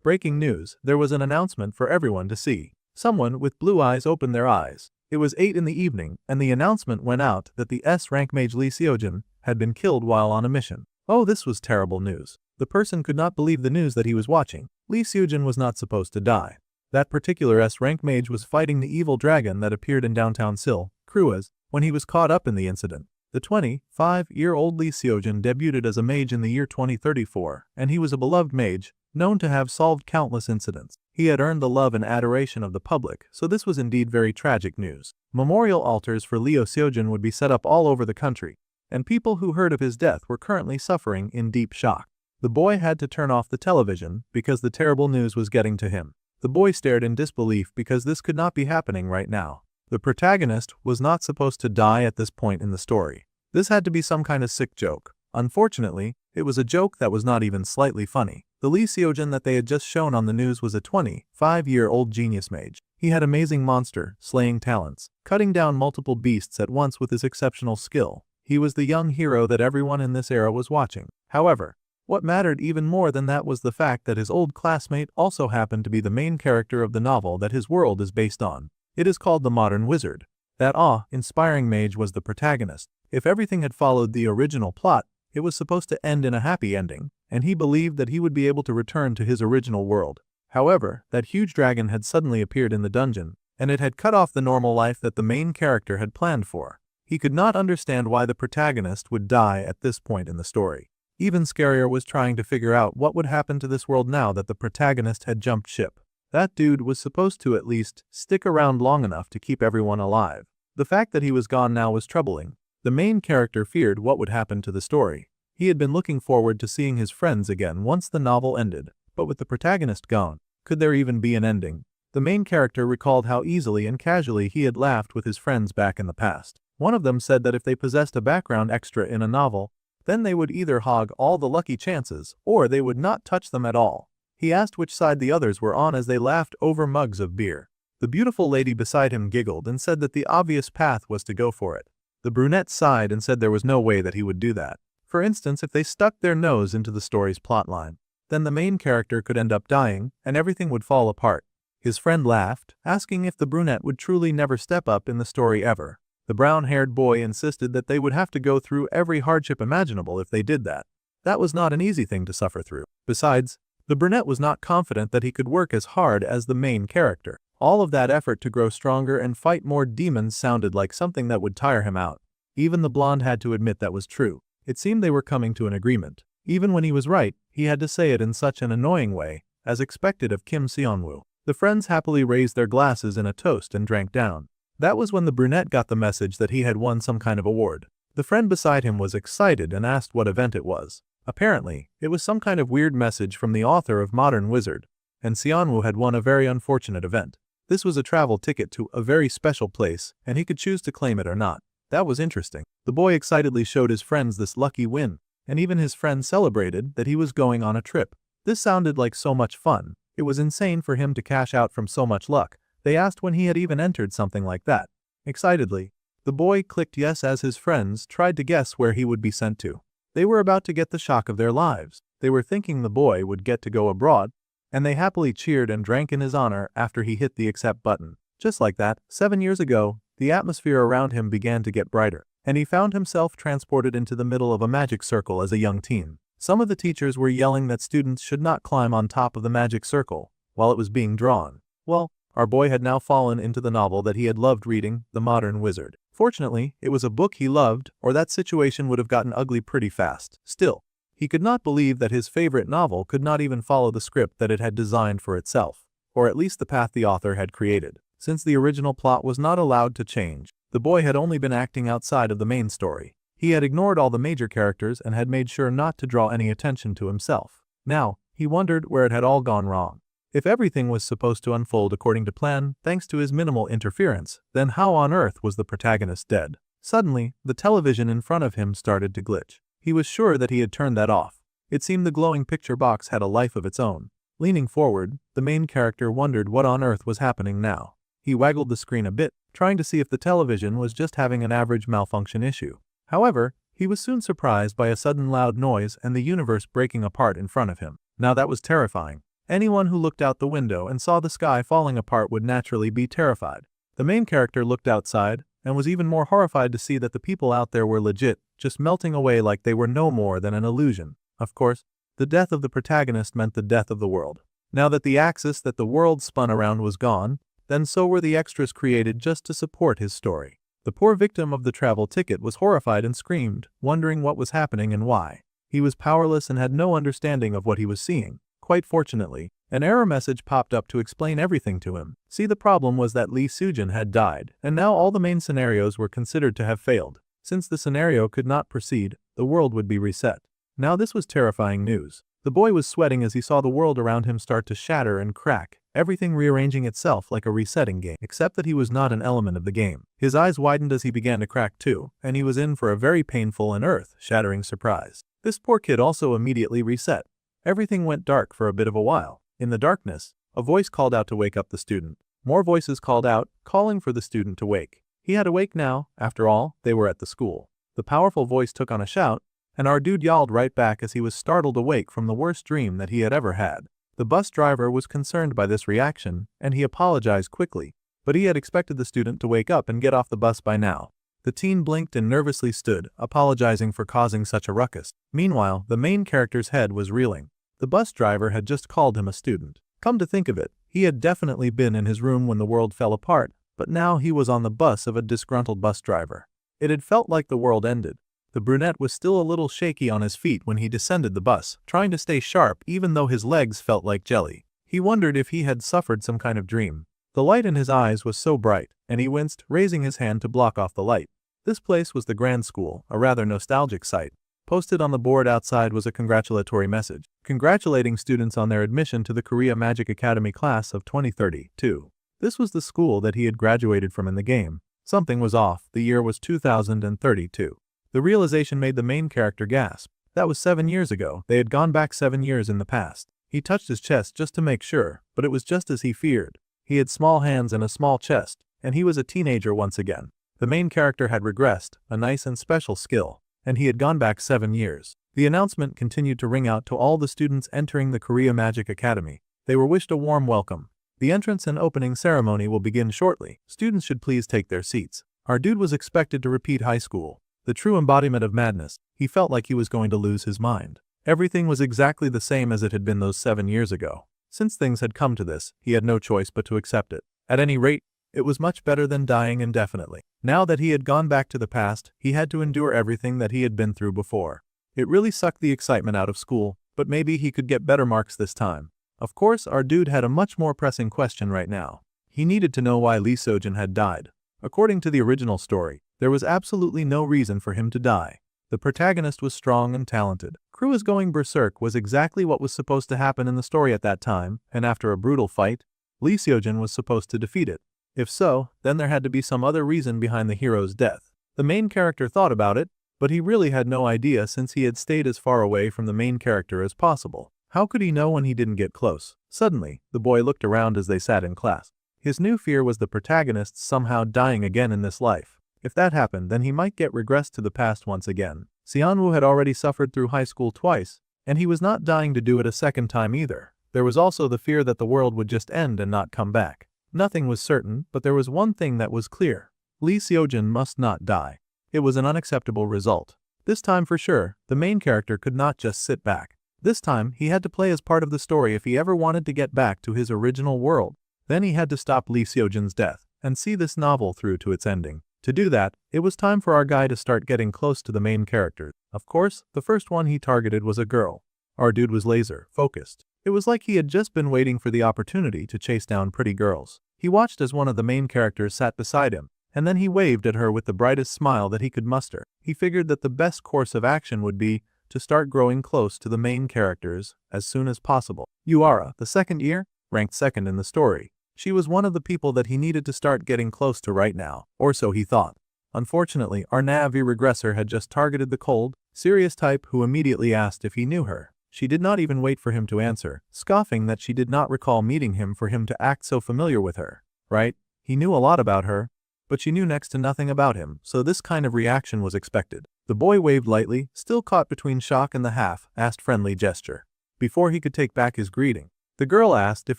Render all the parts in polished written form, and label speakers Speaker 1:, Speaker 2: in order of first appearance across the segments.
Speaker 1: Breaking news, there was an announcement for everyone to see. Someone with blue eyes opened their eyes. It was 8 in the evening, and the announcement went out that the S-rank mage Lee Seojin had been killed while on a mission. Oh, this was terrible news. The person could not believe the news that he was watching. Lee Seojin was not supposed to die. That particular S-rank mage was fighting the evil dragon that appeared in downtown Seoul, Kruas, when he was caught up in the incident. The 25-year-old Lee Seojin debuted as a mage in the year 2034, and he was a beloved mage, known to have solved countless incidents. He had earned the love and adoration of the public, so this was indeed very tragic news. Memorial altars for Leo Seojin would be set up all over the country, and people who heard of his death were currently suffering in deep shock. The boy had to turn off the television because the terrible news was getting to him. The boy stared in disbelief because this could not be happening right now. The protagonist was not supposed to die at this point in the story. This had to be some kind of sick joke. Unfortunately, it was a joke that was not even slightly funny. The Lee Seojin that they had just shown on the news was a 25-year-old genius mage. He had amazing monster slaying talents, cutting down multiple beasts at once with his exceptional skill. He was the young hero that everyone in this era was watching. However, what mattered even more than that was the fact that his old classmate also happened to be the main character of the novel that his world is based on. It is called The Modern Wizard. That awe-inspiring mage was the protagonist. If everything had followed the original plot, it was supposed to end in a happy ending, and he believed that he would be able to return to his original world. However, that huge dragon had suddenly appeared in the dungeon, and it had cut off the normal life that the main character had planned for. He could not understand why the protagonist would die at this point in the story. Even scarier was trying to figure out what would happen to this world now that the protagonist had jumped ship. That dude was supposed to at least stick around long enough to keep everyone alive. The fact that he was gone now was troubling. The main character feared what would happen to the story. He had been looking forward to seeing his friends again once the novel ended, but with the protagonist gone, could there even be an ending? The main character recalled how easily and casually he had laughed with his friends back in the past. One of them said that if they possessed a background extra in a novel, then they would either hog all the lucky chances, or they would not touch them at all. He asked which side the others were on as they laughed over mugs of beer. The beautiful lady beside him giggled and said that the obvious path was to go for it. The brunette sighed and said there was no way that he would do that. For instance, if they stuck their nose into the story's plotline, then the main character could end up dying, and everything would fall apart. His friend laughed, asking if the brunette would truly never step up in the story ever. The brown-haired boy insisted that they would have to go through every hardship imaginable if they did that. That was not an easy thing to suffer through. Besides, the brunette was not confident that he could work as hard as the main character. All of that effort to grow stronger and fight more demons sounded like something that would tire him out. Even the blonde had to admit that was true. It seemed they were coming to an agreement. Even when he was right, he had to say it in such an annoying way, as expected of Kim Seonwoo. The friends happily raised their glasses in a toast and drank down. That was when the brunette got the message that he had won some kind of award. The friend beside him was excited and asked what event it was. Apparently, it was some kind of weird message from the author of Modern Wizard, and Seonwoo had won a very unfortunate event. This was a travel ticket to a very special place, and he could choose to claim it or not. That was interesting. The boy excitedly showed his friends this lucky win, and even his friends celebrated that he was going on a trip. This sounded like so much fun. It was insane for him to cash out from so much luck. They asked when he had even entered something like that. Excitedly, the boy clicked yes as his friends tried to guess where he would be sent to. They were about to get the shock of their lives. They were thinking the boy would get to go abroad, and they happily cheered and drank in his honor after he hit the accept button. Just like that, 7 years ago, the atmosphere around him began to get brighter, and he found himself transported into the middle of a magic circle as a young teen. Some of the teachers were yelling that students should not climb on top of the magic circle while it was being drawn. Well, our boy had now fallen into the novel that he had loved reading, The Modern Wizard. Fortunately, it was a book he loved, or that situation would have gotten ugly pretty fast. Still, he could not believe that his favorite novel could not even follow the script that it had designed for itself, or at least the path the author had created. Since the original plot was not allowed to change, the boy had only been acting outside of the main story. He had ignored all the major characters and had made sure not to draw any attention to himself. Now, he wondered where it had all gone wrong. If everything was supposed to unfold according to plan thanks to his minimal interference, then how on earth was the protagonist dead? Suddenly, the television in front of him started to glitch. He was sure that he had turned that off. It seemed the glowing picture box had a life of its own. Leaning forward, the main character wondered what on earth was happening now. He waggled the screen a bit, trying to see if the television was just having an average malfunction issue. However, he was soon surprised by a sudden loud noise and the universe breaking apart in front of him. Now that was terrifying. Anyone who looked out the window and saw the sky falling apart would naturally be terrified. The main character looked outside and was even more horrified to see that the people out there were legit, just melting away like they were no more than an illusion. Of course, the death of the protagonist meant the death of the world. Now that the axis that the world spun around was gone, then so were the extras created just to support his story. The poor victim of the travel ticket was horrified and screamed, wondering what was happening and why. He was powerless and had no understanding of what he was seeing. Quite fortunately, an error message popped up to explain everything to him. See, the problem was that Lee Sujin had died, and now all the main scenarios were considered to have failed. Since the scenario could not proceed, the world would be reset. Now this was terrifying news. The boy was sweating as he saw the world around him start to shatter and crack, everything rearranging itself like a resetting game, except that he was not an element of the game. His eyes widened as he began to crack too, and he was in for a very painful and earth-shattering surprise. This poor kid also immediately reset. Everything went dark for a bit of a while. In the darkness, a voice called out to wake up the student. More voices called out, calling for the student to wake. He had to wake now, after all, they were at the school. The powerful voice took on a shout, and our dude yelled right back as he was startled awake from the worst dream that he had ever had. The bus driver was concerned by this reaction, and he apologized quickly, but he had expected the student to wake up and get off the bus by now. The teen blinked and nervously stood, apologizing for causing such a ruckus. Meanwhile, the main character's head was reeling. The bus driver had just called him a student. Come to think of it, he had definitely been in his room when the world fell apart, but now he was on the bus of a disgruntled bus driver. It had felt like the world ended. The brunette was still a little shaky on his feet when he descended the bus, trying to stay sharp even though his legs felt like jelly. He wondered if he had suffered some kind of dream. The light in his eyes was so bright, and he winced, raising his hand to block off the light. This place was the Grand School, a rather nostalgic sight. Posted on the board outside was a congratulatory message, congratulating students on their admission to the Korea Magic Academy class of 2032. This was the school that he had graduated from in the game. Something was off, the year was 2032. The realization made the main character gasp. That was 7 years ago. They had gone back 7 years in the past. He touched his chest just to make sure, but it was just as he feared. He had small hands and a small chest, and he was a teenager once again. The main character had regressed, a nice and special skill, and he had gone back 7 years. The announcement continued to ring out to all the students entering the Korea Magic Academy. They were wished a warm welcome. The entrance and opening ceremony will begin shortly. Students should please take their seats. Our dude was expected to repeat high school. The true embodiment of madness. He felt like he was going to lose his mind. Everything was exactly the same as it had been those 7 years ago. Since things had come to this, he had no choice but to accept it. At any rate, it was much better than dying indefinitely. Now that he had gone back to the past, he had to endure everything that he had been through before. It really sucked the excitement out of school, but maybe he could get better marks this time. Of course, our dude had a much more pressing question right now. He needed to know why Lee Sojin had died. According to the original story, there was absolutely no reason for him to die. The protagonist was strong and talented. Crew is going berserk was exactly what was supposed to happen in the story at that time, and after a brutal fight, Lee Sojin was supposed to defeat it. If so, then there had to be some other reason behind the hero's death. The main character thought about it, but he really had no idea since he had stayed as far away from the main character as possible. How could he know when he didn't get close? Suddenly, the boy looked around as they sat in class. His new fear was the protagonist somehow dying again in this life. If that happened, then he might get regressed to the past once again. Xianwu had already suffered through high school twice, and he was not dying to do it a second time either. There was also the fear that the world would just end and not come back. Nothing was certain, but there was one thing that was clear. Lee Sojin must not die. It was an unacceptable result. This time for sure, the main character could not just sit back. This time, he had to play as part of the story if he ever wanted to get back to his original world. Then he had to stop Lee Sojin's death and see this novel through to its ending. To do that, it was time for our guy to start getting close to the main character. Of course, the first one he targeted was a girl. Our dude was laser focused. It was like he had just been waiting for the opportunity to chase down pretty girls. He watched as one of the main characters sat beside him, and then he waved at her with the brightest smile that he could muster. He figured that the best course of action would be to start growing close to the main characters as soon as possible. Yuara, the second year, ranked second in the story. She was one of the people that he needed to start getting close to right now, or so he thought. Unfortunately, our Navi regressor had just targeted the cold, serious type who immediately asked if he knew her. She did not even wait for him to answer, scoffing that she did not recall meeting him for him to act so familiar with her. Right? He knew a lot about her, but she knew next to nothing about him, so this kind of reaction was expected. The boy waved lightly, still caught between shock and the half-assed friendly gesture. Before he could take back his greeting, The girl asked if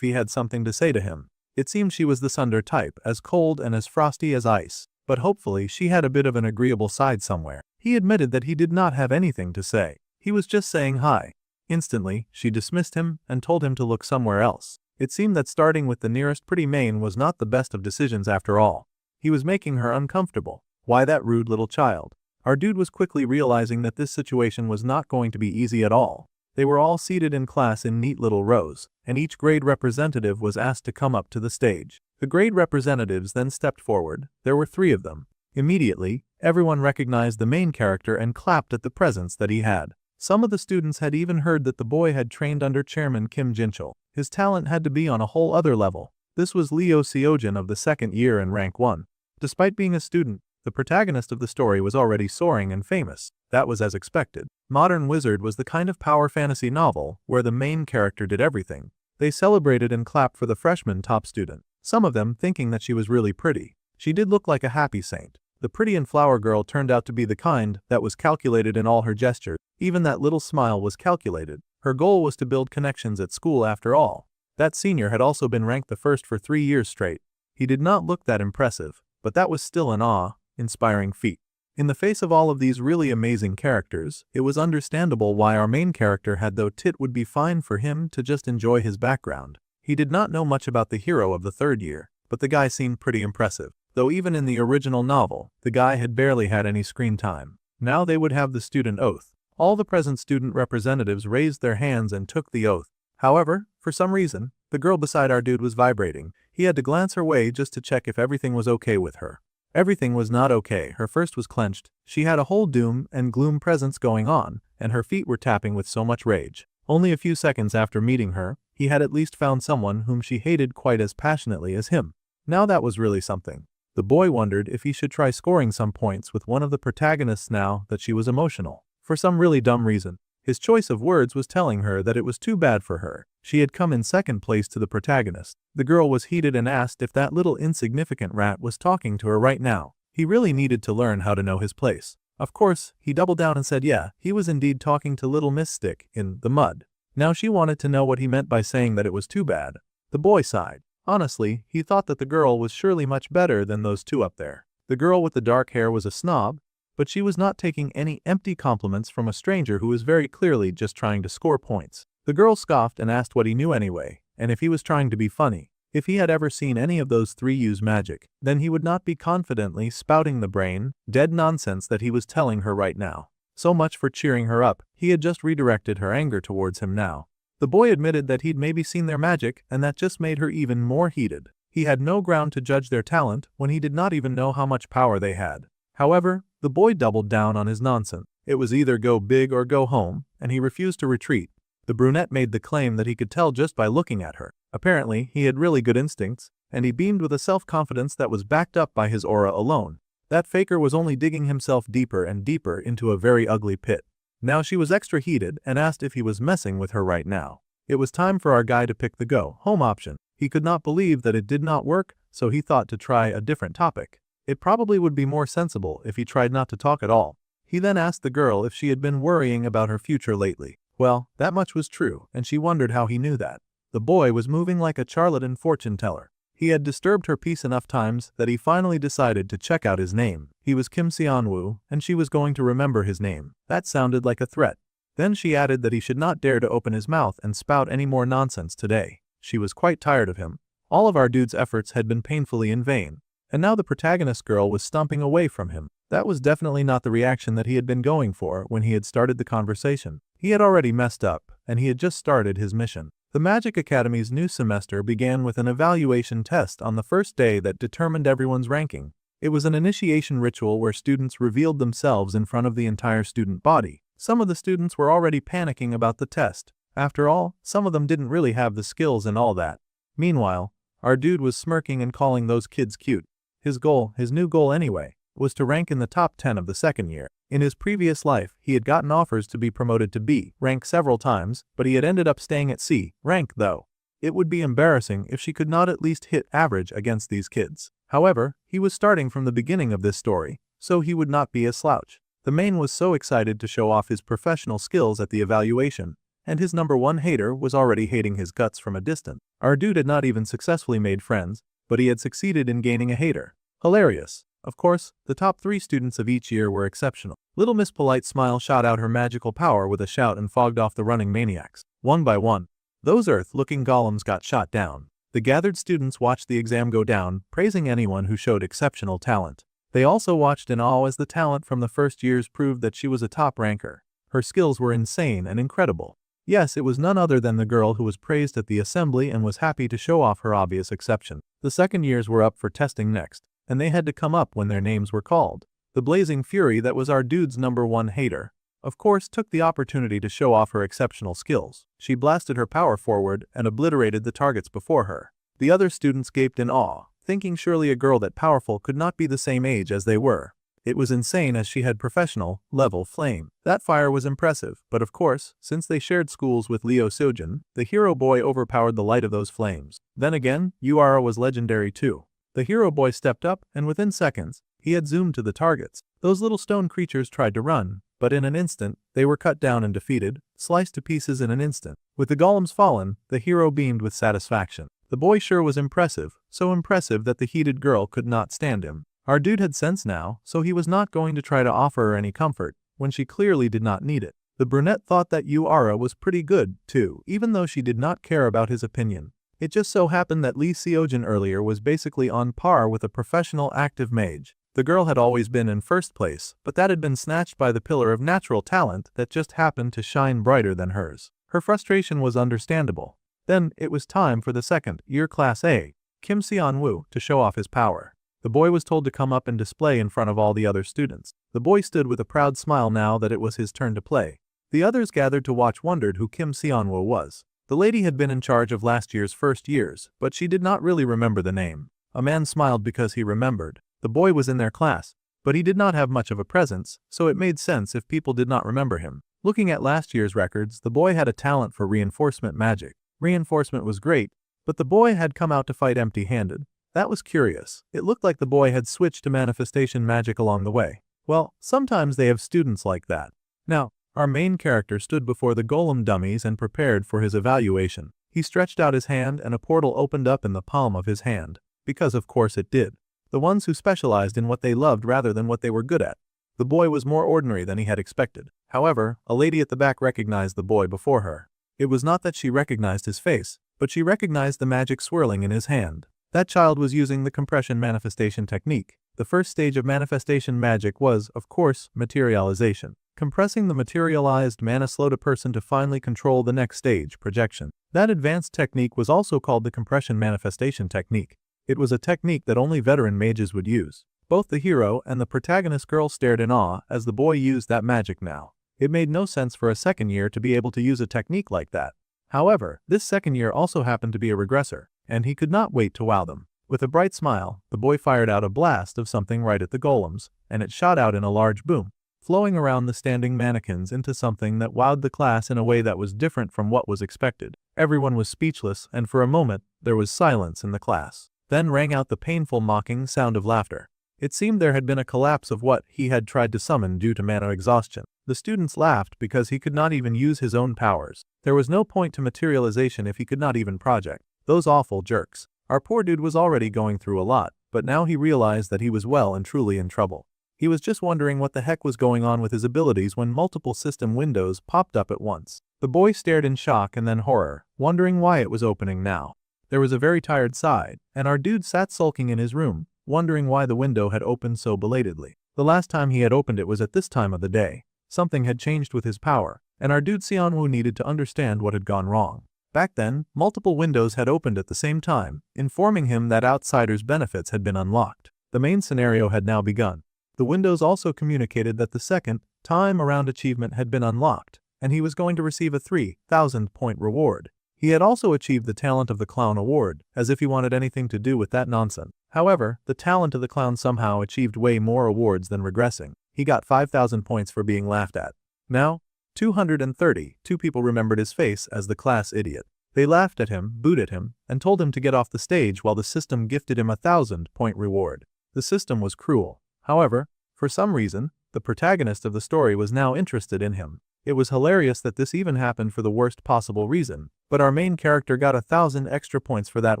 Speaker 1: he had something to say to him. It seemed she was the tsundere type, as cold and as frosty as ice, but hopefully she had a bit of an agreeable side somewhere. He admitted that he did not have anything to say. He was just saying hi. Instantly, she dismissed him and told him to look somewhere else. It seemed that starting with the nearest pretty main was not the best of decisions after all. He was making her uncomfortable. Why that rude little child? Our dude was quickly realizing that this situation was not going to be easy at all. They were all seated in class in neat little rows, and each grade representative was asked to come up to the stage. The grade representatives then stepped forward. There were 3 of them. Immediately, everyone recognized the main character and clapped at the presence that he had. Some of the students had even heard that the boy had trained under Chairman Kim Jinchul. His talent had to be on a whole other level. This was Leo Seojin of the 2nd year in rank 1. Despite being a student, the protagonist of the story was already soaring and famous. That was as expected. Modern Wizard was the kind of power fantasy novel where the main character did everything. They celebrated and clapped for the freshman top student, some of them thinking that she was really pretty. She did look like a happy saint. The pretty and flower girl turned out to be the kind that was calculated in all her gestures. Even that little smile was calculated. Her goal was to build connections at school after all. That senior had also been ranked the first for 3 years straight. He did not look that impressive, but that was still an awe-inspiring feat. In the face of all of these really amazing characters, it was understandable why our main character had thought it would be fine for him to just enjoy his background. He did not know much about the hero of the 3rd year, but the guy seemed pretty impressive. Though even in the original novel, the guy had barely had any screen time. Now they would have the student oath. All the present student representatives raised their hands and took the oath. However, for some reason, the girl beside our dude was vibrating. He had to glance her way just to check if everything was okay with her. Everything was not okay. Her fist was clenched. She had a whole doom and gloom presence going on, and her feet were tapping with so much rage. Only a few seconds after meeting her, he had at least found someone whom she hated quite as passionately as him. Now that was really something. The boy wondered if he should try scoring some points with one of the protagonists now that she was emotional. For some really dumb reason, his choice of words was telling her that it was too bad for her. She had come in 2nd place to the protagonist. The girl was heated and asked if that little insignificant rat was talking to her right now. He really needed to learn how to know his place. Of course, he doubled down and said yeah, he was indeed talking to little Miss Stick in the mud. Now she wanted to know what he meant by saying that it was too bad. The boy sighed. Honestly, he thought that the girl was surely much better than those 2 up there. The girl with the dark hair was a snob, but she was not taking any empty compliments from a stranger who was very clearly just trying to score points. The girl scoffed and asked what he knew anyway, and if he was trying to be funny. If he had ever seen any of those 3 use magic, then he would not be confidently spouting the brain-dead nonsense that he was telling her right now. So much for cheering her up. He had just redirected her anger towards him now. The boy admitted that he'd maybe seen their magic, and that just made her even more heated. He had no ground to judge their talent when he did not even know how much power they had. However, the boy doubled down on his nonsense. It was either go big or go home, and he refused to retreat. The brunette made the claim that he could tell just by looking at her. Apparently, he had really good instincts, and he beamed with a self-confidence that was backed up by his aura alone. That faker was only digging himself deeper and deeper into a very ugly pit. Now she was extra heated and asked if he was messing with her right now. It was time for our guy to pick the go-home option. He could not believe that it did not work, so he thought to try a different topic. It probably would be more sensible if he tried not to talk at all. He then asked the girl if she had been worrying about her future lately. Well, that much was true, and she wondered how he knew that. The boy was moving like a charlatan fortune teller. He had disturbed her peace enough times that he finally decided to check out his name. He was Kim Seonwoo, and she was going to remember his name. That sounded like a threat. Then she added that he should not dare to open his mouth and spout any more nonsense today. She was quite tired of him. All of our dude's efforts had been painfully in vain. And now the protagonist girl was stomping away from him. That was definitely not the reaction that he had been going for when he had started the conversation. He had already messed up, and he had just started his mission. The Magic Academy's new semester began with an evaluation test on the first day that determined everyone's ranking. It was an initiation ritual where students revealed themselves in front of the entire student body. Some of the students were already panicking about the test. After all, some of them didn't really have the skills and all that. Meanwhile, our dude was smirking and calling those kids cute. His new goal anyway, was to rank in the top 10 of the second year. In his previous life, he had gotten offers to be promoted to B rank several times, but he had ended up staying at C rank though. It would be embarrassing if she could not at least hit average against these kids. However, he was starting from the beginning of this story, so he would not be a slouch. The main was so excited to show off his professional skills at the evaluation, and his number one hater was already hating his guts from a distance. Our dude had not even successfully made friends, but he had succeeded in gaining a hater. Hilarious. Of course, the top 3 students of each year were exceptional. Little Miss Polite Smile shot out her magical power with a shout and fogged off the running maniacs. One by one, those earth-looking golems got shot down. The gathered students watched the exam go down, praising anyone who showed exceptional talent. They also watched in awe as the talent from the first years proved that she was a top ranker. Her skills were insane and incredible. Yes, it was none other than the girl who was praised at the assembly and was happy to show off her obvious exception. The second years were up for testing next, and they had to come up when their names were called. The blazing fury that was our dude's number one hater, of course, took the opportunity to show off her exceptional skills. She blasted her power forward and obliterated the targets before her. The other students gaped in awe, thinking surely a girl that powerful could not be the same age as they were. It was insane as she had professional level flame. That fire was impressive, but of course, since they shared schools with Leo Sojin, the hero boy overpowered the light of those flames. Then again, Uara was legendary too. The hero boy stepped up, and within seconds, he had zoomed to the targets. Those little stone creatures tried to run, but in an instant, they were cut down and defeated, sliced to pieces in an instant. With the golems fallen, the hero beamed with satisfaction. The boy sure was impressive, so impressive that the heated girl could not stand him. Our dude had sense now, so he was not going to try to offer her any comfort, when she clearly did not need it. The brunette thought that Uara was pretty good, too, even though she did not care about his opinion. It just so happened that Lee Seojin earlier was basically on par with a professional active mage. The girl had always been in first place, but that had been snatched by the pillar of natural talent that just happened to shine brighter than hers. Her frustration was understandable. Then, it was time for the second year Class A, Kim Seon-woo, to show off his power. The boy was told to come up and display in front of all the other students. The boy stood with a proud smile now that it was his turn to play. The others gathered to watch wondered who Kim Seon-woo was. The lady had been in charge of last year's first years, but she did not really remember the name. A man smiled because he remembered. The boy was in their class, but he did not have much of a presence, so it made sense if people did not remember him. Looking at last year's records, the boy had a talent for reinforcement magic. Reinforcement was great, but the boy had come out to fight empty-handed. That was curious. It looked like the boy had switched to manifestation magic along the way. Well, sometimes they have students like that. Now, our main character stood before the golem dummies and prepared for his evaluation. He stretched out his hand and a portal opened up in the palm of his hand. Because of course it did. The ones who specialized in what they loved rather than what they were good at. The boy was more ordinary than he had expected. However, a lady at the back recognized the boy before her. It was not that she recognized his face, but she recognized the magic swirling in his hand. That child was using the compression manifestation technique. The first stage of manifestation magic was, of course, materialization. Compressing the materialized mana slowed a person to finally control the next stage, projection. That advanced technique was also called the compression manifestation technique. It was a technique that only veteran mages would use. Both the hero and the protagonist girl stared in awe as the boy used that magic now. It made no sense for a second year to be able to use a technique like that. However, this second year also happened to be a regressor, and he could not wait to wow them. With a bright smile, the boy fired out a blast of something right at the golems, and it shot out in a large boom, flowing around the standing mannequins into something that wowed the class in a way that was different from what was expected. Everyone was speechless, and for a moment, there was silence in the class. Then rang out the painful mocking sound of laughter. It seemed there had been a collapse of what he had tried to summon due to mana exhaustion. The students laughed because he could not even use his own powers. There was no point to materialization if he could not even project. Those awful jerks. Our poor dude was already going through a lot, but now he realized that he was well and truly in trouble. He was just wondering what the heck was going on with his abilities when multiple system windows popped up at once. The boy stared in shock and then horror, wondering why it was opening now. There was a very tired side, and our dude sat sulking in his room, wondering why the window had opened so belatedly. The last time he had opened it was at this time of the day. Something had changed with his power, and our dude Seonwoo needed to understand what had gone wrong. Back then, multiple windows had opened at the same time, informing him that outsiders' benefits had been unlocked. The main scenario had now begun. The windows also communicated that the second time around achievement had been unlocked, and he was going to receive a 3,000-point reward. He had also achieved the Talent of the Clown award, as if he wanted anything to do with that nonsense. However, the Talent of the Clown somehow achieved way more awards than regressing. He got 5,000 points for being laughed at. Now, 232 people remembered his face as the class idiot. They laughed at him, booed at him, and told him to get off the stage while the system gifted him a 1,000-point reward. The system was cruel. However, for some reason, the protagonist of the story was now interested in him. It was hilarious that this even happened for the worst possible reason, but our main character got 1,000 extra points for that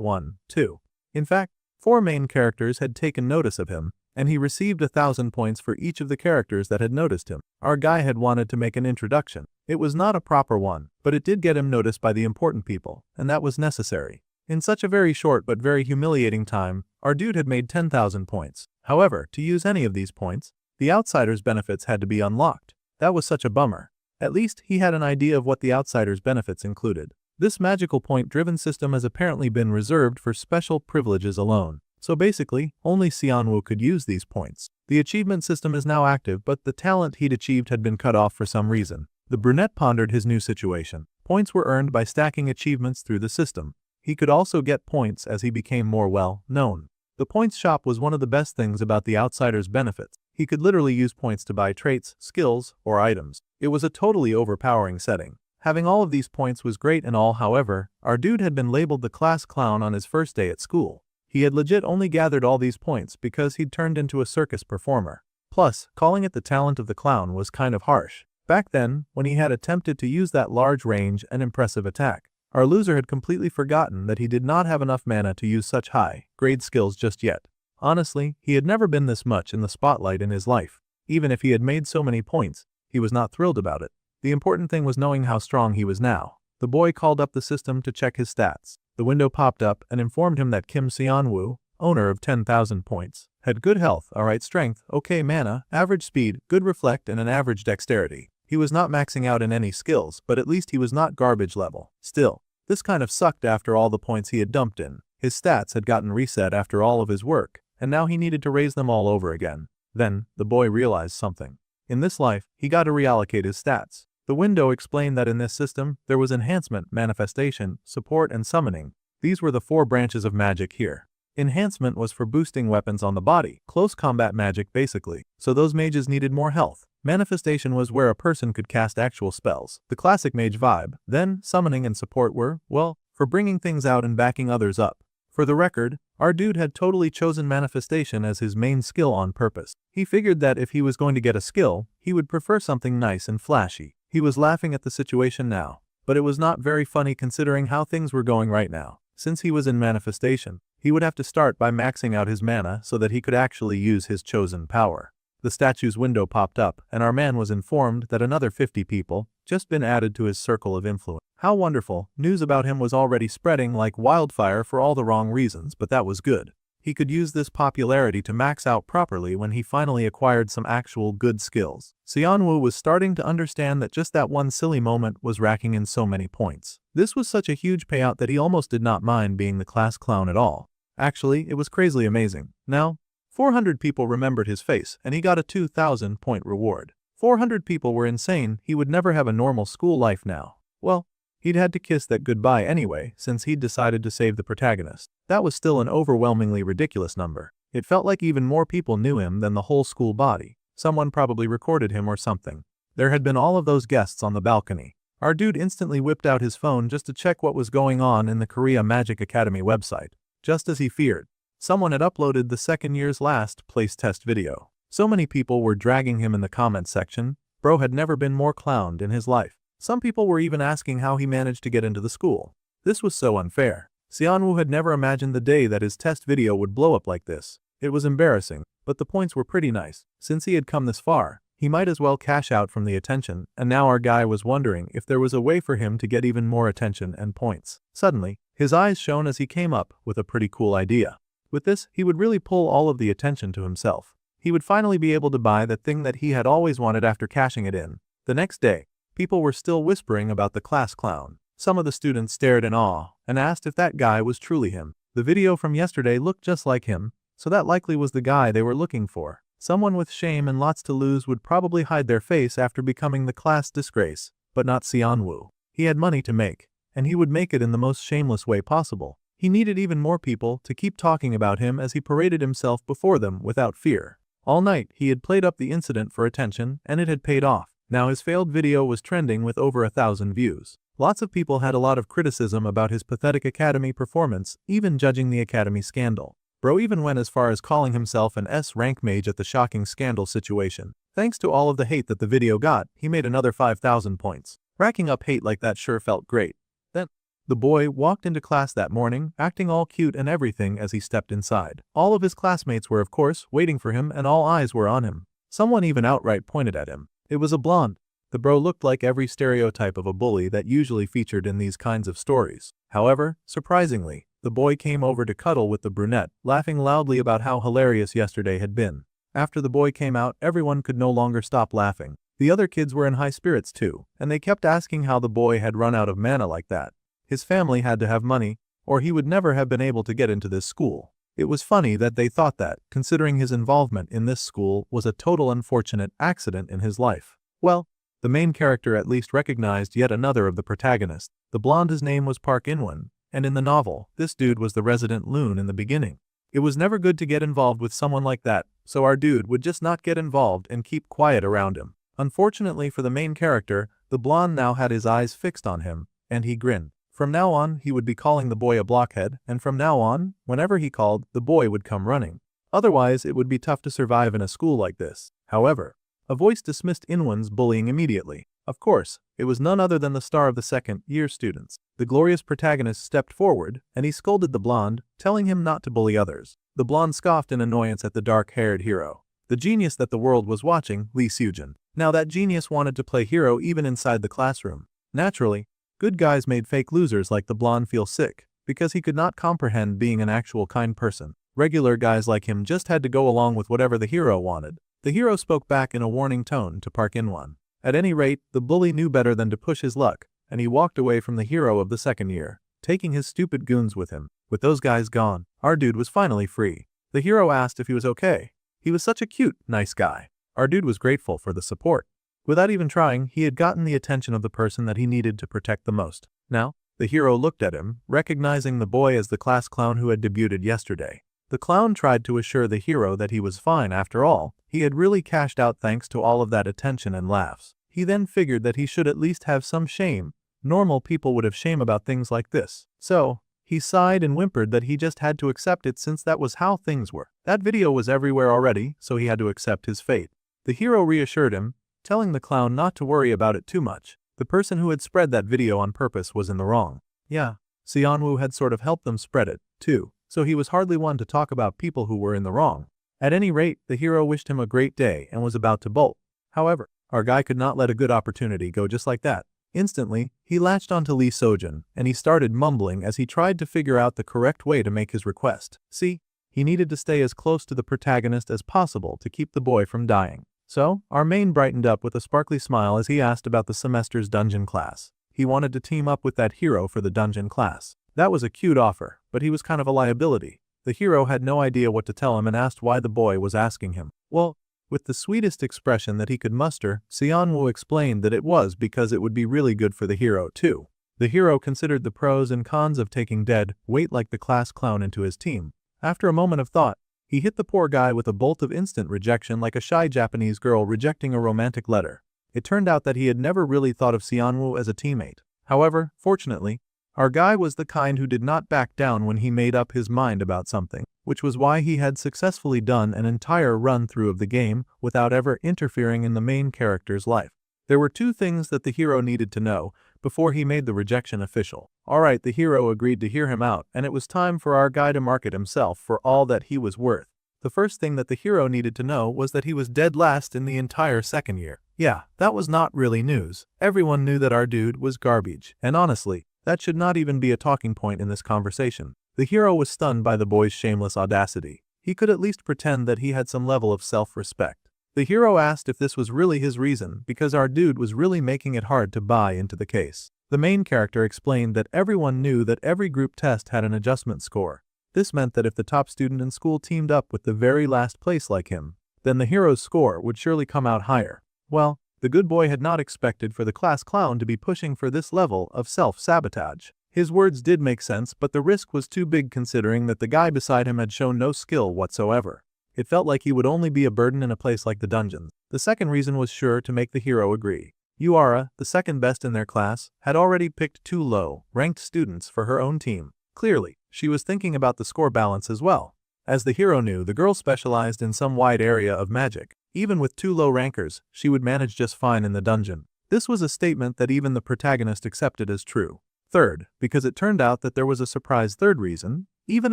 Speaker 1: one, too. In fact, 4 main characters had taken notice of him, and he received 1,000 points for each of the characters that had noticed him. Our guy had wanted to make an introduction. It was not a proper one, but it did get him noticed by the important people, and that was necessary. In such a very short but very humiliating time, our dude had made 10,000 points. However, to use any of these points, the outsider's benefits had to be unlocked. That was such a bummer. At least he had an idea of what the outsider's benefits included. This magical point-driven system has apparently been reserved for special privileges alone. So basically, only Xianwu could use these points. The achievement system is now active, but the talent he'd achieved had been cut off for some reason. The brunette pondered his new situation. Points were earned by stacking achievements through the system. He could also get points as he became more well-known. The points shop was one of the best things about the outsider's benefits. He could literally use points to buy traits, skills, or items. It was a totally overpowering setting. Having all of these points was great and all, however, our dude had been labeled the class clown on his first day at school. He had legit only gathered all these points because he'd turned into a circus performer. Plus, calling it the talent of the clown was kind of harsh. Back then, when he had attempted to use that large range and impressive attack, our loser had completely forgotten that he did not have enough mana to use such high-grade skills just yet. Honestly, he had never been this much in the spotlight in his life. Even if he had made so many points, he was not thrilled about it. The important thing was knowing how strong he was now. The boy called up the system to check his stats. The window popped up and informed him that Kim Xianwu, owner of 10,000 points, had good health, alright strength, okay mana, average speed, good reflect and an average dexterity. He was not maxing out in any skills, but at least he was not garbage level. Still, this kind of sucked after all the points he had dumped in. His stats had gotten reset after all of his work, and now he needed to raise them all over again. Then, the boy realized something. In this life, he got to reallocate his stats. The window explained that in this system, there was enhancement, manifestation, support, and summoning. These were the 4 branches of magic here. Enhancement was for boosting weapons on the body, close combat magic basically, so those mages needed more health. Manifestation was where a person could cast actual spells, the classic mage vibe. Then, summoning and support were, well, for bringing things out and backing others up. For the record, our dude had totally chosen manifestation as his main skill on purpose. He figured that if he was going to get a skill, he would prefer something nice and flashy. He was laughing at the situation now, but it was not very funny considering how things were going right now. Since he was in manifestation, he would have to start by maxing out his mana so that he could actually use his chosen power. The statue's window popped up, and our man was informed that another 50 people just been added to his circle of influence. How wonderful! News about him was already spreading like wildfire for all the wrong reasons, but that was good. He could use this popularity to max out properly when he finally acquired some actual good skills. Xianwu was starting to understand that just that one silly moment was racking in so many points. This was such a huge payout that he almost did not mind being the class clown at all. Actually, it was crazily amazing. Now, 400 people remembered his face, and he got a 2,000 point reward. 400 people were insane. He would never have a normal school life now. Well, he'd had to kiss that goodbye anyway, since he'd decided to save the protagonist. That was still an overwhelmingly ridiculous number. It felt like even more people knew him than the whole school body. Someone probably recorded him or something. There had been all of those guests on the balcony. Our dude instantly whipped out his phone just to check what was going on in the Korea Magic Academy website. Just as he feared, someone had uploaded the second year's last place test video. So many people were dragging him in the comments section. Bro had never been more clowned in his life. Some people were even asking how he managed to get into the school. This was so unfair. Xianwu had never imagined the day that his test video would blow up like this. It was embarrassing, but the points were pretty nice. Since he had come this far, he might as well cash out from the attention, and now our guy was wondering if there was a way for him to get even more attention and points. Suddenly, his eyes shone as he came up with a pretty cool idea. With this, he would really pull all of the attention to himself. He would finally be able to buy the thing that he had always wanted after cashing it in. The next day, people were still whispering about the class clown. Some of the students stared in awe and asked if that guy was truly him. The video from yesterday looked just like him, so that likely was the guy they were looking for. Someone with shame and lots to lose would probably hide their face after becoming the class disgrace, but not Xianwu. He had money to make, and he would make it in the most shameless way possible. He needed even more people to keep talking about him as he paraded himself before them without fear. All night, he had played up the incident for attention, and it had paid off. Now his failed video was trending with over 1,000 views. Lots of people had a lot of criticism about his pathetic academy performance, even judging the academy scandal. Bro even went as far as calling himself an S-rank mage at the shocking scandal situation. Thanks to all of the hate that the video got, he made another 5,000 points. Racking up hate like that sure felt great. Then, the boy walked into class that morning, acting all cute and everything as he stepped inside. All of his classmates were of course waiting for him and all eyes were on him. Someone even outright pointed at him. It was a blonde. The bro looked like every stereotype of a bully that usually featured in these kinds of stories. However, surprisingly, the boy came over to cuddle with the brunette, laughing loudly about how hilarious yesterday had been. After the boy came out, everyone could no longer stop laughing. The other kids were in high spirits too, and they kept asking how the boy had run out of mana like that. His family had to have money, or he would never have been able to get into this school. It was funny that they thought that, considering his involvement in this school was a total unfortunate accident in his life. Well, the main character at least recognized yet another of the protagonists. The blonde's name was Park In-won, and in the novel, this dude was the resident loon in the beginning. It was never good to get involved with someone like that, so our dude would just not get involved and keep quiet around him. Unfortunately for the main character, the blonde now had his eyes fixed on him, and he grinned. From now on, he would be calling the boy a blockhead, and from now on, whenever he called, the boy would come running. Otherwise, it would be tough to survive in a school like this. However, a voice dismissed In-won's bullying immediately. Of course, it was none other than the star of the second-year students. The glorious protagonist stepped forward, and he scolded the blonde, telling him not to bully others. The blonde scoffed in annoyance at the dark-haired hero. The genius that the world was watching, Lee Seojin. Now that genius wanted to play hero even inside the classroom. Naturally, good guys made fake losers like the blonde feel sick, because he could not comprehend being an actual kind person. Regular guys like him just had to go along with whatever the hero wanted. The hero spoke back in a warning tone to Park In-won. At any rate, the bully knew better than to push his luck, and he walked away from the hero of the second year, taking his stupid goons with him. With those guys gone, our dude was finally free. The hero asked if he was okay. He was such a cute, nice guy. Our dude was grateful for the support. Without even trying, he had gotten the attention of the person that he needed to protect the most. Now, the hero looked at him, recognizing the boy as the class clown who had debuted yesterday. The clown tried to assure the hero that he was fine after all. He had really cashed out thanks to all of that attention and laughs. He then figured that he should at least have some shame. Normal people would have shame about things like this. So, he sighed and whimpered that he just had to accept it since that was how things were. That video was everywhere already, so he had to accept his fate. The hero reassured him, telling the clown not to worry about it too much. The person who had spread that video on purpose was in the wrong. Yeah, Seonwoo had sort of helped them spread it, too, so he was hardly one to talk about people who were in the wrong. At any rate, the hero wished him a great day and was about to bolt. However, our guy could not let a good opportunity go just like that. Instantly, he latched onto Lee Seojin, and he started mumbling as he tried to figure out the correct way to make his request. See, he needed to stay as close to the protagonist as possible to keep the boy from dying. So, our main brightened up with a sparkly smile as he asked about the semester's dungeon class. He wanted to team up with that hero for the dungeon class. That was a cute offer, but he was kind of a liability. The hero had no idea what to tell him and asked why the boy was asking him. Well, with the sweetest expression that he could muster, Seonwoo explained that it was because it would be really good for the hero too. The hero considered the pros and cons of taking dead weight like the class clown into his team. After a moment of thought, he hit the poor guy with a bolt of instant rejection like a shy Japanese girl rejecting a romantic letter. It turned out that he had never really thought of Seonwoo as a teammate. However, fortunately, our guy was the kind who did not back down when he made up his mind about something, which was why he had successfully done an entire run-through of the game without ever interfering in the main character's life. There were two things that the hero needed to know before he made the rejection official. Alright, the hero agreed to hear him out, and it was time for our guy to market himself for all that he was worth. The first thing that the hero needed to know was that he was dead last in the entire second year. Yeah, that was not really news. Everyone knew that our dude was garbage, and honestly, that should not even be a talking point in this conversation. The hero was stunned by the boy's shameless audacity. He could at least pretend that he had some level of self-respect. The hero asked if this was really his reason because our dude was really making it hard to buy into the case. The main character explained that everyone knew that every group test had an adjustment score. This meant that if the top student in school teamed up with the very last place like him, then the hero's score would surely come out higher. Well, the good boy had not expected for the class clown to be pushing for this level of self-sabotage. His words did make sense, but the risk was too big considering that the guy beside him had shown no skill whatsoever. It felt like he would only be a burden in a place like the dungeons. The second reason was sure to make the hero agree. Yuara, the second best in their class, had already picked two low-ranked students for her own team. Clearly, she was thinking about the score balance as well. As the hero knew, the girl specialized in some wide area of magic. Even with 2 low rankers, she would manage just fine in the dungeon. This was a statement that even the protagonist accepted as true. Third, because it turned out that there was a surprise third reason, even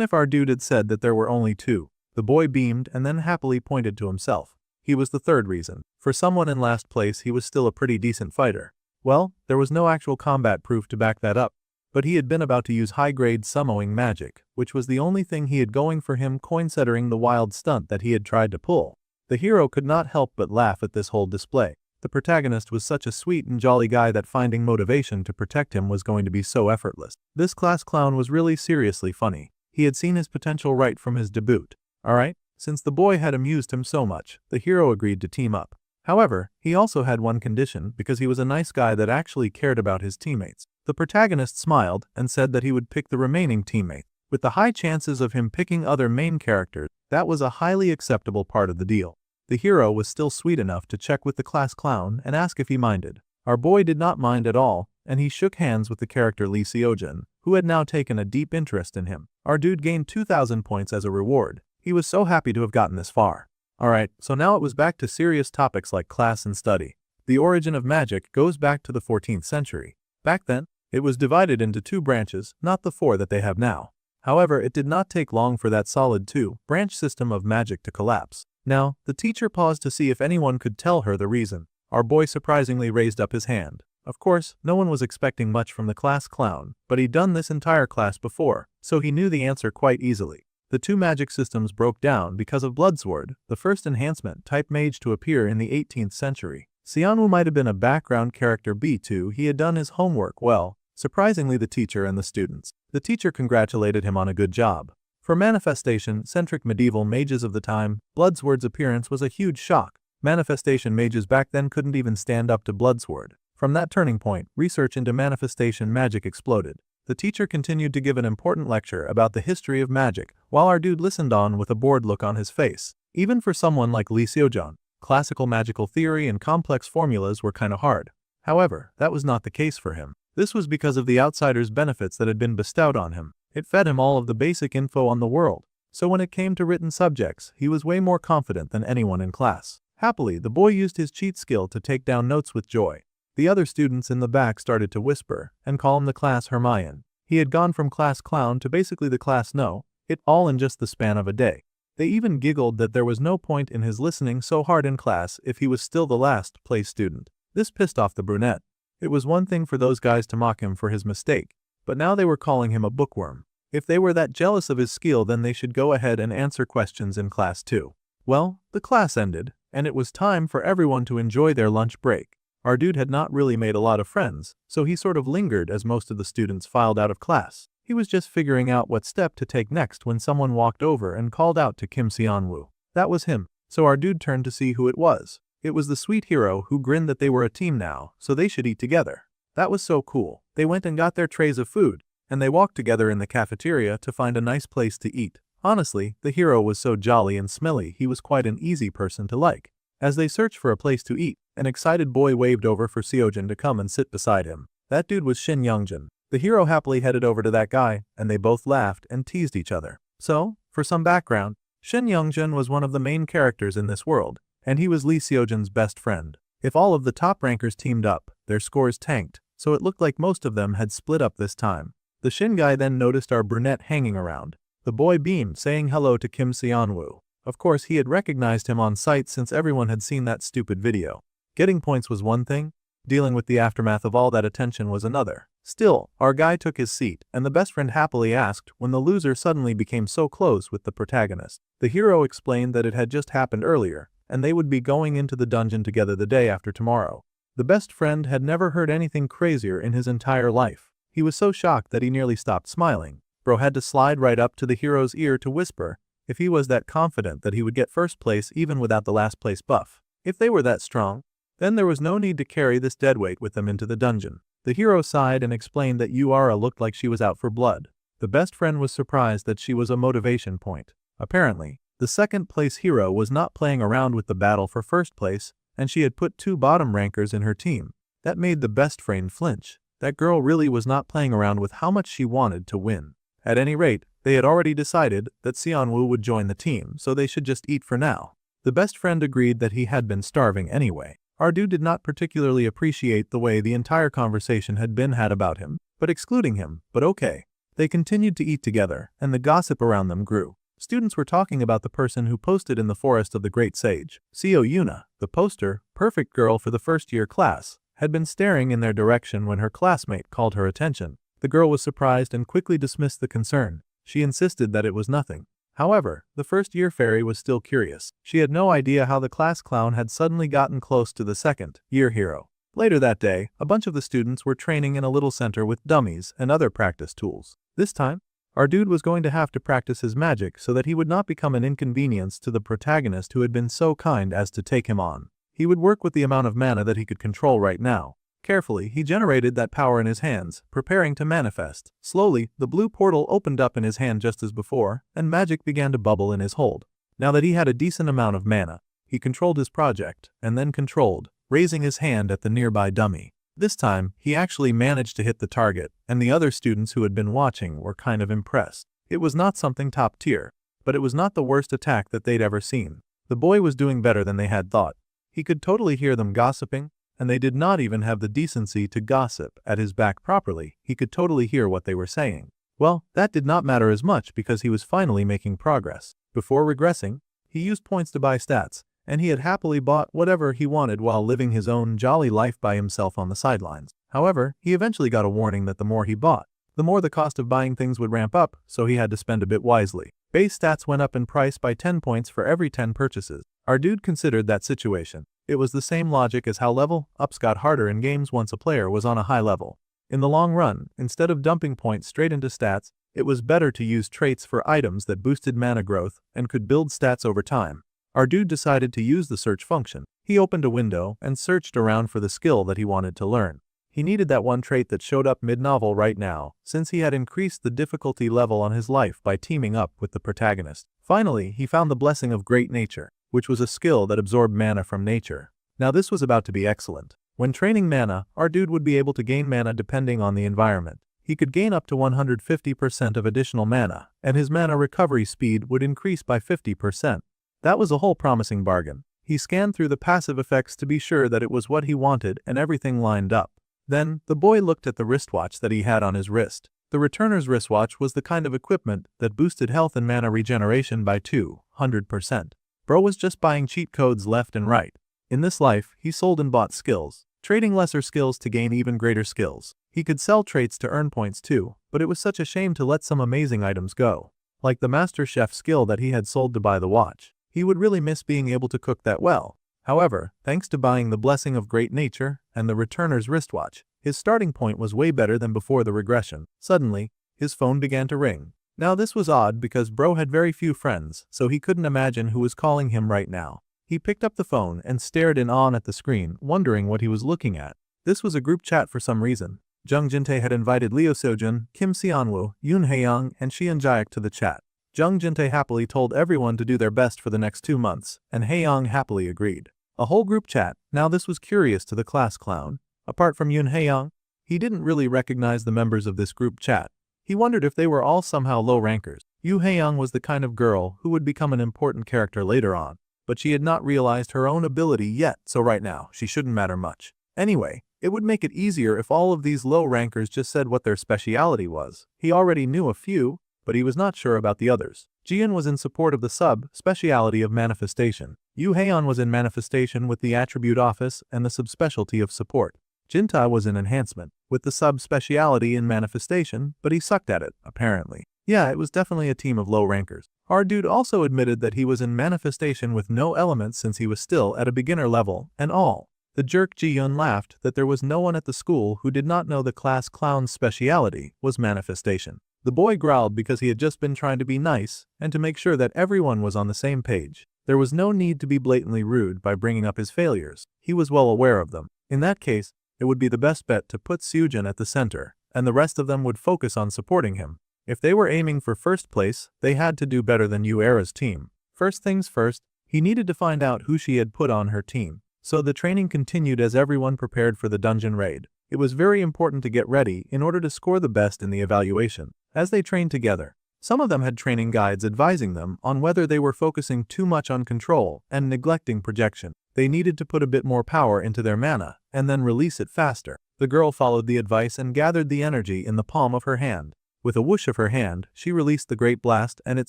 Speaker 1: if our dude had said that there were only 2. The boy beamed and then happily pointed to himself. He was the third reason. For someone in last place, he was still a pretty decent fighter. Well, there was no actual combat proof to back that up, but he had been about to use high-grade summoning magic, which was the only thing he had going for him, considering the wild stunt that he had tried to pull. The hero could not help but laugh at this whole display. The protagonist was such a sweet and jolly guy that finding motivation to protect him was going to be so effortless. This class clown was really seriously funny. He had seen his potential right from his debut. Alright, since the boy had amused him so much, the hero agreed to team up. However, he also had one condition because he was a nice guy that actually cared about his teammates. The protagonist smiled and said that he would pick the remaining teammate. With the high chances of him picking other main characters, that was a highly acceptable part of the deal. The hero was still sweet enough to check with the class clown and ask if he minded. Our boy did not mind at all, and he shook hands with the character Lee Seojin, who had now taken a deep interest in him. Our dude gained 2,000 points as a reward. He was so happy to have gotten this far. Alright, so now it was back to serious topics like class and study. The origin of magic goes back to the 14th century. Back then, it was divided into 2 branches, not the 4 that they have now. However, it did not take long for that solid 2-branch system of magic to collapse. Now, the teacher paused to see if anyone could tell her the reason. Our boy surprisingly raised up his hand. Of course, no one was expecting much from the class clown, but he'd done this entire class before, so he knew the answer quite easily. The 2 magic systems broke down because of Bloodsword, the first enhancement type mage to appear in the 18th century. Xianwu might have been a background character B2. He had done his homework well, surprisingly the teacher and the students. The teacher congratulated him on a good job. For manifestation-centric medieval mages of the time, Bloodsword's appearance was a huge shock. Manifestation mages back then couldn't even stand up to Bloodsword. From that turning point, research into manifestation magic exploded. The teacher continued to give an important lecture about the history of magic, while our dude listened on with a bored look on his face. Even for someone like Lee Seojin, classical magical theory and complex formulas were kinda hard. However, that was not the case for him. This was because of the outsider's benefits that had been bestowed on him. It fed him all of the basic info on the world. So when it came to written subjects, he was way more confident than anyone in class. Happily, the boy used his cheat skill to take down notes with joy. The other students in the back started to whisper and call him the class Hermione. He had gone from class clown to basically the class no, it all in just the span of a day. They even giggled that there was no point in his listening so hard in class if he was still the last place student. This pissed off the brunette. It was one thing for those guys to mock him for his mistake, but now they were calling him a bookworm. If they were that jealous of his skill, then they should go ahead and answer questions in class too. Well, the class ended, and it was time for everyone to enjoy their lunch break. Our dude had not really made a lot of friends, so he sort of lingered as most of the students filed out of class. He was just figuring out what step to take next when someone walked over and called out to Kim Seonwoo. That was him, so our dude turned to see who it was. It was the sweet hero who grinned that they were a team now, so they should eat together. That was so cool. They went and got their trays of food, and they walked together in the cafeteria to find a nice place to eat. Honestly, the hero was so jolly and smelly he was quite an easy person to like. As they searched for a place to eat, an excited boy waved over for Seojin to come and sit beside him. That dude was Shin Youngjin. The hero happily headed over to that guy, and they both laughed and teased each other. So, for some background, Shin Youngjin was one of the main characters in this world, and he was Lee Seojin's best friend. If all of the top rankers teamed up, their scores tanked, so it looked like most of them had split up this time. The Shin guy then noticed our brunette hanging around. The boy beamed, saying hello to Kim Seonwoo. Of course, he had recognized him on sight since everyone had seen that stupid video. Getting points was one thing, dealing with the aftermath of all that attention was another. Still, our guy took his seat, and the best friend happily asked when the loser suddenly became so close with the protagonist. The hero explained that it had just happened earlier, and they would be going into the dungeon together the day after tomorrow. The best friend had never heard anything crazier in his entire life. He was so shocked that he nearly stopped smiling. Bro had to slide right up to the hero's ear to whisper if he was that confident that he would get first place even without the last place buff. If they were that strong, then there was no need to carry this deadweight with them into the dungeon. The hero sighed and explained that Yura looked like she was out for blood. The best friend was surprised that she was a motivation point. Apparently, the second place hero was not playing around with the battle for first place, and she had put 2 bottom rankers in her team. That made the best friend flinch. That girl really was not playing around with how much she wanted to win. At any rate, they had already decided that Seonwoo would join the team, so they should just eat for now. The best friend agreed that he had been starving anyway. Ardu did not particularly appreciate the way the entire conversation had been had about him, but excluding him, but okay. They continued to eat together, and the gossip around them grew. Students were talking about the person who posted in the forest of the great sage. Seo Yuna, the poster, perfect girl for the first-year class, had been staring in their direction when her classmate called her attention. The girl was surprised and quickly dismissed the concern. She insisted that it was nothing. However, the first-year fairy was still curious. She had no idea how the class clown had suddenly gotten close to the second-year hero. Later that day, a bunch of the students were training in a little center with dummies and other practice tools. This time, our dude was going to have to practice his magic so that he would not become an inconvenience to the protagonist who had been so kind as to take him on. He would work with the amount of mana that he could control right now. Carefully, he generated that power in his hands, preparing to manifest. Slowly, the blue portal opened up in his hand just as before, and magic began to bubble in his hold. Now that he had a decent amount of mana, he controlled his project, and then controlled, raising his hand at the nearby dummy. This time, he actually managed to hit the target, and the other students who had been watching were kind of impressed. It was not something top tier, but it was not the worst attack that they'd ever seen. The boy was doing better than they had thought. He could totally hear them gossiping, and they did not even have the decency to gossip at his back properly. He could totally hear what they were saying. Well, that did not matter as much because he was finally making progress. Before regressing, he used points to buy stats, and he had happily bought whatever he wanted while living his own jolly life by himself on the sidelines. However, he eventually got a warning that the more he bought, the more the cost of buying things would ramp up, so he had to spend a bit wisely. Base stats went up in price by 10 points for every 10 purchases. Our dude considered that situation. It was the same logic as how level ups got harder in games once a player was on a high level. In the long run, instead of dumping points straight into stats, it was better to use traits for items that boosted mana growth and could build stats over time. Our dude decided to use the search function. He opened a window and searched around for the skill that he wanted to learn. He needed that one trait that showed up mid-novel right now, since he had increased the difficulty level on his life by teaming up with the protagonist. Finally, he found the Blessing of Great Nature, which was a skill that absorbed mana from nature. Now this was about to be excellent. When training mana, our dude would be able to gain mana depending on the environment. He could gain up to 150% of additional mana, and his mana recovery speed would increase by 50%. That was a whole promising bargain. He scanned through the passive effects to be sure that it was what he wanted and everything lined up. Then, the boy looked at the wristwatch that he had on his wrist. The returner's wristwatch was the kind of equipment that boosted health and mana regeneration by 200%. Bro was just buying cheat codes left and right. In this life, he sold and bought skills, trading lesser skills to gain even greater skills. He could sell traits to earn points too, but it was such a shame to let some amazing items go. Like the Master Chef skill that he had sold to buy the watch. He would really miss being able to cook that well. However, thanks to buying the Blessing of Great Nature and the returner's wristwatch, his starting point was way better than before the regression. Suddenly, his phone began to ring. Now this was odd because bro had very few friends, so he couldn't imagine who was calling him right now. He picked up the phone and stared in awe at the screen, wondering what he was looking at. This was a group chat for some reason. Jung Jinte had invited Leo Seojun, Kim Seonwoo, Yoon Hae-young, and Sheon Jaek to the chat. Jung Jinte happily told everyone to do their best for the next 2 months, and Hae-young happily agreed. A whole group chat. Now this was curious to the class clown. Apart from Yoon Hae-young, he didn't really recognize the members of this group chat. He wondered if they were all somehow low rankers. Yoo Hae-young was the kind of girl who would become an important character later on, but she had not realized her own ability yet, so right now, she shouldn't matter much. Anyway, it would make it easier if all of these low rankers just said what their speciality was. He already knew a few, but he was not sure about the others. Jian was in support of the sub-speciality of manifestation. Yoo Hae-yeon was in manifestation with the attribute office and the subspecialty of support. Jinta was in enhancement, with the sub-speciality in manifestation, but he sucked at it, apparently. Yeah, it was definitely a team of low rankers. Our dude also admitted that he was in manifestation with no elements since he was still at a beginner level, and all. The jerk Ji-yeon laughed that there was no one at the school who did not know the class clown's speciality was manifestation. The boy growled because he had just been trying to be nice and to make sure that everyone was on the same page. There was no need to be blatantly rude by bringing up his failures. He was well aware of them. In that case, it would be the best bet to put Seojun at the center, and the rest of them would focus on supporting him. If they were aiming for first place, they had to do better than Yu-era's team. First things first, he needed to find out who she had put on her team. So the training continued as everyone prepared for the dungeon raid. It was very important to get ready in order to score the best in the evaluation. As they trained together, Some of them had training guides advising them on whether they were focusing too much on control and neglecting projection. They needed to put a bit more power into their mana and then release it faster. The girl followed the advice and gathered the energy in the palm of her hand. With a whoosh of her hand, she released the great blast and it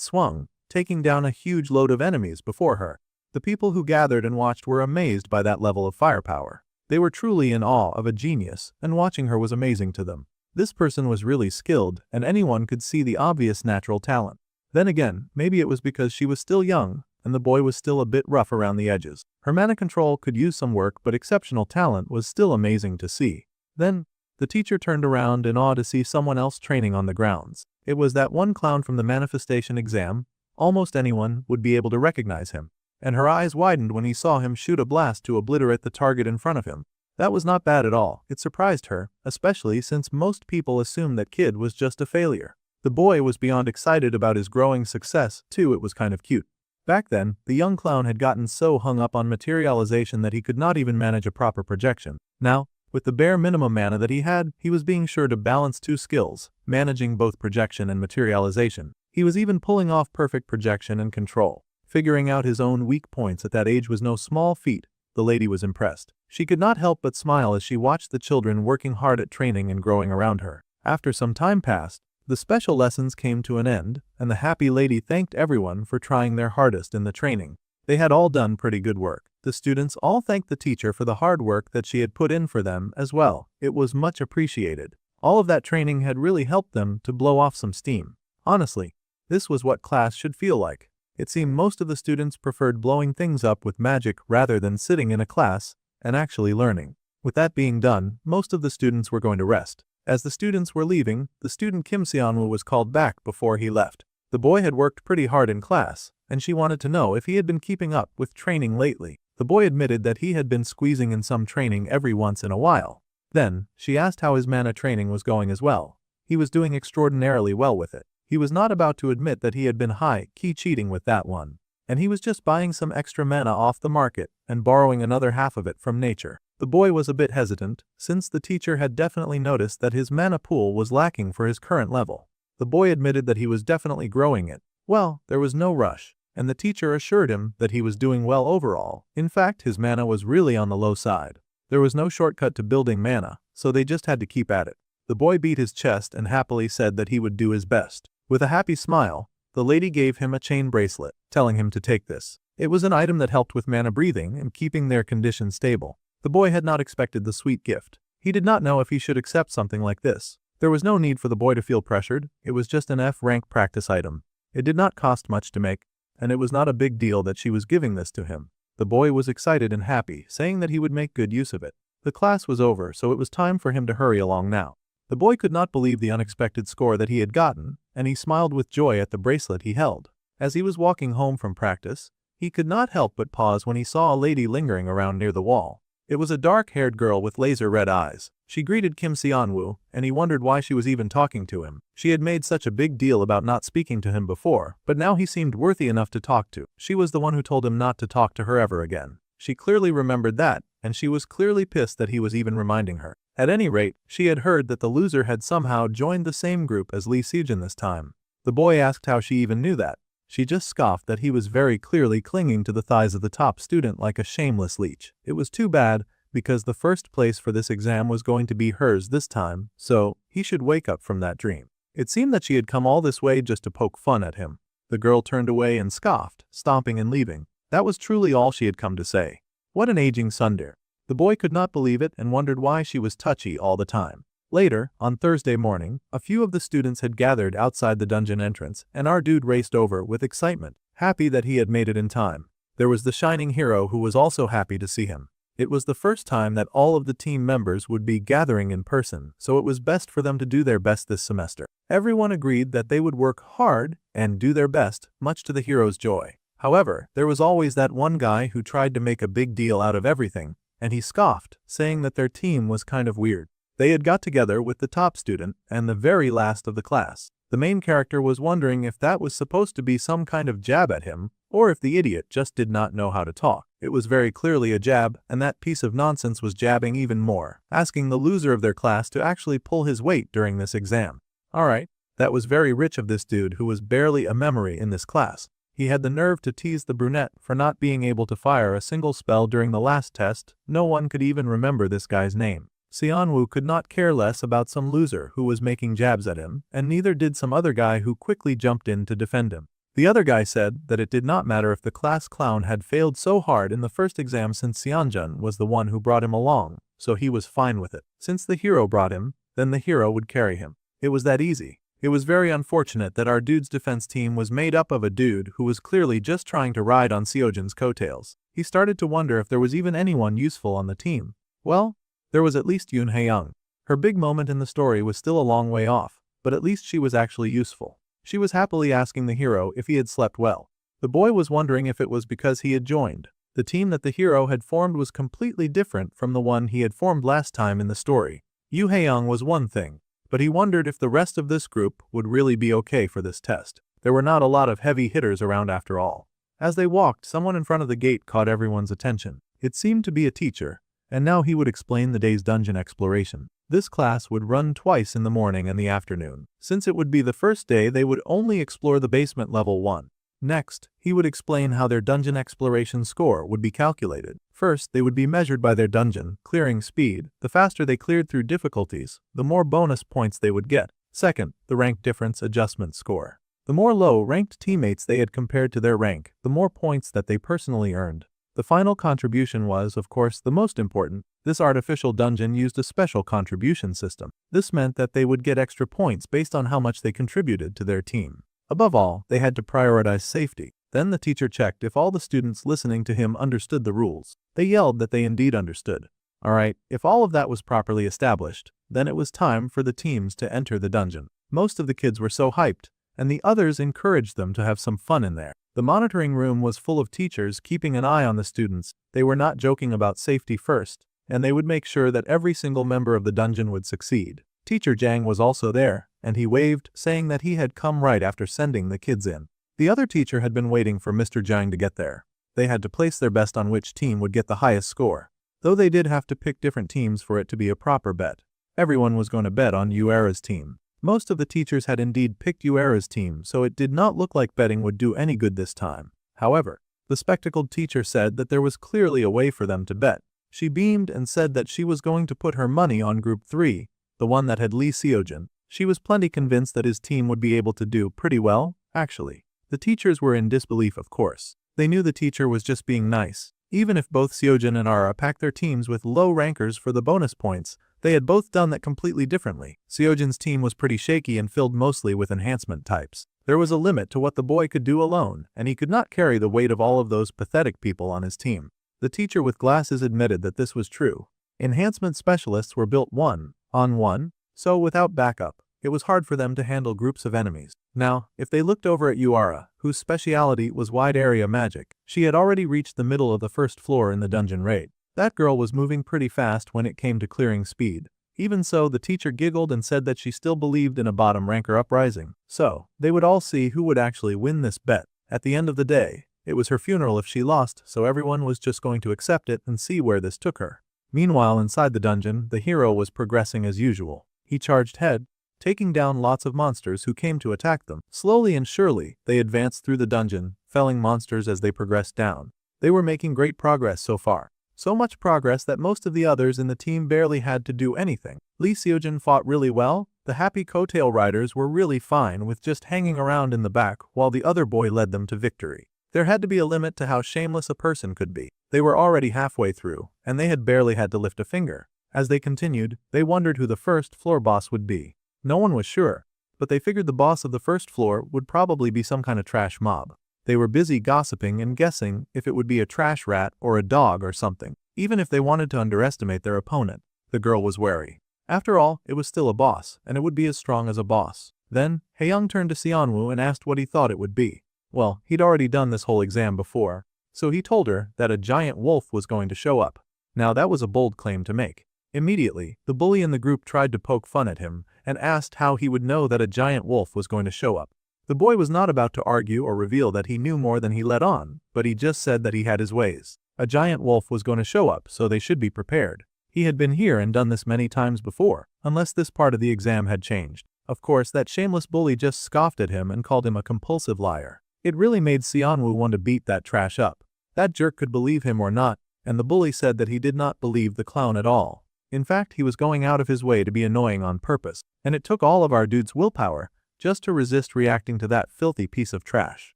Speaker 1: swung, taking down a huge load of enemies before her. The people who gathered and watched were amazed by that level of firepower. They were truly in awe of a genius, and watching her was amazing to them. This person was really skilled, and anyone could see the obvious natural talent. Then again, maybe it was because she was still young, and the boy was still a bit rough around the edges. Her mana control could use some work, but exceptional talent was still amazing to see. Then, the teacher turned around in awe to see someone else training on the grounds. It was that one clown from the manifestation exam. Almost anyone would be able to recognize him. And her eyes widened when he saw him shoot a blast to obliterate the target in front of him. That was not bad at all. It surprised her, especially since most people assumed that kid was just a failure. The boy was beyond excited about his growing success, too. It was kind of cute. Back then, the young clown had gotten so hung up on materialization that he could not even manage a proper projection. Now, with the bare minimum mana that he had, he was being sure to balance two skills, managing both projection and materialization. He was even pulling off perfect projection and control. Figuring out his own weak points at that age was no small feat. The lady was impressed. She could not help but smile as she watched the children working hard at training and growing around her. After some time passed, the special lessons came to an end, and the happy lady thanked everyone for trying their hardest in the training. They had all done pretty good work. The students all thanked the teacher for the hard work that she had put in for them as well. It was much appreciated. All of that training had really helped them to blow off some steam. Honestly, this was what class should feel like. It seemed most of the students preferred blowing things up with magic rather than sitting in a class and actually learning. With that being done, most of the students were going to rest. As the students were leaving, the student Kim Seonwoo was called back before he left. The boy had worked pretty hard in class, and she wanted to know if he had been keeping up with training lately. The boy admitted that he had been squeezing in some training every once in a while. Then, she asked how his mana training was going as well. He was doing extraordinarily well with it. He was not about to admit that he had been high-key cheating with that one. And he was just buying some extra mana off the market and borrowing another half of it from nature. The boy was a bit hesitant, since the teacher had definitely noticed that his mana pool was lacking for his current level. The boy admitted that he was definitely growing it. Well, there was no rush, and the teacher assured him that he was doing well overall. In fact, his mana was really on the low side. There was no shortcut to building mana, so they just had to keep at it. The boy beat his chest and happily said that he would do his best. With a happy smile, the lady gave him a chain bracelet, telling him to take this. It was an item that helped with mana breathing and keeping their condition stable. The boy had not expected the sweet gift. He did not know if he should accept something like this. There was no need for the boy to feel pressured. It was just an F-rank practice item. It did not cost much to make, and it was not a big deal that she was giving this to him. The boy was excited and happy, saying that he would make good use of it. The class was over, so it was time for him to hurry along now. The boy could not believe the unexpected score that he had gotten, and he smiled with joy at the bracelet he held. As he was walking home from practice, he could not help but pause when he saw a lady lingering around near the wall. It was a dark-haired girl with laser-red eyes. She greeted Kim Seonwoo, and he wondered why she was even talking to him. She had made such a big deal about not speaking to him before, but now he seemed worthy enough to talk to. She was the one who told him not to talk to her ever again. She clearly remembered that, and she was clearly pissed that he was even reminding her. At any rate, she had heard that the loser had somehow joined the same group as Lee Sejin this time. The boy asked how she even knew that. She just scoffed that he was very clearly clinging to the thighs of the top student like a shameless leech. It was too bad, because the first place for this exam was going to be hers this time, so he should wake up from that dream. It seemed that she had come all this way just to poke fun at him. The girl turned away and scoffed, stomping and leaving. That was truly all she had come to say. What an aging tsundere. The boy could not believe it and wondered why she was touchy all the time. Later, on Thursday morning, a few of the students had gathered outside the dungeon entrance, and our dude raced over with excitement, happy that he had made it in time. There was the shining hero who was also happy to see him. It was the first time that all of the team members would be gathering in person, so it was best for them to do their best this semester. Everyone agreed that they would work hard and do their best, much to the hero's joy. However, there was always that one guy who tried to make a big deal out of everything, and he scoffed, saying that their team was kind of weird. They had got together with the top student and the very last of the class. The main character was wondering if that was supposed to be some kind of jab at him, or if the idiot just did not know how to talk. It was very clearly a jab, and that piece of nonsense was jabbing even more, asking the loser of their class to actually pull his weight during this exam. Alright, That was very rich of this dude who was barely a memory in this class. He had the nerve to tease the brunette for not being able to fire a single spell during the last test. No one could even remember this guy's name. Xianwu could not care less about some loser who was making jabs at him, and neither did some other guy who quickly jumped in to defend him. The other guy said that it did not matter if the class clown had failed so hard in the first exam since Xianjun was the one who brought him along, so he was fine with it. Since the hero brought him, then the hero would carry him. It was that easy. It was very unfortunate that our dude's defense team was made up of a dude who was clearly just trying to ride on Seojin's coattails. He started to wonder if there was even anyone useful on the team. Well, there was at least Yoon Hae-young. Her big moment in the story was still a long way off, but at least she was actually useful. She was happily asking the hero if he had slept well. The boy was wondering if it was because he had joined. The team that the hero had formed was completely different from the one he had formed last time in the story. Yoo Hae-young was one thing, but he wondered if the rest of this group would really be okay for this test. There were not a lot of heavy hitters around after all. As they walked, someone in front of the gate caught everyone's attention. It seemed to be a teacher, and now he would explain the day's dungeon exploration. This class would run twice in the morning and the afternoon. Since it would be the first day, they would only explore the basement level 1. Next, he would explain how their dungeon exploration score would be calculated. First, they would be measured by their dungeon clearing speed. The faster they cleared through difficulties, the more bonus points they would get. Second, the rank difference adjustment score. The more low-ranked teammates they had compared to their rank, the more points that they personally earned. The final contribution was, of course, the most important. This artificial dungeon used a special contribution system. This meant that they would get extra points based on how much they contributed to their team. Above all, they had to prioritize safety. Then the teacher checked if all the students listening to him understood the rules. They yelled that they indeed understood. Alright, if all of that was properly established, then it was time for the teams to enter the dungeon. Most of the kids were so hyped, and the others encouraged them to have some fun in there. The monitoring room was full of teachers keeping an eye on the students. They were not joking about safety first, and they would make sure that every single member of the dungeon would succeed. Teacher Jang was also there, and he waved, saying that he had come right after sending the kids in. The other teacher had been waiting for Mr. Jang to get there. They had to place their best on which team would get the highest score, though they did have to pick different teams for it to be a proper bet. Everyone was going to bet on Yuera's team. Most of the teachers had indeed picked Yuera's team, so it did not look like betting would do any good this time. However, the spectacled teacher said that there was clearly a way for them to bet. She beamed and said that she was going to put her money on Group 3, the one that had Lee Seojin. She was plenty convinced that his team would be able to do pretty well, actually. The teachers were in disbelief, of course. They knew the teacher was just being nice. Even if both Seojin and Ara packed their teams with low rankers for the bonus points, they had both done that completely differently. Seojin's team was pretty shaky and filled mostly with enhancement types. There was a limit to what the boy could do alone, and he could not carry the weight of all of those pathetic people on his team. The teacher with glasses admitted that this was true. Enhancement specialists were built 1-on-1, so without backup, it was hard for them to handle groups of enemies. Now, if they looked over at Yuara, whose speciality was wide area magic, she had already reached the middle of the first floor in the dungeon raid. That girl was moving pretty fast when it came to clearing speed. Even so, the teacher giggled and said that she still believed in a bottom ranker uprising. So, they would all see who would actually win this bet. At the end of the day, it was her funeral if she lost, so everyone was just going to accept it and see where this took her. Meanwhile, inside the dungeon, the hero was progressing as usual. He charged ahead, taking down lots of monsters who came to attack them. Slowly and surely, they advanced through the dungeon, felling monsters as they progressed down. They were making great progress so far. So much progress that most of the others in the team barely had to do anything. Lee Seojin fought really well. The happy coattail riders were really fine with just hanging around in the back while the other boy led them to victory. There had to be a limit to how shameless a person could be. They were already halfway through, and they had barely had to lift a finger. As they continued, they wondered who the first floor boss would be. No one was sure, but they figured the boss of the first floor would probably be some kind of trash mob. They were busy gossiping and guessing if it would be a trash rat or a dog or something. Even if they wanted to underestimate their opponent, the girl was wary. After all, it was still a boss, and it would be as strong as a boss. Then, Haeyoung turned to Seonwoo and asked what he thought it would be. Well, he'd already done this whole exam before, so he told her that a giant wolf was going to show up. Now that was a bold claim to make. Immediately, the bully in the group tried to poke fun at him and asked how he would know that a giant wolf was going to show up. The boy was not about to argue or reveal that he knew more than he let on, but he just said that he had his ways. A giant wolf was going to show up, so they should be prepared. He had been here and done this many times before, unless this part of the exam had changed. Of course, that shameless bully just scoffed at him and called him a compulsive liar. It really made Xianwu want to beat that trash up. That jerk could believe him or not, and the bully said that he did not believe the clown at all. In fact, he was going out of his way to be annoying on purpose, and it took all of our dude's willpower just to resist reacting to that filthy piece of trash.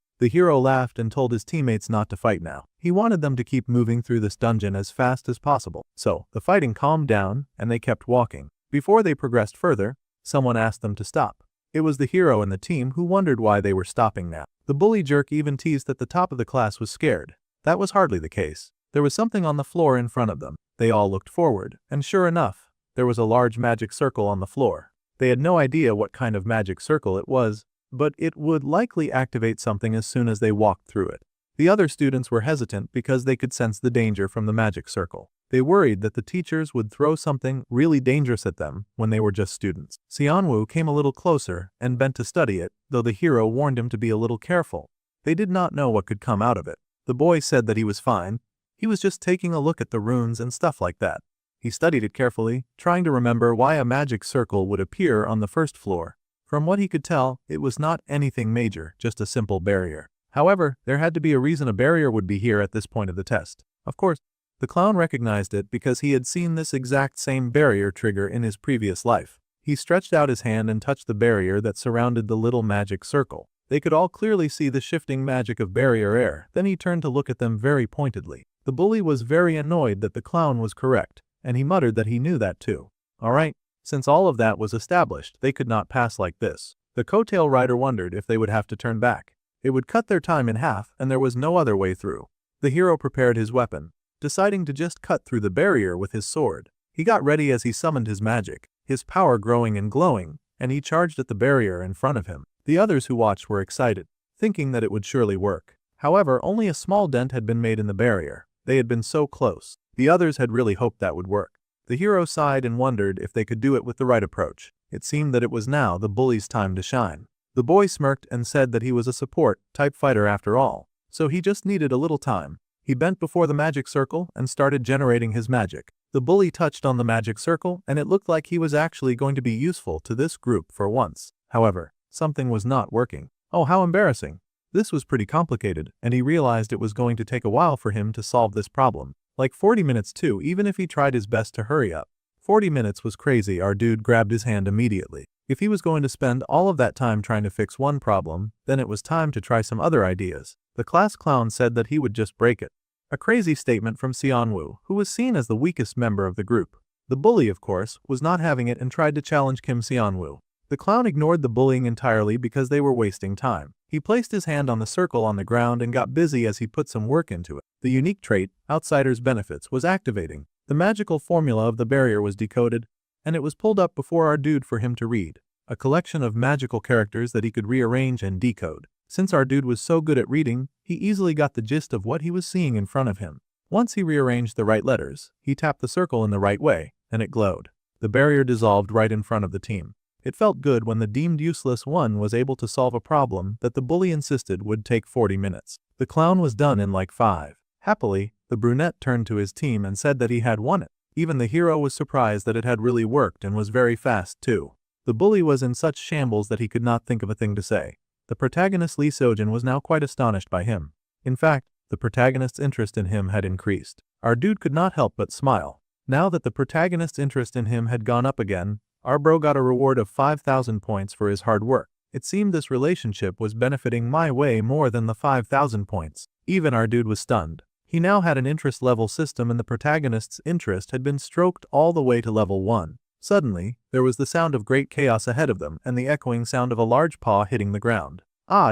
Speaker 1: The hero laughed and told his teammates not to fight now. He wanted them to keep moving through this dungeon as fast as possible. So, the fighting calmed down, and they kept walking. Before they progressed further, someone asked them to stop. It was the hero and the team who wondered why they were stopping now. The bully jerk even teased that the top of the class was scared. That was hardly the case. There was something on the floor in front of them. They all looked forward, and sure enough, there was a large magic circle on the floor. They had no idea what kind of magic circle it was, but it would likely activate something as soon as they walked through it. The other students were hesitant because they could sense the danger from the magic circle. They worried that the teachers would throw something really dangerous at them when they were just students. Xianwu came a little closer and bent to study it, though the hero warned him to be a little careful. They did not know what could come out of it. The boy said that he was fine. He was just taking a look at the runes and stuff like that. He studied it carefully, trying to remember why a magic circle would appear on the first floor. From what he could tell, it was not anything major, just a simple barrier. However, there had to be a reason a barrier would be here at this point of the test. Of course, the clown recognized it because he had seen this exact same barrier trigger in his previous life. He stretched out his hand and touched the barrier that surrounded the little magic circle. They could all clearly see the shifting magic of barrier air. Then he turned to look at them very pointedly. The bully was very annoyed that the clown was correct, and he muttered that he knew that too. Alright, since all of that was established, they could not pass like this. The coattail rider wondered if they would have to turn back. It would cut their time in half, and there was no other way through. The hero prepared his weapon, deciding to just cut through the barrier with his sword. He got ready as he summoned his magic, his power growing and glowing, and he charged at the barrier in front of him. The others who watched were excited, thinking that it would surely work. However, only a small dent had been made in the barrier. They had been so close. The others had really hoped that would work. The hero sighed and wondered if they could do it with the right approach. It seemed that it was now the bully's time to shine. The boy smirked and said that he was a support-type fighter after all, so he just needed a little time. He bent before the magic circle and started generating his magic. The bully touched on the magic circle, and it looked like he was actually going to be useful to this group for once. However, something was not working. Oh, how embarrassing. This was pretty complicated, and he realized it was going to take a while for him to solve this problem. Like 40 minutes too, even if he tried his best to hurry up. 40 minutes was crazy. Our dude grabbed his hand immediately. If he was going to spend all of that time trying to fix one problem, then it was time to try some other ideas. The class clown said that he would just break it. A crazy statement from Xianwu, who was seen as the weakest member of the group. The bully, of course, was not having it and tried to challenge Kim Xianwu. The clown ignored the bullying entirely because they were wasting time. He placed his hand on the circle on the ground and got busy as he put some work into it. The unique trait, Outsider's Benefits, was activating. The magical formula of the barrier was decoded, and it was pulled up before our dude for him to read. A collection of magical characters that he could rearrange and decode. Since our dude was so good at reading, he easily got the gist of what he was seeing in front of him. Once he rearranged the right letters, he tapped the circle in the right way, and it glowed. The barrier dissolved right in front of the team. It felt good when the deemed useless one was able to solve a problem that the bully insisted would take 40 minutes. The clown was done in like 5. Happily, the brunette turned to his team and said that he had won it. Even the hero was surprised that it had really worked and was very fast too. The bully was in such shambles that he could not think of a thing to say. The protagonist Lee Sojin was now quite astonished by him. In fact, the protagonist's interest in him had increased. Our dude could not help but smile. Now that the protagonist's interest in him had gone up again, our bro got a reward of 5,000 points for his hard work. It seemed this relationship was benefiting my way more than the 5,000 points. Even our dude was stunned. He now had an interest level system and the protagonist's interest had been stroked all the way to level 1. Suddenly, there was the sound of great chaos ahead of them and the echoing sound of a large paw hitting the ground.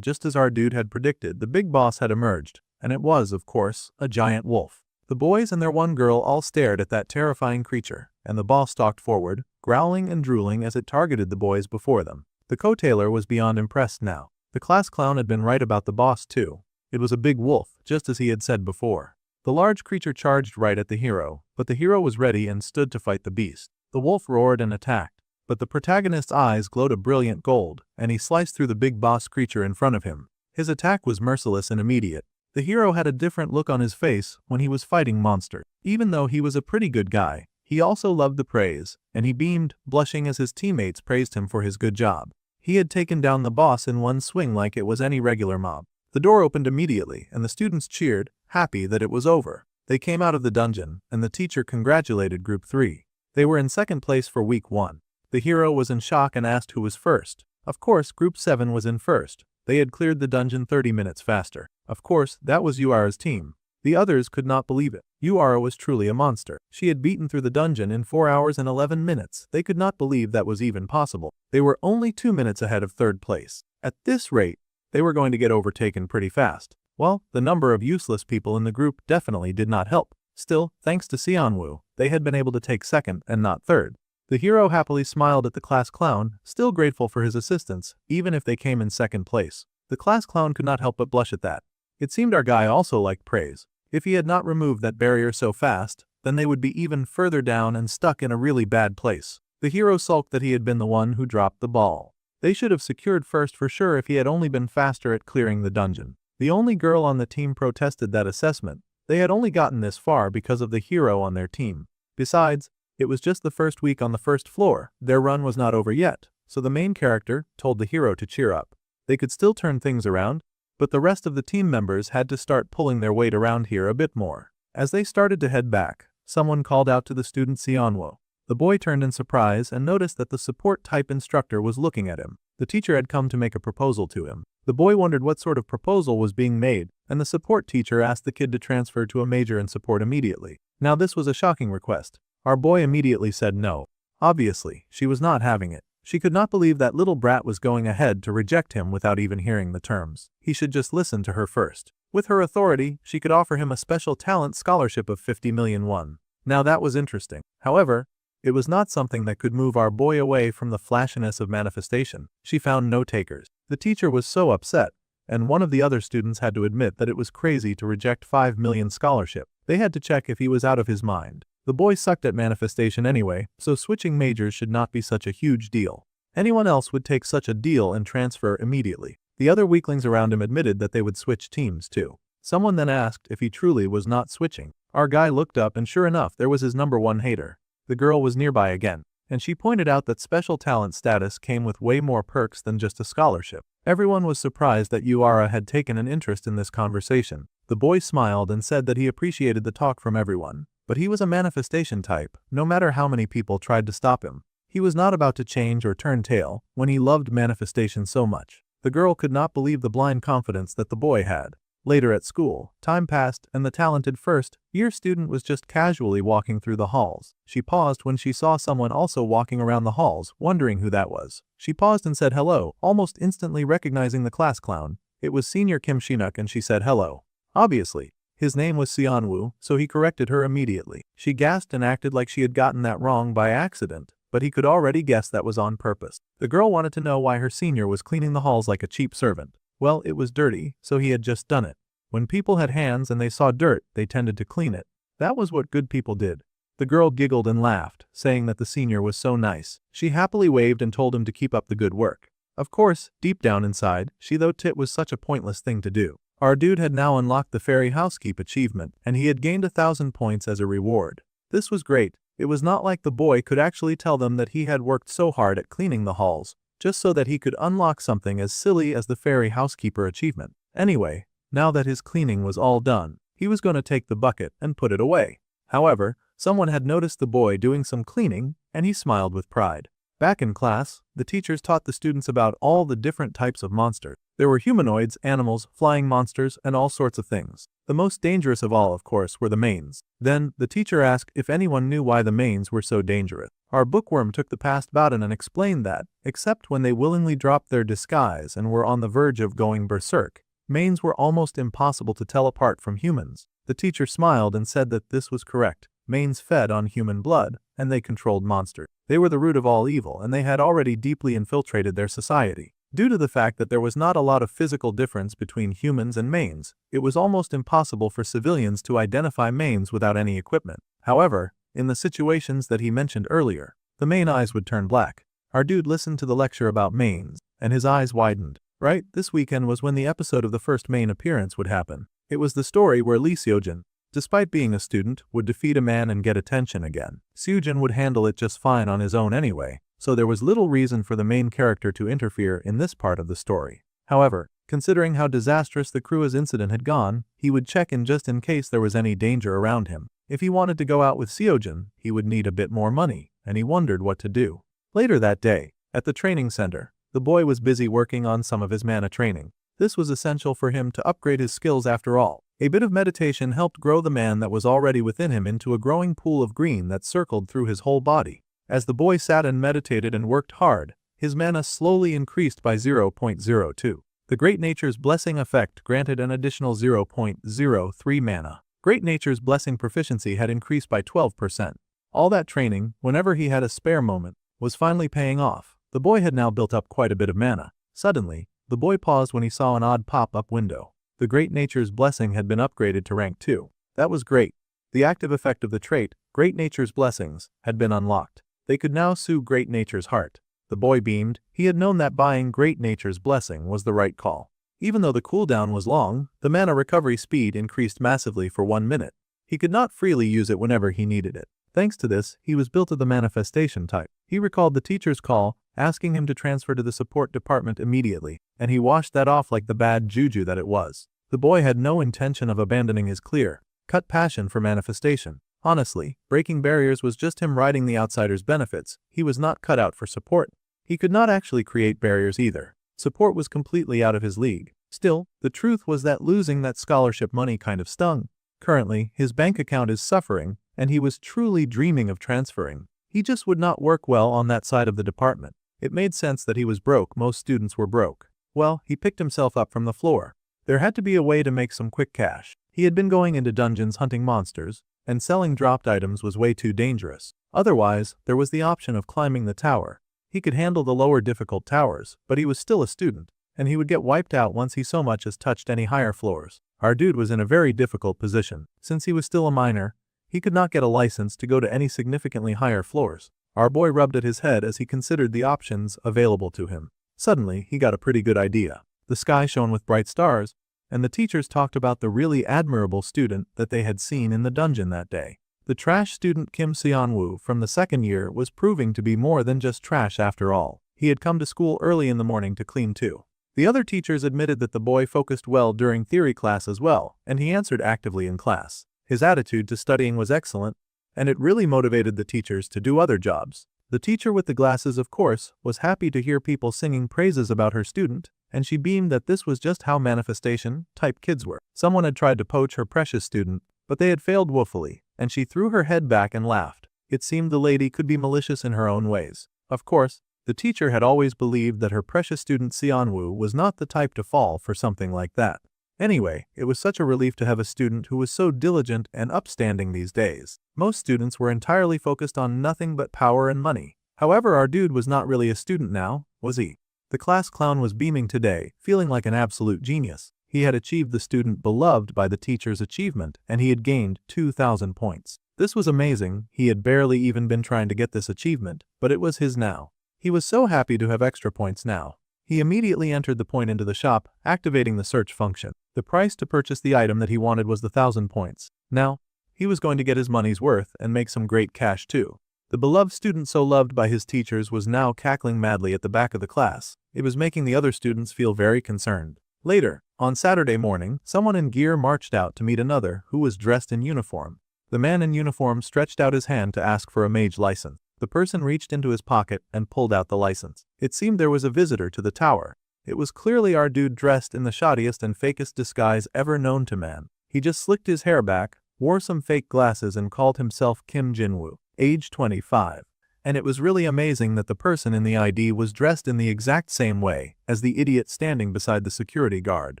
Speaker 1: Just as our dude had predicted, the big boss had emerged, and it was, of course, a giant wolf. The boys and their one girl all stared at that terrifying creature, and the boss stalked forward, growling and drooling as it targeted the boys before them. The co-tailor was beyond impressed now. The class clown had been right about the boss too. It was a big wolf, just as he had said before. The large creature charged right at the hero, but the hero was ready and stood to fight the beast. The wolf roared and attacked, but the protagonist's eyes glowed a brilliant gold, and he sliced through the big boss creature in front of him. His attack was merciless and immediate. The hero had a different look on his face when he was fighting monsters. Even though he was a pretty good guy, He also loved the praise, and he beamed, blushing as his teammates praised him for his good job. He had taken down the boss in one swing like it was any regular mob. The door opened immediately, and the students cheered, happy that it was over. They came out of the dungeon, and the teacher congratulated Group 3. They were in second place for week 1. The hero was in shock and asked who was first. Of course, Group 7 was in first. They had cleared the dungeon 30 minutes faster. Of course, that was Uara's team. The others could not believe it. Uara was truly a monster. She had beaten through the dungeon in 4 hours and 11 minutes. They could not believe that was even possible. They were only 2 minutes ahead of third place. At this rate, they were going to get overtaken pretty fast. Well, the number of useless people in the group definitely did not help. Still, thanks to Xianwu, they had been able to take second and not third. The hero happily smiled at the class clown, still grateful for his assistance, even if they came in second place. The class clown could not help but blush at that. It seemed our guy also liked praise. If he had not removed that barrier so fast, then they would be even further down and stuck in a really bad place. The hero sulked that he had been the one who dropped the ball. They should have secured first for sure if he had only been faster at clearing the dungeon. The only girl on the team protested that assessment. They had only gotten this far because of the hero on their team. Besides, it was just the first week on the first floor. Their run was not over yet, so the main character told the hero to cheer up. They could still turn things around, but the rest of the team members had to start pulling their weight around here a bit more. As they started to head back, someone called out to the student Xianwo. The boy turned in surprise and noticed that the support-type instructor was looking at him. The teacher had come to make a proposal to him. The boy wondered what sort of proposal was being made, and the support teacher asked the kid to transfer to a major in support immediately. Now this was a shocking request. Our boy immediately said no. Obviously, she was not having it. She could not believe that little brat was going ahead to reject him without even hearing the terms. He should just listen to her first. With her authority, she could offer him a special talent scholarship of 50 million won. Now that was interesting. However, it was not something that could move our boy away from the flashiness of manifestation. She found no takers. The teacher was so upset, and one of the other students had to admit that it was crazy to reject 5 million scholarship. They had to check if he was out of his mind. The boy sucked at manifestation anyway, so switching majors should not be such a huge deal. Anyone else would take such a deal and transfer immediately. The other weaklings around him admitted that they would switch teams too. Someone then asked if he truly was not switching. Our guy looked up and sure enough there was his number one hater. The girl was nearby again, and she pointed out that special talent status came with way more perks than just a scholarship. Everyone was surprised that Uara had taken an interest in this conversation. The boy smiled and said that he appreciated the talk from everyone. But he was a manifestation type, no matter how many people tried to stop him. He was not about to change or turn tail when he loved manifestation so much. The girl could not believe the blind confidence that the boy had. Later at school, time passed and the talented first-year student was just casually walking through the halls. She paused when she saw someone also walking around the halls, wondering who that was. She paused and said hello, almost instantly recognizing the class clown. It was Senior Kim Shinuk and she said hello. Obviously, his name was Xianwu, so he corrected her immediately. She gasped and acted like she had gotten that wrong by accident, but he could already guess that was on purpose. The girl wanted to know why her senior was cleaning the halls like a cheap servant. Well, it was dirty, so he had just done it. When people had hands and they saw dirt, they tended to clean it. That was what good people did. The girl giggled and laughed, saying that the senior was so nice. She happily waved and told him to keep up the good work. Of course, deep down inside, she thought it was such a pointless thing to do. Our dude had now unlocked the fairy housekeep achievement, and he had gained 1,000 points as a reward. This was great. It was not like the boy could actually tell them that he had worked so hard at cleaning the halls, just so that he could unlock something as silly as the fairy housekeeper achievement. Anyway, now that his cleaning was all done, he was going to take the bucket and put it away. However, someone had noticed the boy doing some cleaning, and he smiled with pride. Back in class, the teachers taught the students about all the different types of monsters. There were humanoids, animals, flying monsters, and all sorts of things. The most dangerous of all, of course, were the mains. Then, the teacher asked if anyone knew why the mains were so dangerous. Our bookworm took the past Bowden and explained that, except when they willingly dropped their disguise and were on the verge of going berserk, mains were almost impossible to tell apart from humans. The teacher smiled and said that this was correct. Mains fed on human blood, and they controlled monsters. They were the root of all evil, and they had already deeply infiltrated their society. Due to the fact that there was not a lot of physical difference between humans and mains, it was almost impossible for civilians to identify mains without any equipment. However, in the situations that he mentioned earlier, the main eyes would turn black. Our dude listened to the lecture about mains, and his eyes widened. Right, this weekend was when the episode of the first main appearance would happen. It was the story where Lee Seojin, despite being a student, would defeat a man and get attention again. Seojin would handle it just fine on his own anyway, so there was little reason for the main character to interfere in this part of the story. However, considering how disastrous the crew's incident had gone, he would check in just in case there was any danger around him. If he wanted to go out with Seojin, he would need a bit more money, and he wondered what to do. Later that day, at the training center, the boy was busy working on some of his mana training. This was essential for him to upgrade his skills after all. A bit of meditation helped grow the man that was already within him into a growing pool of green that circled through his whole body. As the boy sat and meditated and worked hard, his mana slowly increased by 0.02. The Great Nature's Blessing effect granted an additional 0.03 mana. Great Nature's Blessing proficiency had increased by 12%. All that training, whenever he had a spare moment, was finally paying off. The boy had now built up quite a bit of mana. Suddenly, the boy paused when he saw an odd pop-up window. The Great Nature's Blessing had been upgraded to rank 2. That was great. The active effect of the trait, Great Nature's Blessings, had been unlocked. They could now soothe Great Nature's heart. The boy beamed. He had known that buying Great Nature's Blessing was the right call. Even though the cooldown was long, the mana recovery speed increased massively for 1 minute. He could not freely use it whenever he needed it. Thanks to this, he was built of the manifestation type. He recalled the teacher's call, asking him to transfer to the support department immediately, and he washed that off like the bad juju that it was. The boy had no intention of abandoning his clear-cut passion for manifestation. Honestly, breaking barriers was just him riding the outsider's benefits. He was not cut out for support. He could not actually create barriers either. Support was completely out of his league. Still, the truth was that losing that scholarship money kind of stung. Currently, his bank account is suffering, and he was truly dreaming of transferring. He just would not work well on that side of the department. It made sense that he was broke. Most students were broke. Well, he picked himself up from the floor. There had to be a way to make some quick cash. He had been going into dungeons hunting monsters, and selling dropped items was way too dangerous. Otherwise, there was the option of climbing the tower. He could handle the lower difficult towers, but he was still a student, and he would get wiped out once he so much as touched any higher floors. Our dude was in a very difficult position. Since he was still a minor, he could not get a license to go to any significantly higher floors. Our boy rubbed at his head as he considered the options available to him. Suddenly, he got a pretty good idea. The sky shone with bright stars, and the teachers talked about the really admirable student that they had seen in the dungeon that day. The trash student Kim Seon-woo from the second year was proving to be more than just trash after all. He had come to school early in the morning to clean too. The other teachers admitted that the boy focused well during theory class as well, and he answered actively in class. His attitude to studying was excellent, and it really motivated the teachers to do other jobs. The teacher with the glasses, of course, was happy to hear people singing praises about her student, and she beamed that this was just how manifestation-type kids were. Someone had tried to poach her precious student, but they had failed woefully, and she threw her head back and laughed. It seemed the lady could be malicious in her own ways. Of course, the teacher had always believed that her precious student Seon-woo was not the type to fall for something like that. Anyway, it was such a relief to have a student who was so diligent and upstanding these days. Most students were entirely focused on nothing but power and money. However, our dude was not really a student now, was he? The class clown was beaming today, feeling like an absolute genius. He had achieved the student beloved by the teacher's achievement, and he had gained 2,000 points. This was amazing. He had barely even been trying to get this achievement, but it was his now. He was so happy to have extra points now. He immediately entered the point into the shop, activating the search function. The price to purchase the item that he wanted was the 1,000 points. Now, he was going to get his money's worth and make some great cash too. The beloved student so loved by his teachers was now cackling madly at the back of the class. It was making the other students feel very concerned. Later, on Saturday morning, someone in gear marched out to meet another who was dressed in uniform. The man in uniform stretched out his hand to ask for a mage license. The person reached into his pocket and pulled out the license. It seemed there was a visitor to the tower. It was clearly our dude dressed in the shoddiest and fakest disguise ever known to man. He just slicked his hair back, wore some fake glasses and called himself Kim Jin-woo, age 25. And it was really amazing that the person in the ID was dressed in the exact same way as the idiot standing beside the security guard.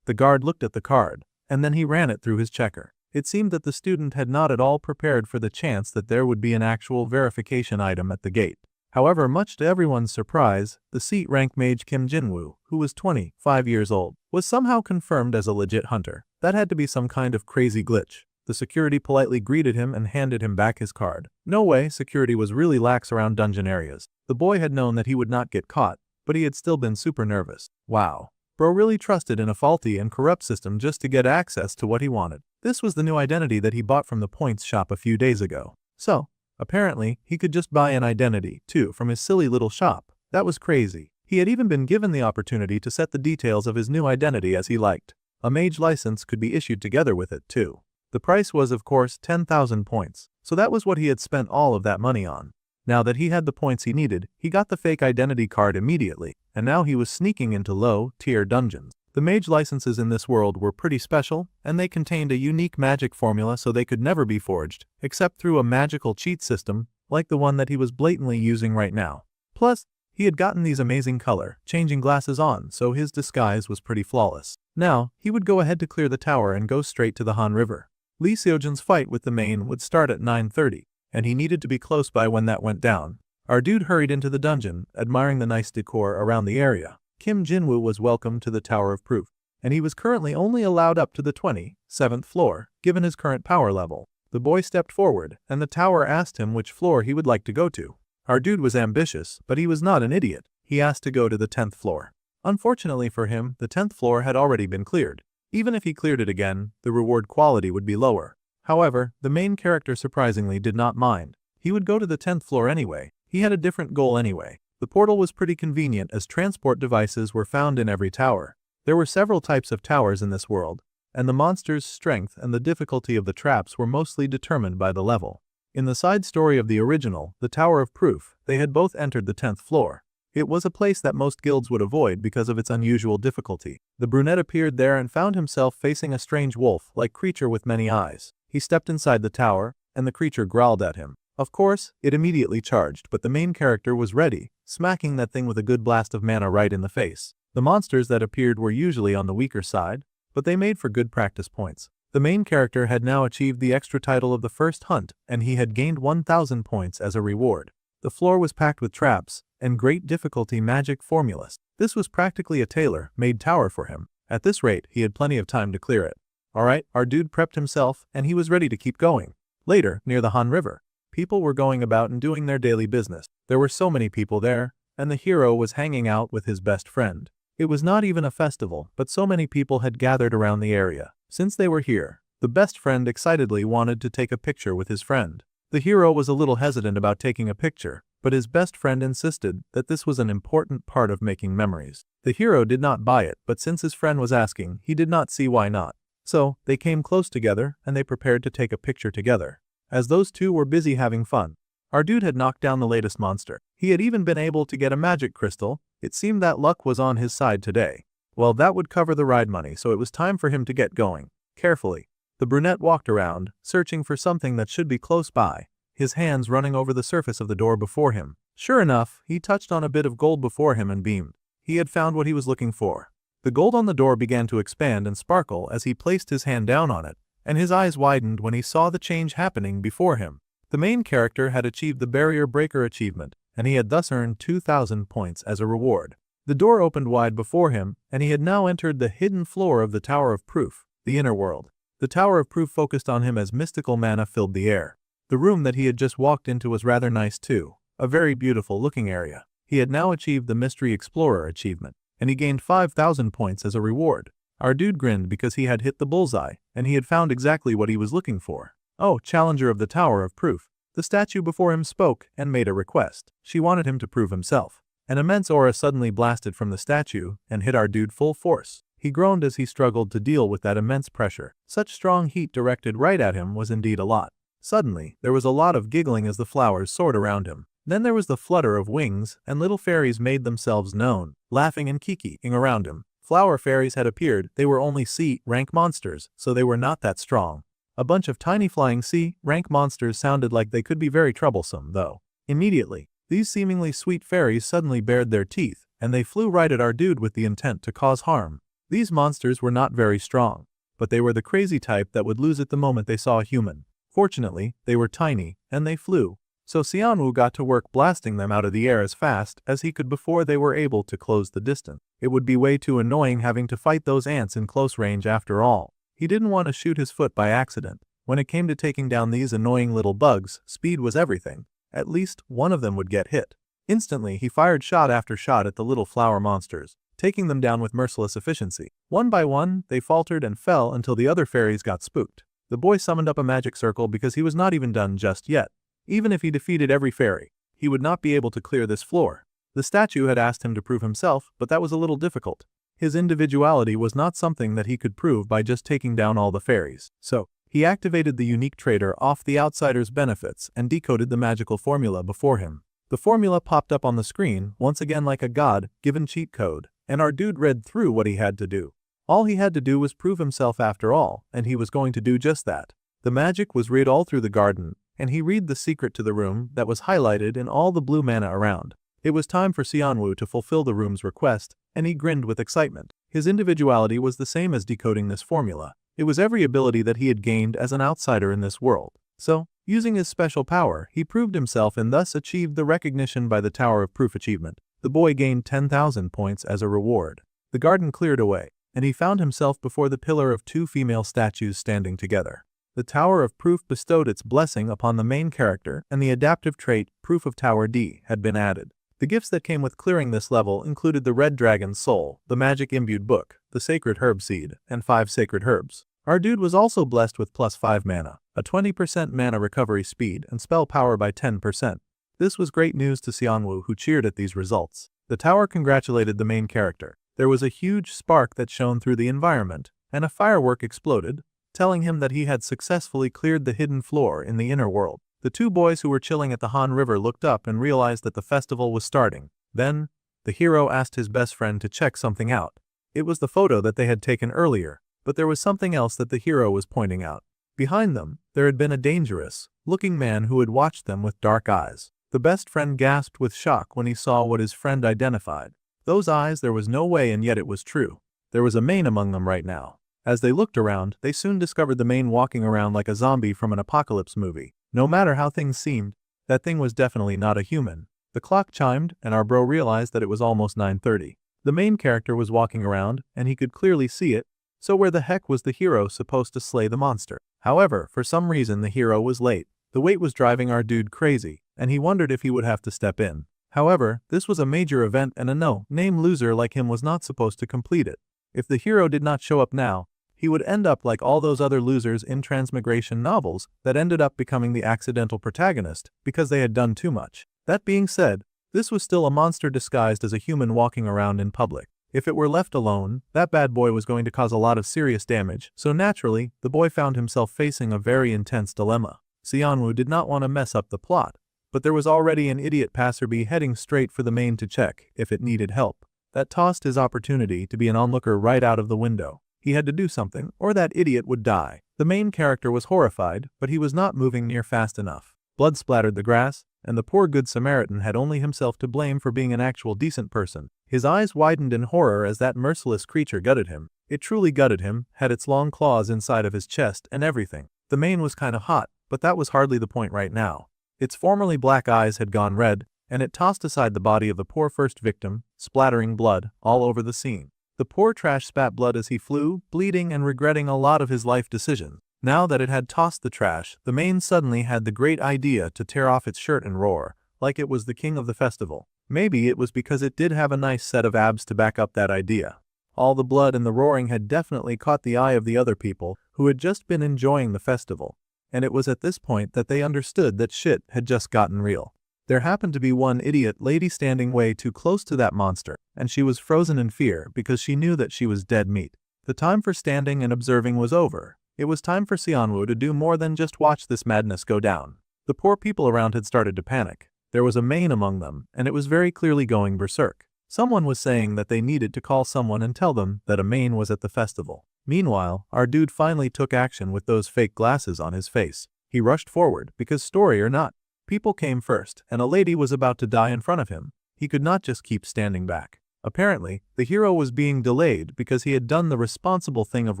Speaker 1: The guard looked at the card, and then he ran it through his checker. It seemed that the student had not at all prepared for the chance that there would be an actual verification item at the gate. However, much to everyone's surprise, the seat-rank mage Kim Jin-woo, who was 25 years old, was somehow confirmed as a legit hunter. That had to be some kind of crazy glitch. The security politely greeted him and handed him back his card. No way, security was really lax around dungeon areas. The boy had known that he would not get caught, but he had still been super nervous. Wow. Bro really trusted in a faulty and corrupt system just to get access to what he wanted. This was the new identity that he bought from the points shop a few days ago. So, apparently, he could just buy an identity, too, from his silly little shop. That was crazy. He had even been given the opportunity to set the details of his new identity as he liked. A mage license could be issued together with it, too. The price was, of course, 10,000 points, so that was what he had spent all of that money on. Now that he had the points he needed, he got the fake identity card immediately, and now he was sneaking into low-tier dungeons. The mage licenses in this world were pretty special, and they contained a unique magic formula so they could never be forged, except through a magical cheat system, like the one that he was blatantly using right now. Plus, he had gotten these amazing color-changing glasses on, so his disguise was pretty flawless. Now, he would go ahead to clear the tower and go straight to the Han River. Lee Seojin's fight with the main would start at 9:30. And he needed to be close by when that went down. Our dude hurried into the dungeon, admiring the nice decor around the area. Kim Jinwoo was welcomed to the Tower of Proof, and he was currently only allowed up to the 27th floor, given his current power level. The boy stepped forward, and the tower asked him which floor he would like to go to. Our dude was ambitious, but he was not an idiot. He asked to go to the 10th floor. Unfortunately for him, the 10th floor had already been cleared. Even if he cleared it again, the reward quality would be lower. However, the main character surprisingly did not mind. He would go to the 10th floor anyway. He had a different goal anyway. The portal was pretty convenient as transport devices were found in every tower. There were several types of towers in this world, and the monster's strength and the difficulty of the traps were mostly determined by the level. In the side story of the original, the Tower of Proof, they had both entered the 10th floor. It was a place that most guilds would avoid because of its unusual difficulty. The brunette appeared there and found himself facing a strange wolf-like creature with many eyes. He stepped inside the tower, and the creature growled at him. Of course, it immediately charged, but the main character was ready, smacking that thing with a good blast of mana right in the face. The monsters that appeared were usually on the weaker side, but they made for good practice points. The main character had now achieved the extra title of the first hunt, and he had gained 1,000 points as a reward. The floor was packed with traps and great difficulty magic formulas. This was practically a tailor-made tower for him. At this rate, he had plenty of time to clear it. Alright, our dude prepped himself, and he was ready to keep going. Later, near the Han River, people were going about and doing their daily business. There were so many people there, and the hero was hanging out with his best friend. It was not even a festival, but so many people had gathered around the area. Since they were here, the best friend excitedly wanted to take a picture with his friend. The hero was a little hesitant about taking a picture, but his best friend insisted that this was an important part of making memories. The hero did not buy it, but since his friend was asking, he did not see why not. So, they came close together, and they prepared to take a picture together. As those two were busy having fun, our dude had knocked down the latest monster. He had even been able to get a magic crystal. It seemed that luck was on his side today. Well, that would cover the ride money, so it was time for him to get going. Carefully, the brunette walked around, searching for something that should be close by, his hands running over the surface of the door before him. Sure enough, he touched on a bit of gold before him and beamed. He had found what he was looking for. The gold on the door began to expand and sparkle as he placed his hand down on it, and his eyes widened when he saw the change happening before him. The main character had achieved the Barrier Breaker achievement, and he had thus earned 2,000 points as a reward. The door opened wide before him, and he had now entered the hidden floor of the Tower of Proof, the inner world. The Tower of Proof focused on him as mystical mana filled the air. The room that he had just walked into was rather nice too, a very beautiful looking area. He had now achieved the Mystery Explorer achievement, and he gained 5,000 points as a reward. Our dude grinned because he had hit the bullseye, and he had found exactly what he was looking for. Oh, Challenger of the Tower of Proof. The statue before him spoke and made a request. She wanted him to prove himself. An immense aura suddenly blasted from the statue and hit our dude full force. He groaned as he struggled to deal with that immense pressure. Such strong heat directed right at him was indeed a lot. Suddenly, there was a lot of giggling as the flowers soared around him. Then there was the flutter of wings, and little fairies made themselves known, laughing and kikiing around him. Flower fairies had appeared. They were only C-rank monsters, so they were not that strong. A bunch of tiny flying C-rank monsters sounded like they could be very troublesome, though. Immediately, these seemingly sweet fairies suddenly bared their teeth, and they flew right at our dude with the intent to cause harm. These monsters were not very strong, but they were the crazy type that would lose it the moment they saw a human. Fortunately, they were tiny, and they flew. So Xianwu got to work blasting them out of the air as fast as he could before they were able to close the distance. It would be way too annoying having to fight those ants in close range after all. He didn't want to shoot his foot by accident. When it came to taking down these annoying little bugs, speed was everything. At least one of them would get hit. Instantly, he fired shot after shot at the little flower monsters. taking them down with merciless efficiency. One by one, they faltered and fell until the other fairies got spooked. The boy summoned up a magic circle because he was not even done just yet. Even if he defeated every fairy, he would not be able to clear this floor. The statue had asked him to prove himself, but that was a little difficult. His individuality was not something that he could prove by just taking down all the fairies. So, he activated the unique trader off the outsider's benefits and decoded the magical formula before him. The formula popped up on the screen, once again like a god-given cheat code, and our dude read through what he had to do. All he had to do was prove himself after all, and he was going to do just that. The magic was read all through the garden, and he read the secret to the room that was highlighted in all the blue mana around. It was time for Xianwu to fulfill the room's request, and he grinned with excitement. His individuality was the same as decoding this formula. It was every ability that he had gained as an outsider in this world. So, using his special power, he proved himself and thus achieved the recognition by the Tower of Proof achievement. The boy gained 10,000 points as a reward. The garden cleared away, and he found himself before the pillar of two female statues standing together. The Tower of Proof bestowed its blessing upon the main character, and the adaptive trait, Proof of Tower D, had been added. The gifts that came with clearing this level included the Red Dragon's Soul, the Magic-Imbued Book, the Sacred Herb Seed, and 5 Sacred Herbs. Our dude was also blessed with plus 5 mana, a 20% mana recovery speed, and spell power by 10%. This was great news to Xianwu, who cheered at these results. The tower congratulated the main character. There was a huge spark that shone through the environment, and a firework exploded, telling him that he had successfully cleared the hidden floor in the inner world. The two boys who were chilling at the Han River looked up and realized that the festival was starting. Then, the hero asked his best friend to check something out. It was the photo that they had taken earlier, but there was something else that the hero was pointing out. Behind them, there had been a dangerous-looking man who had watched them with dark eyes. The best friend gasped with shock when he saw what his friend identified. Those eyes, there was no way, and yet it was true. There was a mane among them right now. As they looked around, they soon discovered the mane walking around like a zombie from an apocalypse movie. No matter how things seemed, that thing was definitely not a human. The clock chimed, and our bro realized that it was almost 9:30. The main character was walking around, and he could clearly see it, so where the heck was the hero supposed to slay the monster? However, for some reason the hero was late. The wait was driving our dude crazy, and he wondered if he would have to step in. However, this was a major event and a no-name loser like him was not supposed to complete it. If the hero did not show up now, he would end up like all those other losers in transmigration novels that ended up becoming the accidental protagonist because they had done too much. That being said, this was still a monster disguised as a human walking around in public. If it were left alone, that bad boy was going to cause a lot of serious damage, so naturally, the boy found himself facing a very intense dilemma. Xianwu did not want to mess up the plot, but there was already an idiot passerby heading straight for the main to check if it needed help. That tossed his opportunity to be an onlooker right out of the window. He had to do something, or that idiot would die. The main character was horrified, but he was not moving near fast enough. Blood splattered the grass, and the poor good Samaritan had only himself to blame for being an actual decent person. His eyes widened in horror as that merciless creature gutted him. It truly gutted him, had its long claws inside of his chest and everything. The mane was kind of hot, but that was hardly the point right now. Its formerly black eyes had gone red, and it tossed aside the body of the poor first victim, splattering blood all over the scene. The poor trash spat blood as he flew, bleeding and regretting a lot of his life decisions. Now that it had tossed the trash, the mane suddenly had the great idea to tear off its shirt and roar, like it was the king of the festival. Maybe it was because it did have a nice set of abs to back up that idea. All the blood and the roaring had definitely caught the eye of the other people who had just been enjoying the festival. And it was at this point that they understood that shit had just gotten real. There happened to be one idiot lady standing way too close to that monster, and she was frozen in fear because she knew that she was dead meat. The time for standing and observing was over. It was time for Xianwu to do more than just watch this madness go down. The poor people around had started to panic. There was a mane among them, and it was very clearly going berserk. Someone was saying that they needed to call someone and tell them that a mane was at the festival. Meanwhile, our dude finally took action with those fake glasses on his face. He rushed forward because, story or not, people came first, and a lady was about to die in front of him. He could not just keep standing back. Apparently, the hero was being delayed because he had done the responsible thing of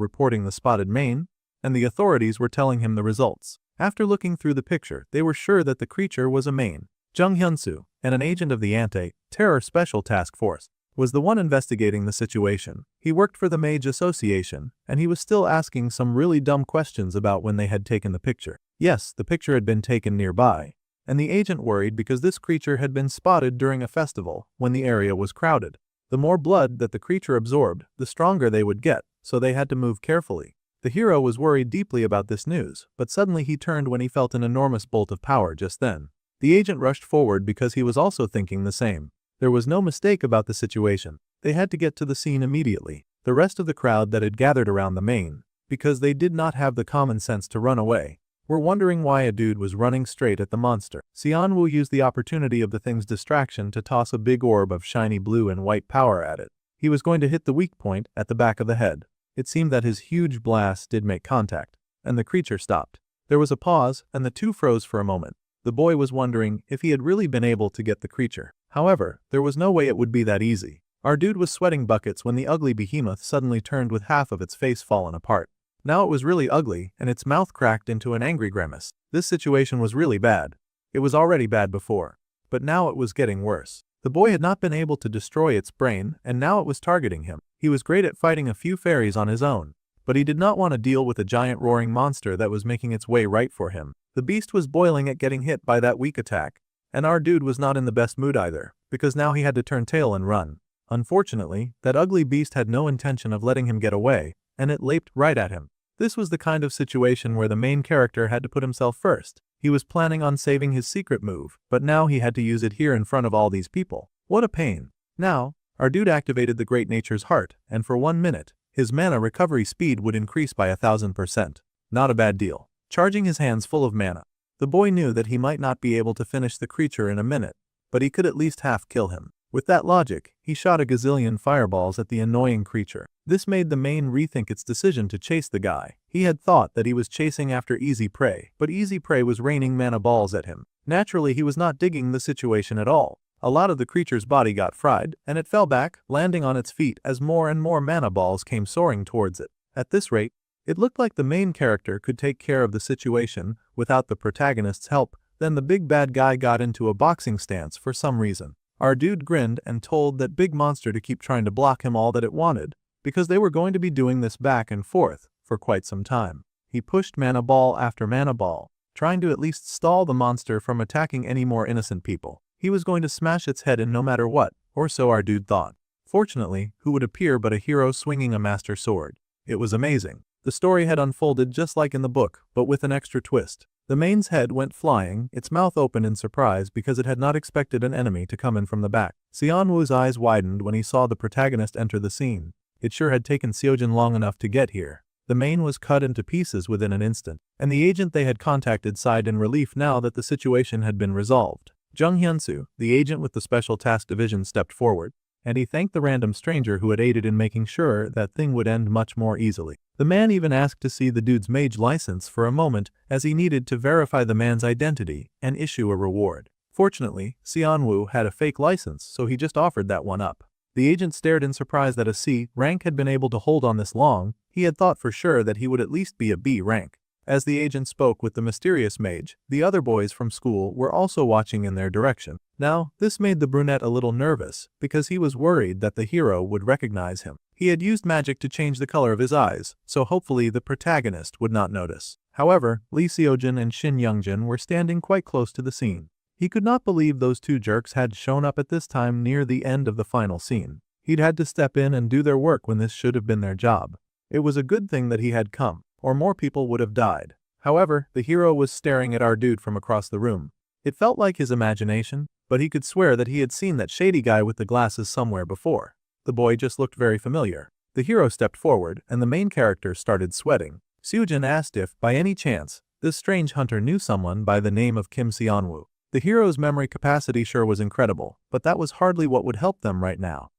Speaker 1: reporting the spotted mane, and the authorities were telling him the results. After looking through the picture, they were sure that the creature was a mane. Jung Hyun-soo, and an agent of the Anti-Terror Special Task Force, was the one investigating the situation. He worked for the Mage Association, and he was still asking some really dumb questions about when they had taken the picture. Yes, the picture had been taken nearby, and the agent worried because this creature had been spotted during a festival when the area was crowded. The more blood that the creature absorbed, the stronger they would get, so they had to move carefully. The hero was worried deeply about this news, but suddenly he turned when he felt an enormous bolt of power just then. The agent rushed forward because he was also thinking the same. There was no mistake about the situation. They had to get to the scene immediately. The rest of the crowd that had gathered around the main, because they did not have the common sense to run away, were wondering why a dude was running straight at the monster. Xianwu used the opportunity of the thing's distraction to toss a big orb of shiny blue and white power at it. He was going to hit the weak point at the back of the head. It seemed that his huge blast did make contact, and the creature stopped. There was a pause, and the two froze for a moment. The boy was wondering if he had really been able to get the creature. However, there was no way it would be that easy. Our dude was sweating buckets when the ugly behemoth suddenly turned with half of its face fallen apart. Now it was really ugly, and its mouth cracked into an angry grimace. This situation was really bad. It was already bad before, but now it was getting worse. The boy had not been able to destroy its brain, and now it was targeting him. He was great at fighting a few fairies on his own, but he did not want to deal with a giant roaring monster that was making its way right for him. The beast was boiling at getting hit by that weak attack, and our dude was not in the best mood either, because now he had to turn tail and run. Unfortunately, that ugly beast had no intention of letting him get away, and it leaped right at him. This was the kind of situation where the main character had to put himself first. He was planning on saving his secret move, but now he had to use it here in front of all these people. What a pain. Now, our dude activated the Great Nature's Heart, and for 1 minute, his mana recovery speed would increase by 1000%. Not a bad deal. Charging his hands full of mana, the boy knew that he might not be able to finish the creature in a minute, but he could at least half kill him. With that logic, he shot a gazillion fireballs at the annoying creature. This made the main rethink its decision to chase the guy. He had thought that he was chasing after easy prey, but easy prey was raining mana balls at him. Naturally, he was not digging the situation at all. A lot of the creature's body got fried, and it fell back, landing on its feet as more and more mana balls came soaring towards it. At this rate, it looked like the main character could take care of the situation without the protagonist's help. Then the big bad guy got into a boxing stance for some reason. Our dude grinned and told that big monster to keep trying to block him all that it wanted, because they were going to be doing this back and forth for quite some time. He pushed mana ball after mana ball, trying to at least stall the monster from attacking any more innocent people. He was going to smash its head in no matter what, or so our dude thought. Fortunately, who would appear but a hero swinging a master sword? It was amazing. The story had unfolded just like in the book, but with an extra twist. The main's head went flying, its mouth open in surprise because it had not expected an enemy to come in from the back. Xianwu's eyes widened when he saw the protagonist enter the scene. It sure had taken Xiujin long enough to get here. The main was cut into pieces within an instant, and the agent they had contacted sighed in relief now that the situation had been resolved. Jung Hyunsu, the agent with the Special Task Division, stepped forward, and he thanked the random stranger who had aided in making sure that thing would end much more easily. The man even asked to see the dude's mage license for a moment, as he needed to verify the man's identity and issue a reward. Fortunately, Xianwu had a fake license, so he just offered that one up. The agent stared in surprise that a C rank had been able to hold on this long. He had thought for sure that he would at least be a B rank. As the agent spoke with the mysterious mage, the other boys from school were also watching in their direction. Now, this made the brunette a little nervous, because he was worried that the hero would recognize him. He had used magic to change the color of his eyes, so hopefully the protagonist would not notice. However, Lee Seojin and Shin Youngjin were standing quite close to the scene. He could not believe those two jerks had shown up at this time near the end of the final scene. He'd had to step in and do their work when this should have been their job. It was a good thing that he had come, or more people would have died. However, the hero was staring at our dude from across the room. It felt like his imagination, but he could swear that he had seen that shady guy with the glasses somewhere before. The boy just looked very familiar. The hero stepped forward, and the main character started sweating. Seojin asked if, by any chance, this strange hunter knew someone by the name of Kim Seonwoo. The hero's memory capacity sure was incredible, but that was hardly what would help them right now.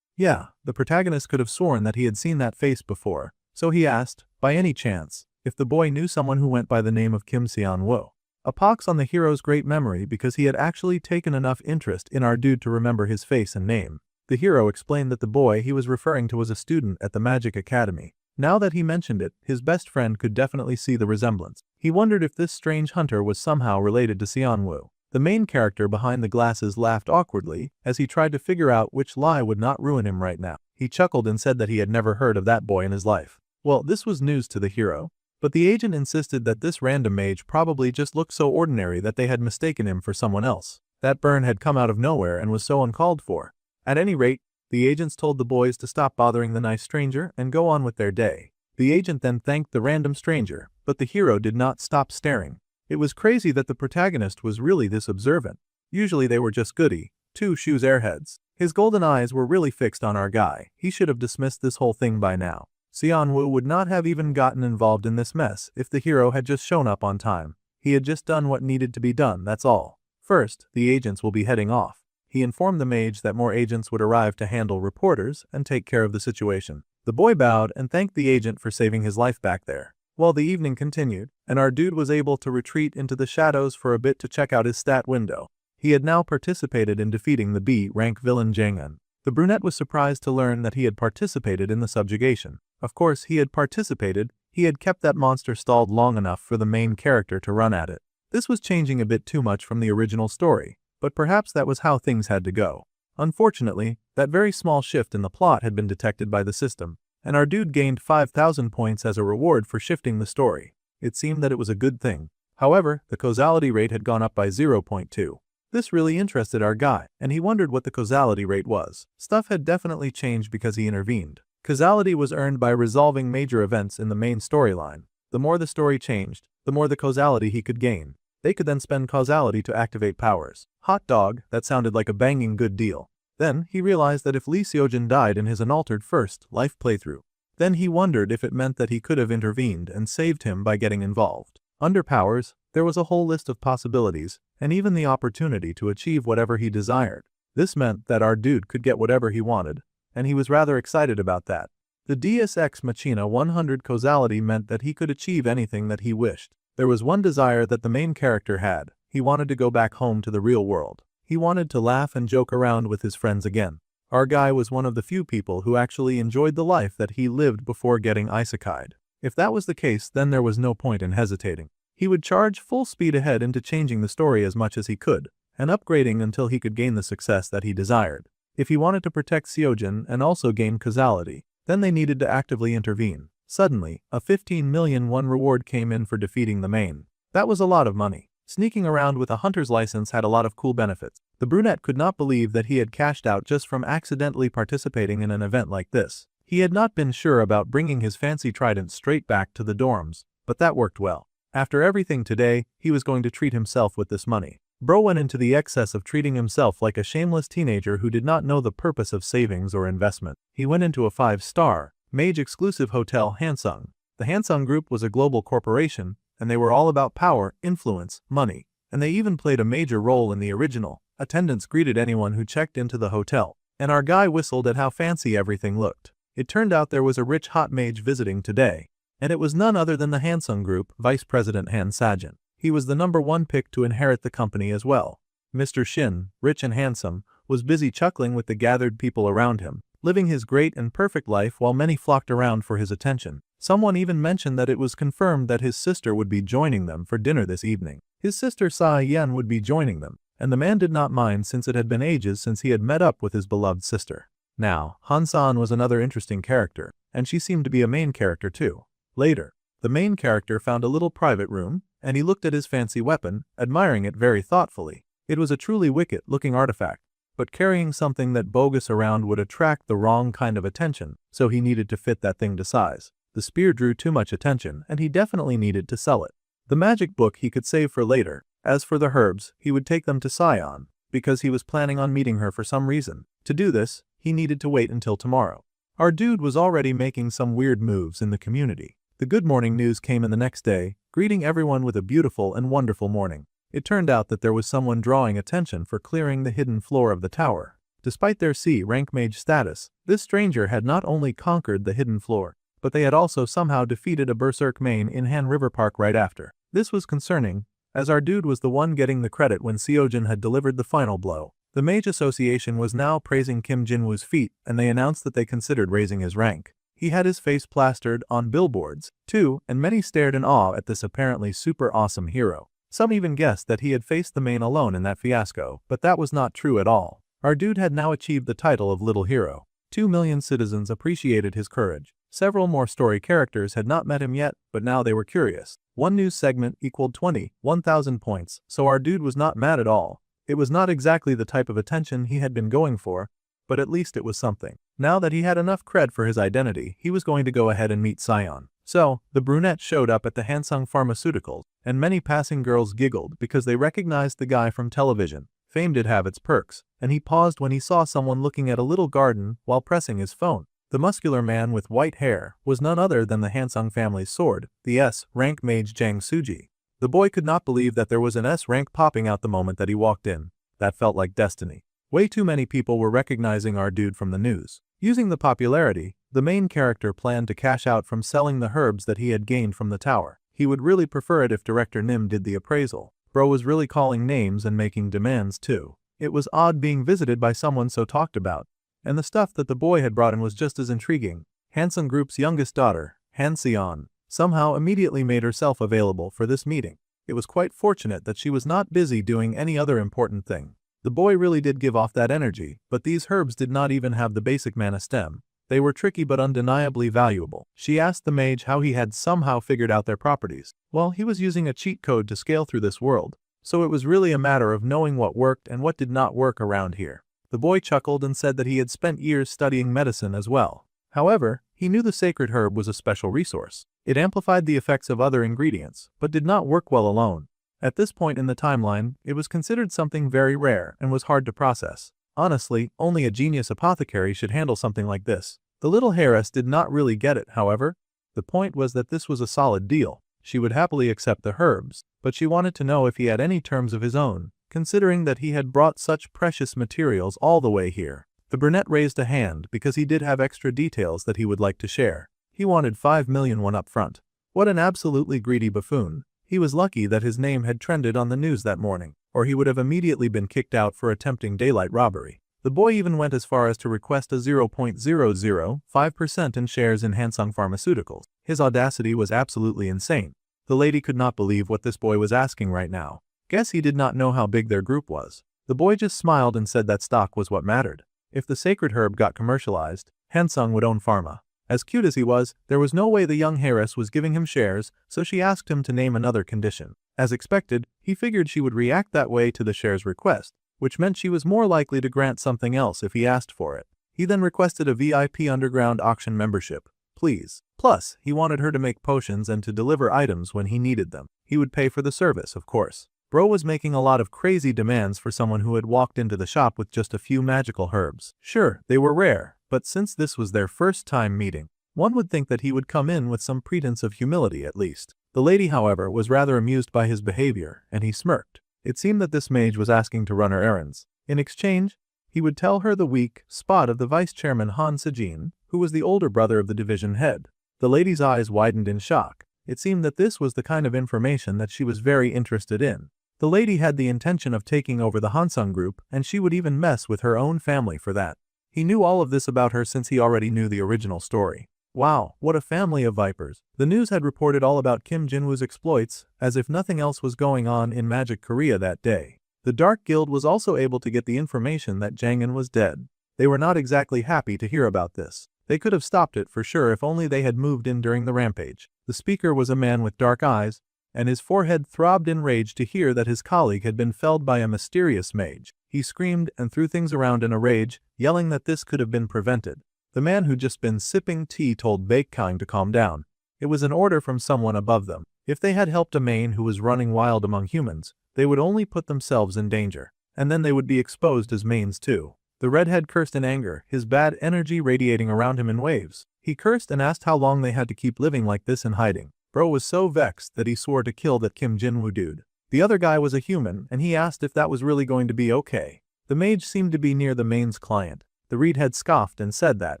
Speaker 1: Yeah, the protagonist could have sworn that he had seen that face before, so he asked, by any chance, if the boy knew someone who went by the name of Kim Seonwoo. A pox on the hero's great memory, because he had actually taken enough interest in our dude to remember his face and name. The hero explained that the boy he was referring to was a student at the Magic Academy. Now that he mentioned it, his best friend could definitely see the resemblance. He wondered if this strange hunter was somehow related to Seonwoo. The main character behind the glasses laughed awkwardly as he tried to figure out which lie would not ruin him right now. He chuckled and said that he had never heard of that boy in his life. Well, this was news to the hero, but the agent insisted that this random mage probably just looked so ordinary that they had mistaken him for someone else. That burn had come out of nowhere and was so uncalled for. At any rate, The agents told the boys to stop bothering the nice stranger and go on with their day. The agent then thanked the random stranger, but the hero did not stop staring. It was crazy that the protagonist was really this observant. Usually they were just goody, two-shoes airheads. His golden eyes were really fixed on our guy. He should have dismissed this whole thing by now. Seonwoo would not have even gotten involved in this mess if the hero had just shown up on time. He had just done what needed to be done, that's all. First, the agents will be heading off. He informed the mage that more agents would arrive to handle reporters and take care of the situation. The boy bowed and thanked the agent for saving his life back there. While the evening continued, and our dude was able to retreat into the shadows for a bit to check out his stat window. He had now participated in defeating the B-rank villain Jang-un. The brunette was surprised to learn that he had participated in the subjugation. Of course he had participated, he had kept that monster stalled long enough for the main character to run at it. This was changing a bit too much from the original story, but perhaps that was how things had to go. Unfortunately, that very small shift in the plot had been detected by the system, and our dude gained 5,000 points as a reward for shifting the story. It seemed that it was a good thing. However, the causality rate had gone up by 0.2. This really interested our guy, and he wondered what the causality rate was. Stuff had definitely changed because he intervened. Causality was earned by resolving major events in the main storyline. The more the story changed, the more the causality he could gain. They could then spend causality to activate powers. Hot dog, that sounded like a banging good deal. Then, he realized that if Lee Seojin died in his unaltered first life playthrough, then he wondered if it meant that he could have intervened and saved him by getting involved. Under powers, there was a whole list of possibilities, and even the opportunity to achieve whatever he desired. This meant that our dude could get whatever he wanted, and he was rather excited about that. The Deus Ex Machina 100 causality meant that he could achieve anything that he wished. There was one desire that the main character had. He wanted to go back home to the real world. He wanted to laugh and joke around with his friends again. Our guy was one of the few people who actually enjoyed the life that he lived before getting isekai'd. If that was the case, then there was no point in hesitating. He would charge full speed ahead into changing the story as much as he could, and upgrading until he could gain the success that he desired. If he wanted to protect Seojin and also gain causality, then they needed to actively intervene. Suddenly, a 15 million won reward came in for defeating the main. That was a lot of money. Sneaking around with a hunter's license had a lot of cool benefits. The brunette could not believe that he had cashed out just from accidentally participating in an event like this. He had not been sure about bringing his fancy trident straight back to the dorms, but that worked well. After everything today, he was going to treat himself with this money. Bro went into the excess of treating himself like a shameless teenager who did not know the purpose of savings or investment. He went into a 5-star, mage-exclusive hotel Hansung. The Hansung Group was a global corporation, and they were all about power, influence, money, and they even played a major role in the original. Attendants greeted anyone who checked into the hotel, and our guy whistled at how fancy everything looked. It turned out there was a rich hot mage visiting today, and it was none other than the Hansung Group Vice President Han Sajin. He was the #1 pick to inherit the company as well. Mr. Shin, rich and handsome, was busy chuckling with the gathered people around him, living his great and perfect life while many flocked around for his attention. Someone even mentioned that it was confirmed that his sister would be joining them for dinner this evening. His sister Sa Yen would be joining them, and the man did not mind since it had been ages since he had met up with his beloved sister. Now, Han-san was another interesting character, and she seemed to be a main character too. Later, the main character found a little private room, and he looked at his fancy weapon, admiring it very thoughtfully. It was a truly wicked-looking artifact, but carrying something that bogus around would attract the wrong kind of attention, so he needed to fit that thing to size. The spear drew too much attention, and he definitely needed to sell it. The magic book he could save for later. As for the herbs, he would take them to Sion, because he was planning on meeting her for some reason. To do this, he needed to wait until tomorrow. Our dude was already making some weird moves in the community. The good morning news came in the next day, greeting everyone with a beautiful and wonderful morning. It turned out that there was someone drawing attention for clearing the hidden floor of the tower. Despite their C-rank mage status, this stranger had not only conquered the hidden floor, but they had also somehow defeated a berserk main in Han River Park right after. This was concerning, as our dude was the one getting the credit when Seojin had delivered the final blow. The Mage Association was now praising Kim Jinwoo's feat, and they announced that they considered raising his rank. He had his face plastered on billboards, too, and many stared in awe at this apparently super awesome hero. Some even guessed that he had faced the main alone in that fiasco, but that was not true at all. Our dude had now achieved the title of Little Hero. 2 million citizens appreciated his courage. Several more story characters had not met him yet, but now they were curious. One news segment equaled 1,000 points, so our dude was not mad at all. It was not exactly the type of attention he had been going for, but at least it was something. Now that he had enough cred for his identity, he was going to go ahead and meet Sion. So, the brunette showed up at the Hansung Pharmaceuticals, and many passing girls giggled because they recognized the guy from television. Fame did have its perks, and he paused when he saw someone looking at a little garden while pressing his phone. The muscular man with white hair was none other than the Hansung family's sword, the S-rank mage Jang Suji. The boy could not believe that there was an S-rank popping out the moment that he walked in. That felt like destiny. Way too many people were recognizing our dude from the news. Using the popularity, the main character planned to cash out from selling the herbs that he had gained from the tower. He would really prefer it if Director Nim did the appraisal. Bro was really calling names and making demands too. It was odd being visited by someone so talked about. And the stuff that the boy had brought in was just as intriguing. Hansung Group's youngest daughter, Han Seon, somehow immediately made herself available for this meeting. It was quite fortunate that she was not busy doing any other important thing. The boy really did give off that energy, but these herbs did not even have the basic mana stem. They were tricky but undeniably valuable. She asked the mage how he had somehow figured out their properties. Well, he was using a cheat code to scale through this world, so it was really a matter of knowing what worked and what did not work around here. The boy chuckled and said that he had spent years studying medicine as well. However, he knew the sacred herb was a special resource. It amplified the effects of other ingredients, but did not work well alone. At this point in the timeline, it was considered something very rare and was hard to process. Honestly, only a genius apothecary should handle something like this. The little heiress did not really get it, however. The point was that this was a solid deal. She would happily accept the herbs, but she wanted to know if he had any terms of his own, considering that he had brought such precious materials all the way here. The brunette raised a hand because he did have extra details that he would like to share. He wanted 5 million won up front. What an absolutely greedy buffoon. He was lucky that his name had trended on the news that morning, or he would have immediately been kicked out for attempting daylight robbery. The boy even went as far as to request a 0.005% in shares in Hansung Pharmaceuticals. His audacity was absolutely insane. The lady could not believe what this boy was asking right now. Guess he did not know how big their group was. The boy just smiled and said that stock was what mattered. If the sacred herb got commercialized, Hansung would own pharma. As cute as he was, there was no way the young heiress was giving him shares, so she asked him to name another condition. As expected, he figured she would react that way to the shares request, which meant she was more likely to grant something else if he asked for it. He then requested a VIP underground auction membership. Please. Plus, he wanted her to make potions and to deliver items when he needed them. He would pay for the service, of course. Bro was making a lot of crazy demands for someone who had walked into the shop with just a few magical herbs. Sure, they were rare, but since this was their first time meeting, one would think that he would come in with some pretense of humility at least. The lady, however, was rather amused by his behavior, and he smirked. It seemed that this mage was asking to run her errands. In exchange, he would tell her the weak spot of the vice chairman Han Sejin, who was the older brother of the division head. The lady's eyes widened in shock. It seemed that this was the kind of information that she was very interested in. The lady had the intention of taking over the Hansung group, and she would even mess with her own family for that. He knew all of this about her since he already knew the original story. Wow, what a family of vipers. The news had reported all about Kim Jinwoo's exploits, as if nothing else was going on in Magic Korea that day. The Dark Guild was also able to get the information that Jangin was dead. They were not exactly happy to hear about this. They could have stopped it for sure if only they had moved in during the rampage. The speaker was a man with dark eyes, and his forehead throbbed in rage to hear that his colleague had been felled by a mysterious mage. He screamed and threw things around in a rage, yelling that this could have been prevented. The man who'd just been sipping tea told Baekkyung to calm down. It was an order from someone above them. If they had helped a main who was running wild among humans, they would only put themselves in danger, and then they would be exposed as mains too. The redhead cursed in anger, his bad energy radiating around him in waves. He cursed and asked how long they had to keep living like this in hiding. Bro was so vexed that he swore to kill that Kim Jinwoo dude. The other guy was a human, and he asked if that was really going to be okay. The mage seemed to be near the main's client. The redhead scoffed and said that,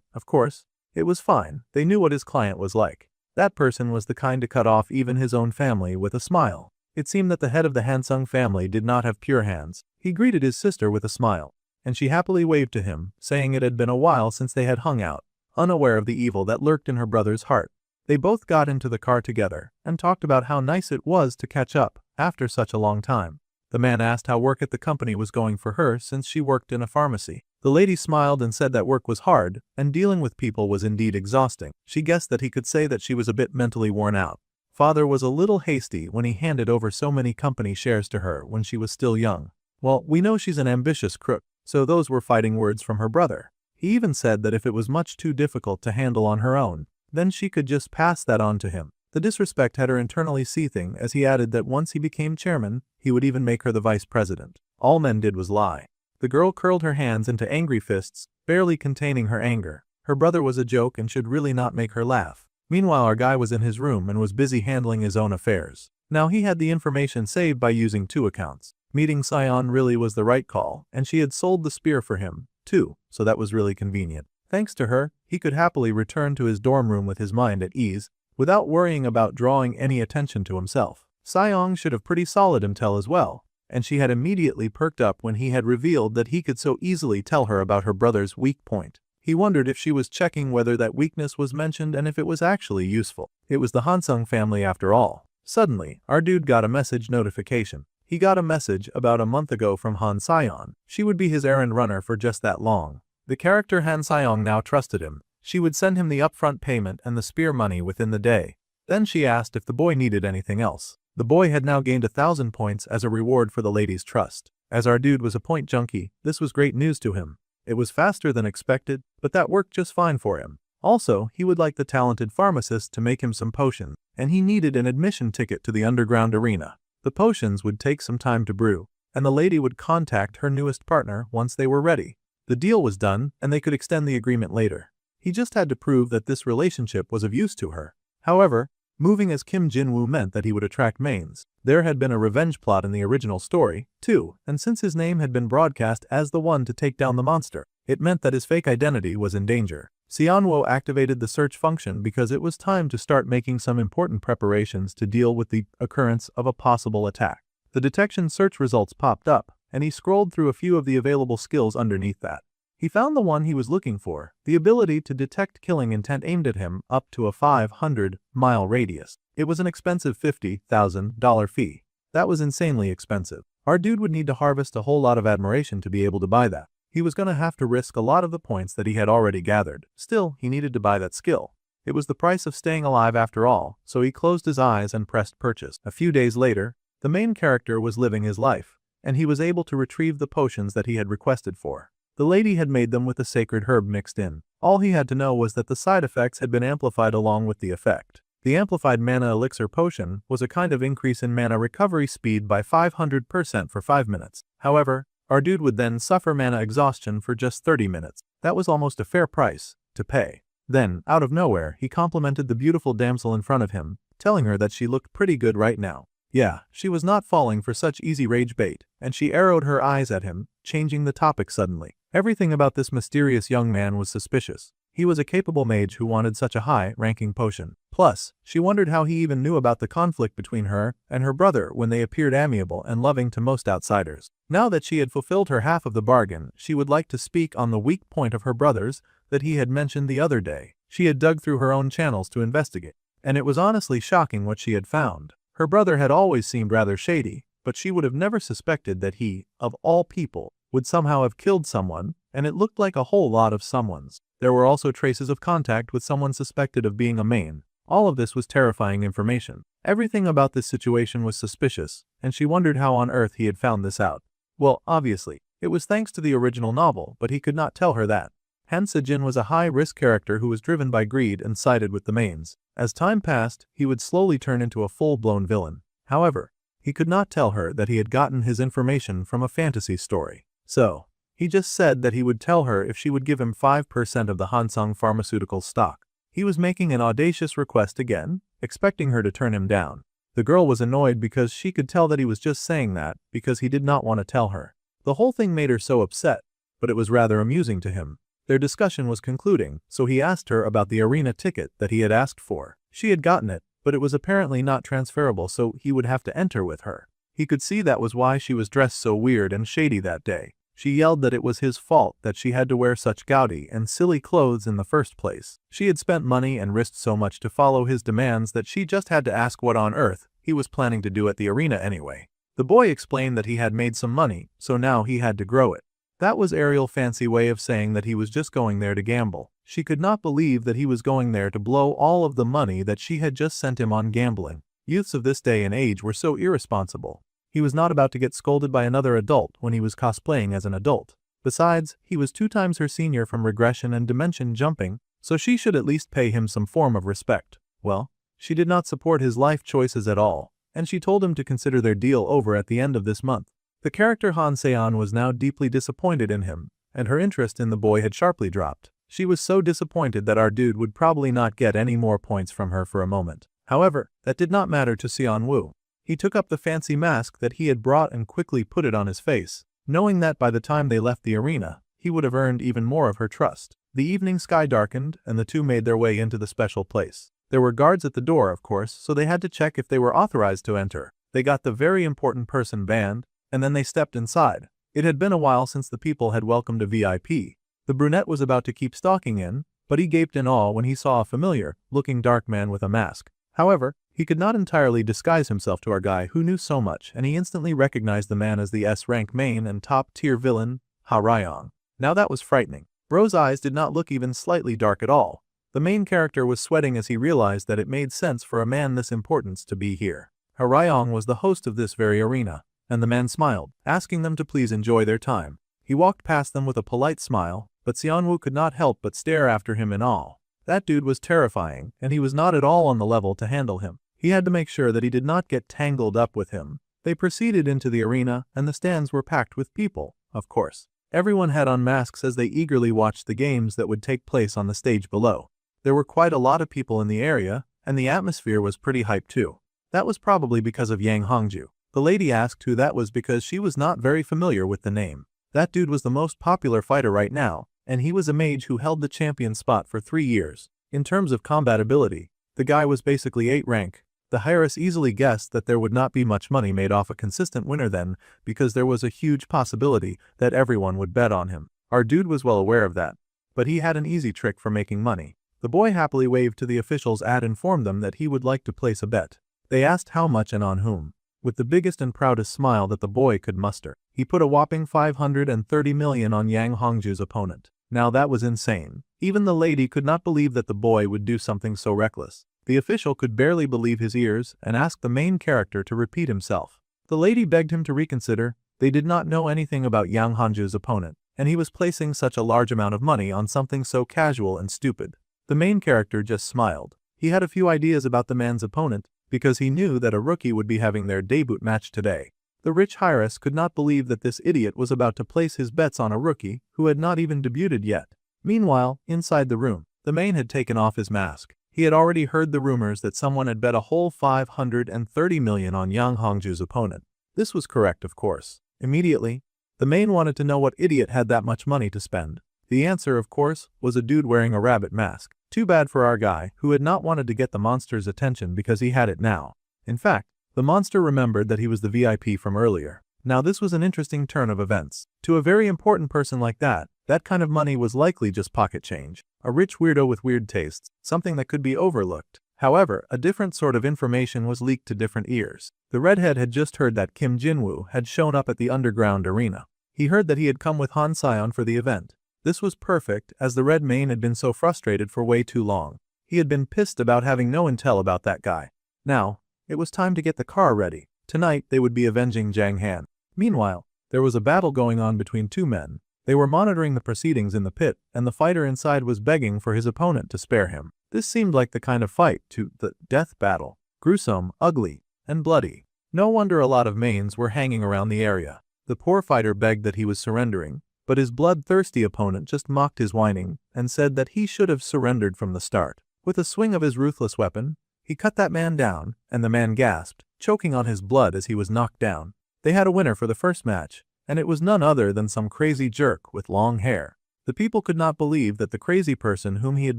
Speaker 1: of course, it was fine. They knew what his client was like. That person was the kind to cut off even his own family with a smile. It seemed that the head of the Hansung family did not have pure hands. He greeted his sister with a smile, and she happily waved to him, saying it had been a while since they had hung out, unaware of the evil that lurked in her brother's heart. They both got into the car together and talked about how nice it was to catch up after such a long time. The man asked how work at the company was going for her since she worked in a pharmacy. The lady smiled and said that work was hard and dealing with people was indeed exhausting. She guessed that he could say that she was a bit mentally worn out. Father was a little hasty when he handed over so many company shares to her when she was still young. Well, we know she's an ambitious crook, so those were fighting words from her brother. He even said that if it was much too difficult to handle on her own, then she could just pass that on to him. The disrespect had her internally seething as he added that once he became chairman, he would even make her the vice president. All men did was lie. The girl curled her hands into angry fists, barely containing her anger. Her brother was a joke and should really not make her laugh. Meanwhile, our guy was in his room and was busy handling his own affairs. Now he had the information saved by using 2 accounts. Meeting Sion really was the right call, and she had sold the spear for him, too, so that was really convenient. Thanks to her, he could happily return to his dorm room with his mind at ease, without worrying about drawing any attention to himself. Sion should have pretty solid intel as well, and she had immediately perked up when he had revealed that he could so easily tell her about her brother's weak point. He wondered if she was checking whether that weakness was mentioned and if it was actually useful. It was the Hansung family after all. Suddenly, our dude got a message notification. He got a message about a month ago from Han Sion. She would be his errand runner for just that long. The character Han Sion now trusted him. She would send him the upfront payment and the spear money within the day. Then she asked if the boy needed anything else. The boy had now gained 1,000 points as a reward for the lady's trust. As our dude was a point junkie, this was great news to him. It was faster than expected, but that worked just fine for him. Also, he would like the talented pharmacist to make him some potions, and he needed an admission ticket to the underground arena. The potions would take some time to brew, and the lady would contact her newest partner once they were ready. The deal was done, and they could extend the agreement later. He just had to prove that this relationship was of use to her. However, moving as Kim Jin-woo meant that he would attract mains. There had been a revenge plot in the original story, too, and since his name had been broadcast as the one to take down the monster, it meant that his fake identity was in danger. Sionwo activated the search function because it was time to start making some important preparations to deal with the occurrence of a possible attack. The detection search results popped up, and he scrolled through a few of the available skills underneath that. He found the one he was looking for, the ability to detect killing intent aimed at him up to a 500-mile radius. It was an expensive $50,000 fee. That was insanely expensive. Our dude would need to harvest a whole lot of admiration to be able to buy that. He was gonna have to risk a lot of the points that he had already gathered. Still, he needed to buy that skill. It was the price of staying alive after all, so he closed his eyes and pressed purchase. A few days later, the main character was living his life, and he was able to retrieve the potions that he had requested for. The lady had made them with a sacred herb mixed in. All he had to know was that the side effects had been amplified along with the effect. The amplified mana elixir potion was a kind of increase in mana recovery speed by 500% for 5 minutes. However, our dude would then suffer mana exhaustion for just 30 minutes. That was almost a fair price to pay. Then, out of nowhere, he complimented the beautiful damsel in front of him, telling her that she looked pretty good right now. Yeah, she was not falling for such easy rage bait, and she arrowed her eyes at him, changing the topic suddenly. Everything about this mysterious young man was suspicious. He was a capable mage who wanted such a high-ranking potion. Plus, she wondered how he even knew about the conflict between her and her brother when they appeared amiable and loving to most outsiders. Now that she had fulfilled her half of the bargain, she would like to speak on the weak point of her brother's that he had mentioned the other day. She had dug through her own channels to investigate, and it was honestly shocking what she had found. Her brother had always seemed rather shady, but she would have never suspected that he, of all people, would somehow have killed someone, and it looked like a whole lot of someone's. There were also traces of contact with someone suspected of being a main. All of this was terrifying information. Everything about this situation was suspicious, and she wondered how on earth he had found this out. Well, obviously, it was thanks to the original novel, but he could not tell her that. Han Se-jin was a high-risk character who was driven by greed and sided with the mains. As time passed, he would slowly turn into a full-blown villain. However, he could not tell her that he had gotten his information from a fantasy story. So, he just said that he would tell her if she would give him 5% of the Hansung pharmaceutical stock. He was making an audacious request again, expecting her to turn him down. The girl was annoyed because she could tell that he was just saying that because he did not want to tell her. The whole thing made her so upset, but it was rather amusing to him. Their discussion was concluding, so he asked her about the arena ticket that he had asked for. She had gotten it, but it was apparently not transferable, so he would have to enter with her. He could see that was why she was dressed so weird and shady that day. She yelled that it was his fault that she had to wear such gaudy and silly clothes in the first place. She had spent money and risked so much to follow his demands that she just had to ask what on earth he was planning to do at the arena anyway. The boy explained that he had made some money, so now he had to grow it. That was Ariel's fancy way of saying that he was just going there to gamble. She could not believe that he was going there to blow all of the money that she had just sent him on gambling. Youths of this day and age were so irresponsible. He was not about to get scolded by another adult when he was cosplaying as an adult. Besides, he was 2 times her senior from regression and dimension jumping, so she should at least pay him some form of respect. Well, she did not support his life choices at all, and she told him to consider their deal over at the end of this month. The character Han Seon was now deeply disappointed in him, and her interest in the boy had sharply dropped. She was so disappointed that our dude would probably not get any more points from her for a moment. However, that did not matter to Seon Woo. He took up the fancy mask that he had brought and quickly put it on his face, knowing that by the time they left the arena, he would have earned even more of her trust. The evening sky darkened, and the two made their way into the special place. There were guards at the door, of course, so they had to check if they were authorized to enter. They got the very important person banned, and then they stepped inside. It had been a while since the people had welcomed a VIP. The brunette was about to keep stalking in, but he gaped in awe when he saw a familiar-looking dark man with a mask. However, he could not entirely disguise himself to our guy who knew so much, and he instantly recognized the man as the S-rank main and top-tier villain, Ha Ryong. Now that was frightening. Bro's eyes did not look even slightly dark at all. The main character was sweating as he realized that it made sense for a man this important to be here. Ha Ryong was the host of this very arena, and the man smiled, asking them to please enjoy their time. He walked past them with a polite smile, but Seonwoo could not help but stare after him in awe. That dude was terrifying, and he was not at all on the level to handle him. He had to make sure that he did not get tangled up with him. They proceeded into the arena, and the stands were packed with people, of course. Everyone had on masks as they eagerly watched the games that would take place on the stage below. There were quite a lot of people in the area, and the atmosphere was pretty hyped too. That was probably because of Yang Hongju. The lady asked who that was because she was not very familiar with the name. That dude was the most popular fighter right now, and he was a mage who held the champion spot for 3 years. In terms of combat ability, the guy was basically 8 rank. The heiress easily guessed that there would not be much money made off a consistent winner then, because there was a huge possibility that everyone would bet on him. Our dude was well aware of that, but he had an easy trick for making money. The boy happily waved to the officials and informed them that he would like to place a bet. They asked how much and on whom. With the biggest and proudest smile that the boy could muster, he put a whopping 530 million on Yang Hongju's opponent. Now that was insane. Even the lady could not believe that the boy would do something so reckless. The official could barely believe his ears and asked the main character to repeat himself. The lady begged him to reconsider. They did not know anything about Yang Hongju's opponent, and he was placing such a large amount of money on something so casual and stupid. The main character just smiled. He had a few ideas about the man's opponent, because he knew that a rookie would be having their debut match today. The rich heiress could not believe that this idiot was about to place his bets on a rookie who had not even debuted yet. Meanwhile, inside the room, the main had taken off his mask. He had already heard the rumors that someone had bet a whole 530 million on Yang Hongju's opponent. This was correct, of course. Immediately, the main wanted to know what idiot had that much money to spend. The answer, of course, was a dude wearing a rabbit mask. Too bad for our guy, who had not wanted to get the monster's attention because he had it now. In fact, the monster remembered that he was the VIP from earlier. Now this was an interesting turn of events. To a very important person like that kind of money was likely just pocket change. A rich weirdo with weird tastes, something that could be overlooked. However, a different sort of information was leaked to different ears. The redhead had just heard that Kim Jinwoo had shown up at the underground arena. He heard that he had come with Han Seon for the event. This was perfect, as the red mane had been so frustrated for way too long. He had been pissed about having no intel about that guy. Now, it was time to get the car ready. Tonight they would be avenging Jang Han. Meanwhile, there was a battle going on between two men. They were monitoring the proceedings in the pit, and the fighter inside was begging for his opponent to spare him. This seemed like the kind of fight to the death battle. Gruesome, ugly, and bloody. No wonder a lot of mains were hanging around the area. The poor fighter begged that he was surrendering, but his bloodthirsty opponent just mocked his whining and said that he should have surrendered from the start. With a swing of his ruthless weapon, he cut that man down, and the man gasped, choking on his blood as he was knocked down. They had a winner for the first match, and it was none other than some crazy jerk with long hair. The people could not believe that the crazy person whom he had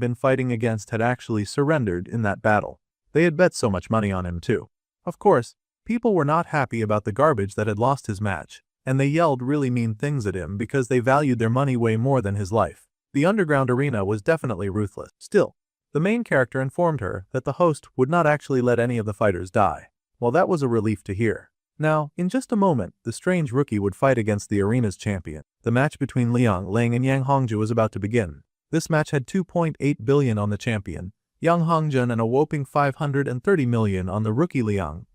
Speaker 1: been fighting against had actually surrendered in that battle. They had bet so much money on him too. Of course, people were not happy about the garbage that had lost his match, and they yelled really mean things at him because they valued their money way more than his life. The underground arena was definitely ruthless. Still, the main character informed her that the host would not actually let any of the fighters die. Well, that was a relief to hear. Now, in just a moment, the strange rookie would fight against the arena's champion. The match between Liang Lang and Yang Hongju was about to begin. This match had 2.8 billion on the champion, Yang Hongjun, and a whopping 530 million on the rookie Liang.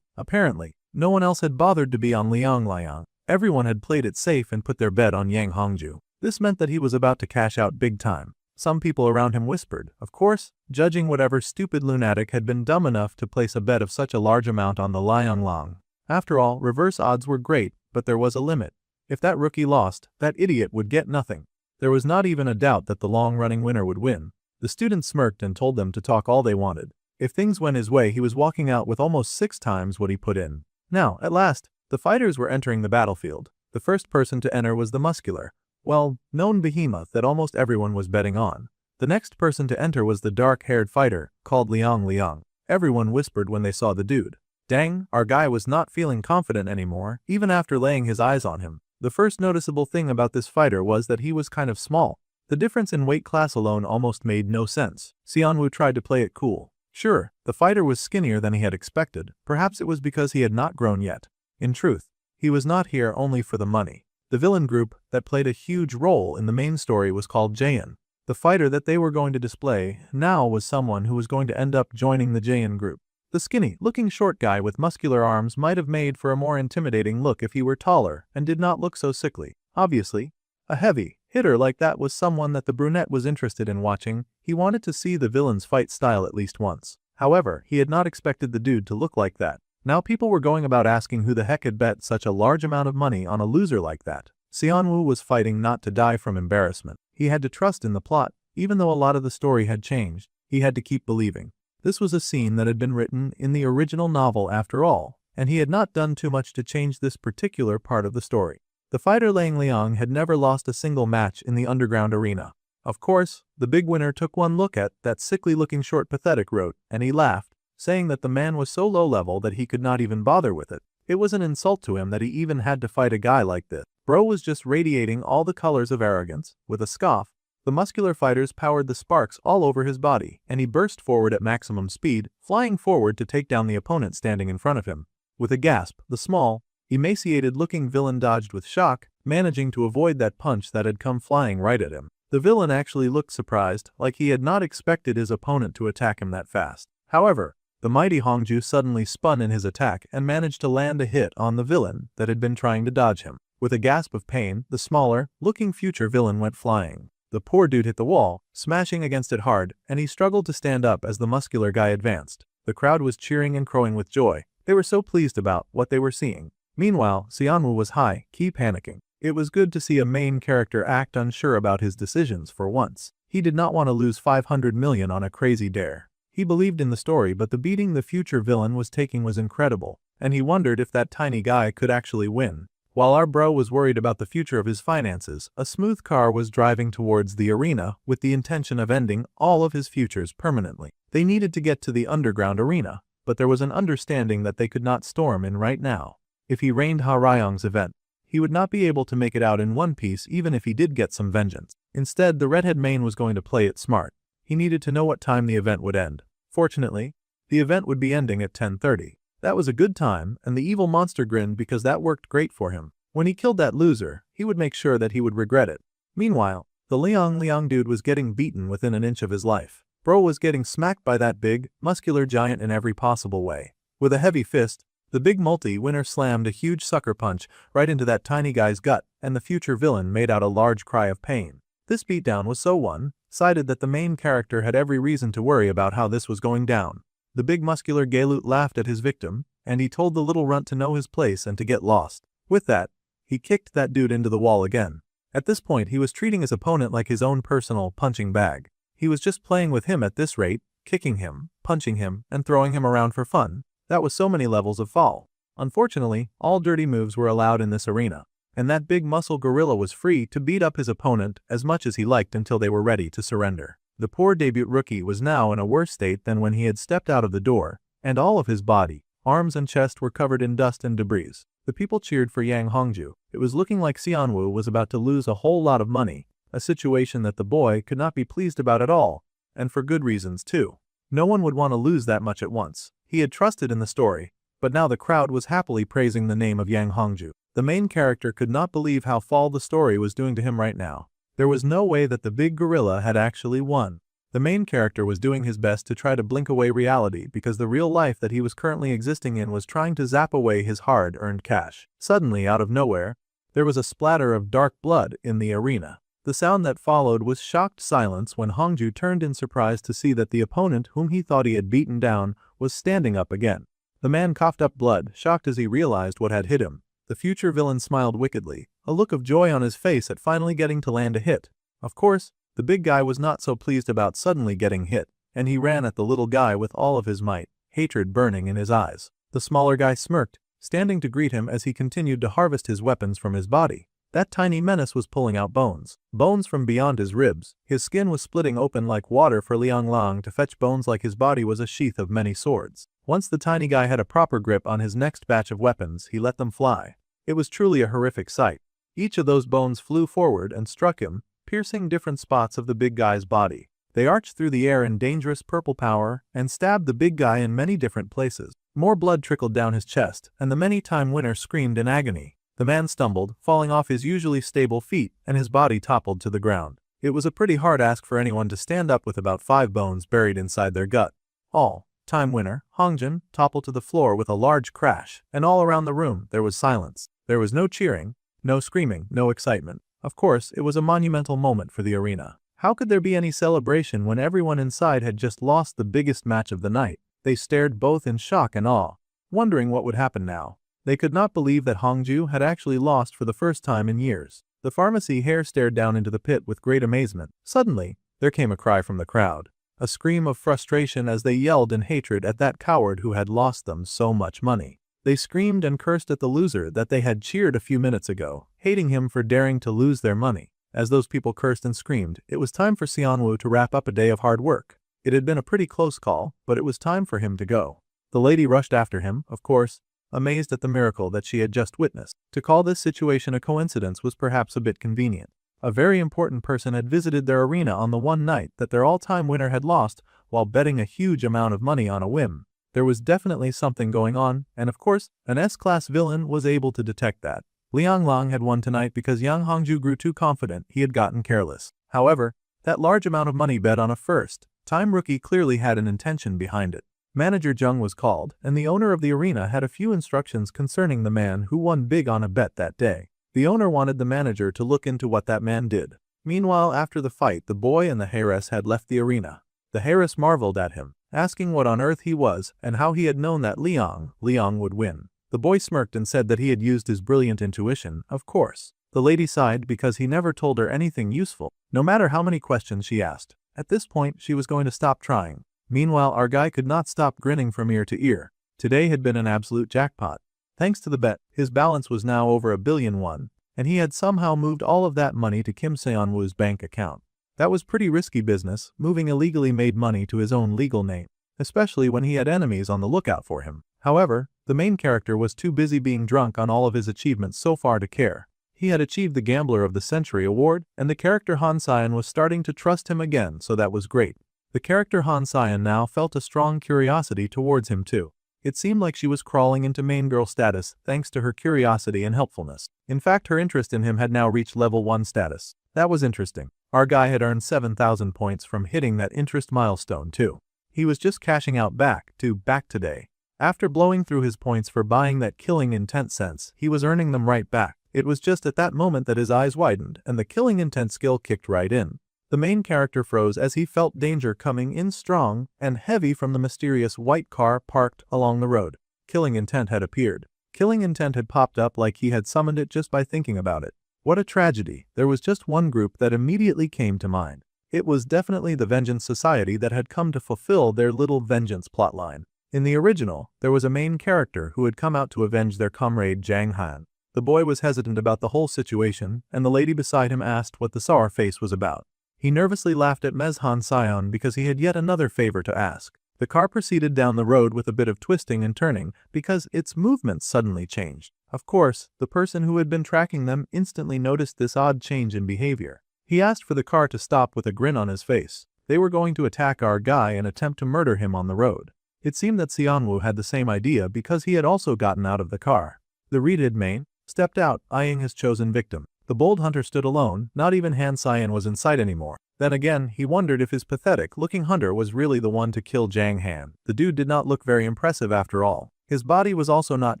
Speaker 1: Apparently, no one else had bothered to be on Liang. Everyone had played it safe and put their bet on Yang Hongju. This meant that he was about to cash out big time. Some people around him whispered, of course, judging whatever stupid lunatic had been dumb enough to place a bet of such a large amount on the Liang Lang. After all, reverse odds were great, but there was a limit. If that rookie lost, that idiot would get nothing. There was not even a doubt that the long-running winner would win. The student smirked and told them to talk all they wanted. If things went his way, he was walking out with almost 6 times what he put in. Now, at last, the fighters were entering the battlefield. The first person to enter was the muscular, known behemoth that almost everyone was betting on. The next person to enter was the dark-haired fighter, called Liang Liang. Everyone whispered when they saw the dude. Dang, our guy was not feeling confident anymore, even after laying his eyes on him. The first noticeable thing about this fighter was that he was kind of small. The difference in weight class alone almost made no sense. Xianwu tried to play it cool. Sure, the fighter was skinnier than he had expected. Perhaps it was because he had not grown yet. In truth, he was not here only for the money. The villain group that played a huge role in the main story was called Jaein. The fighter that they were going to display now was someone who was going to end up joining the Jaein group. The skinny-looking short guy with muscular arms might have made for a more intimidating look if he were taller and did not look so sickly. Obviously, a heavy hitter like that was someone that the brunette was interested in watching. He wanted to see the villain's fight style at least once. However, he had not expected the dude to look like that. Now people were going about asking who the heck had bet such a large amount of money on a loser like that. Xianwu was fighting not to die from embarrassment. He had to trust in the plot. Even though a lot of the story had changed, he had to keep believing. This was a scene that had been written in the original novel after all, and he had not done too much to change this particular part of the story. The fighter Liang Liang had never lost a single match in the underground arena. Of course, the big winner took one look at that sickly-looking short pathetic rote, and he laughed, saying that the man was so low-level that he could not even bother with it. It was an insult to him that he even had to fight a guy like this. Bro was just radiating all the colors of arrogance. With a scoff, the muscular fighters powered the sparks all over his body, and he burst forward at maximum speed, flying forward to take down the opponent standing in front of him. With a gasp, the small, emaciated-looking villain dodged with shock, managing to avoid that punch that had come flying right at him. The villain actually looked surprised, like he had not expected his opponent to attack him that fast. However, the mighty Hongju suddenly spun in his attack and managed to land a hit on the villain that had been trying to dodge him. With a gasp of pain, the smaller-looking future villain went flying. The poor dude hit the wall, smashing against it hard, and he struggled to stand up as the muscular guy advanced. The crowd was cheering and crowing with joy. They were so pleased about what they were seeing. Meanwhile, Xianwu was high-key panicking. It was good to see a main character act unsure about his decisions for once. He did not want to lose 500 million on a crazy dare. He believed in the story, but the beating the future villain was taking was incredible, and he wondered if that tiny guy could actually win. While our bro was worried about the future of his finances, a smooth car was driving towards the arena with the intention of ending all of his futures permanently. They needed to get to the underground arena, but there was an understanding that they could not storm in right now. If he rained Harayong's event, he would not be able to make it out in one piece even if he did get some vengeance. Instead, the redhead main was going to play it smart. He needed to know what time the event would end. Fortunately, the event would be ending at 10:30. That was a good time, and the evil monster grinned because that worked great for him. When he killed that loser, he would make sure that he would regret it. Meanwhile, the Liang Liang dude was getting beaten within an inch of his life. Bro was getting smacked by that big, muscular giant in every possible way. With a heavy fist, the big multi-winner slammed a huge sucker punch right into that tiny guy's gut, and the future villain made out a large cry of pain. This beatdown was so one-sided that the main character had every reason to worry about how this was going down. The big muscular Galut laughed at his victim, and he told the little runt to know his place and to get lost. With that, he kicked that dude into the wall again. At this point, he was treating his opponent like his own personal punching bag. He was just playing with him at this rate, kicking him, punching him, and throwing him around for fun. That was so many levels of fall. Unfortunately, all dirty moves were allowed in this arena, and that big muscle gorilla was free to beat up his opponent as much as he liked until they were ready to surrender. The poor debut rookie was now in a worse state than when he had stepped out of the door, and all of his body, arms and chest were covered in dust and debris. The people cheered for Yang Hongju. It was looking like Xianwu was about to lose a whole lot of money, a situation that the boy could not be pleased about at all, and for good reasons too. No one would want to lose that much at once. He had trusted in the story, but now the crowd was happily praising the name of Yang Hongju. The main character could not believe how fall the story was doing to him right now. There was no way that the big gorilla had actually won. The main character was doing his best to try to blink away reality because the real life that he was currently existing in was trying to zap away his hard-earned cash. Suddenly, out of nowhere, there was a splatter of dark blood in the arena. The sound that followed was shocked silence when Hongju turned in surprise to see that the opponent whom he thought he had beaten down was standing up again. The man coughed up blood, shocked as he realized what had hit him. The future villain smiled wickedly, a look of joy on his face at finally getting to land a hit. Of course, the big guy was not so pleased about suddenly getting hit, and he ran at the little guy with all of his might, hatred burning in his eyes. The smaller guy smirked, standing to greet him as he continued to harvest his weapons from his body. That tiny menace was pulling out bones. Bones from beyond his ribs. His skin was splitting open like water for Liang Lang to fetch bones like his body was a sheath of many swords. Once the tiny guy had a proper grip on his next batch of weapons, he let them fly. It was truly a horrific sight. Each of those bones flew forward and struck him, piercing different spots of the big guy's body. They arched through the air in dangerous purple power and stabbed the big guy in many different places. More blood trickled down his chest, and the many-time winner screamed in agony. The man stumbled, falling off his usually stable feet, and his body toppled to the ground. It was a pretty hard ask for anyone to stand up with about 5 bones buried inside their gut. All-time winner, Hongjin, toppled to the floor with a large crash, and all around the room there was silence. There was no cheering, no screaming, no excitement. Of course, it was a monumental moment for the arena. How could there be any celebration when everyone inside had just lost the biggest match of the night? They stared both in shock and awe, wondering what would happen now. They could not believe that Hongju had actually lost for the first time in years. The pharmacy heir stared down into the pit with great amazement. Suddenly, there came a cry from the crowd. A scream of frustration as they yelled in hatred at that coward who had lost them so much money. They screamed and cursed at the loser that they had cheered a few minutes ago, hating him for daring to lose their money. As those people cursed and screamed, it was time for Xianwu to wrap up a day of hard work. It had been a pretty close call, but it was time for him to go. The lady rushed after him, of course, amazed at the miracle that she had just witnessed. To call this situation a coincidence was perhaps a bit convenient. A very important person had visited their arena on the one night that their all-time winner had lost while betting a huge amount of money on a whim. There was definitely something going on, and of course, an S-class villain was able to detect that. Liang Lang had won tonight because Yang Hongju grew too confident he had gotten careless. However, that large amount of money bet on a first-time rookie clearly had an intention behind it. Manager Zheng was called, and the owner of the arena had a few instructions concerning the man who won big on a bet that day. The owner wanted the manager to look into what that man did. Meanwhile, after the fight, the boy and the heiress had left the arena. The heiress marveled at him, asking what on earth he was and how he had known that Liang would win. The boy smirked and said that he had used his brilliant intuition, of course. The lady sighed because he never told her anything useful, no matter how many questions she asked. At this point, she was going to stop trying. Meanwhile, our guy could not stop grinning from ear to ear. Today had been an absolute jackpot. Thanks to the bet, his balance was now over 1,000,000,000 won, and he had somehow moved all of that money to Kim Seonwoo's bank account. That was pretty risky business, moving illegally made money to his own legal name, especially when he had enemies on the lookout for him. However, the main character was too busy being drunk on all of his achievements so far to care. He had achieved the Gambler of the Century award, and the character Han Sion was starting to trust him again, so that was great. The character Han Sion now felt a strong curiosity towards him too. It seemed like she was crawling into main girl status thanks to her curiosity and helpfulness. In fact, her interest in him had now reached level 1 status. That was interesting. Our guy had earned 7,000 points from hitting that interest milestone too. He was just cashing out back today. After blowing through his points for buying that killing intent sense, he was earning them right back. It was just at that moment that his eyes widened and the killing intent skill kicked right in. The main character froze as he felt danger coming in strong and heavy from the mysterious white car parked along the road. Killing intent had appeared. Killing intent had popped up like he had summoned it just by thinking about it. What a tragedy. There was just one group that immediately came to mind. It was definitely the Vengeance Society that had come to fulfill their little vengeance plotline. In the original, there was a main character who had come out to avenge their comrade Zhang Han. The boy was hesitant about the whole situation, and the lady beside him asked what the sour face was about. He nervously laughed at Ms. Han Sion because he had yet another favor to ask. The car proceeded down the road with a bit of twisting and turning because its movement suddenly changed. Of course, the person who had been tracking them instantly noticed this odd change in behavior. He asked for the car to stop with a grin on his face. They were going to attack our guy and attempt to murder him on the road. It seemed that Xianwu had the same idea because he had also gotten out of the car. The Reeded main stepped out, eyeing his chosen victim. The bold hunter stood alone, not even Han Sion was in sight anymore. Then again, he wondered if his pathetic-looking hunter was really the one to kill Jang Han. The dude did not look very impressive after all. His body was also not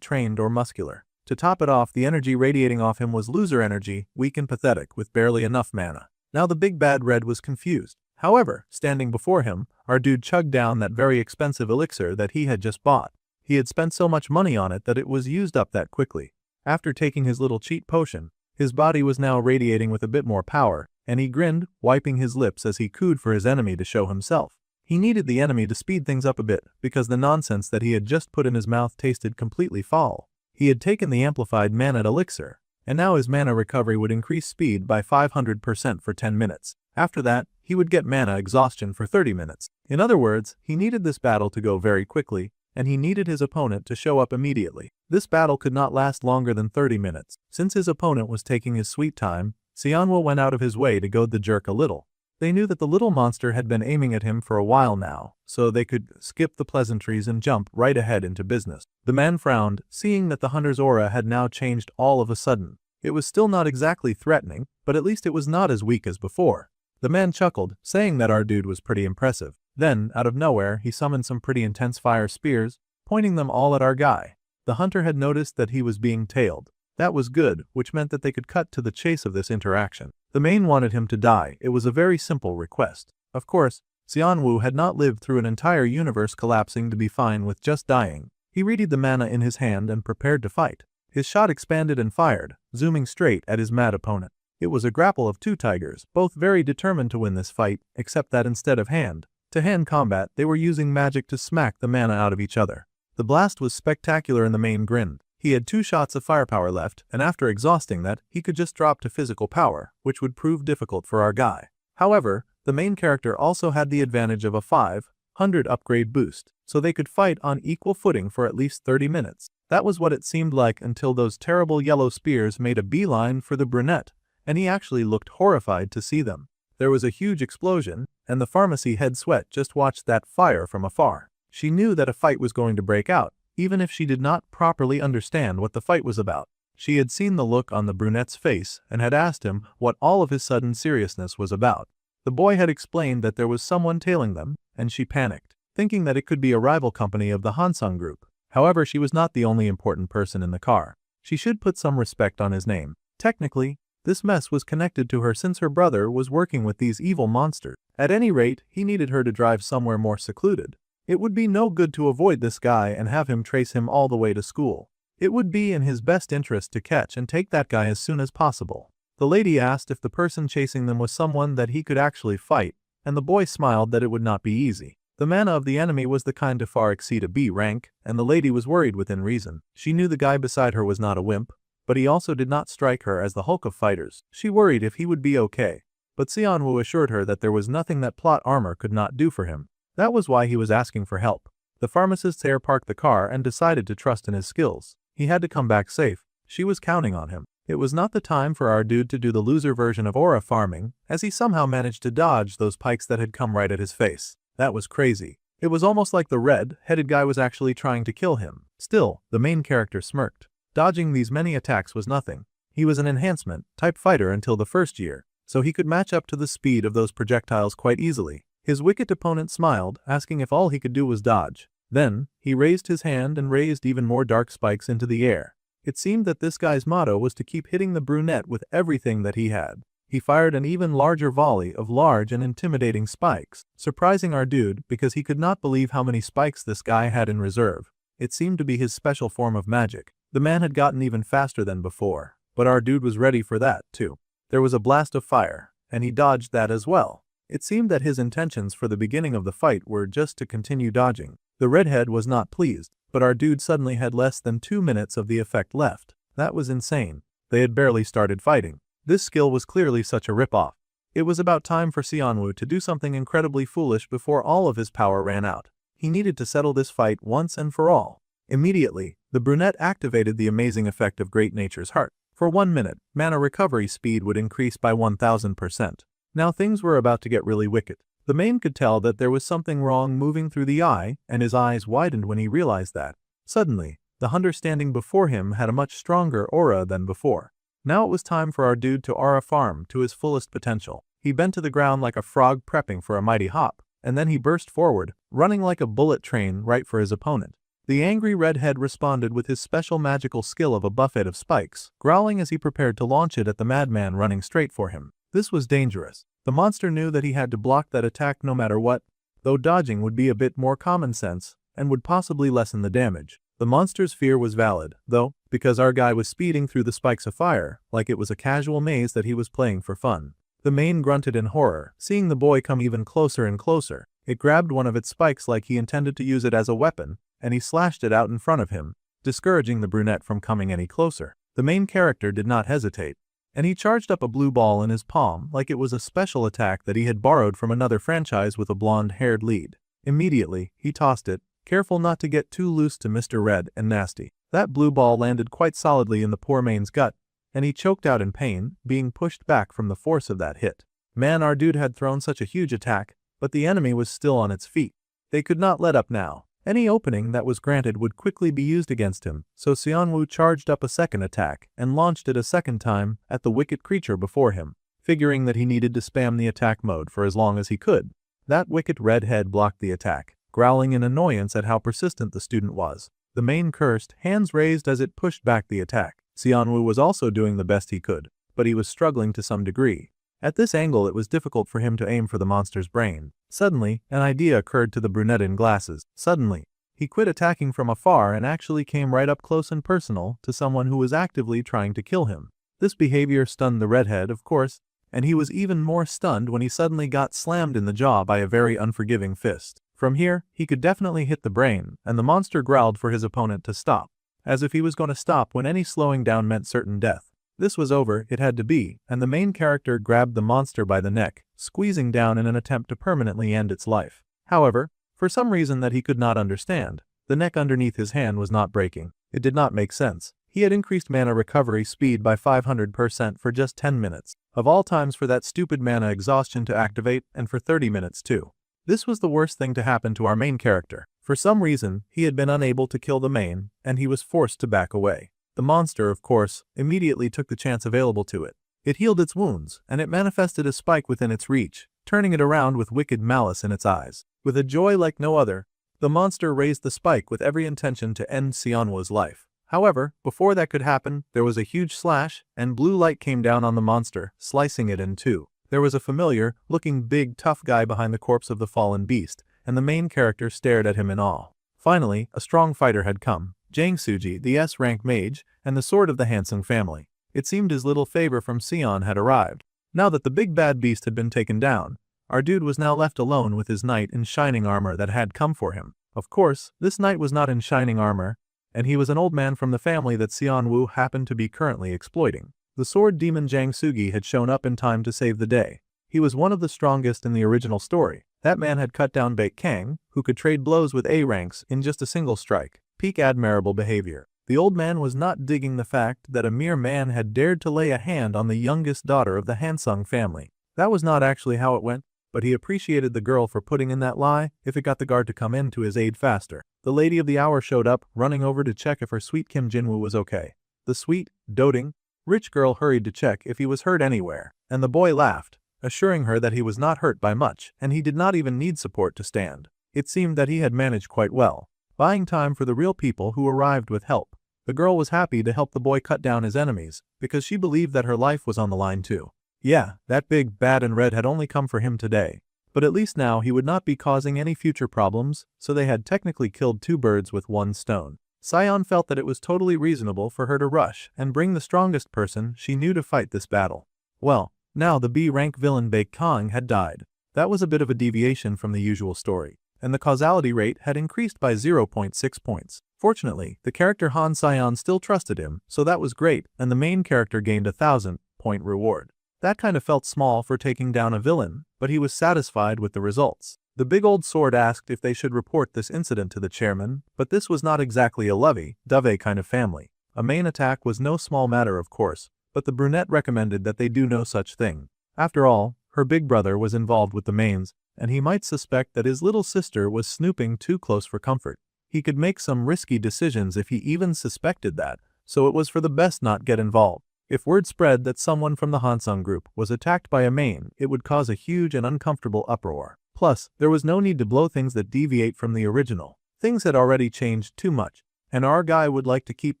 Speaker 1: trained or muscular. To top it off, the energy radiating off him was loser energy, weak and pathetic, with barely enough mana. Now the big bad red was confused. However, standing before him, our dude chugged down that very expensive elixir that he had just bought. He had spent so much money on it that it was used up that quickly. After taking his little cheat potion, his body was now radiating with a bit more power, and he grinned, wiping his lips as he cooed for his enemy to show himself. He needed the enemy to speed things up a bit because the nonsense that he had just put in his mouth tasted completely foul. He had taken the amplified mana elixir, and now his mana recovery would increase speed by 500% for 10 minutes. After that, he would get mana exhaustion for 30 minutes. In other words, he needed this battle to go very quickly, and he needed his opponent to show up immediately. This battle could not last longer than 30 minutes. Since his opponent was taking his sweet time, Xianwu went out of his way to goad the jerk a little. They knew that the little monster had been aiming at him for a while now, so they could skip the pleasantries and jump right ahead into business. The man frowned, seeing that the hunter's aura had now changed all of a sudden. It was still not exactly threatening, but at least it was not as weak as before. The man chuckled, saying that our dude was pretty impressive. Then, out of nowhere, he summoned some pretty intense fire spears, pointing them all at our guy. The hunter had noticed that he was being tailed. That was good, which meant that they could cut to the chase of this interaction. The main wanted him to die. It was a very simple request. Of course, Xianwu had not lived through an entire universe collapsing to be fine with just dying. He readied the mana in his hand and prepared to fight. His shot expanded and fired, zooming straight at his mad opponent. It was a grapple of two tigers, both very determined to win this fight, except that instead of hand-to-hand combat, they were using magic to smack the mana out of each other. The blast was spectacular and the main grinned. He had 2 shots of firepower left, and after exhausting that, he could just drop to physical power, which would prove difficult for our guy. However, the main character also had the advantage of a 500 upgrade boost, so they could fight on equal footing for at least 30 minutes. That was what it seemed like until those terrible yellow spears made a beeline for the brunette, and he actually looked horrified to see them. There was a huge explosion, and the pharmacy head sweat just watched that fire from afar. She knew that a fight was going to break out, even if she did not properly understand what the fight was about. She had seen the look on the brunette's face and had asked him what all of his sudden seriousness was about. The boy had explained that there was someone tailing them, and she panicked, thinking that it could be a rival company of the Hansung group. However, she was not the only important person in the car. She should put some respect on his name. Technically, this mess was connected to her since her brother was working with these evil monsters. At any rate, he needed her to drive somewhere more secluded. It would be no good to avoid this guy and have him trace him all the way to school. It would be in his best interest to catch and take that guy as soon as possible. The lady asked if the person chasing them was someone that he could actually fight, and the boy smiled that it would not be easy. The mana of the enemy was the kind to far exceed a B rank, and the lady was worried within reason. She knew the guy beside her was not a wimp, but he also did not strike her as the Hulk of fighters. She worried if he would be okay, but Xianwu assured her that there was nothing that plot armor could not do for him. That was why he was asking for help. The pharmacist there parked the car and decided to trust in his skills. He had to come back safe. She was counting on him. It was not the time for our dude to do the loser version of aura farming, as he somehow managed to dodge those pikes that had come right at his face. That was crazy. It was almost like the red-headed guy was actually trying to kill him. Still, the main character smirked. Dodging these many attacks was nothing. He was an enhancement-type fighter until the first year, so he could match up to the speed of those projectiles quite easily. His wicked opponent smiled, asking if all he could do was dodge. Then, he raised his hand and raised even more dark spikes into the air. It seemed that this guy's motto was to keep hitting the brunette with everything that he had. He fired an even larger volley of large and intimidating spikes, surprising our dude because he could not believe how many spikes this guy had in reserve. It seemed to be his special form of magic. The man had gotten even faster than before, but our dude was ready for that, too. There was a blast of fire, and he dodged that as well. It seemed that his intentions for the beginning of the fight were just to continue dodging. The redhead was not pleased, but our dude suddenly had less than 2 minutes of the effect left. That was insane. They had barely started fighting. This skill was clearly such a rip-off. It was about time for Xianwu to do something incredibly foolish before all of his power ran out. He needed to settle this fight once and for all. Immediately, the brunette activated the amazing effect of Great Nature's Heart. For 1 minute, mana recovery speed would increase by 1000%. Now things were about to get really wicked. The main could tell that there was something wrong moving through the eye, and his eyes widened when he realized that. Suddenly, the hunter standing before him had a much stronger aura than before. Now it was time for our dude to aura farm to his fullest potential. He bent to the ground like a frog prepping for a mighty hop, and then he burst forward, running like a bullet train right for his opponent. The angry redhead responded with his special magical skill of a buffet of spikes, growling as he prepared to launch it at the madman running straight for him. This was dangerous. The monster knew that he had to block that attack no matter what, though dodging would be a bit more common sense and would possibly lessen the damage. The monster's fear was valid, though, because our guy was speeding through the spikes of fire like it was a casual maze that he was playing for fun. The mane grunted in horror, seeing the boy come even closer and closer. It grabbed one of its spikes like he intended to use it as a weapon, and he slashed it out in front of him, discouraging the brunette from coming any closer. The main character did not hesitate, and he charged up a blue ball in his palm like it was a special attack that he had borrowed from another franchise with a blonde-haired lead. Immediately, he tossed it, careful not to get too loose to Mr. Red and Nasty. That blue ball landed quite solidly in the poor man's gut, and he choked out in pain, being pushed back from the force of that hit. Man, our dude had thrown such a huge attack, but the enemy was still on its feet. They could not let up now. Any opening that was granted would quickly be used against him, so Xianwu charged up a second attack and launched it a second time at the wicked creature before him, figuring that he needed to spam the attack mode for as long as he could. That wicked redhead blocked the attack, growling in annoyance at how persistent the student was. The mane cursed, hands raised as it pushed back the attack. Xianwu was also doing the best he could, but he was struggling to some degree. At this angle it was difficult for him to aim for the monster's brain. Suddenly, an idea occurred to the brunette in glasses. Suddenly, he quit attacking from afar and actually came right up close and personal to someone who was actively trying to kill him. This behavior stunned the redhead, of course, and he was even more stunned when he suddenly got slammed in the jaw by a very unforgiving fist. From here, he could definitely hit the brain, and the monster growled for his opponent to stop, as if he was going to stop when any slowing down meant certain death. This was over, it had to be, and the main character grabbed the monster by the neck, squeezing down in an attempt to permanently end its life. However, for some reason that he could not understand, the neck underneath his hand was not breaking. It did not make sense. He had increased mana recovery speed by 500% for just 10 minutes. Of all times for that stupid mana exhaustion to activate, and for 30 minutes too. This was the worst thing to happen to our main character. For some reason, he had been unable to kill the main, and he was forced to back away. The monster, of course, immediately took the chance available to it. It healed its wounds, and it manifested a spike within its reach, turning it around with wicked malice in its eyes. With a joy like no other, the monster raised the spike with every intention to end Xianwu's life. However, before that could happen, there was a huge slash, and blue light came down on the monster, slicing it in two. There was a familiar-looking big tough guy behind the corpse of the fallen beast, and the main character stared at him in awe. Finally, a strong fighter had come. Jang Suji, the S-rank mage, and the sword of the Hansung family. It seemed his little favor from Sion had arrived. Now that the big bad beast had been taken down, our dude was now left alone with his knight in shining armor that had come for him. Of course, this knight was not in shining armor, and he was an old man from the family that Xianwu happened to be currently exploiting. The sword demon Jang Sugi had shown up in time to save the day. He was one of the strongest in the original story. That man had cut down Baek Kang, who could trade blows with A ranks in just a single strike. Peak admirable behavior. The old man was not digging the fact that a mere man had dared to lay a hand on the youngest daughter of the Hansung family. That was not actually how it went, but he appreciated the girl for putting in that lie if it got the guard to come in to his aid faster. The lady of the hour showed up, running over to check if her sweet Kim Jinwoo was okay. The sweet, doting, rich girl hurried to check if he was hurt anywhere, and the boy laughed, assuring her that he was not hurt by much, and he did not even need support to stand. It seemed that he had managed quite well, buying time for the real people who arrived with help. The girl was happy to help the boy cut down his enemies, because she believed that her life was on the line too. Yeah, that big bad and red had only come for him today, but at least now he would not be causing any future problems, so they had technically killed two birds with one stone. Sion felt that it was totally reasonable for her to rush and bring the strongest person she knew to fight this battle. Well, now the B-rank villain Baek Kang had died. That was a bit of a deviation from the usual story, and the causality rate had increased by 0.6 points. Fortunately, the character Han Sion still trusted him, so that was great, and the main character gained a 1,000-point reward. That kind of felt small for taking down a villain, but he was satisfied with the results. The big old sword asked if they should report this incident to the chairman, but this was not exactly a lovey-dovey kind of family. A main attack was no small matter, of course, but the brunette recommended that they do no such thing. After all, her big brother was involved with the mains, and he might suspect that his little sister was snooping too close for comfort. He could make some risky decisions if he even suspected that, so it was for the best not get involved. If word spread that someone from the Hansung group was attacked by a main, it would cause a huge and uncomfortable uproar. Plus, there was no need to blow things that deviate from the original. Things had already changed too much, and our guy would like to keep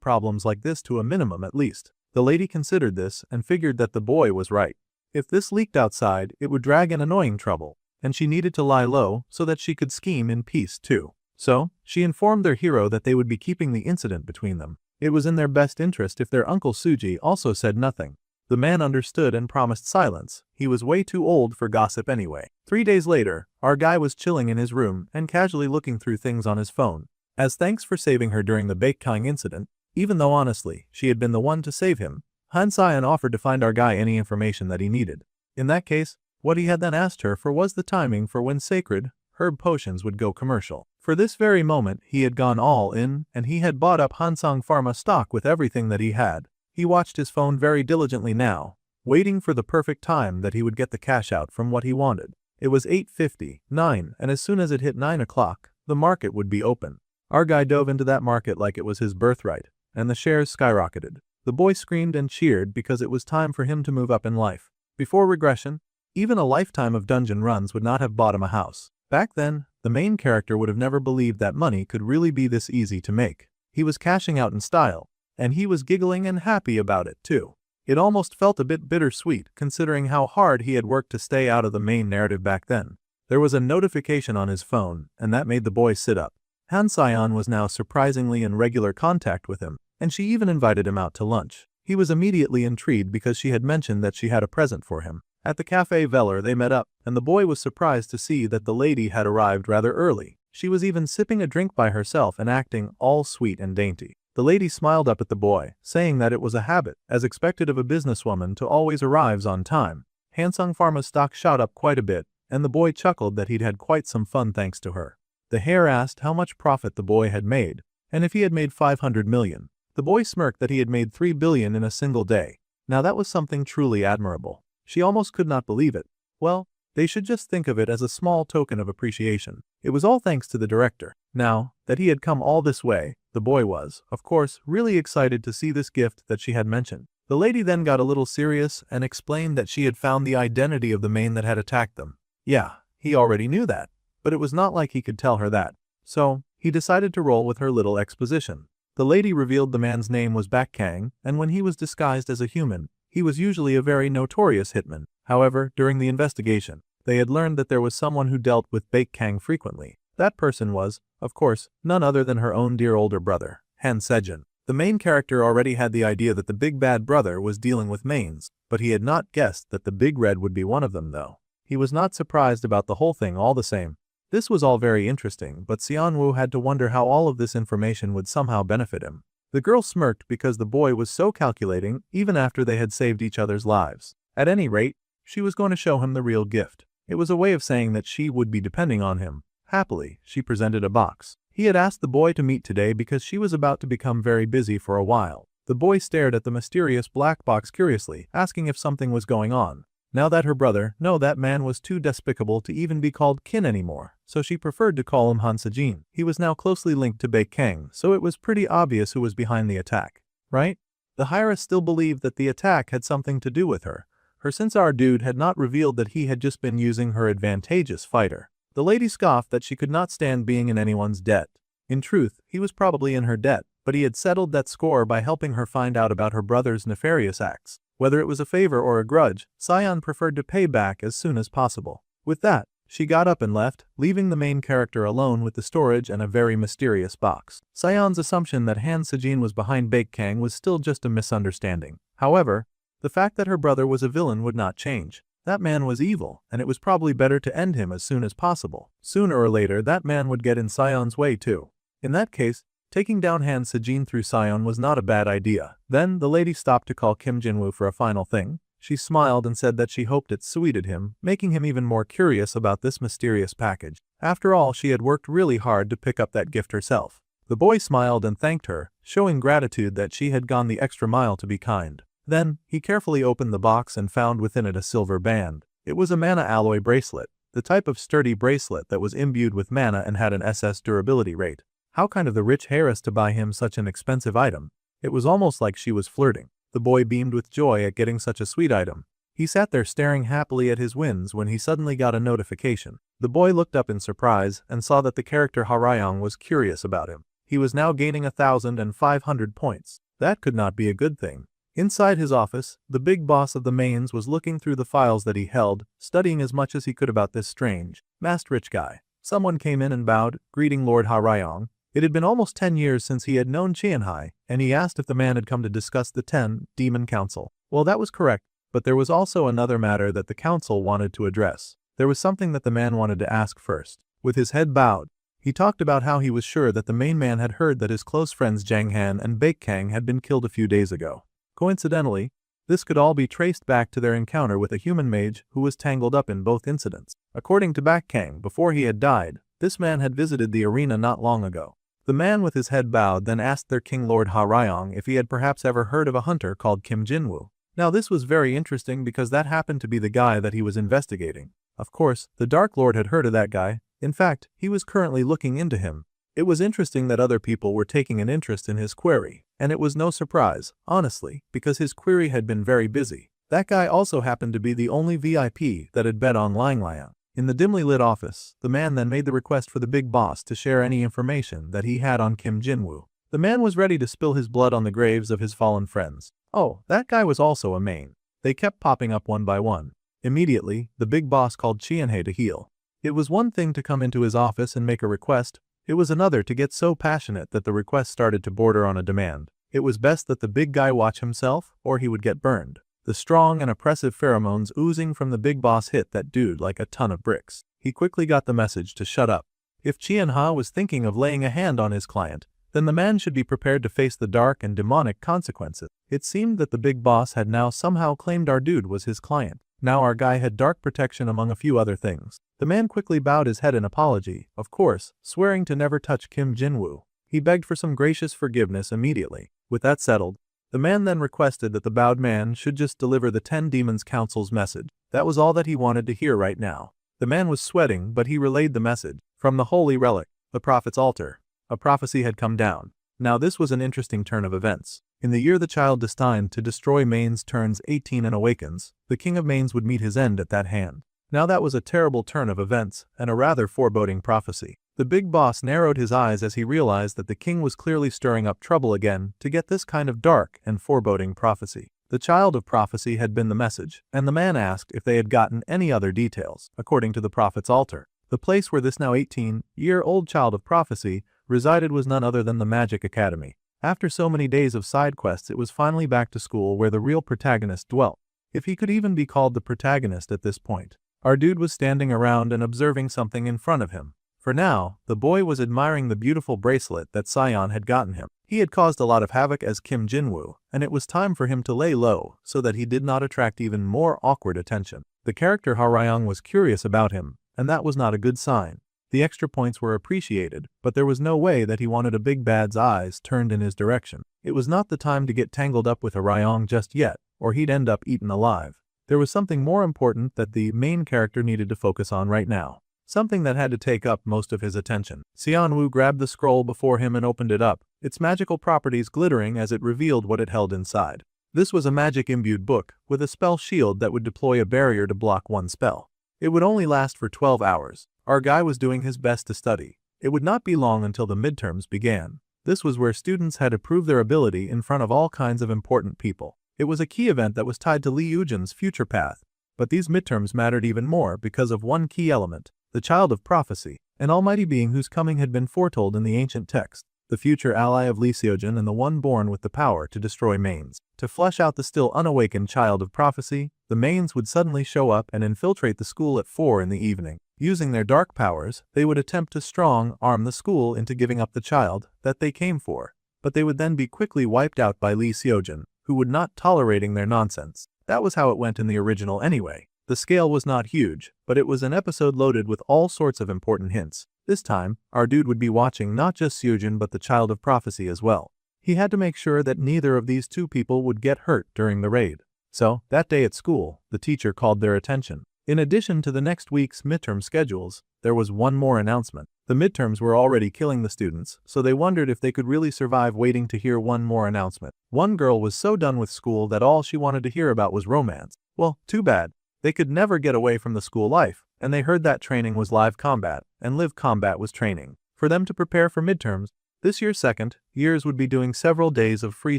Speaker 1: problems like this to a minimum at least. The lady considered this and figured that the boy was right. If this leaked outside, it would drag an annoying trouble, and she needed to lie low so that she could scheme in peace too. So, she informed their hero that they would be keeping the incident between them. It was in their best interest if their uncle Suji also said nothing. The man understood and promised silence. He was way too old for gossip anyway. 3 days later, our guy was chilling in his room and casually looking through things on his phone. As thanks for saving her during the Baekkyang incident, even though honestly, she had been the one to save him, Han Sion offered to find our guy any information that he needed. In that case, what he had then asked her for was the timing for when sacred herb potions would go commercial. For this very moment, he had gone all in, and he had bought up Hansung Pharma stock with everything that he had. He watched his phone very diligently now, waiting for the perfect time that he would get the cash out from what he wanted. It was 8:59, and as soon as it hit 9 o'clock, the market would be open. Our guy dove into that market like it was his birthright, and the shares skyrocketed. The boy screamed and cheered because it was time for him to move up in life. Before regression, even a lifetime of dungeon runs would not have bought him a house. Back then, the main character would have never believed that money could really be this easy to make. He was cashing out in style, and he was giggling and happy about it too. It almost felt a bit bittersweet considering how hard he had worked to stay out of the main narrative back then. There was a notification on his phone, and that made the boy sit up. Han Sion was now surprisingly in regular contact with him, and she even invited him out to lunch. He was immediately intrigued because she had mentioned that she had a present for him. At the Café Veller they met up, and the boy was surprised to see that the lady had arrived rather early. She was even sipping a drink by herself and acting all sweet and dainty. The lady smiled up at the boy, saying that it was a habit, as expected of a businesswoman, to always arrive on time. Hansung Pharma's stock shot up quite a bit, and the boy chuckled that he'd had quite some fun thanks to her. The hare asked how much profit the boy had made, and if he had made 500 million. The boy smirked that he had made 3 billion in a single day. Now that was something truly admirable. She almost could not believe it. Well, they should just think of it as a small token of appreciation. It was all thanks to the director. Now that he had come all this way, the boy was, of course, really excited to see this gift that she had mentioned. The lady then got a little serious and explained that she had found the identity of the main that had attacked them. Yeah, he already knew that, but it was not like he could tell her that. So, he decided to roll with her little exposition. The lady revealed the man's name was Baekkyang, and when he was disguised as a human, he was usually a very notorious hitman. However, during the investigation, they had learned that there was someone who dealt with Baekkyang frequently. That person was, of course, none other than her own dear older brother, Han Sejin. The main character already had the idea that the big bad brother was dealing with mains, but he had not guessed that the big red would be one of them though. He was not surprised about the whole thing all the same. This was all very interesting, but Xianwu had to wonder how all of this information would somehow benefit him. The girl smirked because the boy was so calculating even after they had saved each other's lives. At any rate, she was going to show him the real gift. It was a way of saying that she would be depending on him. Happily, she presented a box. He had asked the boy to meet today because she was about to become very busy for a while. The boy stared at the mysterious black box curiously, asking if something was going on. Now that her brother, no, that man was too despicable to even be called kin anymore, so she preferred to call him Han Sejin. He was now closely linked to Baekkyang, so it was pretty obvious who was behind the attack, right? The Hira still believed that the attack had something to do with her. Since our dude had not revealed that he had just been using her advantageous fighter. The lady scoffed that she could not stand being in anyone's debt. In truth, he was probably in her debt, but he had settled that score by helping her find out about her brother's nefarious acts. Whether it was a favor or a grudge, Sion preferred to pay back as soon as possible. With that, she got up and left, leaving the main character alone with the storage and a very mysterious box. Sion's assumption that Han Sejin was behind Baekkyang was still just a misunderstanding. However, the fact that her brother was a villain would not change. That man was evil, and it was probably better to end him as soon as possible. Sooner or later, that man would get in Sion's way too. In that case, taking down Han Sejin through Sion was not a bad idea. Then, the lady stopped to call Kim Jinwoo for a final thing. She smiled and said that she hoped it suited him, making him even more curious about this mysterious package. After all, she had worked really hard to pick up that gift herself. The boy smiled and thanked her, showing gratitude that she had gone the extra mile to be kind. Then, he carefully opened the box and found within it a silver band. It was a mana alloy bracelet, the type of sturdy bracelet that was imbued with mana and had an SS durability rate. How kind of the rich heiress to buy him such an expensive item. It was almost like she was flirting. The boy beamed with joy at getting such a sweet item. He sat there staring happily at his wins when he suddenly got a notification. The boy looked up in surprise and saw that the character Harayong was curious about him. He was now gaining 1,500 points. That could not be a good thing. Inside his office, the big boss of the mains was looking through the files that he held, studying as much as he could about this strange, masked rich guy. Someone came in and bowed, greeting Lord Harayong. It had been almost 10 years since he had known Qianhai, and he asked if the man had come to discuss the 10 Demon Council. Well, that was correct, but there was also another matter that the council wanted to address. There was something that the man wanted to ask first. With his head bowed, he talked about how he was sure that the main man had heard that his close friends Zhang Han and Baek Kang had been killed a few days ago. Coincidentally, this could all be traced back to their encounter with a human mage who was tangled up in both incidents. According to Baek Kang, before he had died, this man had visited the arena not long ago. The man with his head bowed then asked their king Lord Harayong if he had perhaps ever heard of a hunter called Kim Jinwoo. Now this was very interesting because that happened to be the guy that he was investigating. Of course, the Dark Lord had heard of that guy. In fact, he was currently looking into him. It was interesting that other people were taking an interest in his query, and it was no surprise, honestly, because his query had been very busy. That guy also happened to be the only VIP that had bet on Langliang. In the dimly lit office, the man then made the request for the big boss to share any information that he had on Kim Jinwoo. The man was ready to spill his blood on the graves of his fallen friends. Oh, that guy was also a main. They kept popping up one by one. Immediately, the big boss called Qianhei to heal. It was one thing to come into his office and make a request. It was another to get so passionate that the request started to border on a demand. It was best that the big guy watch himself, or he would get burned. The strong and oppressive pheromones oozing from the big boss hit that dude like a ton of bricks. He quickly got the message to shut up. If Qianhai was thinking of laying a hand on his client, then the man should be prepared to face the dark and demonic consequences. It seemed that the big boss had now somehow claimed our dude was his client. Now our guy had dark protection among a few other things. The man quickly bowed his head in apology, of course, swearing to never touch Kim Jinwoo. He begged for some gracious forgiveness immediately. With that settled, the man then requested that the bowed man should just deliver the 10 Demons Council's message. That was all that he wanted to hear right now. The man was sweating, but he relayed the message. From the holy relic, the prophet's altar, a prophecy had come down. Now this was an interesting turn of events. In the year the child destined to destroy Mains turns 18 and awakens, the king of Mains would meet his end at that hand. Now that was a terrible turn of events, and a rather foreboding prophecy. The big boss narrowed his eyes as he realized that the king was clearly stirring up trouble again to get this kind of dark and foreboding prophecy. The child of prophecy had been the message, and the man asked if they had gotten any other details. According to the prophet's altar, the place where this now 18-year-old child of prophecy resided was none other than the Magic Academy. After so many days of side quests, it was finally back to school where the real protagonist dwelt. If he could even be called the protagonist at this point. Our dude was standing around and observing something in front of him. For now, the boy was admiring the beautiful bracelet that Sion had gotten him. He had caused a lot of havoc as Kim Jinwoo, and it was time for him to lay low so that he did not attract even more awkward attention. The character Harayong was curious about him, and that was not a good sign. The extra points were appreciated, but there was no way that he wanted a big bad's eyes turned in his direction. It was not the time to get tangled up with Harayong just yet, or he'd end up eaten alive. There was something more important that the main character needed to focus on right now. Something that had to take up most of his attention. Xianwu grabbed the scroll before him and opened it up, its magical properties glittering as it revealed what it held inside. This was a magic-imbued book, with a spell shield that would deploy a barrier to block one spell. It would only last for 12 hours. Our guy was doing his best to study. It would not be long until the midterms began. This was where students had to prove their ability in front of all kinds of important people. It was a key event that was tied to Li Yujin's future path. But these midterms mattered even more because of one key element, the child of prophecy, an almighty being whose coming had been foretold in the ancient text, the future ally of Li Xiujin and the one born with the power to destroy Mains. To flesh out the still unawakened child of prophecy, the Mains would suddenly show up and infiltrate the school at 4 in the evening. Using their dark powers, they would attempt to strong-arm the school into giving up the child that they came for, but they would then be quickly wiped out by Li Xiujin, who would not tolerating their nonsense. That was how it went in the original anyway. The scale was not huge, but it was an episode loaded with all sorts of important hints. This time, our dude would be watching not just Xiujin but the child of prophecy as well. He had to make sure that neither of these two people would get hurt during the raid. So, that day at school, the teacher called their attention. In addition to the next week's midterm schedules, there was one more announcement. The midterms were already killing the students, so they wondered if they could really survive waiting to hear one more announcement. One girl was so done with school that all she wanted to hear about was romance. Well, too bad. They could never get away from the school life, and they heard that training was live combat, and live combat was training. For them to prepare for midterms, this year's second years would be doing several days of free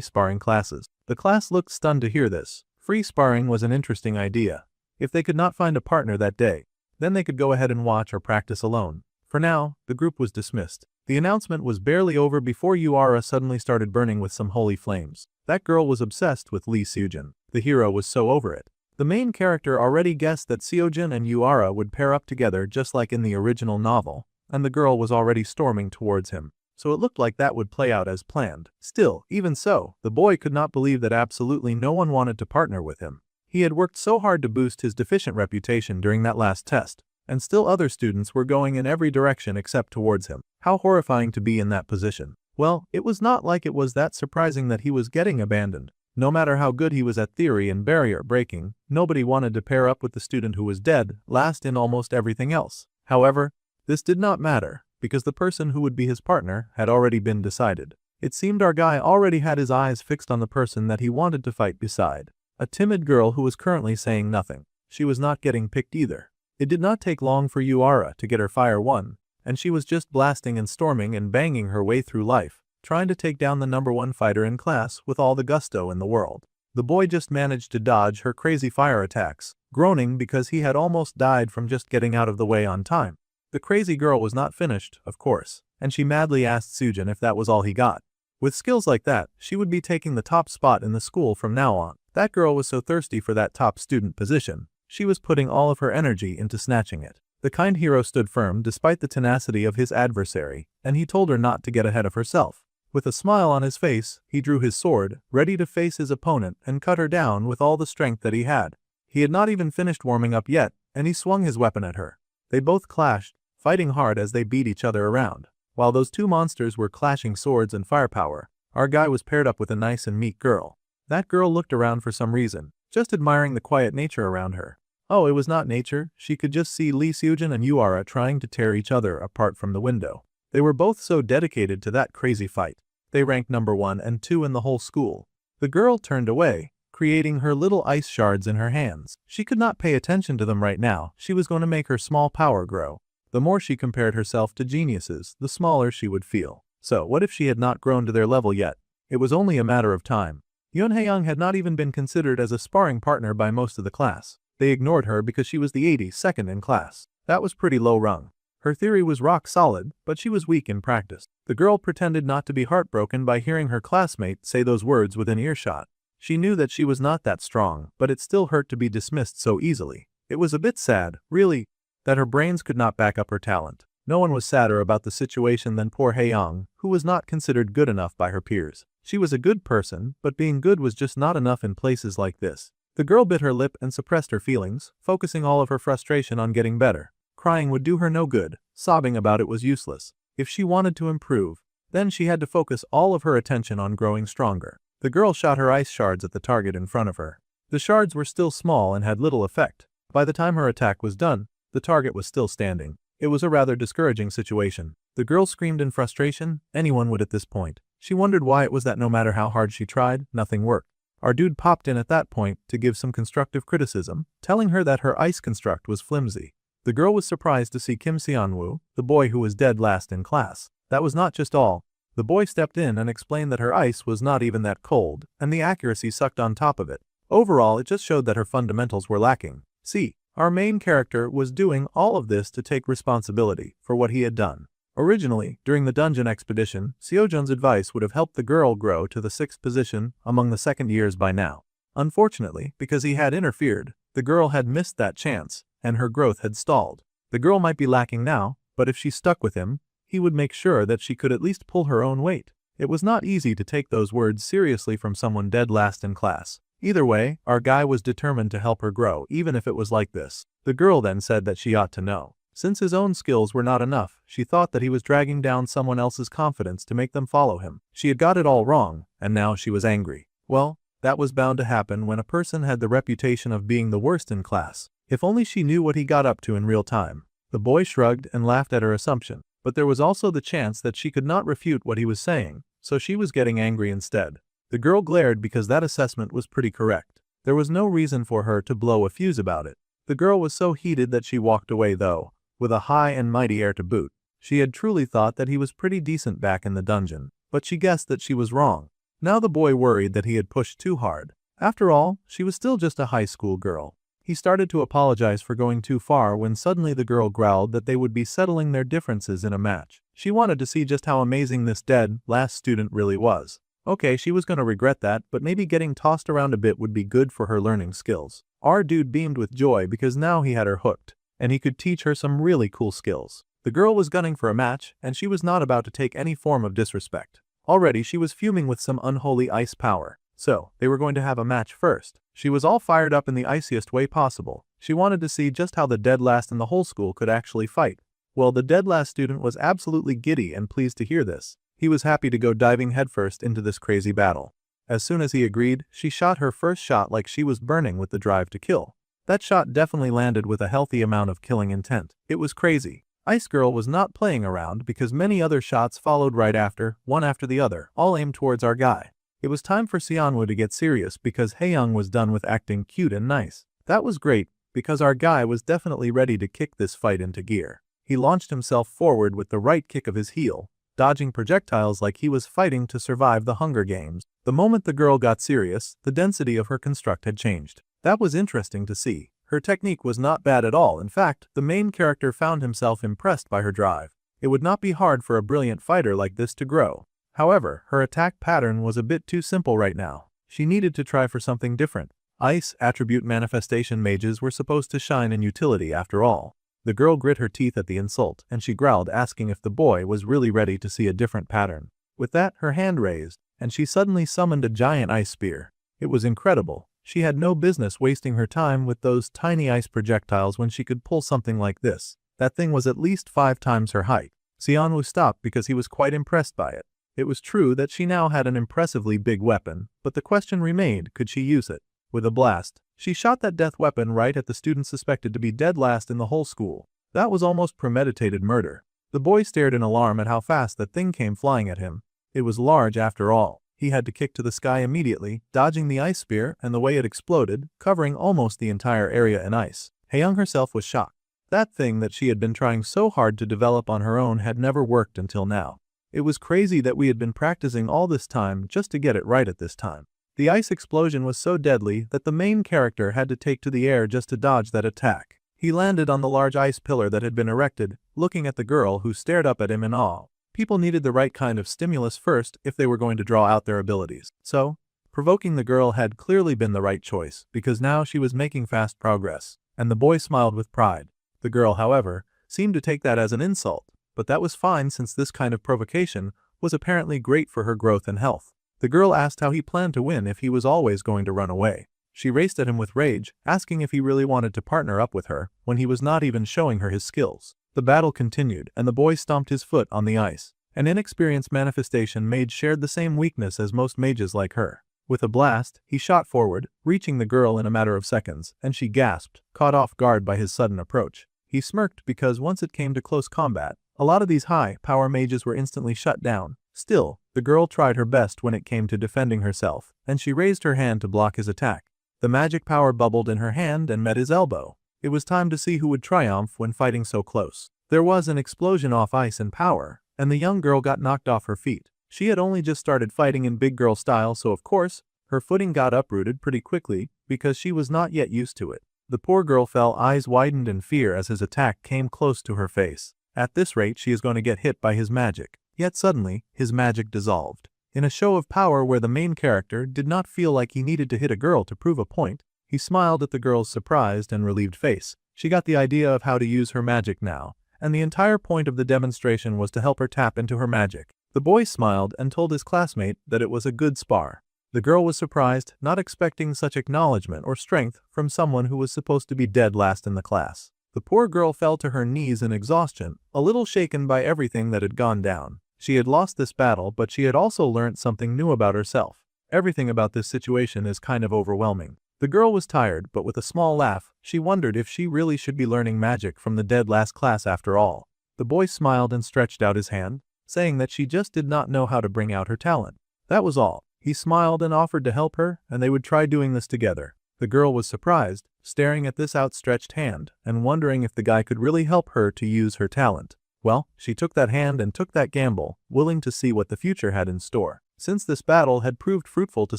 Speaker 1: sparring classes. The class looked stunned to hear this. Free sparring was an interesting idea. If they could not find a partner that day, then they could go ahead and watch or practice alone. For now, the group was dismissed. The announcement was barely over before Yuara suddenly started burning with some holy flames. That girl was obsessed with Lee Seojin. The hero was so over it. The main character already guessed that Seojin and Yuara would pair up together just like in the original novel, and the girl was already storming towards him. So it looked like that would play out as planned. Still, even so, the boy could not believe that absolutely no one wanted to partner with him. He had worked so hard to boost his deficient reputation during that last test, and still other students were going in every direction except towards him. How horrifying to be in that position. Well, it was not like it was that surprising that he was getting abandoned. No matter how good he was at theory and barrier breaking, nobody wanted to pair up with the student who was dead last in almost everything else. However, this did not matter, because the person who would be his partner had already been decided. It seemed our guy already had his eyes fixed on the person that he wanted to fight beside. A timid girl who was currently saying nothing. She was not getting picked either. It did not take long for Yuara to get her fire won, and she was just blasting and storming and banging her way through life, trying to take down the #1 fighter in class with all the gusto in the world. The boy just managed to dodge her crazy fire attacks, groaning because he had almost died from just getting out of the way on time. The crazy girl was not finished, of course, and she madly asked Seojin if that was all he got. With skills like that, she would be taking the top spot in the school from now on. That girl was so thirsty for that top student position, she was putting all of her energy into snatching it. The kind hero stood firm despite the tenacity of his adversary, and he told her not to get ahead of herself. With a smile on his face, he drew his sword, ready to face his opponent and cut her down with all the strength that he had. He had not even finished warming up yet, and he swung his weapon at her. They both clashed, fighting hard as they beat each other around. While those two monsters were clashing swords and firepower, our guy was paired up with a nice and meek girl. That girl looked around for some reason, just admiring the quiet nature around her. Oh, it was not nature, she could just see Lee Seojin and Yuara trying to tear each other apart from the window. They were both so dedicated to that crazy fight. They ranked #1 and 2 in the whole school. The girl turned away, creating her little ice shards in her hands. She could not pay attention to them right now, she was going to make her small power grow. The more she compared herself to geniuses, the smaller she would feel. So what if she had not grown to their level yet? It was only a matter of time. Yeon Hae-young had not even been considered as a sparring partner by most of the class. They ignored her because she was the 82nd in class. That was pretty low rung. Her theory was rock solid, but she was weak in practice. The girl pretended not to be heartbroken by hearing her classmate say those words within earshot. She knew that she was not that strong, but it still hurt to be dismissed so easily. It was a bit sad, really, that her brains could not back up her talent. No one was sadder about the situation than poor Hae-young, who was not considered good enough by her peers. She was a good person, but being good was just not enough in places like this. The girl bit her lip and suppressed her feelings, focusing all of her frustration on getting better. Crying would do her no good, sobbing about it was useless. If she wanted to improve, then she had to focus all of her attention on growing stronger. The girl shot her ice shards at the target in front of her. The shards were still small and had little effect. By the time her attack was done, the target was still standing. It was a rather discouraging situation. The girl screamed in frustration, anyone would at this point. She wondered why it was that no matter how hard she tried, nothing worked. Our dude popped in at that point to give some constructive criticism, telling her that her ice construct was flimsy. The girl was surprised to see Kim Seon-woo, the boy who was dead last in class. That was not just all. The boy stepped in and explained that her ice was not even that cold, and the accuracy sucked on top of it. Overall, it just showed that her fundamentals were lacking. See, our main character was doing all of this to take responsibility for what he had done. Originally, during the dungeon expedition, Seojun's advice would have helped the girl grow to the 6th position among the second years by now. Unfortunately, because he had interfered, the girl had missed that chance, and her growth had stalled. The girl might be lacking now, but if she stuck with him, he would make sure that she could at least pull her own weight. It was not easy to take those words seriously from someone dead last in class. Either way, our guy was determined to help her grow, even if it was like this. The girl then said that she ought to know. Since his own skills were not enough, she thought that he was dragging down someone else's confidence to make them follow him. She had got it all wrong, and now she was angry. Well, that was bound to happen when a person had the reputation of being the worst in class. If only she knew what he got up to in real time. The boy shrugged and laughed at her assumption, but there was also the chance that she could not refute what he was saying, so she was getting angry instead. The girl glared because that assessment was pretty correct. There was no reason for her to blow a fuse about it. The girl was so heated that she walked away though, with a high and mighty air to boot. She had truly thought that he was pretty decent back in the dungeon, but she guessed that she was wrong. Now the boy worried that he had pushed too hard. After all, she was still just a high school girl. He started to apologize for going too far when suddenly the girl growled that they would be settling their differences in a match. She wanted to see just how amazing this dead last student really was. Okay, she was gonna regret that, but maybe getting tossed around a bit would be good for her learning skills. Our dude beamed with joy because now he had her hooked, and he could teach her some really cool skills. The girl was gunning for a match, and she was not about to take any form of disrespect. Already she was fuming with some unholy ice power. So, they were going to have a match first. She was all fired up in the iciest way possible. She wanted to see just how the dead last in the whole school could actually fight. Well, the dead last student was absolutely giddy and pleased to hear this. He was happy to go diving headfirst into this crazy battle. As soon as he agreed, she shot her first shot like she was burning with the drive to kill. That shot definitely landed with a healthy amount of killing intent. It was crazy. Ice Girl was not playing around because many other shots followed right after, one after the other, all aimed towards our guy. It was time for Seonwoo to get serious because Haeyoung was done with acting cute and nice. That was great because our guy was definitely ready to kick this fight into gear. He launched himself forward with the right kick of his heel, dodging projectiles like he was fighting to survive the Hunger Games. The moment the girl got serious, the density of her construct had changed. That was interesting to see. Her technique was not bad at all. In fact, the main character found himself impressed by her drive. It would not be hard for a brilliant fighter like this to grow. However, her attack pattern was a bit too simple right now. She needed to try for something different. Ice attribute manifestation mages were supposed to shine in utility after all. The girl grit her teeth at the insult, and she growled, asking if the boy was really ready to see a different pattern. With that, her hand raised, and she suddenly summoned a giant ice spear. It was incredible. She had no business wasting her time with those tiny ice projectiles when she could pull something like this. That thing was at least 5 times her height. Seonwoo stopped because he was quite impressed by it. It was true that she now had an impressively big weapon, but the question remained, could she use it? With a blast, she shot that death weapon right at the student suspected to be dead last in the whole school. That was almost premeditated murder. The boy stared in alarm at how fast that thing came flying at him. It was large after all. He had to kick to the sky immediately, dodging the ice spear and the way it exploded, covering almost the entire area in ice. Haeyoung herself was shocked. That thing that she had been trying so hard to develop on her own had never worked until now. It was crazy that we had been practicing all this time just to get it right at this time. The ice explosion was so deadly that the main character had to take to the air just to dodge that attack. He landed on the large ice pillar that had been erected, looking at the girl who stared up at him in awe. People needed the right kind of stimulus first if they were going to draw out their abilities. So, provoking the girl had clearly been the right choice because now she was making fast progress, and the boy smiled with pride. The girl, however, seemed to take that as an insult, but that was fine since this kind of provocation was apparently great for her growth and health. The girl asked how he planned to win if he was always going to run away. She raced at him with rage, asking if he really wanted to partner up with her when he was not even showing her his skills. The battle continued, and the boy stomped his foot on the ice. An inexperienced manifestation mage shared the same weakness as most mages like her. With a blast, he shot forward, reaching the girl in a matter of seconds, and she gasped, caught off guard by his sudden approach. He smirked because once it came to close combat, a lot of these high-power mages were instantly shut down. Still, the girl tried her best when it came to defending herself, and she raised her hand to block his attack. The magic power bubbled in her hand and met his elbow. It was time to see who would triumph when fighting so close. There was an explosion off ice and power, and the young girl got knocked off her feet. She had only just started fighting in big girl style, so of course, her footing got uprooted pretty quickly because she was not yet used to it. The poor girl fell, eyes widened in fear as his attack came close to her face. At this rate, she is going to get hit by his magic. Yet suddenly, his magic dissolved. In a show of power where the main character did not feel like he needed to hit a girl to prove a point, he smiled at the girl's surprised and relieved face. She got the idea of how to use her magic now, and the entire point of the demonstration was to help her tap into her magic. The boy smiled and told his classmate that it was a good spar. The girl was surprised, not expecting such acknowledgement or strength from someone who was supposed to be dead last in the class. The poor girl fell to her knees in exhaustion, a little shaken by everything that had gone down. She had lost this battle, but she had also learned something new about herself. Everything about this situation is kind of overwhelming. The girl was tired, but with a small laugh, she wondered if she really should be learning magic from the dead last class after all. The boy smiled and stretched out his hand, saying that she just did not know how to bring out her talent. That was all. He smiled and offered to help her, and they would try doing this together. The girl was surprised, staring at this outstretched hand, and wondering if the guy could really help her to use her talent. Well, she took that hand and took that gamble, willing to see what the future had in store. Since this battle had proved fruitful to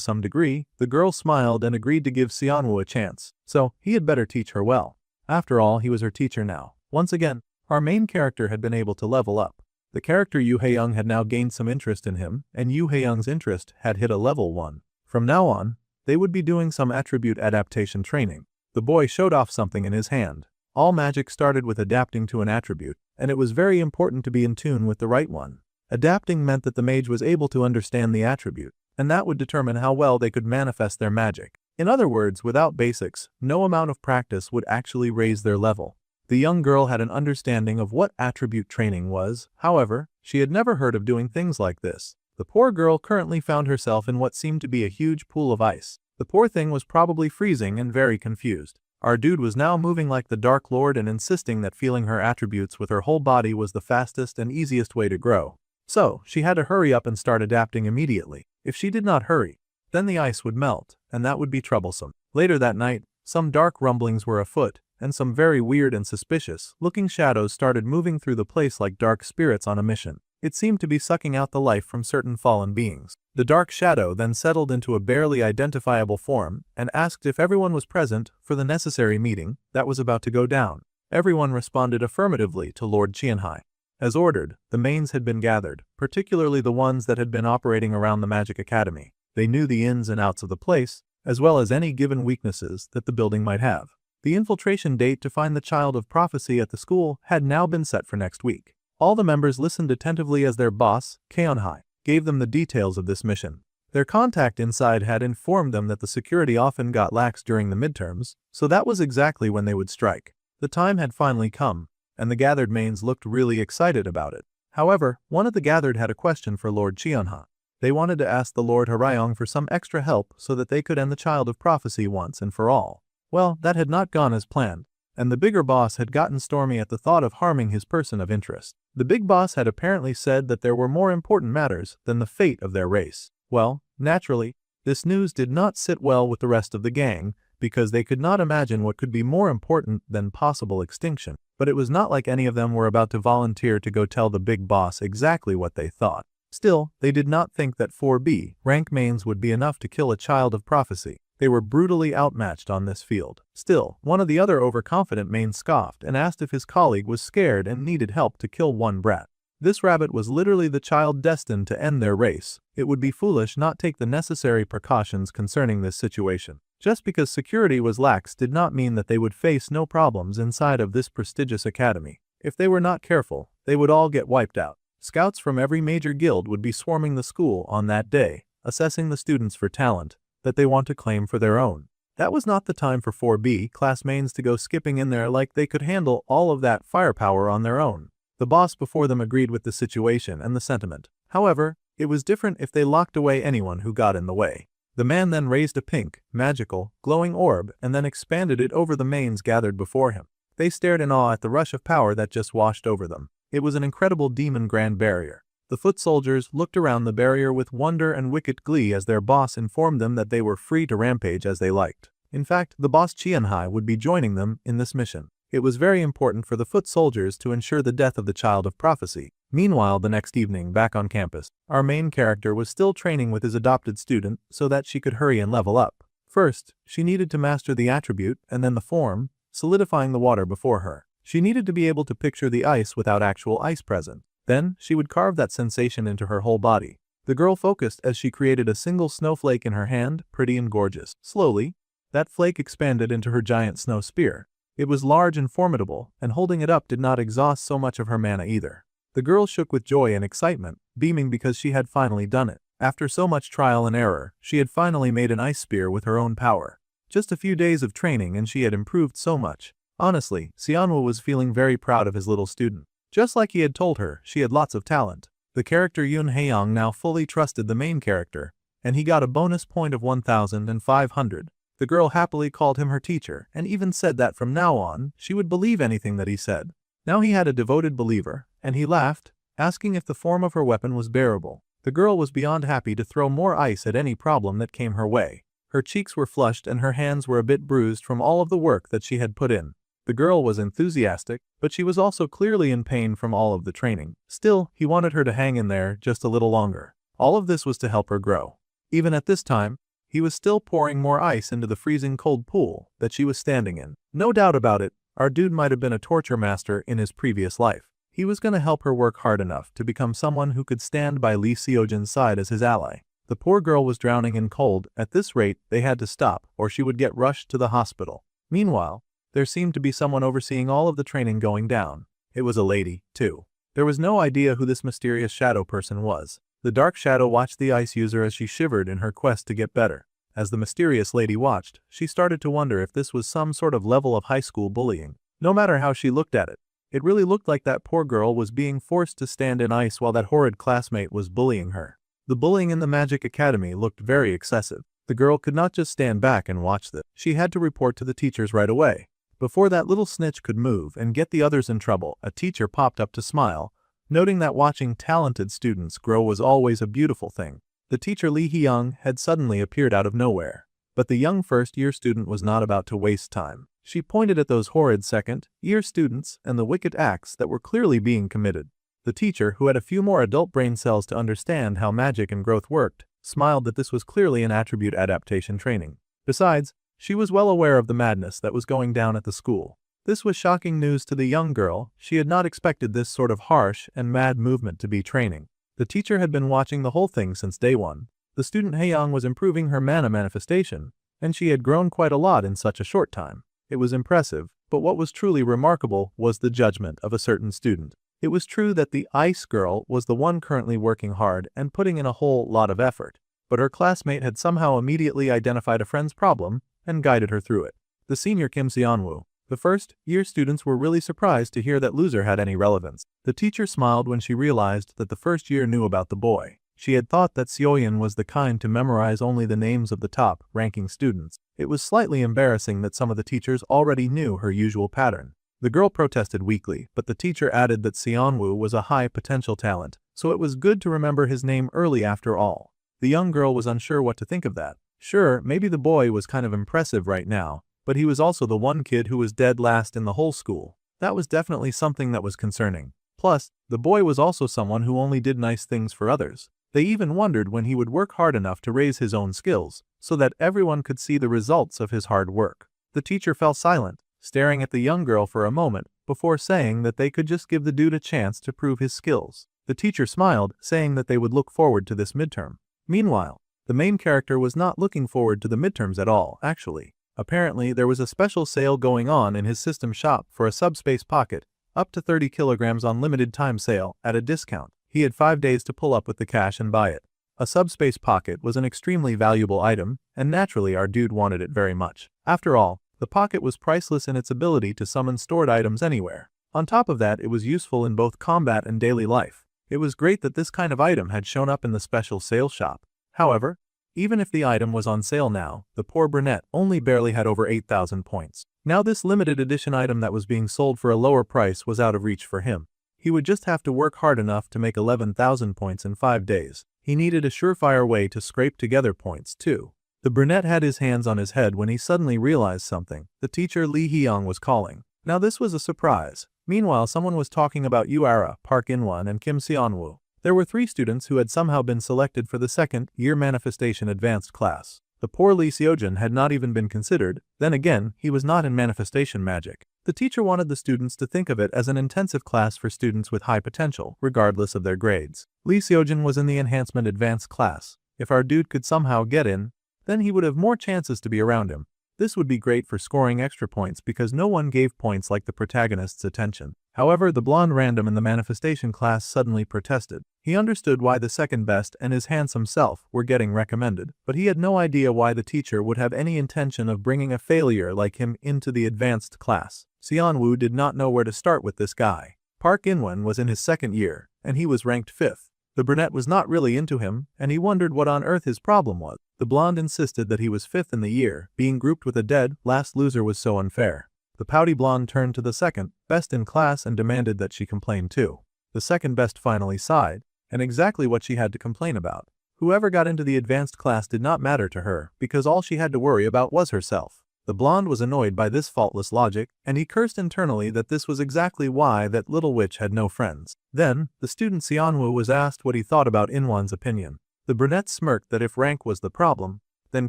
Speaker 1: some degree, the girl smiled and agreed to give Xianwu a chance, so he had better teach her well. After all, he was her teacher now. Once again, our main character had been able to level up. The character Yu Haeyoung had now gained some interest in him, and Yu Haeyoung's interest had hit a level 1. From now on, they would be doing some attribute adaptation training. The boy showed off something in his hand. All magic started with adapting to an attribute, and it was very important to be in tune with the right one. Adapting meant that the mage was able to understand the attribute, and that would determine how well they could manifest their magic. In other words, without basics, no amount of practice would actually raise their level. The young girl had an understanding of what attribute training was, however, she had never heard of doing things like this. The poor girl currently found herself in what seemed to be a huge pool of ice. The poor thing was probably freezing and very confused. Our dude was now moving like the Dark Lord and insisting that feeling her attributes with her whole body was the fastest and easiest way to grow. So, she had to hurry up and start adapting immediately. If she did not hurry, then the ice would melt, and that would be troublesome. Later that night, some dark rumblings were afoot, and some very weird and suspicious-looking shadows started moving through the place like dark spirits on a mission. It seemed to be sucking out the life from certain fallen beings. The dark shadow then settled into a barely identifiable form and asked if everyone was present for the necessary meeting that was about to go down. Everyone responded affirmatively to Lord Qianhai. As ordered, the mains had been gathered, particularly the ones that had been operating around the Magic Academy. They knew the ins and outs of the place, as well as any given weaknesses that the building might have. The infiltration date to find the Child of Prophecy at the school had now been set for next week. All the members listened attentively as their boss, Keonhai, gave them the details of this mission. Their contact inside had informed them that the security often got lax during the midterms, so that was exactly when they would strike. The time had finally come, and the gathered mains looked really excited about it. However, one of the gathered had a question for Lord Qianhai. They wanted to ask the Lord Harayong for some extra help so that they could end the Child of Prophecy once and for all. Well, that had not gone as planned, and the bigger boss had gotten stormy at the thought of harming his person of interest. The big boss had apparently said that there were more important matters than the fate of their race. Well, naturally, this news did not sit well with the rest of the gang, because they could not imagine what could be more important than possible extinction. But it was not like any of them were about to volunteer to go tell the big boss exactly what they thought. Still, they did not think that 4B rank mains would be enough to kill a Child of Prophecy. They were brutally outmatched on this field. Still, one of the other overconfident mains scoffed and asked if his colleague was scared and needed help to kill one brat. This rabbit was literally the child destined to end their race. It would be foolish not take the necessary precautions concerning this situation. Just because security was lax did not mean that they would face no problems inside of this prestigious academy. If they were not careful, they would all get wiped out. Scouts from every major guild would be swarming the school on that day, assessing the students for talent that they want to claim for their own. That was not the time for 4B class mains to go skipping in there like they could handle all of that firepower on their own. The boss before them agreed with the situation and the sentiment. However, it was different if they locked away anyone who got in the way. The man then raised a pink, magical, glowing orb and then expanded it over the mains gathered before him. They stared in awe at the rush of power that just washed over them. It was an incredible demon grand barrier. The foot soldiers looked around the barrier with wonder and wicked glee as their boss informed them that they were free to rampage as they liked. In fact, the boss Qianhai would be joining them in this mission. It was very important for the foot soldiers to ensure the death of the Child of Prophecy. Meanwhile, the next evening, back on campus, our main character was still training with his adopted student so that she could hurry and level up. First, she needed to master the attribute and then the form, solidifying the water before her. She needed to be able to picture the ice without actual ice present. Then, she would carve that sensation into her whole body. The girl focused as she created a single snowflake in her hand, pretty and gorgeous. Slowly, that flake expanded into her giant snow spear. It was large and formidable, and holding it up did not exhaust so much of her mana either. The girl shook with joy and excitement, beaming because she had finally done it. After so much trial and error, she had finally made an ice spear with her own power. Just a few days of training and she had improved so much. Honestly, Xianwu was feeling very proud of his little student. Just like he had told her, she had lots of talent. The character Yoon Haeyoung now fully trusted the main character, and he got a bonus point of 1,500 The girl happily called him her teacher and even said that from now on, she would believe anything that he said. Now he had a devoted believer, and he laughed, asking if the form of her weapon was bearable. The girl was beyond happy to throw more ice at any problem that came her way. Her cheeks were flushed and her hands were a bit bruised from all of the work that she had put in. The girl was enthusiastic, but she was also clearly in pain from all of the training. Still, he wanted her to hang in there just a little longer. All of this was to help her grow. Even at this time, he was still pouring more ice into the freezing cold pool that she was standing in. No doubt about it, our dude might have been a torture master in his previous life. He was gonna help her work hard enough to become someone who could stand by Lee Seojin's side as his ally. The poor girl was drowning in cold. At this rate, they had to stop, or she would get rushed to the hospital. Meanwhile, there seemed to be someone overseeing all of the training going down. It was a lady, too. There was no idea who this mysterious shadow person was. The dark shadow watched the ice user as she shivered in her quest to get better. As the mysterious lady watched, she started to wonder if this was some sort of level of high school bullying. No matter how she looked at it, it really looked like that poor girl was being forced to stand in ice while that horrid classmate was bullying her. The bullying in the Magic Academy looked very excessive. The girl could not just stand back and watch this. She had to report to the teachers right away. Before that little snitch could move and get the others in trouble, a teacher popped up to smile, noting that watching talented students grow was always a beautiful thing. The teacher Lee Hyung had suddenly appeared out of nowhere. But the young first-year student was not about to waste time. She pointed at those horrid second-year students and the wicked acts that were clearly being committed. The teacher, who had a few more adult brain cells to understand how magic and growth worked, smiled that this was clearly an attribute adaptation training. Besides, she was well aware of the madness that was going down at the school. This was shocking news to the young girl. She had not expected this sort of harsh and mad movement to be training. The teacher had been watching the whole thing since day one. The student Haeyang was improving her mana manifestation, and she had grown quite a lot in such a short time. It was impressive, but what was truly remarkable was the judgment of a certain student. It was true that the ice girl was the one currently working hard and putting in a whole lot of effort, but her classmate had somehow immediately identified a friend's problem and guided her through it. The senior Kim Seonwoo. The first-year students were really surprised to hear that loser had any relevance. The teacher smiled when she realized that the first year knew about the boy. She had thought that Seoyeon was the kind to memorize only the names of the top-ranking students. It was slightly embarrassing that some of the teachers already knew her usual pattern. The girl protested weakly, but the teacher added that Seonwoo was a high-potential talent, so it was good to remember his name early after all. The young girl was unsure what to think of that. Sure, maybe the boy was kind of impressive right now, but he was also the one kid who was dead last in the whole school. That was definitely something that was concerning. Plus, the boy was also someone who only did nice things for others. They even wondered when he would work hard enough to raise his own skills, so that everyone could see the results of his hard work. The teacher fell silent, staring at the young girl for a moment, before saying that they could just give the dude a chance to prove his skills. The teacher smiled, saying that they would look forward to this midterm. Meanwhile, the main character was not looking forward to the midterms at all, actually. Apparently, there was a special sale going on in his system shop for a subspace pocket, up to 30 kilograms on limited time sale, at a discount. He had 5 days to pull up with the cash and buy it. A subspace pocket was an extremely valuable item, and naturally our dude wanted it very much. After all, the pocket was priceless in its ability to summon stored items anywhere. On top of that, it was useful in both combat and daily life. It was great that this kind of item had shown up in the special sale shop. However, even if the item was on sale now, the poor brunette only barely had over 8,000 points. Now this limited edition item that was being sold for a lower price was out of reach for him. He would just have to work hard enough to make 11,000 points in 5 days. He needed a surefire way to scrape together points too. The brunette had his hands on his head when he suddenly realized something. The teacher Lee Hyung was calling. Now this was a surprise. Meanwhile, someone was talking about Yuara, Park In-won, and Kim Seonwoo. There were 3 students who had somehow been selected for the second-year manifestation advanced class. The poor Lee Seojin had not even been considered. Then again, he was not in manifestation magic. The teacher wanted the students to think of it as an intensive class for students with high potential, regardless of their grades. Lee Seojin was in the enhancement advanced class. If our dude could somehow get in, then he would have more chances to be around him. This would be great for scoring extra points because no one gave points like the protagonist's attention. However, the blonde random in the manifestation class suddenly protested. He understood why the second best and his handsome self were getting recommended, but he had no idea why the teacher would have any intention of bringing a failure like him into the advanced class. Seonwoo did not know where to start with this guy. Park In-won was in his second year, and he was ranked 5th. The brunette was not really into him, and he wondered what on earth his problem was. The blonde insisted that he was 5th in the year, being grouped with a dead last loser was so unfair. The pouty blonde turned to the second best in class and demanded that she complain too. The second best finally sighed, and exactly what she had to complain about. Whoever got into the advanced class did not matter to her, because all she had to worry about was herself. The blonde was annoyed by this faultless logic, and he cursed internally that this was exactly why that little witch had no friends. Then, the student Xianwu was asked what he thought about Inwan's opinion. The brunette smirked that if rank was the problem, then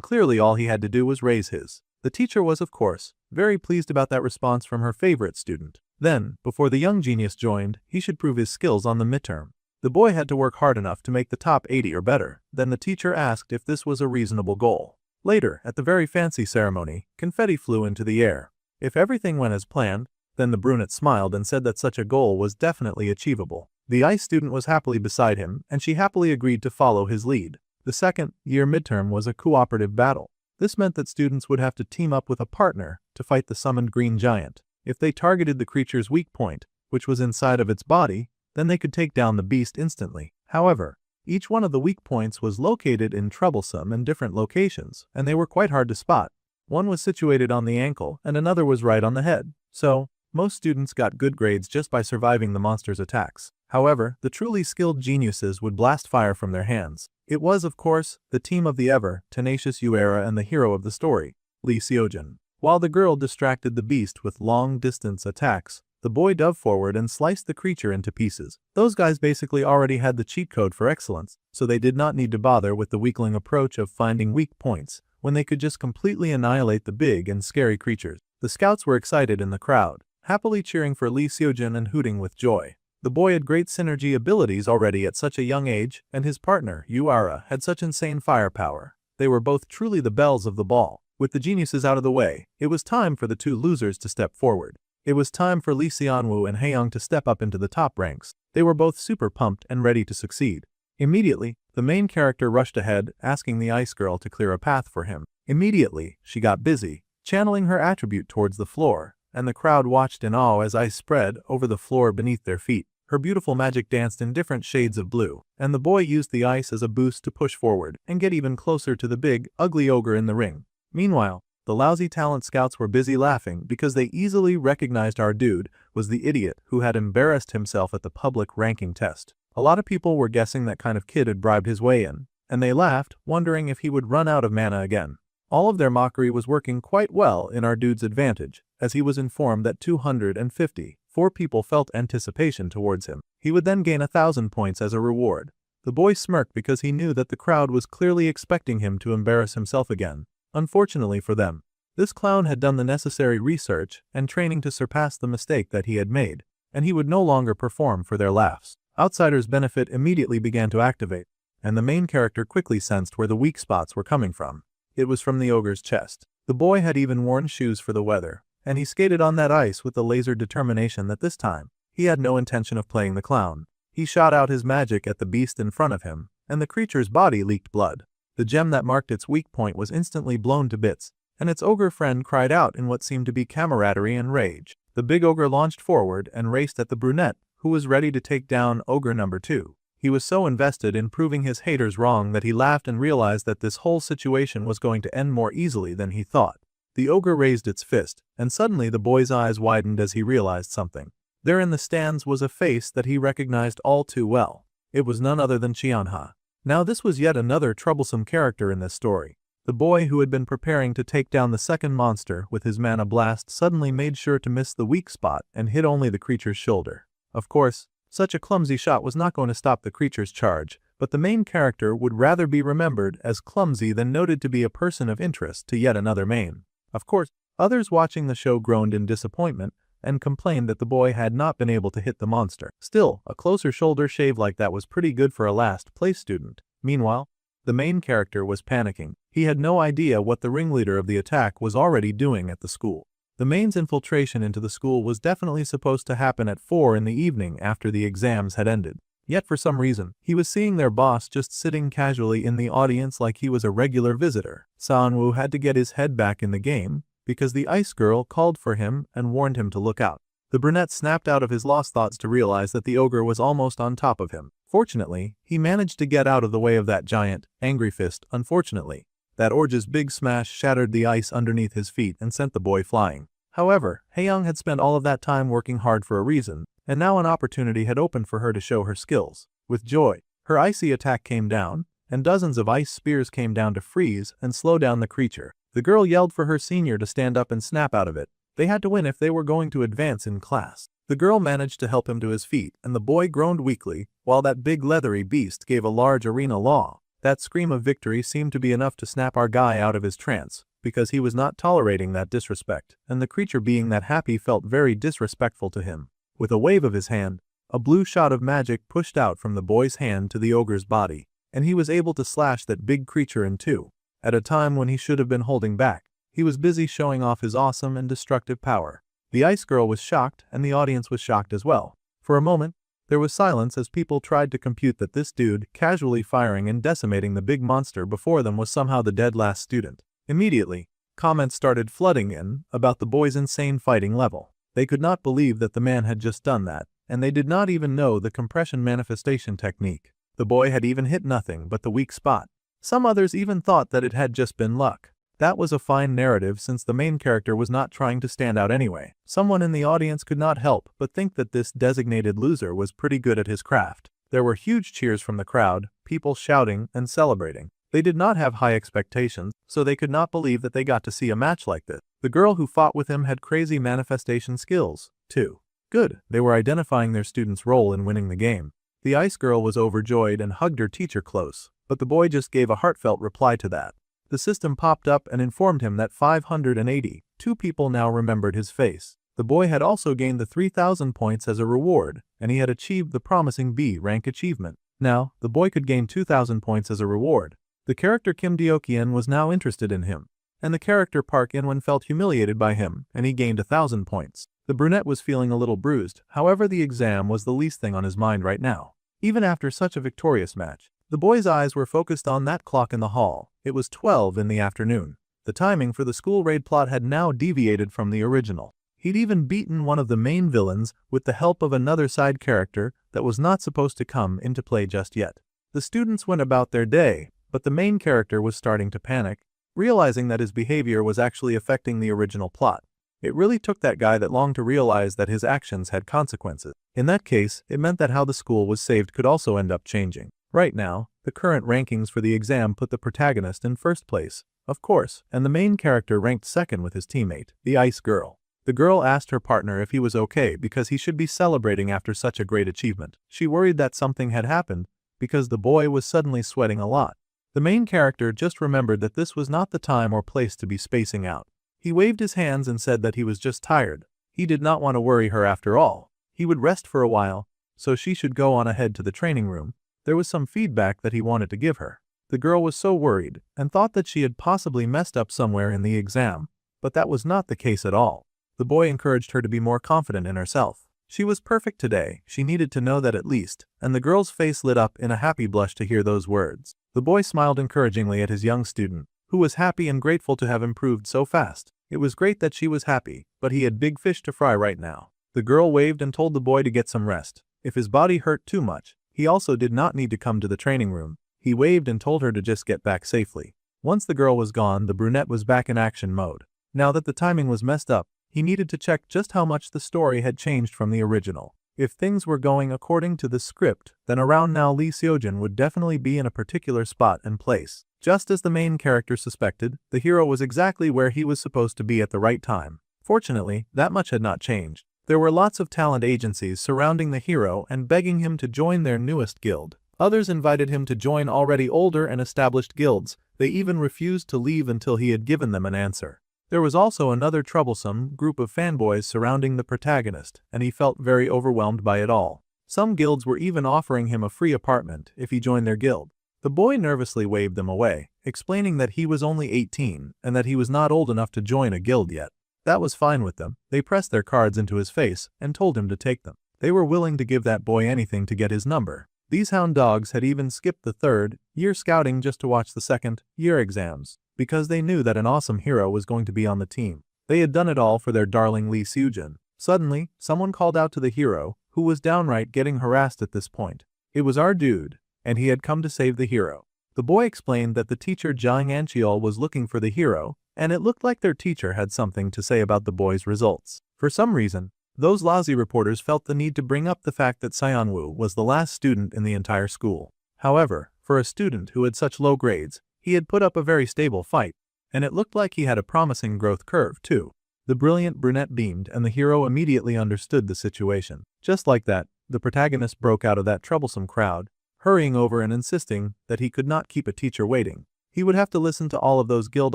Speaker 1: clearly all he had to do was raise his. The teacher was, of course, very pleased about that response from her favorite student. Then, before the young genius joined, he should prove his skills on the midterm. The boy had to work hard enough to make the top 80 or better. Then the teacher asked if this was a reasonable goal. Later, at the very fancy ceremony, confetti flew into the air. If everything went as planned, then the brunette smiled and said that such a goal was definitely achievable. The ice student was happily beside him, and she happily agreed to follow his lead. The second-year midterm was a cooperative battle. This meant that students would have to team up with a partner to fight the summoned green giant. If they targeted the creature's weak point, which was inside of its body, then they could take down the beast instantly. However, each one of the weak points was located in troublesome and different locations, and they were quite hard to spot. One was situated on the ankle and another was right on the head. So, most students got good grades just by surviving the monster's attacks. However, the truly skilled geniuses would blast fire from their hands. It was, of course, the team of the ever-tenacious Uera and the hero of the story, Lee Seojin. While the girl distracted the beast with long-distance attacks, the boy dove forward and sliced the creature into pieces. Those guys basically already had the cheat code for excellence, so they did not need to bother with the weakling approach of finding weak points, when they could just completely annihilate the big and scary creatures. The scouts were excited in the crowd, happily cheering for Lee Seojin and hooting with joy. The boy had great synergy abilities already at such a young age, and his partner, Uara, had such insane firepower. They were both truly the belles of the ball. With the geniuses out of the way, it was time for the two losers to step forward. It was time for Lee Xianwu and Haeyoung to step up into the top ranks. They were both super pumped and ready to succeed. Immediately, the main character rushed ahead, asking the ice girl to clear a path for him. Immediately, she got busy, channeling her attribute towards the floor, and the crowd watched in awe as ice spread over the floor beneath their feet. Her beautiful magic danced in different shades of blue, and the boy used the ice as a boost to push forward and get even closer to the big, ugly ogre in the ring. Meanwhile, the lousy talent scouts were busy laughing because they easily recognized our dude was the idiot who had embarrassed himself at the public ranking test. A lot of people were guessing that kind of kid had bribed his way in, and they laughed, wondering if he would run out of mana again. All of their mockery was working quite well in our dude's advantage, as he was informed that 254 people felt anticipation towards him. He would then gain 1,000 points as a reward. The boy smirked because he knew that the crowd was clearly expecting him to embarrass himself again. Unfortunately for them, this clown had done the necessary research and training to surpass the mistake that he had made, and he would no longer perform for their laughs. Outsiders' benefit immediately began to activate, and the main character quickly sensed where the weak spots were coming from. It was from the ogre's chest. The boy had even worn shoes for the weather, and he skated on that ice with the laser determination that this time, he had no intention of playing the clown. He shot out his magic at the beast in front of him, and the creature's body leaked blood. The gem that marked its weak point was instantly blown to bits, and its ogre friend cried out in what seemed to be camaraderie and rage. The big ogre launched forward and raced at the brunette, who was ready to take down ogre number 2. He was so invested in proving his haters wrong that he laughed and realized that this whole situation was going to end more easily than he thought. The ogre raised its fist, and suddenly the boy's eyes widened as he realized something. There in the stands was a face that he recognized all too well. It was none other than Qianha. Now this was yet another troublesome character in this story. The boy who had been preparing to take down the second monster with his mana blast suddenly made sure to miss the weak spot and hit only the creature's shoulder. Of course, such a clumsy shot was not going to stop the creature's charge, but the main character would rather be remembered as clumsy than noted to be a person of interest to yet another main. Of course, others watching the show groaned in disappointment and complained that the boy had not been able to hit the monster. Still, a closer shoulder shave like that was pretty good for a last-place student. Meanwhile, the main character was panicking. He had no idea what the ringleader of the attack was already doing at the school. The main's infiltration into the school was definitely supposed to happen at 4 in the evening after the exams had ended. Yet for some reason, he was seeing their boss just sitting casually in the audience like he was a regular visitor. Sanwoo had to get his head back in the game, because the ice girl called for him and warned him to look out. The brunette snapped out of his lost thoughts to realize that the ogre was almost on top of him. Fortunately, he managed to get out of the way of that giant, angry fist. Unfortunately, That Orge's big smash shattered the ice underneath his feet and sent the boy flying. However, Haeyoung had spent all of that time working hard for a reason, and now an opportunity had opened for her to show her skills. With joy, her icy attack came down, and dozens of ice spears came down to freeze and slow down the creature. The girl yelled for her senior to stand up and snap out of it. They had to win if they were going to advance in class. The girl managed to help him to his feet, and the boy groaned weakly, while that big leathery beast gave a large arena law. That scream of victory seemed to be enough to snap our guy out of his trance, because he was not tolerating that disrespect, and the creature being that happy felt very disrespectful to him. With a wave of his hand, a blue shot of magic pushed out from the boy's hand to the ogre's body, and he was able to slash that big creature in two. At a time when he should have been holding back, he was busy showing off his awesome and destructive power. The ice girl was shocked, and the audience was shocked as well. For a moment, there was silence as people tried to compute that this dude casually firing and decimating the big monster before them was somehow the dead last student. Immediately, comments started flooding in about the boy's insane fighting level. They could not believe that the man had just done that, and they did not even know the compression manifestation technique. The boy had even hit nothing but the weak spot. Some others even thought that it had just been luck. That was a fine narrative since the main character was not trying to stand out anyway. Someone in the audience could not help but think that this designated loser was pretty good at his craft. There were huge cheers from the crowd, people shouting and celebrating. They did not have high expectations, so they could not believe that they got to see a match like this. The girl who fought with him had crazy manifestation skills, too. Good, they were identifying their student's role in winning the game. The ice girl was overjoyed and hugged her teacher close, but the boy just gave a heartfelt reply to that. The system popped up and informed him that 582 people now remembered his face. The boy had also gained the 3,000 points as a reward, and he had achieved the promising B rank achievement. Now, the boy could gain 2,000 points as a reward. The character Kim Deokien was now interested in him, and the character Park In-won felt humiliated by him, and he gained 1,000 points. The brunette was feeling a little bruised, however the exam was the least thing on his mind right now. Even after such a victorious match, the boy's eyes were focused on that clock in the hall. It was 12 in the afternoon. The timing for the school raid plot had now deviated from the original. He'd even beaten one of the main villains with the help of another side character that was not supposed to come into play just yet. The students went about their day, but the main character was starting to panic, realizing that his behavior was actually affecting the original plot. It really took that guy that long to realize that his actions had consequences. In that case, it meant that how the school was saved could also end up changing. Right now, the current rankings for the exam put the protagonist in first place, of course, and the main character ranked second with his teammate, the ice girl. The girl asked her partner if he was okay because he should be celebrating after such a great achievement. She worried that something had happened because the boy was suddenly sweating a lot. The main character just remembered that this was not the time or place to be spacing out. He waved his hands and said that he was just tired. He did not want to worry her after all. He would rest for a while, so she should go on ahead to the training room. There was some feedback that he wanted to give her. The girl was so worried and thought that she had possibly messed up somewhere in the exam, but that was not the case at all. The boy encouraged her to be more confident in herself. She was perfect today, she needed to know that at least, and the girl's face lit up in a happy blush to hear those words. The boy smiled encouragingly at his young student, who was happy and grateful to have improved so fast. It was great that she was happy, but he had big fish to fry right now. The girl waved and told the boy to get some rest. If his body hurt too much, he also did not need to come to the training room. He waved and told her to just get back safely. Once the girl was gone, the brunette was back in action mode. Now that the timing was messed up, he needed to check just how much the story had changed from the original. If things were going according to the script, then around now Lee Seojin would definitely be in a particular spot and place. Just as the main character suspected, the hero was exactly where he was supposed to be at the right time. Fortunately, that much had not changed. There were lots of talent agencies surrounding the hero and begging him to join their newest guild. Others invited him to join already older and established guilds. They even refused to leave until he had given them an answer. There was also another troublesome group of fanboys surrounding the protagonist, and he felt very overwhelmed by it all. Some guilds were even offering him a free apartment if he joined their guild. The boy nervously waved them away, explaining that he was only 18 and that he was not old enough to join a guild yet. That was fine with them. They pressed their cards into his face and told him to take them. They were willing to give that boy anything to get his number. These hound dogs had even skipped the third-year scouting just to watch the second-year exams, because they knew that an awesome hero was going to be on the team. They had done it all for their darling Lee Seojin. Suddenly, someone called out to the hero, who was downright getting harassed at this point. It was our dude, and he had come to save the hero. The boy explained that the teacher Jiang Anchiol was looking for the hero, and it looked like their teacher had something to say about the boy's results. For some reason, those lousy reporters felt the need to bring up the fact that Xianwu was the last student in the entire school. However, for a student who had such low grades, he had put up a very stable fight, and it looked like he had a promising growth curve too. The brilliant brunette beamed and the hero immediately understood the situation. Just like that, the protagonist broke out of that troublesome crowd, hurrying over and insisting that he could not keep a teacher waiting. He would have to listen to all of those guild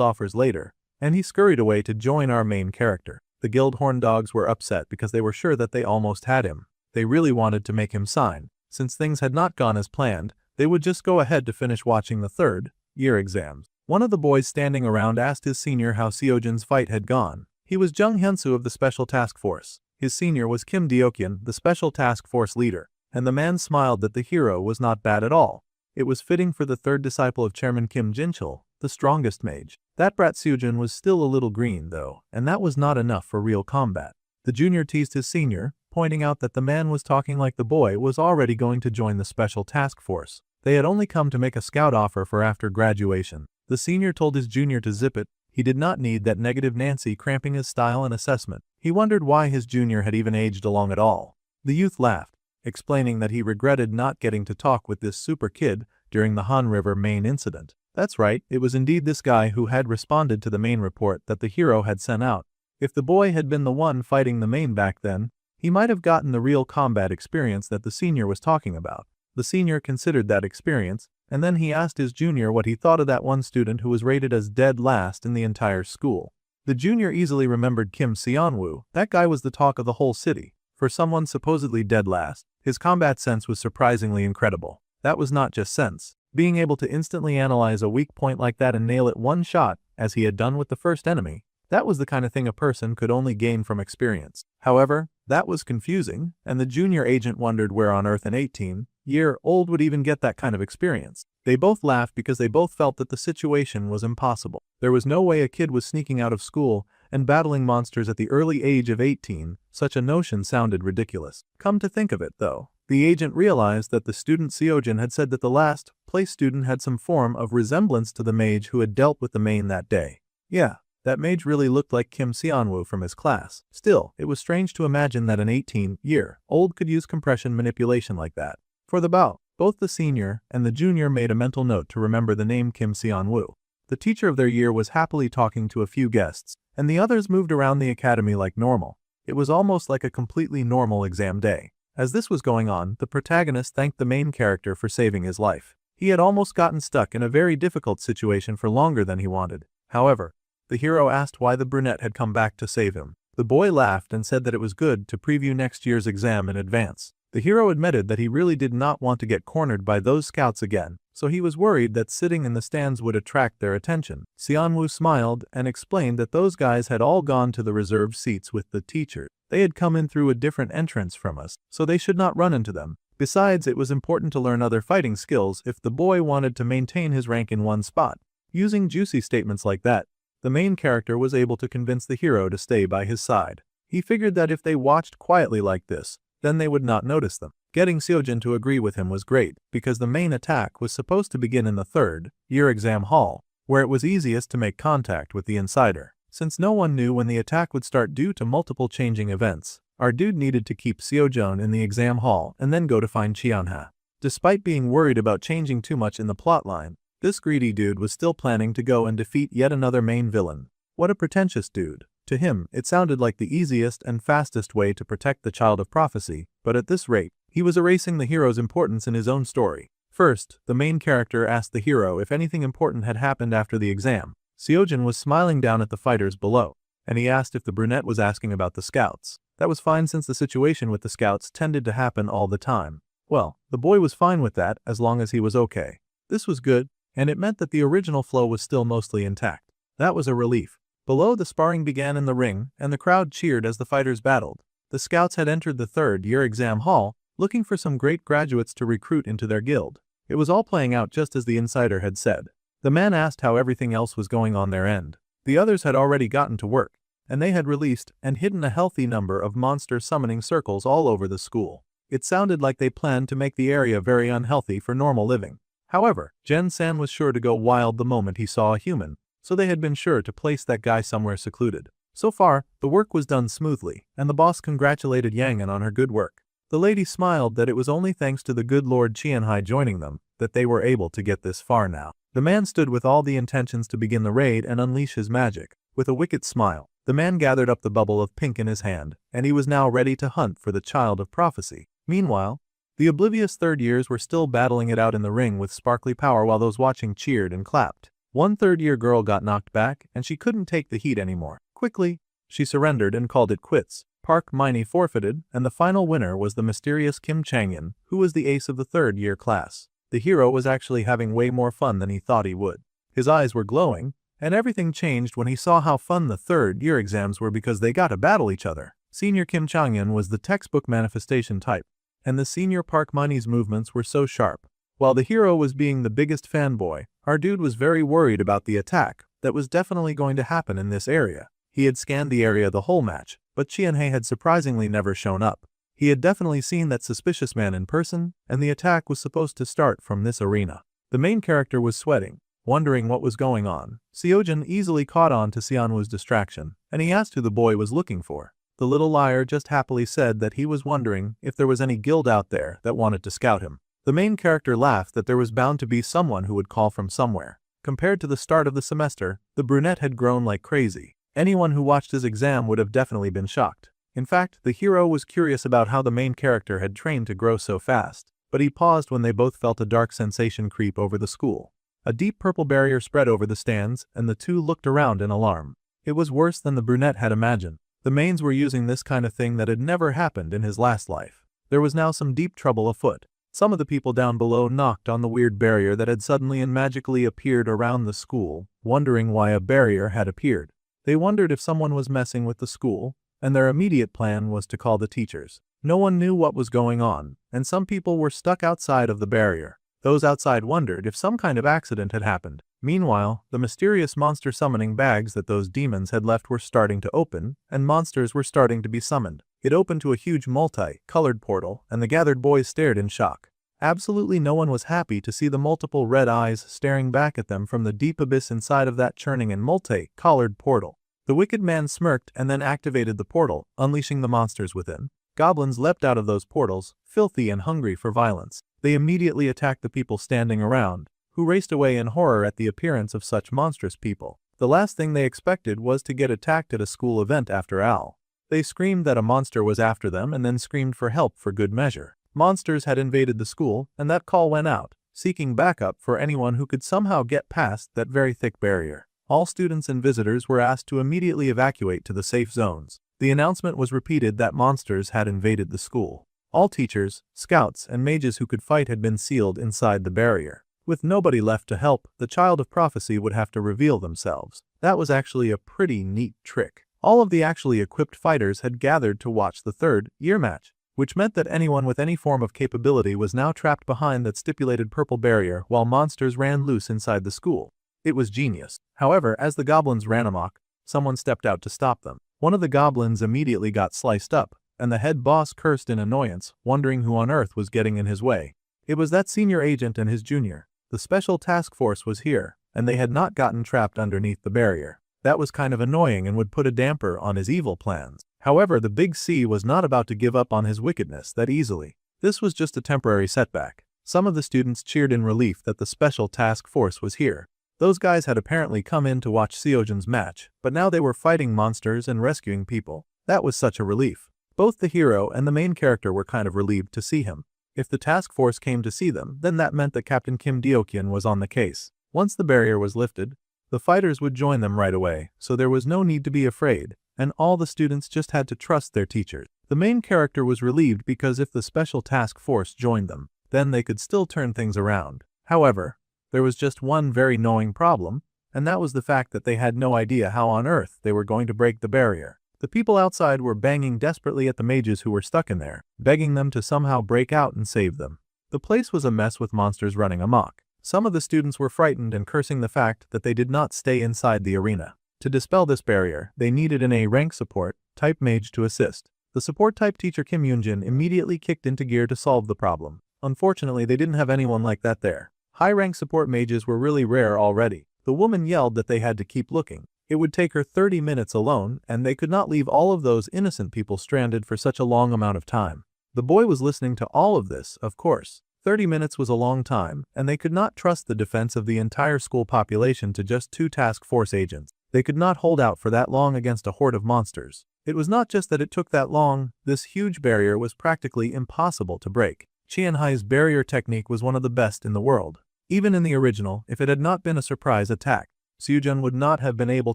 Speaker 1: offers later, and he scurried away to join our main character. The guild horn dogs were upset because they were sure that they almost had him. They really wanted to make him sign. Since things had not gone as planned, they would just go ahead to finish watching the third-year exams. One of the boys standing around asked his senior how Seojin's fight had gone. He was Jung Hyunsu of the Special Task Force. His senior was Kim Deokyeon, the Special Task Force leader, and the man smiled that the hero was not bad at all. It was fitting for the third disciple of Chairman Kim Jinchul, the strongest mage. That brat Seojin was still a little green though, and that was not enough for real combat. The junior teased his senior, pointing out that the man was talking like the boy was already going to join the Special Task Force. They had only come to make a scout offer for after graduation. The senior told his junior to zip it. He did not need that negative Nancy cramping his style and assessment. He wondered why his junior had even aged along at all. The youth laughed, explaining that he regretted not getting to talk with this super kid during the Han River main incident. That's right, it was indeed this guy who had responded to the main report that the hero had sent out. If the boy had been the one fighting the main back then, he might have gotten the real combat experience that the senior was talking about. The senior considered that experience, and then he asked his junior what he thought of that one student who was rated as dead last in the entire school. The junior easily remembered Kim Seonwoo. That guy was the talk of the whole city. For someone supposedly dead last, his combat sense was surprisingly incredible. That was not just sense. Being able to instantly analyze a weak point like that and nail it one shot, as he had done with the first enemy, that was the kind of thing a person could only gain from experience. However, that was confusing, and the junior agent wondered where on earth an 18-year-old would even get that kind of experience. They both laughed because they both felt that the situation was impossible. There was no way a kid was sneaking out of school and battling monsters at the early age of 18. Such a notion sounded ridiculous. Come to think of it, though, the agent realized that the student Seojin had said that the last place student had some form of resemblance to the mage who had dealt with the main that day. Yeah, that mage really looked like Kim Seonwoo from his class. Still, it was strange to imagine that an 18-year-old could use compression manipulation like that. For the bout, both the senior and the junior made a mental note to remember the name Kim Seonwoo. The teacher of their year was happily talking to a few guests, and the others moved around the academy like normal. It was almost like a completely normal exam day. As this was going on, the protagonist thanked the main character for saving his life. He had almost gotten stuck in a very difficult situation for longer than he wanted. However, the hero asked why the brunette had come back to save him. The boy laughed and said that it was good to preview next year's exam in advance. The hero admitted that he really did not want to get cornered by those scouts again, so he was worried that sitting in the stands would attract their attention. Seonwoo smiled and explained that those guys had all gone to the reserved seats with the teacher. They had come in through a different entrance from us, so they should not run into them. Besides, it was important to learn other fighting skills if the boy wanted to maintain his rank in one spot. Using juicy statements like that, the main character was able to convince the hero to stay by his side. He figured that if they watched quietly like this, then they would not notice them. Getting Seojin to agree with him was great, because the main attack was supposed to begin in the third-year exam hall, where it was easiest to make contact with the insider. Since no one knew when the attack would start due to multiple changing events, our dude needed to keep Seojin in the exam hall and then go to find Cheonha. Despite being worried about changing too much in the plotline, this greedy dude was still planning to go and defeat yet another main villain. What a pretentious dude. To him, it sounded like the easiest and fastest way to protect the child of prophecy, but at this rate, he was erasing the hero's importance in his own story. First, the main character asked the hero if anything important had happened after the exam. Seojin was smiling down at the fighters below, and he asked if the brunette was asking about the scouts. That was fine since the situation with the scouts tended to happen all the time. Well, the boy was fine with that as long as he was okay. This was good, and it meant that the original flow was still mostly intact. That was a relief. Below, the sparring began in the ring, and the crowd cheered as the fighters battled. The scouts had entered the third-year exam hall, looking for some great graduates to recruit into their guild. It was all playing out just as the insider had said. The man asked how everything else was going on their end. The others had already gotten to work, and they had released and hidden a healthy number of monster summoning circles all over the school. It sounded like they planned to make the area very unhealthy for normal living. However, Gen-san was sure to go wild the moment he saw a human, so they had been sure to place that guy somewhere secluded. So far, the work was done smoothly, and the boss congratulated Yangan on her good work. The lady smiled that it was only thanks to the good Lord Qianhai joining them that they were able to get this far now. The man stood with all the intentions to begin the raid and unleash his magic. With a wicked smile, the man gathered up the bubble of pink in his hand, and he was now ready to hunt for the child of prophecy. Meanwhile, the oblivious third years were still battling it out in the ring with sparkly power while those watching cheered and clapped. One third-year girl got knocked back, and she couldn't take the heat anymore. Quickly, she surrendered and called it quits. Park Miney forfeited, and the final winner was the mysterious Kim Changyan, who was the ace of the third-year class. The hero was actually having way more fun than he thought he would. His eyes were glowing, and everything changed when he saw how fun the third-year exams were because they got to battle each other. Senior Kim Changyan was the textbook manifestation type, and the senior Park Miney's movements were so sharp. While the hero was being the biggest fanboy, our dude was very worried about the attack that was definitely going to happen in this area. He had scanned the area the whole match, but Qianhei had surprisingly never shown up. He had definitely seen that suspicious man in person, and the attack was supposed to start from this arena. The main character was sweating, wondering what was going on. Seojin easily caught on to Xianwu's distraction, and he asked who the boy was looking for. The little liar just happily said that he was wondering if there was any guild out there that wanted to scout him. The main character laughed that there was bound to be someone who would call from somewhere. Compared to the start of the semester, the brunette had grown like crazy. Anyone who watched his exam would have definitely been shocked. In fact, the hero was curious about how the main character had trained to grow so fast, but he paused when they both felt a dark sensation creep over the school. A deep purple barrier spread over the stands, and the two looked around in alarm. It was worse than the brunette had imagined. The mains were using this kind of thing that had never happened in his last life. There was now some deep trouble afoot. Some of the people down below knocked on the weird barrier that had suddenly and magically appeared around the school, wondering why a barrier had appeared. They wondered if someone was messing with the school, and their immediate plan was to call the teachers. No one knew what was going on, and some people were stuck outside of the barrier. Those outside wondered if some kind of accident had happened. Meanwhile, the mysterious monster summoning bags that those demons had left were starting to open, and monsters were starting to be summoned. It opened to a huge multi-colored portal, and the gathered boys stared in shock. Absolutely no one was happy to see the multiple red eyes staring back at them from the deep abyss inside of that churning and multi-colored portal. The wicked man smirked and then activated the portal, unleashing the monsters within. Goblins leapt out of those portals, filthy and hungry for violence. They immediately attacked the people standing around, who raced away in horror at the appearance of such monstrous people. The last thing they expected was to get attacked at a school event after all. They screamed that a monster was after them and then screamed for help for good measure. Monsters had invaded the school, and that call went out, seeking backup for anyone who could somehow get past that very thick barrier. All students and visitors were asked to immediately evacuate to the safe zones. The announcement was repeated that monsters had invaded the school. All teachers, scouts, and mages who could fight had been sealed inside the barrier. With nobody left to help, the child of prophecy would have to reveal themselves. That was actually a pretty neat trick. All of the actually equipped fighters had gathered to watch the third-year match, which meant that anyone with any form of capability was now trapped behind that stipulated purple barrier while monsters ran loose inside the school. It was genius. However, as the goblins ran amok, someone stepped out to stop them. One of the goblins immediately got sliced up, and the head boss cursed in annoyance, wondering who on earth was getting in his way. It was that senior agent and his junior. The special task force was here, and they had not gotten trapped underneath the barrier. That was kind of annoying and would put a damper on his evil plans. However, the Big C was not about to give up on his wickedness that easily. This was just a temporary setback. Some of the students cheered in relief that the special task force was here. Those guys had apparently come in to watch Seojin's match, but now they were fighting monsters and rescuing people. That was such a relief. Both the hero and the main character were kind of relieved to see him. If the task force came to see them, then that meant that Captain Kim Deokyeon was on the case. Once the barrier was lifted, the fighters would join them right away, so there was no need to be afraid, and all the students just had to trust their teachers. The main character was relieved because if the special task force joined them, then they could still turn things around. However, there was just one very annoying problem, and that was the fact that they had no idea how on earth they were going to break the barrier. The people outside were banging desperately at the mages who were stuck in there, begging them to somehow break out and save them. The place was a mess with monsters running amok. Some of the students were frightened and cursing the fact that they did not stay inside the arena. To dispel this barrier, they needed an A-rank support type mage to assist. The support type teacher Kim Yoonjin immediately kicked into gear to solve the problem. Unfortunately, they didn't have anyone like that there. High-rank support mages were really rare already. The woman yelled that they had to keep looking. It would take her 30 minutes alone, and they could not leave all of those innocent people stranded for such a long amount of time. The boy was listening to all of this, of course. 30 minutes was a long time, and they could not trust the defense of the entire school population to just 2 task force agents. They could not hold out for that long against a horde of monsters. It was not just that it took that long, this huge barrier was practically impossible to break. Qianhai's barrier technique was one of the best in the world. Even in the original, if it had not been a surprise attack, Sujun would not have been able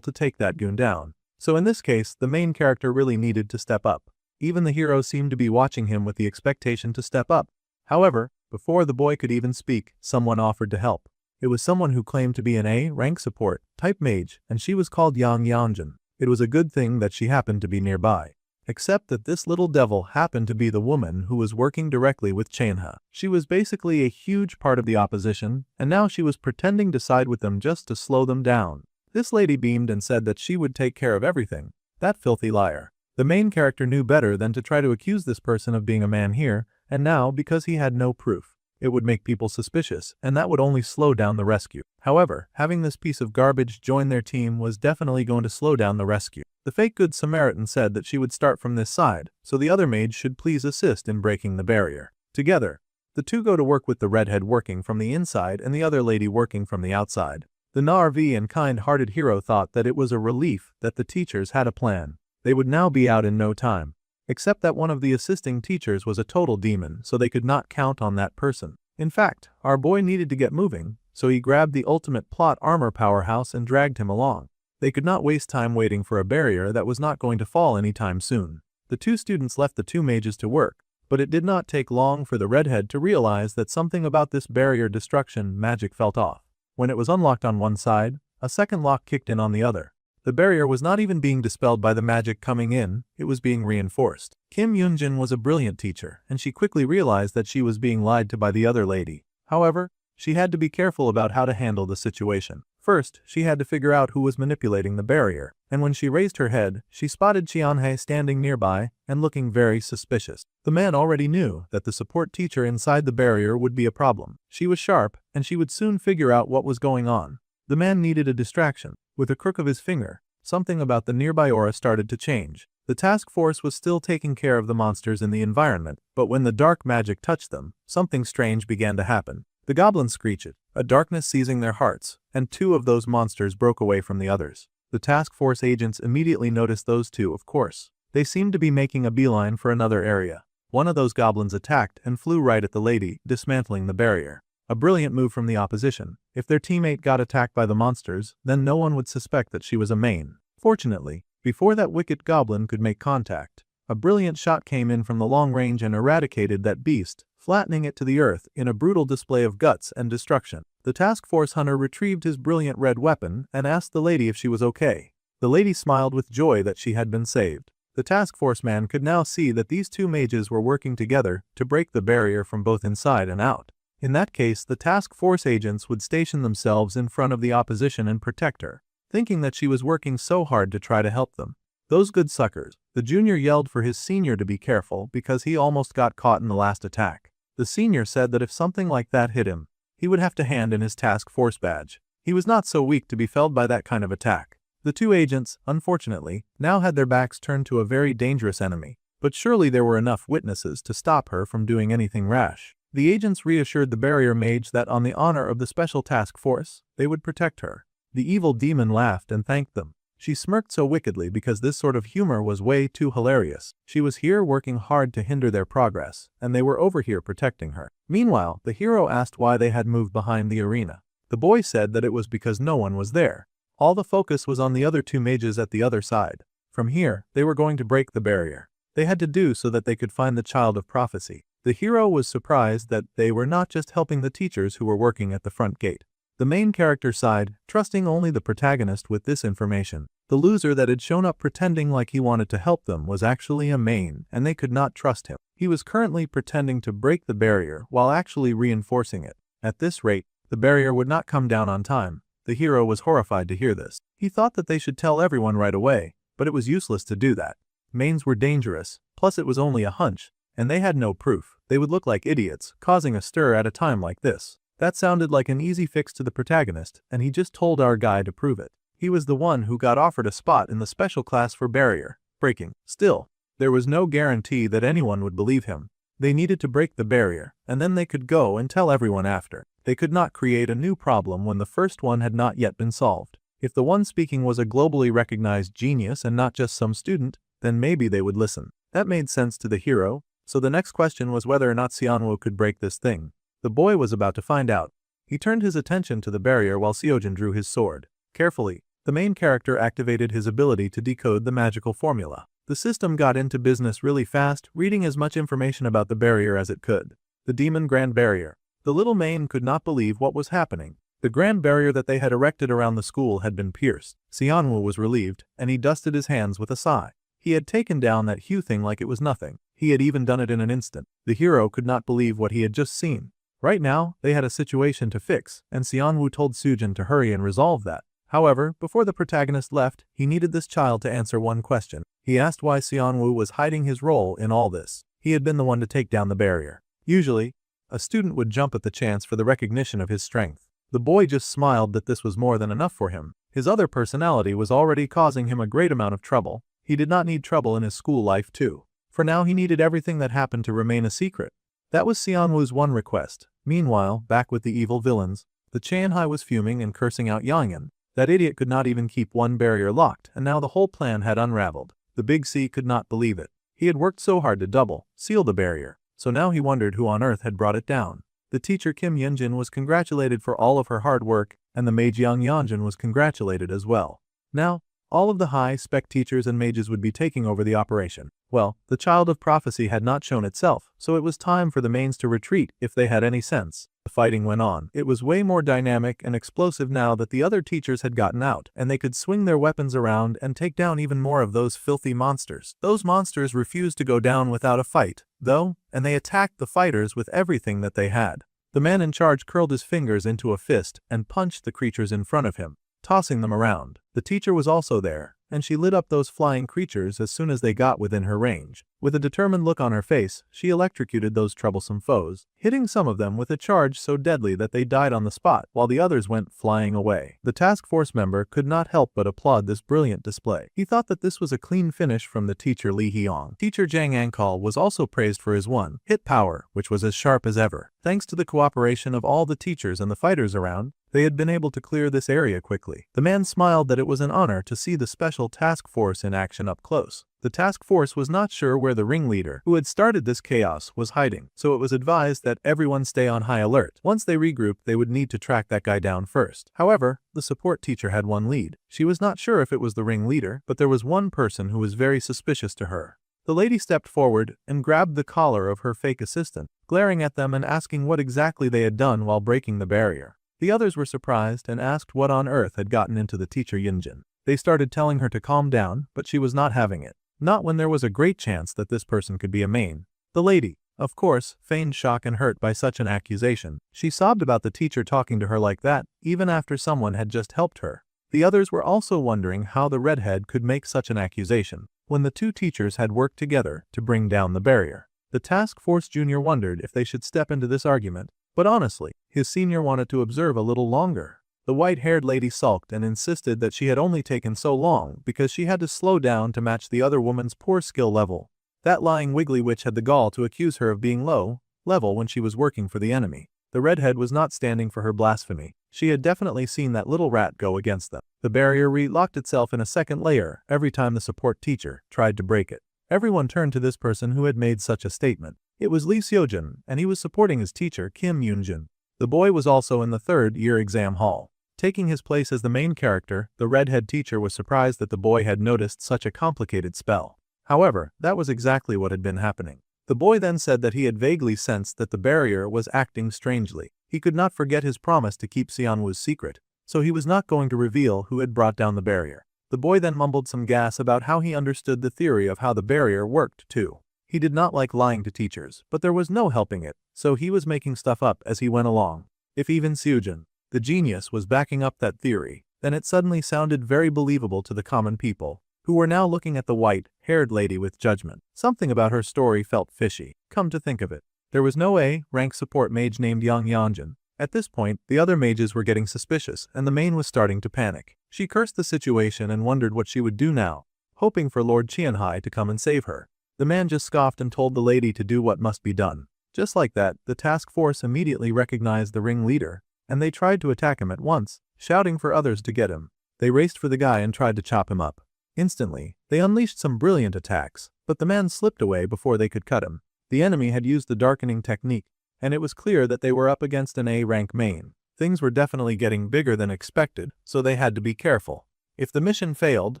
Speaker 1: to take that goon down. So in this case, the main character really needed to step up. Even the hero seemed to be watching him with the expectation to step up. However, before the boy could even speak, someone offered to help. It was someone who claimed to be an A-rank support type mage, and she was called Yang Yanjin. It was a good thing that she happened to be nearby. Except that this little devil happened to be the woman who was working directly with Qianhe. She was basically a huge part of the opposition, and now she was pretending to side with them just to slow them down. This lady beamed and said that she would take care of everything. That filthy liar. The main character knew better than to try to accuse this person of being a man here, and now, because he had no proof, it would make people suspicious, and that would only slow down the rescue. However, having this piece of garbage join their team was definitely going to slow down the rescue. The fake good Samaritan said that she would start from this side, so the other mage should please assist in breaking the barrier. Together, the two go to work with the redhead working from the inside and the other lady working from the outside. The Narvi and kind-hearted hero thought that it was a relief that the teachers had a plan. They would now be out in no time. Except that one of the assisting teachers was a total demon, so they could not count on that person. In fact, our boy needed to get moving, so he grabbed the ultimate plot armor powerhouse and dragged him along. They could not waste time waiting for a barrier that was not going to fall anytime soon. The two students left the two mages to work, but it did not take long for the redhead to realize that something about this barrier destruction magic felt off. When it was unlocked on one side, a second lock kicked in on the other. The barrier was not even being dispelled by the magic coming in, it was being reinforced. Kim Yoonjin was a brilliant teacher, and she quickly realized that she was being lied to by the other lady. However, she had to be careful about how to handle the situation. First, she had to figure out who was manipulating the barrier, and when she raised her head, she spotted Qianhe standing nearby and looking very suspicious. The man already knew that the support teacher inside the barrier would be a problem. She was sharp, and she would soon figure out what was going on. The man needed a distraction. With a crook of his finger, something about the nearby aura started to change. The task force was still taking care of the monsters in the environment, but when the dark magic touched them, something strange began to happen. The goblins screeched, a darkness seizing their hearts, and two of those monsters broke away from the others. The task force agents immediately noticed those two, of course. They seemed to be making a beeline for another area. One of those goblins attacked and flew right at the lady, dismantling the barrier. A brilliant move from the opposition. If their teammate got attacked by the monsters, then no one would suspect that she was a main. Fortunately, before that wicked goblin could make contact, a brilliant shot came in from the long range and eradicated that beast, flattening it to the earth in a brutal display of guts and destruction. The task force hunter retrieved his brilliant red weapon and asked the lady if she was okay. The lady smiled with joy that she had been saved. The task force man could now see that these two mages were working together to break the barrier from both inside and out. In that case, the task force agents would station themselves in front of the opposition and protect her, thinking that she was working so hard to try to help them. Those good suckers. The junior yelled for his senior to be careful because he almost got caught in the last attack. The senior said that if something like that hit him, he would have to hand in his task force badge. He was not so weak to be felled by that kind of attack. The two agents, unfortunately, now had their backs turned to a very dangerous enemy, but surely there were enough witnesses to stop her from doing anything rash. The agents reassured the barrier mage that on the honor of the special task force, they would protect her. The evil demon laughed and thanked them. She smirked so wickedly because this sort of humor was way too hilarious. She was here working hard to hinder their progress, and they were over here protecting her. Meanwhile, the hero asked why they had moved behind the arena. The boy said that it was because no one was there. All the focus was on the other two mages at the other side. From here, they were going to break the barrier. They had to do so that they could find the child of prophecy. The hero was surprised that they were not just helping the teachers who were working at the front gate. The main character sighed, trusting only the protagonist with this information. The loser that had shown up pretending like he wanted to help them was actually a main, and they could not trust him. He was currently pretending to break the barrier while actually reinforcing it. At this rate, the barrier would not come down on time. The hero was horrified to hear this. He thought that they should tell everyone right away, but it was useless to do that. Mains were dangerous, plus it was only a hunch, and they had no proof. They would look like idiots, causing a stir at a time like this. That sounded like an easy fix to the protagonist, and he just told our guy to prove it. He was the one who got offered a spot in the special class for barrier breaking. Still, there was no guarantee that anyone would believe him. They needed to break the barrier, and then they could go and tell everyone after. They could not create a new problem when the first one had not yet been solved. If the one speaking was a globally recognized genius and not just some student, then maybe they would listen. That made sense to the hero, so the next question was whether or not Xianwu could break this thing. The boy was about to find out. He turned his attention to the barrier while Seojin drew his sword. Carefully, the main character activated his ability to decode the magical formula. The system got into business really fast, reading as much information about the barrier as it could. The Demon Grand Barrier. The little Maine could not believe what was happening. The grand barrier that they had erected around the school had been pierced. Xianwu was relieved, and he dusted his hands with a sigh. He had taken down that huge thing like it was nothing. He had even done it in an instant. The hero could not believe what he had just seen. Right now, they had a situation to fix, and Xianwu told Sujin to hurry and resolve that. However, before the protagonist left, he needed this child to answer one question. He asked why Xianwu was hiding his role in all this. He had been the one to take down the barrier. Usually, a student would jump at the chance for the recognition of his strength. The boy just smiled that this was more than enough for him. His other personality was already causing him a great amount of trouble. He did not need trouble in his school life too. For now he needed everything that happened to remain a secret. That was Xianwu's one request. Meanwhile, back with the evil villains, the Chanhai was fuming and cursing out Yangyan. That idiot could not even keep one barrier locked, and now the whole plan had unraveled. The Big C could not believe it. He had worked so hard to seal the barrier, so now he wondered who on earth had brought it down. The teacher Kim Yunjin was congratulated for all of her hard work, and the mage Yang Yanjin was congratulated as well. Now, all of the high-spec teachers and mages would be taking over the operation. Well, the child of prophecy had not shown itself, so it was time for the mains to retreat if they had any sense. The fighting went on. It was way more dynamic and explosive now that the other teachers had gotten out, and they could swing their weapons around and take down even more of those filthy monsters. Those monsters refused to go down without a fight, though, and they attacked the fighters with everything that they had. The man in charge curled his fingers into a fist and punched the creatures in front of him, tossing them around. The teacher was also there, and she lit up those flying creatures as soon as they got within her range. With a determined look on her face, she electrocuted those troublesome foes, hitting some of them with a charge so deadly that they died on the spot, while the others went flying away. The task force member could not help but applaud this brilliant display. He thought that this was a clean finish from the teacher Li Hyong. Teacher Zhang Ankal was also praised for his one-hit power, which was as sharp as ever. Thanks to the cooperation of all the teachers and the fighters around, they had been able to clear this area quickly. The man smiled that it was an honor to see the special task force in action up close. The task force was not sure where the ringleader, who had started this chaos, was hiding, so it was advised that everyone stay on high alert. Once they regrouped, they would need to track that guy down first. However, the support teacher had one lead. She was not sure if it was the ringleader, but there was one person who was very suspicious to her. The lady stepped forward and grabbed the collar of her fake assistant, glaring at them and asking what exactly they had done while breaking the barrier. The others were surprised and asked what on earth had gotten into the teacher Yunjin. They started telling her to calm down, but she was not having it. Not when there was a great chance that this person could be a main. The lady, of course, feigned shock and hurt by such an accusation. She sobbed about the teacher talking to her like that, even after someone had just helped her. The others were also wondering how the redhead could make such an accusation, when the two teachers had worked together to bring down the barrier. The task force junior wondered if they should step into this argument, but honestly, his senior wanted to observe a little longer. The white-haired lady sulked and insisted that she had only taken so long because she had to slow down to match the other woman's poor skill level. That lying wiggly witch had the gall to accuse her of being low level when she was working for the enemy. The redhead was not standing for her blasphemy. She had definitely seen that little rat go against them. The barrier re-locked itself in a second layer every time the support teacher tried to break it. Everyone turned to this person who had made such a statement. It was Lee Seojin, and he was supporting his teacher Kim Yoonjin. The boy was also in the third-year exam hall. Taking his place as the main character, the redhead teacher was surprised that the boy had noticed such a complicated spell. However, that was exactly what had been happening. The boy then said that he had vaguely sensed that the barrier was acting strangely. He could not forget his promise to keep Xianwu's secret, so he was not going to reveal who had brought down the barrier. The boy then mumbled some gas about how he understood the theory of how the barrier worked too. He did not like lying to teachers, but there was no helping it, so he was making stuff up as he went along. If even Seojin, the genius, was backing up that theory, then it suddenly sounded very believable to the common people, who were now looking at the white-haired lady with judgment. Something about her story felt fishy. Come to think of it, there was no A-rank support mage named Yang Yanjin, At this point, the other mages were getting suspicious and the main was starting to panic. She cursed the situation and wondered what she would do now, hoping for Lord Qianhai to come and save her. The man just scoffed and told the lady to do what must be done. Just like that, the task force immediately recognized the ringleader, and they tried to attack him at once, shouting for others to get him. They raced for the guy and tried to chop him up. Instantly, they unleashed some brilliant attacks, but the man slipped away before they could cut him. The enemy had used the darkening technique, and it was clear that they were up against an A-rank main. Things were definitely getting bigger than expected, so they had to be careful. If the mission failed,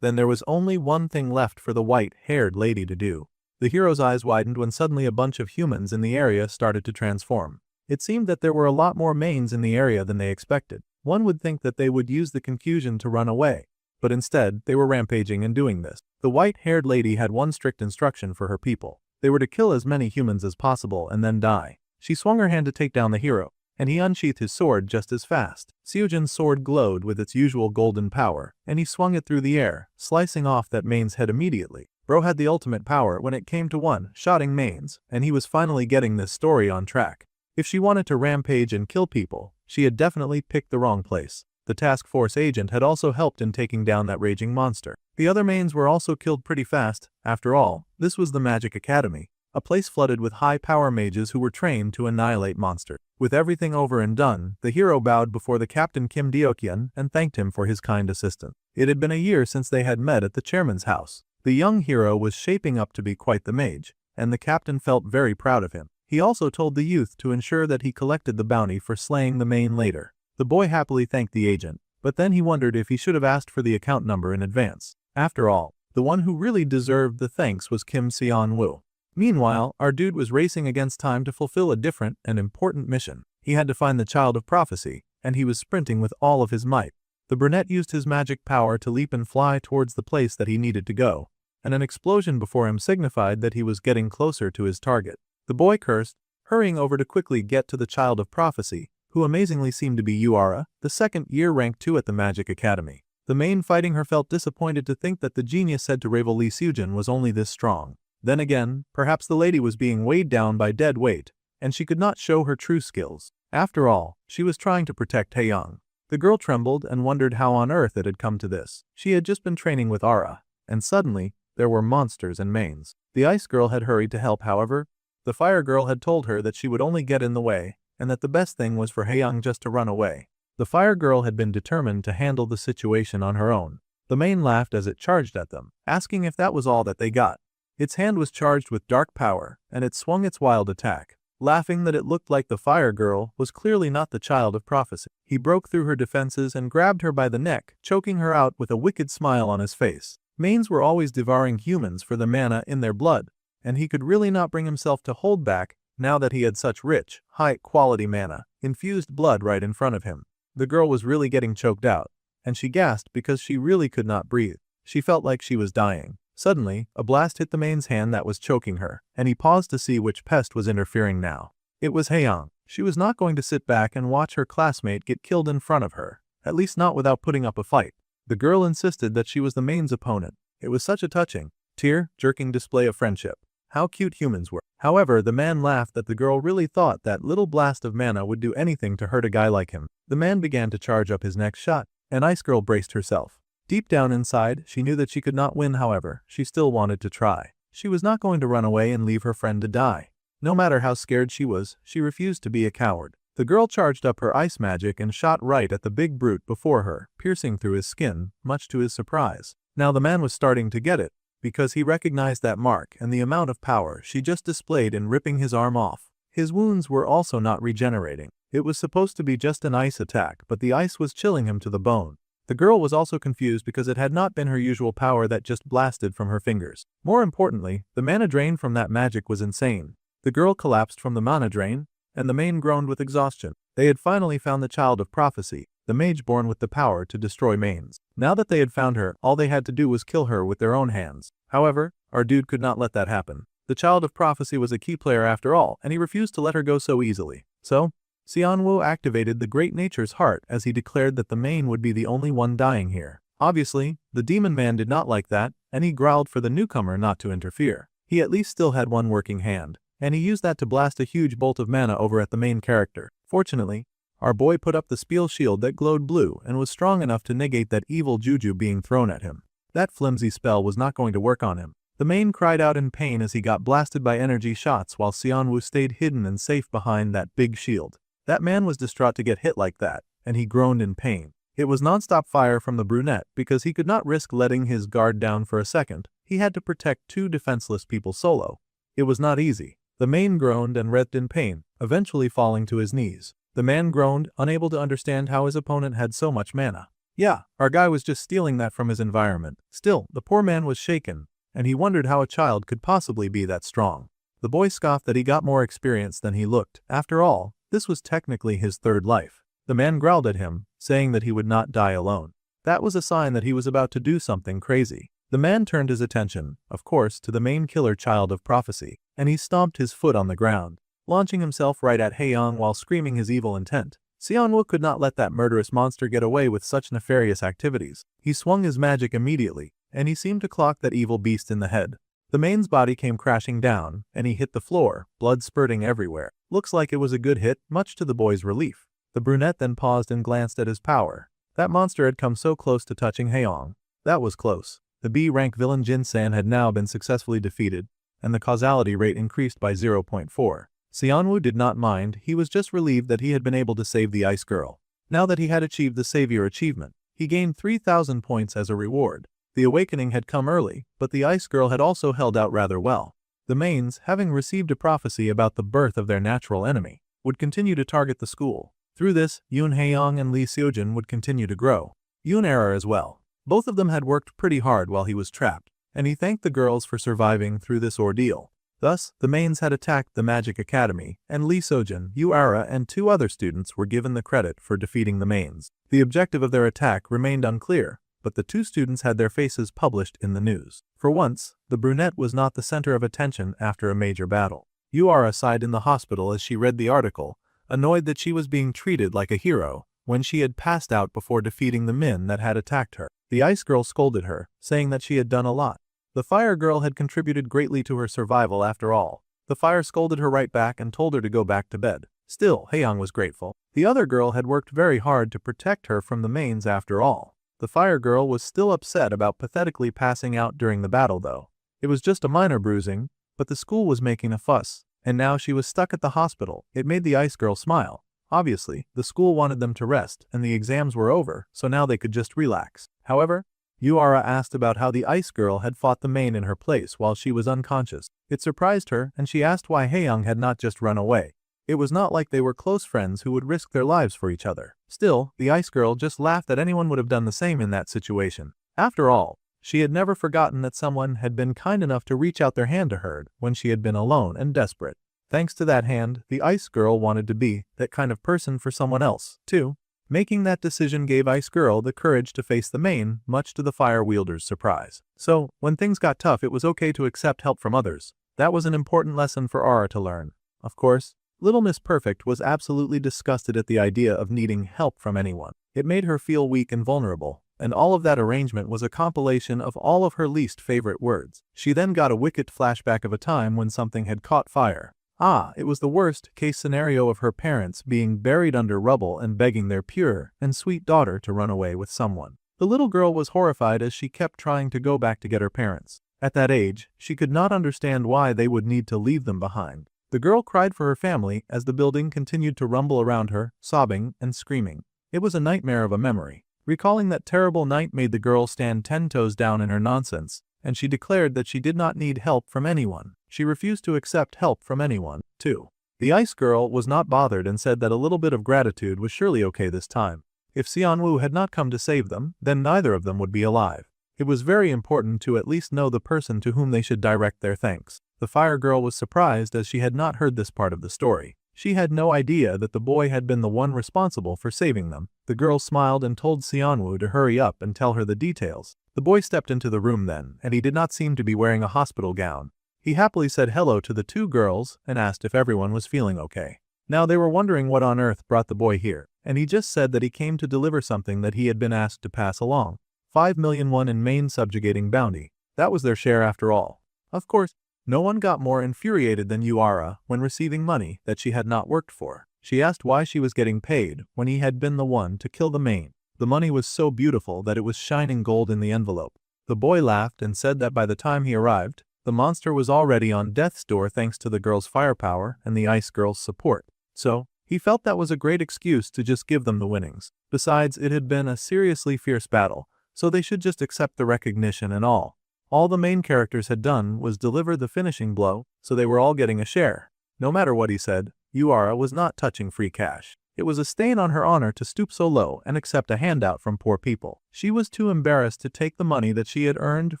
Speaker 1: then there was only one thing left for the white-haired lady to do. The hero's eyes widened when suddenly a bunch of humans in the area started to transform. It seemed that there were a lot more mains in the area than they expected. One would think that they would use the confusion to run away, but instead, they were rampaging and doing this. The white-haired lady had one strict instruction for her people. They were to kill as many humans as possible and then die. She swung her hand to take down the hero, and he unsheathed his sword just as fast. Seojin's sword glowed with its usual golden power, and he swung it through the air, slicing off that main's head immediately. Bro had the ultimate power when it came to one-shotting mains, and he was finally getting this story on track. If she wanted to rampage and kill people, she had definitely picked the wrong place. The task force agent had also helped in taking down that raging monster. The other mains were also killed pretty fast. After all, this was the Magic Academy, a place flooded with high-power mages who were trained to annihilate monsters. With everything over and done, the hero bowed before the captain Kim Deokyeon and thanked him for his kind assistance. It had been a year since they had met at the chairman's house. The young hero was shaping up to be quite the mage, and the captain felt very proud of him. He also told the youth to ensure that he collected the bounty for slaying the main later. The boy happily thanked the agent, but then he wondered if he should have asked for the account number in advance. After all, the one who really deserved the thanks was Kim Seon-woo. Meanwhile, our dude was racing against time to fulfill a different and important mission. He had to find the Child of Prophecy, and he was sprinting with all of his might. The brunette used his magic power to leap and fly towards the place that he needed to go, and an explosion before him signified that he was getting closer to his target. The boy cursed, hurrying over to quickly get to the Child of Prophecy, who amazingly seemed to be Yuara, the second year rank 2 at the Magic Academy. The main fighting her felt disappointed to think that the genius said to rival Lee Seojin was only this strong. Then again, perhaps the lady was being weighed down by dead weight, and she could not show her true skills. After all, she was trying to protect Taeyong. The girl trembled and wondered how on earth it had come to this. She had just been training with Ara, and suddenly, there were monsters and mains. The ice girl had hurried to help, however. The fire girl had told her that she would only get in the way, and that the best thing was for Haeyang just to run away. The fire girl had been determined to handle the situation on her own. The main laughed as it charged at them, asking if that was all that they got. Its hand was charged with dark power, and it swung its wild attack, laughing that it looked like the fire girl was clearly not the Child of Prophecy. He broke through her defenses and grabbed her by the neck, choking her out with a wicked smile on his face. Mains were always devouring humans for the mana in their blood, and he could really not bring himself to hold back now that he had such rich, high-quality mana, infused blood right in front of him. The girl was really getting choked out, and she gasped because she really could not breathe. She felt like she was dying. Suddenly, a blast hit the main's hand that was choking her, and he paused to see which pest was interfering now. It was Haeyang. She was not going to sit back and watch her classmate get killed in front of her, at least not without putting up a fight. The girl insisted that she was the main's opponent. It was such a touching, tear-jerking display of friendship. How cute humans were. However, the man laughed that the girl really thought that little blast of mana would do anything to hurt a guy like him. The man began to charge up his next shot, and Ice Girl braced herself. Deep down inside, she knew that she could not win. However, she still wanted to try. She was not going to run away and leave her friend to die. No matter how scared she was, she refused to be a coward. The girl charged up her ice magic and shot right at the big brute before her, piercing through his skin, much to his surprise. Now the man was starting to get it, because he recognized that mark and the amount of power she just displayed in ripping his arm off. His wounds were also not regenerating. It was supposed to be just an ice attack, but the ice was chilling him to the bone. The girl was also confused because it had not been her usual power that just blasted from her fingers. More importantly, the mana drain from that magic was insane. The girl collapsed from the mana drain, and the main groaned with exhaustion. They had finally found the Child of Prophecy, the mage born with the power to destroy mains. Now that they had found her, all they had to do was kill her with their own hands. However, our dude could not let that happen. The Child of Prophecy was a key player after all, and he refused to let her go so easily. So, Seonwoo activated the Great Nature's Heart as he declared that the main would be the only one dying here. Obviously, the demon man did not like that, and he growled for the newcomer not to interfere. He at least still had one working hand, and he used that to blast a huge bolt of mana over at the main character. Fortunately, Our boy put up the spiel shield that glowed blue and was strong enough to negate that evil juju being thrown at him. That flimsy spell was not going to work on him. The main cried out in pain as he got blasted by energy shots while Xianwu stayed hidden and safe behind that big shield. That man was distraught to get hit like that, and he groaned in pain. It was non-stop fire from the brunette because he could not risk letting his guard down for a second. He had to protect two defenseless people solo. It was not easy. The main groaned and writhed in pain, eventually falling to his knees. The man groaned, unable to understand how his opponent had so much mana. Yeah, our guy was just stealing that from his environment. Still, the poor man was shaken, and he wondered how a child could possibly be that strong. The boy scoffed that he got more experience than he looked. After all, this was technically his third life. The man growled at him, saying that he would not die alone. That was a sign that he was about to do something crazy. The man turned his attention, of course, to the main killer child of prophecy, and he stomped his foot on the ground, launching himself right at Haeyang while screaming his evil intent. Xianwu could not let that murderous monster get away with such nefarious activities. He swung his magic immediately, and he seemed to clock that evil beast in the head. The man's body came crashing down, and he hit the floor, blood spurting everywhere. Looks like it was a good hit, much to the boy's relief. The brunette then paused and glanced at his power. That monster had come so close to touching Haeyang. That was close. The B-rank villain Jin-san had now been successfully defeated, and the causality rate increased by 0.4. Xianwu did not mind, he was just relieved that he had been able to save the ice girl. Now that he had achieved the savior achievement, he gained 3,000 points as a reward. The awakening had come early, but the ice girl had also held out rather well. The mains, having received a prophecy about the birth of their natural enemy, would continue to target the school. Through this, Yoon Haeyang and Lee Seojin would continue to grow. Yoon Era as well. Both of them had worked pretty hard while he was trapped, and he thanked the girls for surviving through this ordeal. Thus, the mains had attacked the Magic Academy, and Lee Seojin, Yuara, and two other students were given the credit for defeating the mains. The objective of their attack remained unclear, but the two students had their faces published in the news. For once, the brunette was not the center of attention after a major battle. Yuara sighed in the hospital as she read the article, annoyed that she was being treated like a hero when she had passed out before defeating the men that had attacked her. The ice girl scolded her, saying that she had done a lot. The fire girl had contributed greatly to her survival after all. The fire scolded her right back and told her to go back to bed. Still, Haeyang was grateful. The other girl had worked very hard to protect her from the mains after all. The fire girl was still upset about pathetically passing out during the battle though. It was just a minor bruising, but the school was making a fuss, and now she was stuck at the hospital. It made the ice girl smile. Obviously, the school wanted them to rest and the exams were over, so now they could just relax. However, Yuara asked about how the ice girl had fought the main in her place while she was unconscious. It surprised her, and she asked why Haeyang had not just run away. It was not like they were close friends who would risk their lives for each other. Still, the ice girl just laughed that anyone would have done the same in that situation. After all, she had never forgotten that someone had been kind enough to reach out their hand to her when she had been alone and desperate. Thanks to that hand, the ice girl wanted to be that kind of person for someone else, too. Making that decision gave Ice Girl the courage to face the main, much to the fire wielder's surprise. So, when things got tough, it was okay to accept help from others. That was an important lesson for Aura to learn. Of course, Little Miss Perfect was absolutely disgusted at the idea of needing help from anyone. It made her feel weak and vulnerable, and all of that arrangement was a compilation of all of her least favorite words. She then got a wicked flashback of a time when something had caught fire. It was the worst-case scenario of her parents being buried under rubble and begging their pure and sweet daughter to run away with someone. The little girl was horrified as she kept trying to go back to get her parents. At that age, she could not understand why they would need to leave them behind. The girl cried for her family as the building continued to rumble around her, sobbing and screaming. It was a nightmare of a memory. Recalling that terrible night made the girl stand 10 toes down in her nonsense, and she declared that she did not need help from anyone. She refused to accept help from anyone, too. The ice girl was not bothered and said that a little bit of gratitude was surely okay this time. If Xianwu had not come to save them, then neither of them would be alive. It was very important to at least know the person to whom they should direct their thanks. The fire girl was surprised as she had not heard this part of the story. She had no idea that the boy had been the one responsible for saving them. The girl smiled and told Xianwu to hurry up and tell her the details. The boy stepped into the room then, and he did not seem to be wearing a hospital gown. He happily said hello to the two girls and asked if everyone was feeling okay. Now they were wondering what on earth brought the boy here, and he just said that he came to deliver something that he had been asked to pass along. 5 million won in main subjugating bounty. That was their share after all. Of course, no one got more infuriated than Yuara when receiving money that she had not worked for. She asked why she was getting paid when he had been the one to kill the main. The money was so beautiful that it was shining gold in the envelope. The boy laughed and said that by the time he arrived, the monster was already on death's door thanks to the girl's firepower and the ice girl's support. So, he felt that was a great excuse to just give them the winnings. Besides, it had been a seriously fierce battle, so they should just accept the recognition and all. All the main characters had done was deliver the finishing blow, so they were all getting a share. No matter what he said, Yura was not touching free cash. It was a stain on her honor to stoop so low and accept a handout from poor people. She was too embarrassed to take the money that she had earned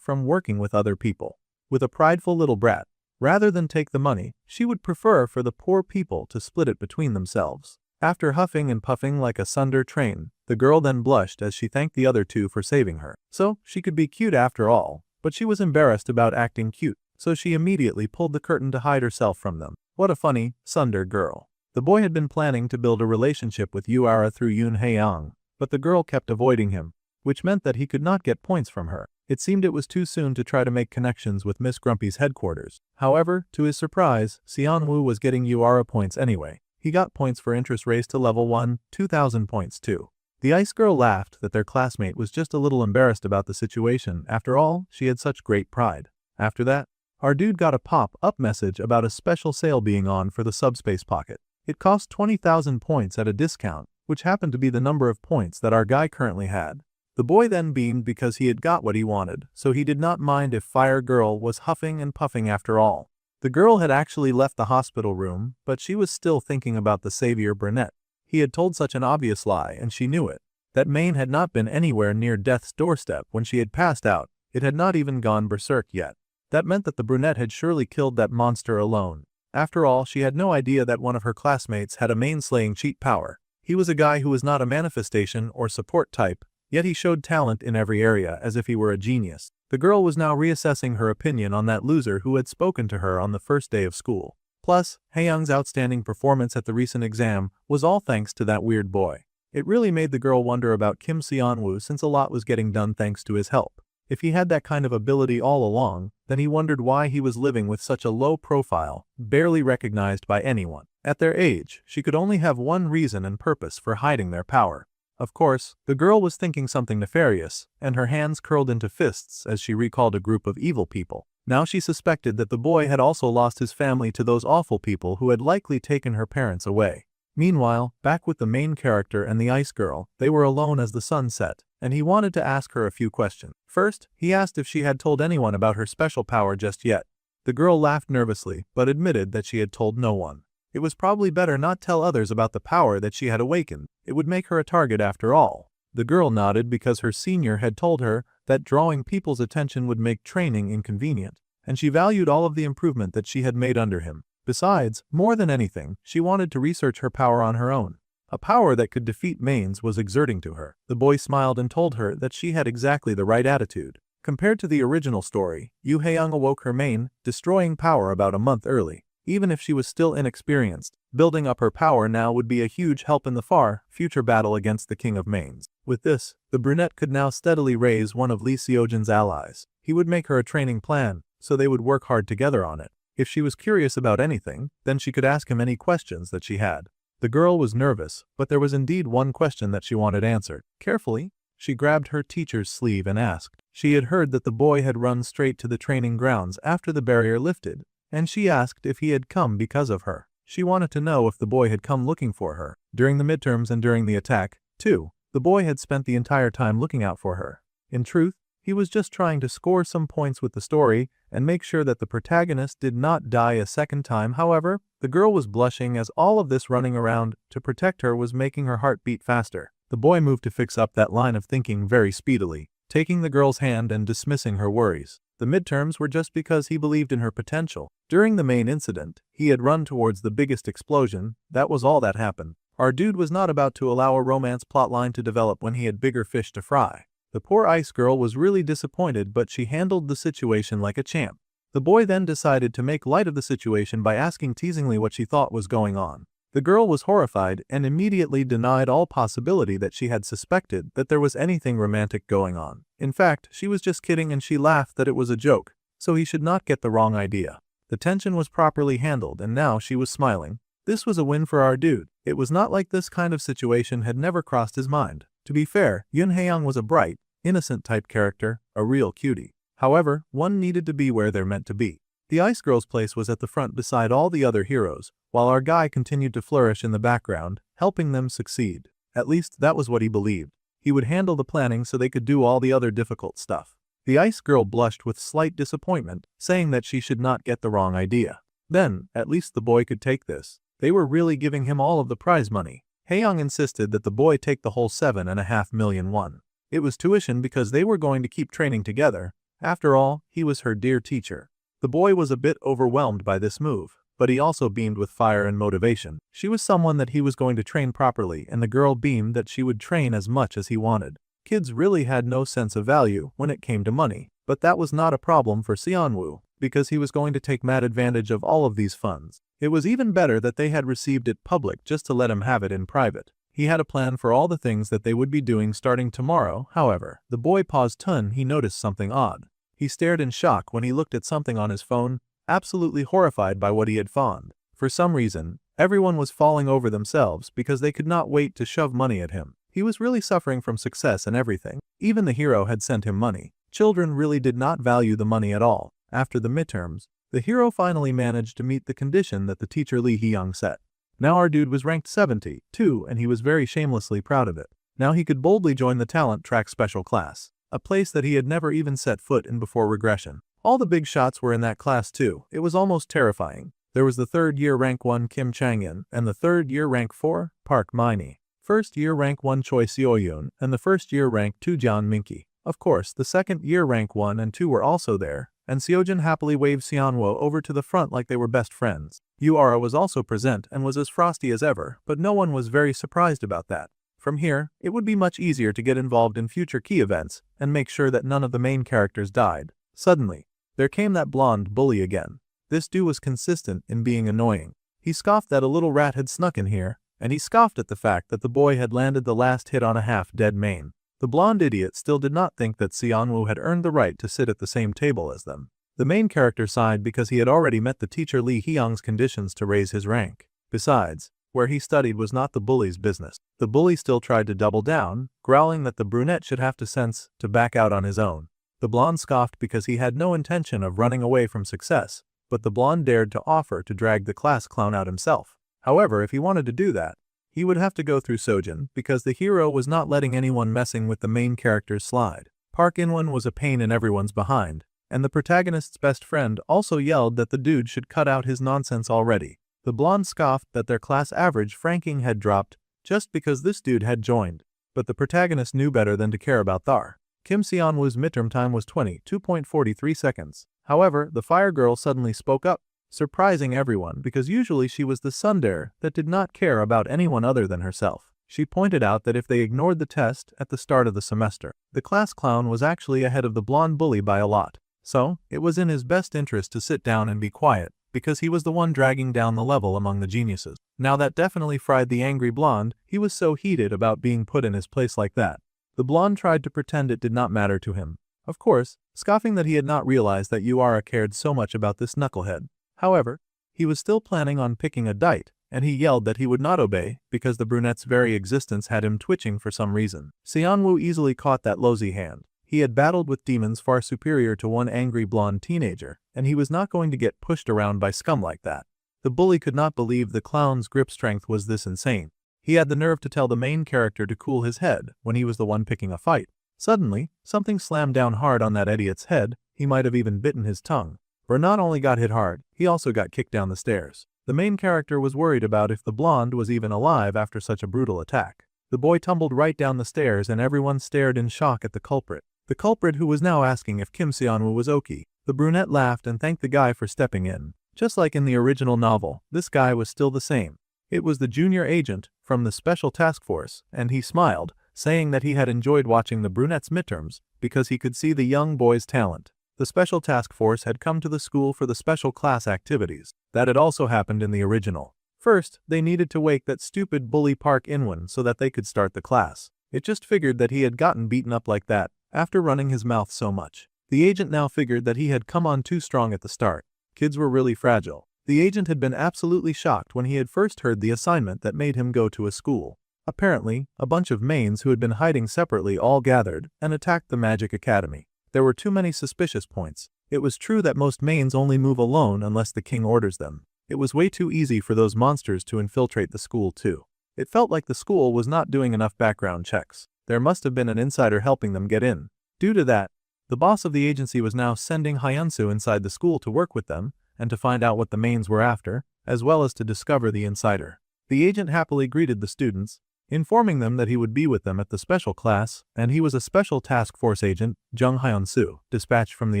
Speaker 1: from working with other people. With a prideful little brat, rather than take the money, she would prefer for the poor people to split it between themselves. After huffing and puffing like a Sunder train, the girl then blushed as she thanked the other two for saving her. So, she could be cute after all, but she was embarrassed about acting cute, so she immediately pulled the curtain to hide herself from them. What a funny, Sunder girl. The boy had been planning to build a relationship with Yura through Yoon Hae-young, but the girl kept avoiding him, which meant that he could not get points from her. It seemed it was too soon to try to make connections with Miss Grumpy's headquarters. However, to his surprise, Seonwoo was getting Yura points anyway. He got points for interest raised to level 1, 2,000 points too. The ice girl laughed that their classmate was just a little embarrassed about the situation. After all, she had such great pride. After that, our dude got a pop-up message about a special sale being on for the subspace pocket. It cost 20,000 points at a discount, which happened to be the number of points that our guy currently had. The boy then beamed because he had got what he wanted, so he did not mind if Fire Girl was huffing and puffing after all. The girl had actually left the hospital room, but she was still thinking about the savior brunette. He had told such an obvious lie and she knew it. That Maine had not been anywhere near death's doorstep when she had passed out. It had not even gone berserk yet. That meant that the brunette had surely killed that monster alone. After all, she had no idea that one of her classmates had a main-slaying cheat power. He was a guy who was not a manifestation or support type, yet he showed talent in every area as if he were a genius. The girl was now reassessing her opinion on that loser who had spoken to her on the first day of school. Plus, Hae-young's outstanding performance at the recent exam was all thanks to that weird boy. It really made the girl wonder about Kim Seonwoo since a lot was getting done thanks to his help. If he had that kind of ability all along, then he wondered why he was living with such a low profile, barely recognized by anyone. At their age, she could only have one reason and purpose for hiding their power. Of course, the girl was thinking something nefarious, and her hands curled into fists as she recalled a group of evil people. Now she suspected that the boy had also lost his family to those awful people who had likely taken her parents away. Meanwhile, back with the main character and the ice girl, they were alone as the sun set, and he wanted to ask her a few questions. First, he asked if she had told anyone about her special power just yet. The girl laughed nervously, but admitted that she had told no one. It was probably better not tell others about the power that she had awakened. It would make her a target after all. The girl nodded because her senior had told her that drawing people's attention would make training inconvenient, and she valued all of the improvement that she had made under him. Besides, more than anything, she wanted to research her power on her own. A power that could defeat mains was exerting to her. The boy smiled and told her that she had exactly the right attitude. Compared to the original story, Yoo Hae-young awoke her main, destroying power about a month early. Even if she was still inexperienced, building up her power now would be a huge help in the far future battle against the King of Mains. With this, the brunette could now steadily raise one of Lee Seojin's allies. He would make her a training plan, so they would work hard together on it. If she was curious about anything, then she could ask him any questions that she had. The girl was nervous, but there was indeed one question that she wanted answered. Carefully, she grabbed her teacher's sleeve and asked. She had heard that the boy had run straight to the training grounds after the barrier lifted, and she asked if he had come because of her. She wanted to know if the boy had come looking for her. During the midterms and during the attack, too, the boy had spent the entire time looking out for her. In truth, he was just trying to score some points with the story and make sure that the protagonist did not die a second time. However, the girl was blushing as all of this running around to protect her was making her heart beat faster. The boy moved to fix up that line of thinking very speedily, taking the girl's hand and dismissing her worries. The midterms were just because he believed in her potential. During the main incident, he had run towards the biggest explosion. That was all that happened. Our dude was not about to allow a romance plotline to develop when he had bigger fish to fry. The poor ice girl was really disappointed, but she handled the situation like a champ. The boy then decided to make light of the situation by asking teasingly what she thought was going on. The girl was horrified and immediately denied all possibility that she had suspected that there was anything romantic going on. In fact, she was just kidding and she laughed that it was a joke, so he should not get the wrong idea. The tension was properly handled and now she was smiling. This was a win for our dude. It was not like this kind of situation had never crossed his mind. To be fair, Yun Haeyang was a bright, innocent type character, a real cutie. However, one needed to be where they're meant to be. The Ice Girl's place was at the front beside all the other heroes, while our guy continued to flourish in the background, helping them succeed. At least that was what he believed. He would handle the planning so they could do all the other difficult stuff. The Ice Girl blushed with slight disappointment, saying that she should not get the wrong idea. Then, at least the boy could take this. They were really giving him all of the prize money. Haeyang insisted that the boy take the whole 7.5 million won. It was tuition because they were going to keep training together. After all, he was her dear teacher. The boy was a bit overwhelmed by this move, but he also beamed with fire and motivation. She was someone that he was going to train properly, and the girl beamed that she would train as much as he wanted. Kids really had no sense of value when it came to money, but that was not a problem for Xianwu, because he was going to take mad advantage of all of these funds. It was even better that they had received it public just to let him have it in private. He had a plan for all the things that they would be doing starting tomorrow. However, the boy paused. He noticed something odd. He stared in shock when he looked at something on his phone, absolutely horrified by what he had found. For some reason, everyone was falling over themselves because they could not wait to shove money at him. He was really suffering from success and everything. Even the hero had sent him money. Children really did not value the money at all. After the midterms, the hero finally managed to meet the condition that the teacher Lee Hee-young set. Now our dude was ranked 72, and he was very shamelessly proud of it. Now he could boldly join the talent track special class, a place that he had never even set foot in before regression. All the big shots were in that class too. It was almost terrifying. There was the third-year rank 1 Kim Chang-in, and the third-year rank 4 Park Min-hee. First-year rank 1 Choi Seo-yoon, and the first-year rank 2 Jian Minki. Of course, the second-year rank 1 and 2 were also there, and Seojin happily waved Xianwo over to the front like they were best friends. Yuara was also present and was as frosty as ever, but no one was very surprised about that. From here, it would be much easier to get involved in future key events and make sure that none of the main characters died. Suddenly, there came that blonde bully again. This dude was consistent in being annoying. He scoffed that a little rat had snuck in here, and he scoffed at the fact that the boy had landed the last hit on a half-dead main. The blonde idiot still did not think that Xianwu had earned the right to sit at the same table as them. The main character sighed because he had already met the teacher Lee Hee-young's conditions to raise his rank. Besides, where he studied was not the bully's business. The bully still tried to double down, growling that the brunette should have the sense to back out on his own. The blonde scoffed because he had no intention of running away from success, but the blonde dared to offer to drag the class clown out himself. However, if he wanted to do that, he would have to go through Sojin because the hero was not letting anyone messing with the main character's slide. Park In-won was a pain in everyone's behind, and the protagonist's best friend also yelled that the dude should cut out his nonsense already. The blonde scoffed that their class average ranking had dropped just because this dude had joined, but the protagonist knew better than to care about Thar. Kim Seonwoo's midterm time was 22.43 seconds. However, the fire girl suddenly spoke up, surprising everyone because usually she was the tsundere that did not care about anyone other than herself. She pointed out that if they ignored the test at the start of the semester, the class clown was actually ahead of the blonde bully by a lot. So, it was in his best interest to sit down and be quiet, because he was the one dragging down the level among the geniuses. Now that definitely fried the angry blonde. He was so heated about being put in his place like that. The blonde tried to pretend it did not matter to him. Of course, scoffing that he had not realized that Yuara cared so much about this knucklehead. However, he was still planning on picking a dite, and he yelled that he would not obey because the brunette's very existence had him twitching for some reason. Seonwoo easily caught that lousy hand. He had battled with demons far superior to one angry blonde teenager, and he was not going to get pushed around by scum like that. The bully could not believe the clown's grip strength was this insane. He had the nerve to tell the main character to cool his head when he was the one picking a fight. Suddenly, something slammed down hard on that idiot's head. He might have even bitten his tongue. For not only got hit hard, he also got kicked down the stairs. The main character was worried about if the blonde was even alive after such a brutal attack. The boy tumbled right down the stairs and everyone stared in shock at the culprit. The culprit who was now asking if Kim Seonwoo was okay. The brunette laughed and thanked the guy for stepping in. Just like in the original novel, this guy was still the same. It was the junior agent from the special task force, and he smiled, saying that he had enjoyed watching the brunette's midterms because he could see the young boy's talent. The special task force had come to the school for the special class activities. That had also happened in the original. First, they needed to wake that stupid bully Park In-won so that they could start the class. It just figured that he had gotten beaten up like that after running his mouth so much. The agent now figured that he had come on too strong at the start. Kids were really fragile. The agent had been absolutely shocked when he had first heard the assignment that made him go to a school. Apparently, a bunch of mains who had been hiding separately all gathered and attacked the Magic Academy. There were too many suspicious points. It was true that most mains only move alone unless the king orders them. It was way too easy for those monsters to infiltrate the school too. It felt like the school was not doing enough background checks. There must have been an insider helping them get in. Due to that, the boss of the agency was now sending Hyansu inside the school to work with them and to find out what the mains were after, as well as to discover the insider. The agent happily greeted the students, informing them that he would be with them at the special class, and he was a special task force agent, Jung Hyun-soo, dispatched from the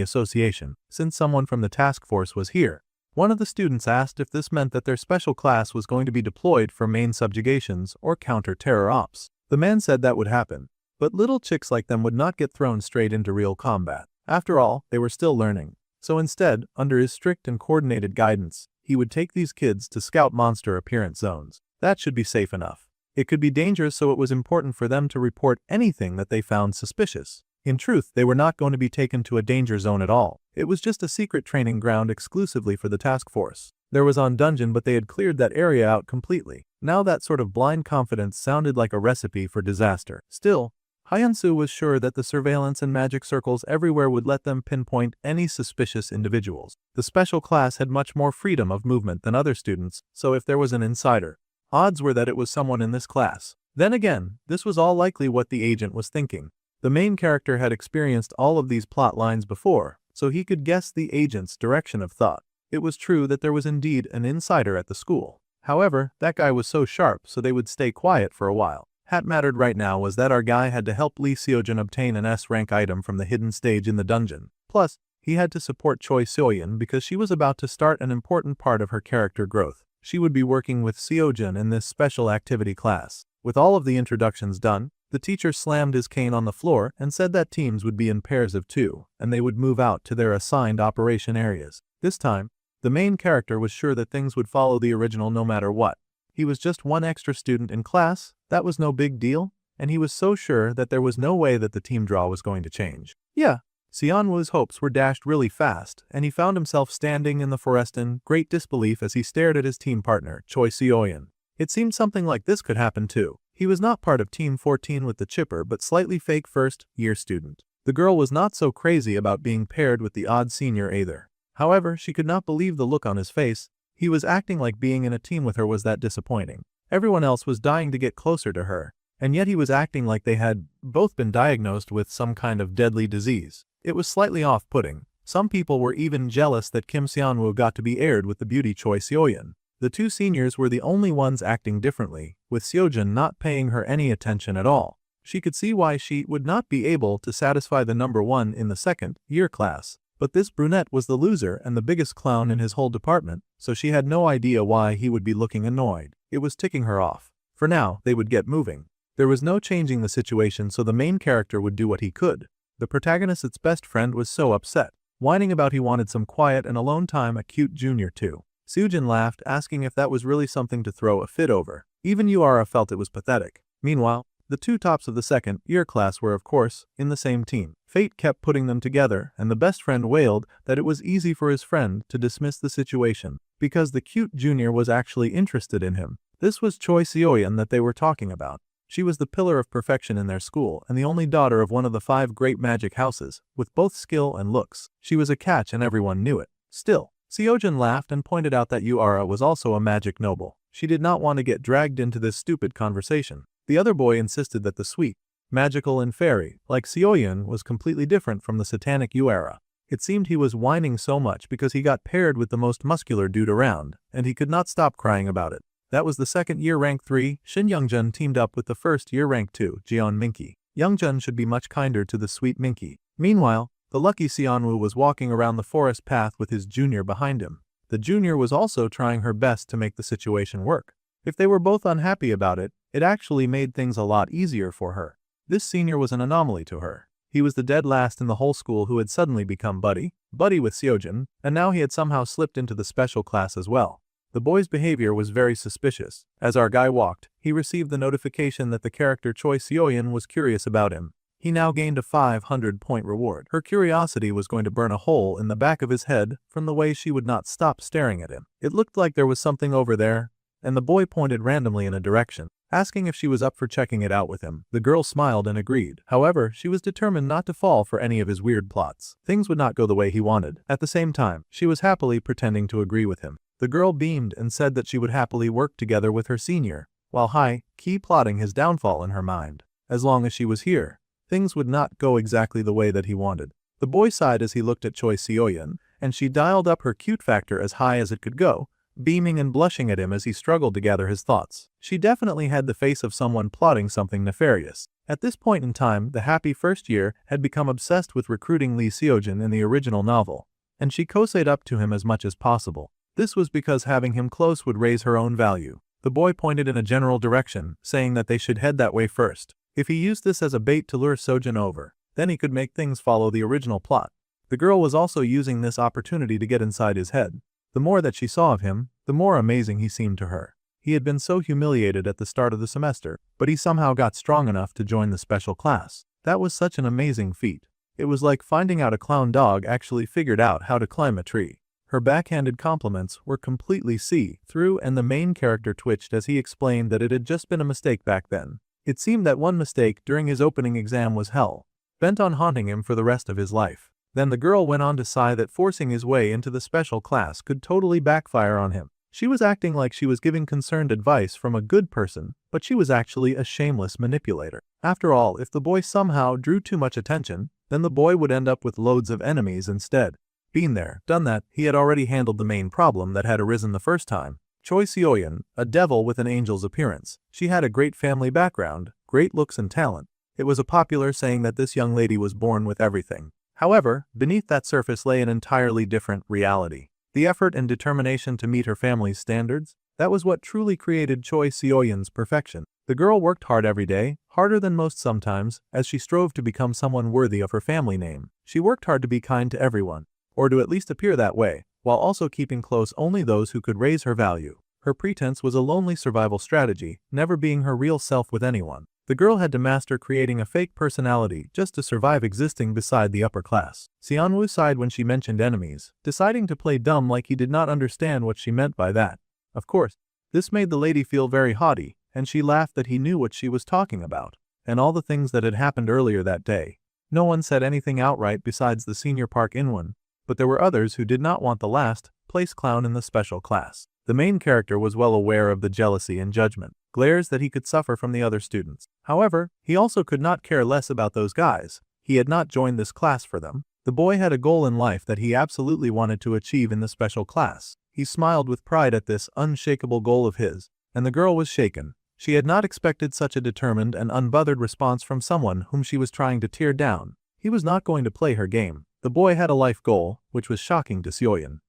Speaker 1: association, since someone from the task force was here. One of the students asked if this meant that their special class was going to be deployed for main subjugations or counter-terror ops. The man said that would happen, but little chicks like them would not get thrown straight into real combat. After all, they were still learning. So instead, under his strict and coordinated guidance, he would take these kids to scout monster appearance zones. That should be safe enough. It could be dangerous, so it was important for them to report anything that they found suspicious. In truth, they were not going to be taken to a danger zone at all. It was just a secret training ground exclusively for the task force. There was on dungeon, but they had cleared that area out completely. Now that sort of blind confidence sounded like a recipe for disaster. Still, Hyunsu was sure that the surveillance and magic circles everywhere would let them pinpoint any suspicious individuals. The special class had much more freedom of movement than other students, so if there was an insider, odds were that it was someone in this class. Then again, this was all likely what the agent was thinking. The main character had experienced all of these plot lines before, so he could guess the agent's direction of thought. It was true that there was indeed an insider at the school. However, that guy was so sharp, so they would stay quiet for a while. What mattered right now was that our guy had to help Lee Seojin obtain an S-rank item from the hidden stage in the dungeon. Plus, he had to support Choi Seoyeon because she was about to start an important part of her character growth. She would be working with Seojin in this special activity class. With all of the introductions done, the teacher slammed his cane on the floor and said that teams would be in pairs of 2, and they would move out to their assigned operation areas. This time, the main character was sure that things would follow the original no matter what. He was just one extra student in class, that was no big deal, and he was so sure that there was no way that the team draw was going to change. Yeah. Seonwoo's hopes were dashed really fast, and he found himself standing in the forest in great disbelief as he stared at his team partner, Choi Seoyeon. It seemed something like this could happen too. He was not part of Team 14 with the chipper but slightly fake first-year student. The girl was not so crazy about being paired with the odd senior either. However, she could not believe the look on his face. He was acting like being in a team with her was that disappointing. Everyone else was dying to get closer to her, and yet he was acting like they had both been diagnosed with some kind of deadly disease. It was slightly off-putting. Some people were even jealous that Kim Seonwoo got to be aired with the beauty Choi Seoyeon. The two seniors were the only ones acting differently, with Seojin not paying her any attention at all. She could see why she would not be able to satisfy the number 1 in the second-year class. But this brunette was the loser and the biggest clown in his whole department, so she had no idea why he would be looking annoyed. It was ticking her off. For now, they would get moving. There was no changing the situation, so the main character would do what he could. The protagonist's best friend was so upset, whining about he wanted some quiet and alone time, a cute junior too. Seojin laughed, asking if that was really something to throw a fit over. Even Yura felt it was pathetic. Meanwhile, the two tops of the second-year class were, of course, in the same team. Fate kept putting them together, and the best friend wailed that it was easy for his friend to dismiss the situation, because the cute junior was actually interested in him. This was Choi Seoyeon that they were talking about. She was the pillar of perfection in their school and the only daughter of one of the 5 great magic houses, with both skill and looks. She was a catch and everyone knew it. Still, Seojin laughed and pointed out that Yura was also a magic noble. She did not want to get dragged into this stupid conversation. The other boy insisted that the sweet, magical and fairy, like Seoyeon, was completely different from the satanic Yura. It seemed he was whining so much because he got paired with the most muscular dude around, and he could not stop crying about it. That was the second-year rank 3, Shin Youngjun teamed up with the first-year rank 2, Jeon Minky. Youngjun should be much kinder to the sweet Minky. Meanwhile, the lucky Seonwoo was walking around the forest path with his junior behind him. The junior was also trying her best to make the situation work. If they were both unhappy about it, it actually made things a lot easier for her. This senior was an anomaly to her. He was the dead last in the whole school who had suddenly become buddy with Seojin, and now he had somehow slipped into the special class as well. The boy's behavior was very suspicious. As our guy walked, he received the notification that the character Choi Seoyeon was curious about him. he now gained a 500-point reward. Her curiosity was going to burn a hole in the back of his head from the way she would not stop staring at him. It looked like there was something over there, and the boy pointed randomly in a direction, asking if she was up for checking it out with him. The girl smiled and agreed. However, she was determined not to fall for any of his weird plots. Things would not go the way he wanted. At the same time, she was happily pretending to agree with him. The girl beamed and said that she would happily work together with her senior, while high-key plotting his downfall in her mind. As long as she was here, things would not go exactly the way that he wanted. The boy sighed as he looked at Choi Seo-yeon, and she dialed up her cute factor as high as it could go, beaming and blushing at him as he struggled to gather his thoughts. She definitely had the face of someone plotting something nefarious. At this point in time, the happy first year had become obsessed with recruiting Lee Seo-jin in the original novel, and she cozied up to him as much as possible. This was because having him close would raise her own value. The boy pointed in a general direction, saying that they should head that way first. If he used this as a bait to lure Seo-jin over, then he could make things follow the original plot. The girl was also using this opportunity to get inside his head. The more that she saw of him, the more amazing he seemed to her. He had been so humiliated at the start of the semester, but he somehow got strong enough to join the special class. That was such an amazing feat. It was like finding out a clown dog actually figured out how to climb a tree. Her backhanded compliments were completely see-through, and the main character twitched as he explained that it had just been a mistake back then. It seemed that one mistake during his opening exam was hell, bent on haunting him for the rest of his life. Then the girl went on to sigh that forcing his way into the special class could totally backfire on him. She was acting like she was giving concerned advice from a good person, but she was actually a shameless manipulator. After all, if the boy somehow drew too much attention, then the boy would end up with loads of enemies instead. Been there, done that, he had already handled the main problem that had arisen the first time. Choi Seo-yeon, a devil with an angel's appearance. She had a great family background, great looks and talent. It was a popular saying that this young lady was born with everything. However, beneath that surface lay an entirely different reality. The effort and determination to meet her family's standards, that was what truly created Choi Seo-yeon's perfection. The girl worked hard every day, harder than most sometimes, as she strove to become someone worthy of her family name. She worked hard to be kind to everyone, or to at least appear that way, while also keeping close only those who could raise her value. Her pretense was a lonely survival strategy, never being her real self with anyone. The girl had to master creating a fake personality just to survive existing beside the upper class. Seonwoo sighed when she mentioned enemies, deciding to play dumb like he did not understand what she meant by that. Of course, this made the lady feel very haughty, and she laughed that he knew what she was talking about, and all the things that had happened earlier that day. No one said anything outright besides the senior Park In-won, but there were others who did not want the last place clown in the special class. The main character was well aware of the jealousy and judgment glares that he could suffer from the other students. However, he also could not care less about those guys. He had not joined this class for them. The boy had a goal in life that he absolutely wanted to achieve in the special class. He smiled with pride at this unshakable goal of his, and the girl was shaken. She had not expected such a determined and unbothered response from someone whom she was trying to tear down. He was not going to play her game. The boy had a life goal, which was shocking to Seo-yeon.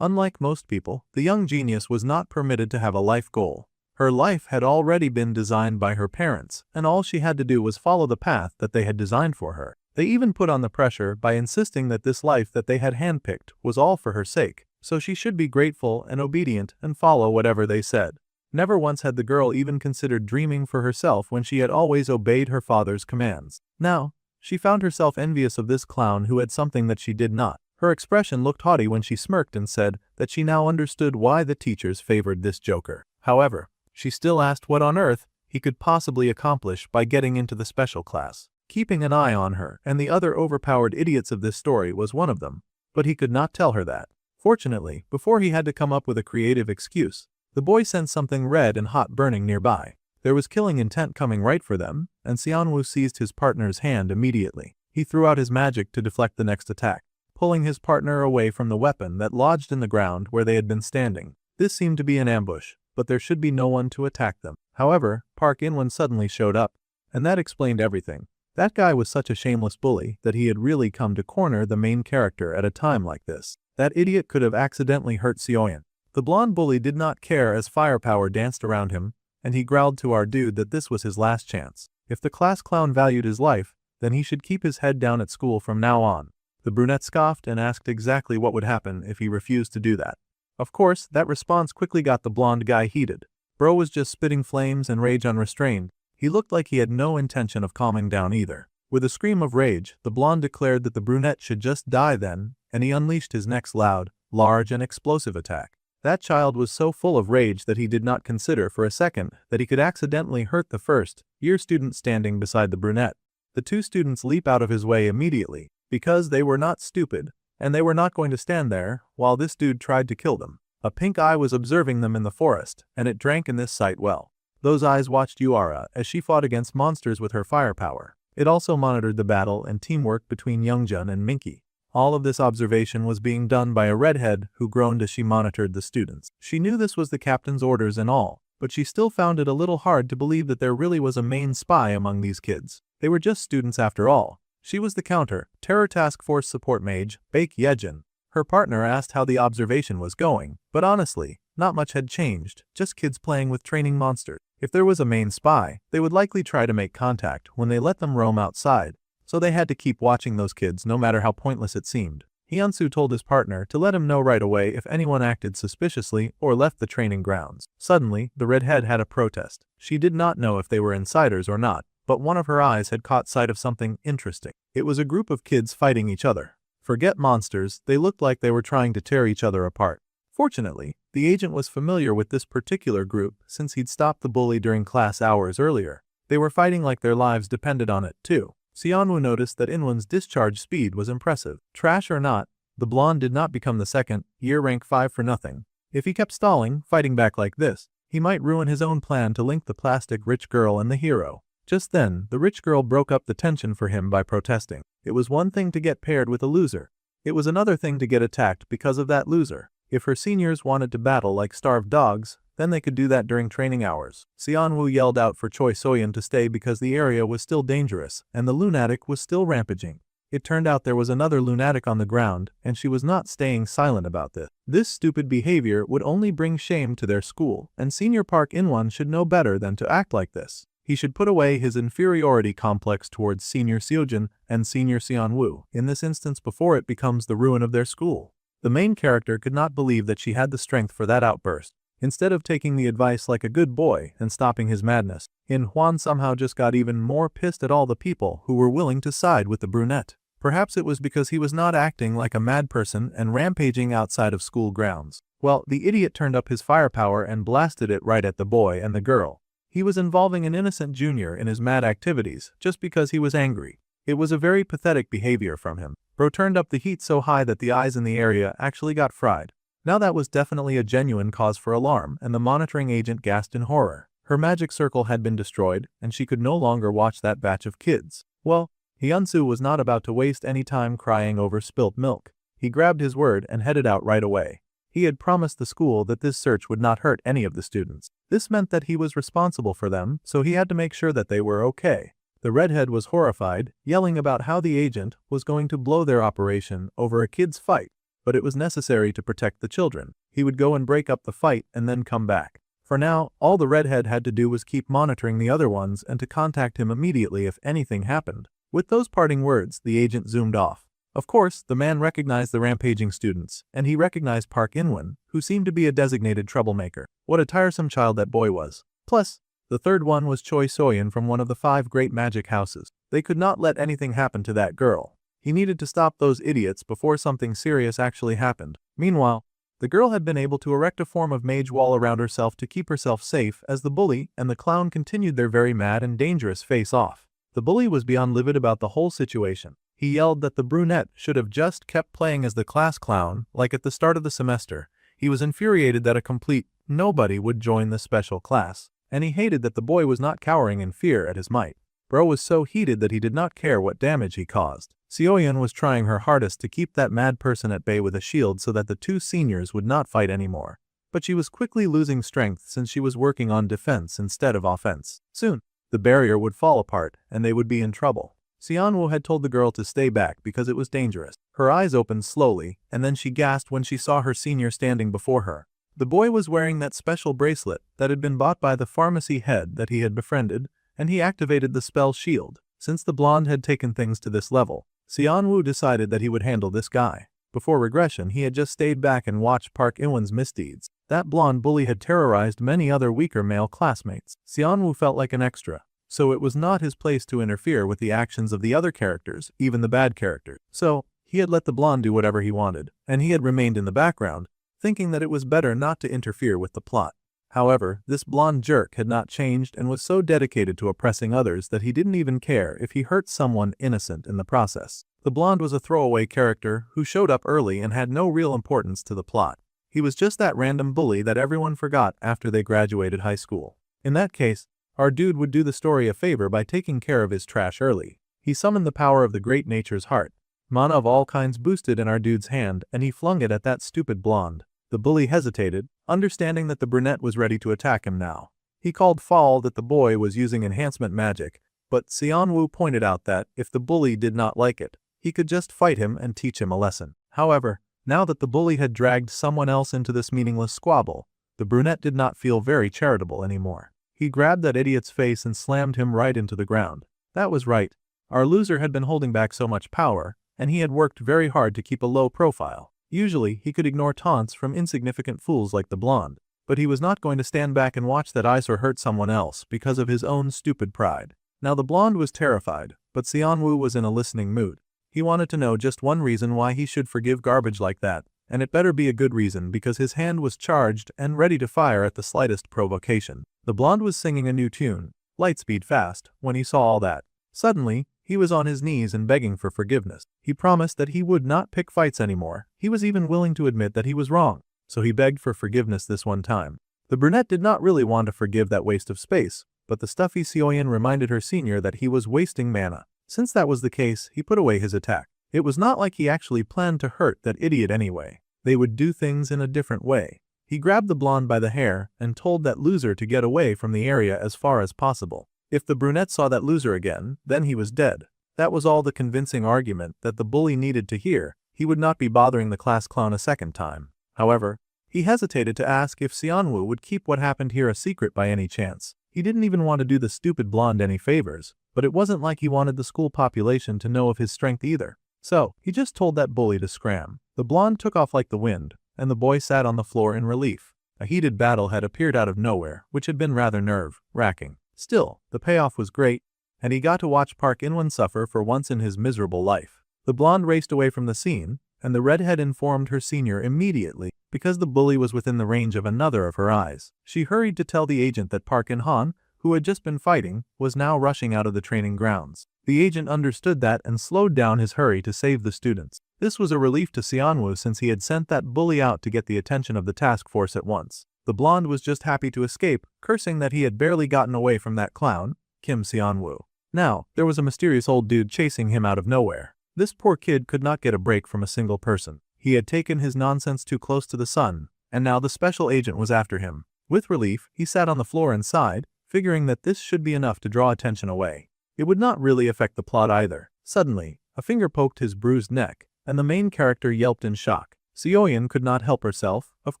Speaker 1: Unlike most people, the young genius was not permitted to have a life goal. Her life had already been designed by her parents, and all she had to do was follow the path that they had designed for her. They even put on the pressure by insisting that this life that they had handpicked was all for her sake, so she should be grateful and obedient and follow whatever they said. Never once had the girl even considered dreaming for herself when she had always obeyed her father's commands. Now, she found herself envious of this clown who had something that she did not. Her expression looked haughty when she smirked and said that she now understood why the teachers favored this joker. However, she still asked what on earth he could possibly accomplish by getting into the special class. Keeping an eye on her and the other overpowered idiots of this story was one of them, but he could not tell her that. Fortunately, before he had to come up with a creative excuse, the boy sensed something red and hot burning nearby. There was killing intent coming right for them, and Seonwoo seized his partner's hand immediately. He threw out his magic to deflect the next attack, pulling his partner away from the weapon that lodged in the ground where they had been standing. This seemed to be an ambush, but there should be no one to attack them. However, Park In-won suddenly showed up, and that explained everything. That guy was such a shameless bully that he had really come to corner the main character at a time like this. That idiot could have accidentally hurt Seo-yeon. The blonde bully did not care as firepower danced around him, and he growled to our dude that this was his last chance. If the class clown valued his life, then he should keep his head down at school from now on. The brunette scoffed and asked exactly what would happen if he refused to do that. Of course, that response quickly got the blonde guy heated. Bro was just spitting flames and rage unrestrained. He looked like he had no intention of calming down either. With a scream of rage, the blonde declared that the brunette should just die then, and he unleashed his next loud, large and explosive attack. That child was so full of rage that he did not consider for a second that he could accidentally hurt the first-year student standing beside the brunette. The two students leap out of his way immediately, because they were not stupid, and they were not going to stand there while this dude tried to kill them. A pink eye was observing them in the forest, and it drank in this sight well. Those eyes watched Yuara as she fought against monsters with her firepower. It also monitored the battle and teamwork between Youngjun and Minky. All of this observation was being done by a redhead who groaned as she monitored the students. She knew this was the captain's orders and all, but she still found it a little hard to believe that there really was a main spy among these kids. They were just students after all. She was the Terror Task Force support mage, Baek Yejin. Her partner asked how the observation was going, but honestly, not much had changed, just kids playing with training monsters. If there was a main spy, they would likely try to make contact when they let them roam outside, so they had to keep watching those kids no matter how pointless it seemed. Hyunsu told his partner to let him know right away if anyone acted suspiciously or left the training grounds. Suddenly, the redhead had a protest. She did not know if they were insiders or not, but one of her eyes had caught sight of something interesting. It was a group of kids fighting each other. Forget monsters, they looked like they were trying to tear each other apart. Fortunately, the agent was familiar with this particular group since he'd stopped the bully during class hours earlier. They were fighting like their lives depended on it, too. Seonwoo noticed that Inwon's discharge speed was impressive. Trash or not, the blonde did not become the second-year rank 5 for nothing. If he kept stalling, fighting back like this, he might ruin his own plan to link the plastic rich girl and the hero. Just then, the rich girl broke up the tension for him by protesting. It was one thing to get paired with a loser. It was another thing to get attacked because of that loser. If her seniors wanted to battle like starved dogs, then they could do that during training hours. Seonwoo yelled out for Choi Soyeon to stay because the area was still dangerous and the lunatic was still rampaging. It turned out there was another lunatic on the ground, and she was not staying silent about this. This stupid behavior would only bring shame to their school, and Senior Park In-won should know better than to act like this. He should put away his inferiority complex towards Senior Seojin and Senior Seonwoo, in this instance before it becomes the ruin of their school. The main character could not believe that she had the strength for that outburst. Instead of taking the advice like a good boy and stopping his madness, In-hwan somehow just got even more pissed at all the people who were willing to side with the brunette. Perhaps it was because he was not acting like a mad person and rampaging outside of school grounds. Well, the idiot turned up his firepower and blasted it right at the boy and the girl. He was involving an innocent junior in his mad activities just because he was angry. It was a very pathetic behavior from him. Bro turned up the heat so high that the eyes in the area actually got fried. Now that was definitely a genuine cause for alarm, and the monitoring agent gasped in horror. Her magic circle had been destroyed, and she could no longer watch that batch of kids. Well, Hyunsu was not about to waste any time crying over spilt milk. He grabbed his word and headed out right away. He had promised the school that this search would not hurt any of the students. This meant that he was responsible for them, so he had to make sure that they were okay. The redhead was horrified, yelling about how the agent was going to blow their operation over a kid's fight. But it was necessary to protect the children. He would go and break up the fight and then come back. For now, all the redhead had to do was keep monitoring the other ones and to contact him immediately if anything happened. With those parting words, the agent zoomed off. Of course, the man recognized the rampaging students, and he recognized Park In-won, who seemed to be a designated troublemaker. What a tiresome child that boy was. Plus, the third one was Choi Soyeon from one of the 5 great magic houses. They could not let anything happen to that girl. He needed to stop those idiots before something serious actually happened. Meanwhile, the girl had been able to erect a form of mage wall around herself to keep herself safe as the bully and the clown continued their very mad and dangerous face-off. The bully was beyond livid about the whole situation. He yelled that the brunette should have just kept playing as the class clown, like at the start of the semester. He was infuriated that a complete nobody would join the special class, and he hated that the boy was not cowering in fear at his might. Bro was so heated that he did not care what damage he caused. Seoyeon was trying her hardest to keep that mad person at bay with a shield so that the 2 seniors would not fight anymore. But she was quickly losing strength since she was working on defense instead of offense. Soon, the barrier would fall apart and they would be in trouble. Seonwoo had told the girl to stay back because it was dangerous. Her eyes opened slowly, and then she gasped when she saw her senior standing before her. The boy was wearing that special bracelet that had been bought by the pharmacy head that he had befriended, and he activated the spell shield. Since the blonde had taken things to this level, Seonwoo decided that he would handle this guy. Before regression, he had just stayed back and watched Park In-won's misdeeds. That blonde bully had terrorized many other weaker male classmates. Seonwoo felt like an extra. so it was not his place to interfere with the actions of the other characters, even the bad characters. So, he had let the blonde do whatever he wanted, and he had remained in the background, thinking that it was better not to interfere with the plot. However, this blonde jerk had not changed and was so dedicated to oppressing others that he didn't even care if he hurt someone innocent in the process. The blonde was a throwaway character who showed up early and had no real importance to the plot. He was just that random bully that everyone forgot after they graduated high school. In that case, our dude would do the story a favor by taking care of his trash early. He summoned the power of the great nature's heart. Mana of all kinds boosted in our dude's hand and he flung it at that stupid blonde. The bully hesitated, understanding that the brunette was ready to attack him now. He called foul that the boy was using enhancement magic, but Xianwu pointed out that, if the bully did not like it, he could just fight him and teach him a lesson. However, now that the bully had dragged someone else into this meaningless squabble, the brunette did not feel very charitable anymore. He grabbed that idiot's face and slammed him right into the ground. That was right. Our loser had been holding back so much power, and he had worked very hard to keep a low profile. Usually, he could ignore taunts from insignificant fools like the blonde, but he was not going to stand back and watch that eyesore hurt someone else because of his own stupid pride. Now the blonde was terrified, but Xianwu was in a listening mood. He wanted to know just one reason why he should forgive garbage like that, and it better be a good reason because his hand was charged and ready to fire at the slightest provocation. The blonde was singing a new tune, Lightspeed Fast, when he saw all that. Suddenly, he was on his knees and begging for forgiveness. He promised that he would not pick fights anymore. He was even willing to admit that he was wrong, so he begged for forgiveness this one time. The brunette did not really want to forgive that waste of space, but the stuffy Sioyan reminded her senior that he was wasting mana. Since that was the case, he put away his attack. It was not like he actually planned to hurt that idiot anyway. They would do things in a different way. He grabbed the blonde by the hair and told that loser to get away from the area as far as possible. If the brunette saw that loser again, then he was dead. That was all the convincing argument that the bully needed to hear. He would not be bothering the class clown a second time. However, he hesitated to ask if Xianwu would keep what happened here a secret by any chance. He didn't even want to do the stupid blonde any favors, but it wasn't like he wanted the school population to know of his strength either. So, he just told that bully to scram. The blonde took off like the wind, and the boy sat on the floor in relief. A heated battle had appeared out of nowhere, which had been rather nerve-wracking. Still, the payoff was great, and he got to watch Park In-won suffer for once in his miserable life. The blonde raced away from the scene, and the redhead informed her senior immediately because the bully was within the range of another of her eyes. She hurried to tell the agent that Park In-han, who had just been fighting, was now rushing out of the training grounds. The agent understood that and slowed down his hurry to save the students. This was a relief to Xianwu since he had sent that bully out to get the attention of the task force at once. The blonde was just happy to escape, cursing that he had barely gotten away from that clown, Kim Xianwu. Now, there was a mysterious old dude chasing him out of nowhere. This poor kid could not get a break from a single person. He had taken his nonsense too close to the sun, and now the special agent was after him. With relief, he sat on the floor and sighed, figuring that this should be enough to draw attention away. It would not really affect the plot either. Suddenly, a finger poked his bruised neck, and the main character yelped in shock. Sioyan could not help herself. Of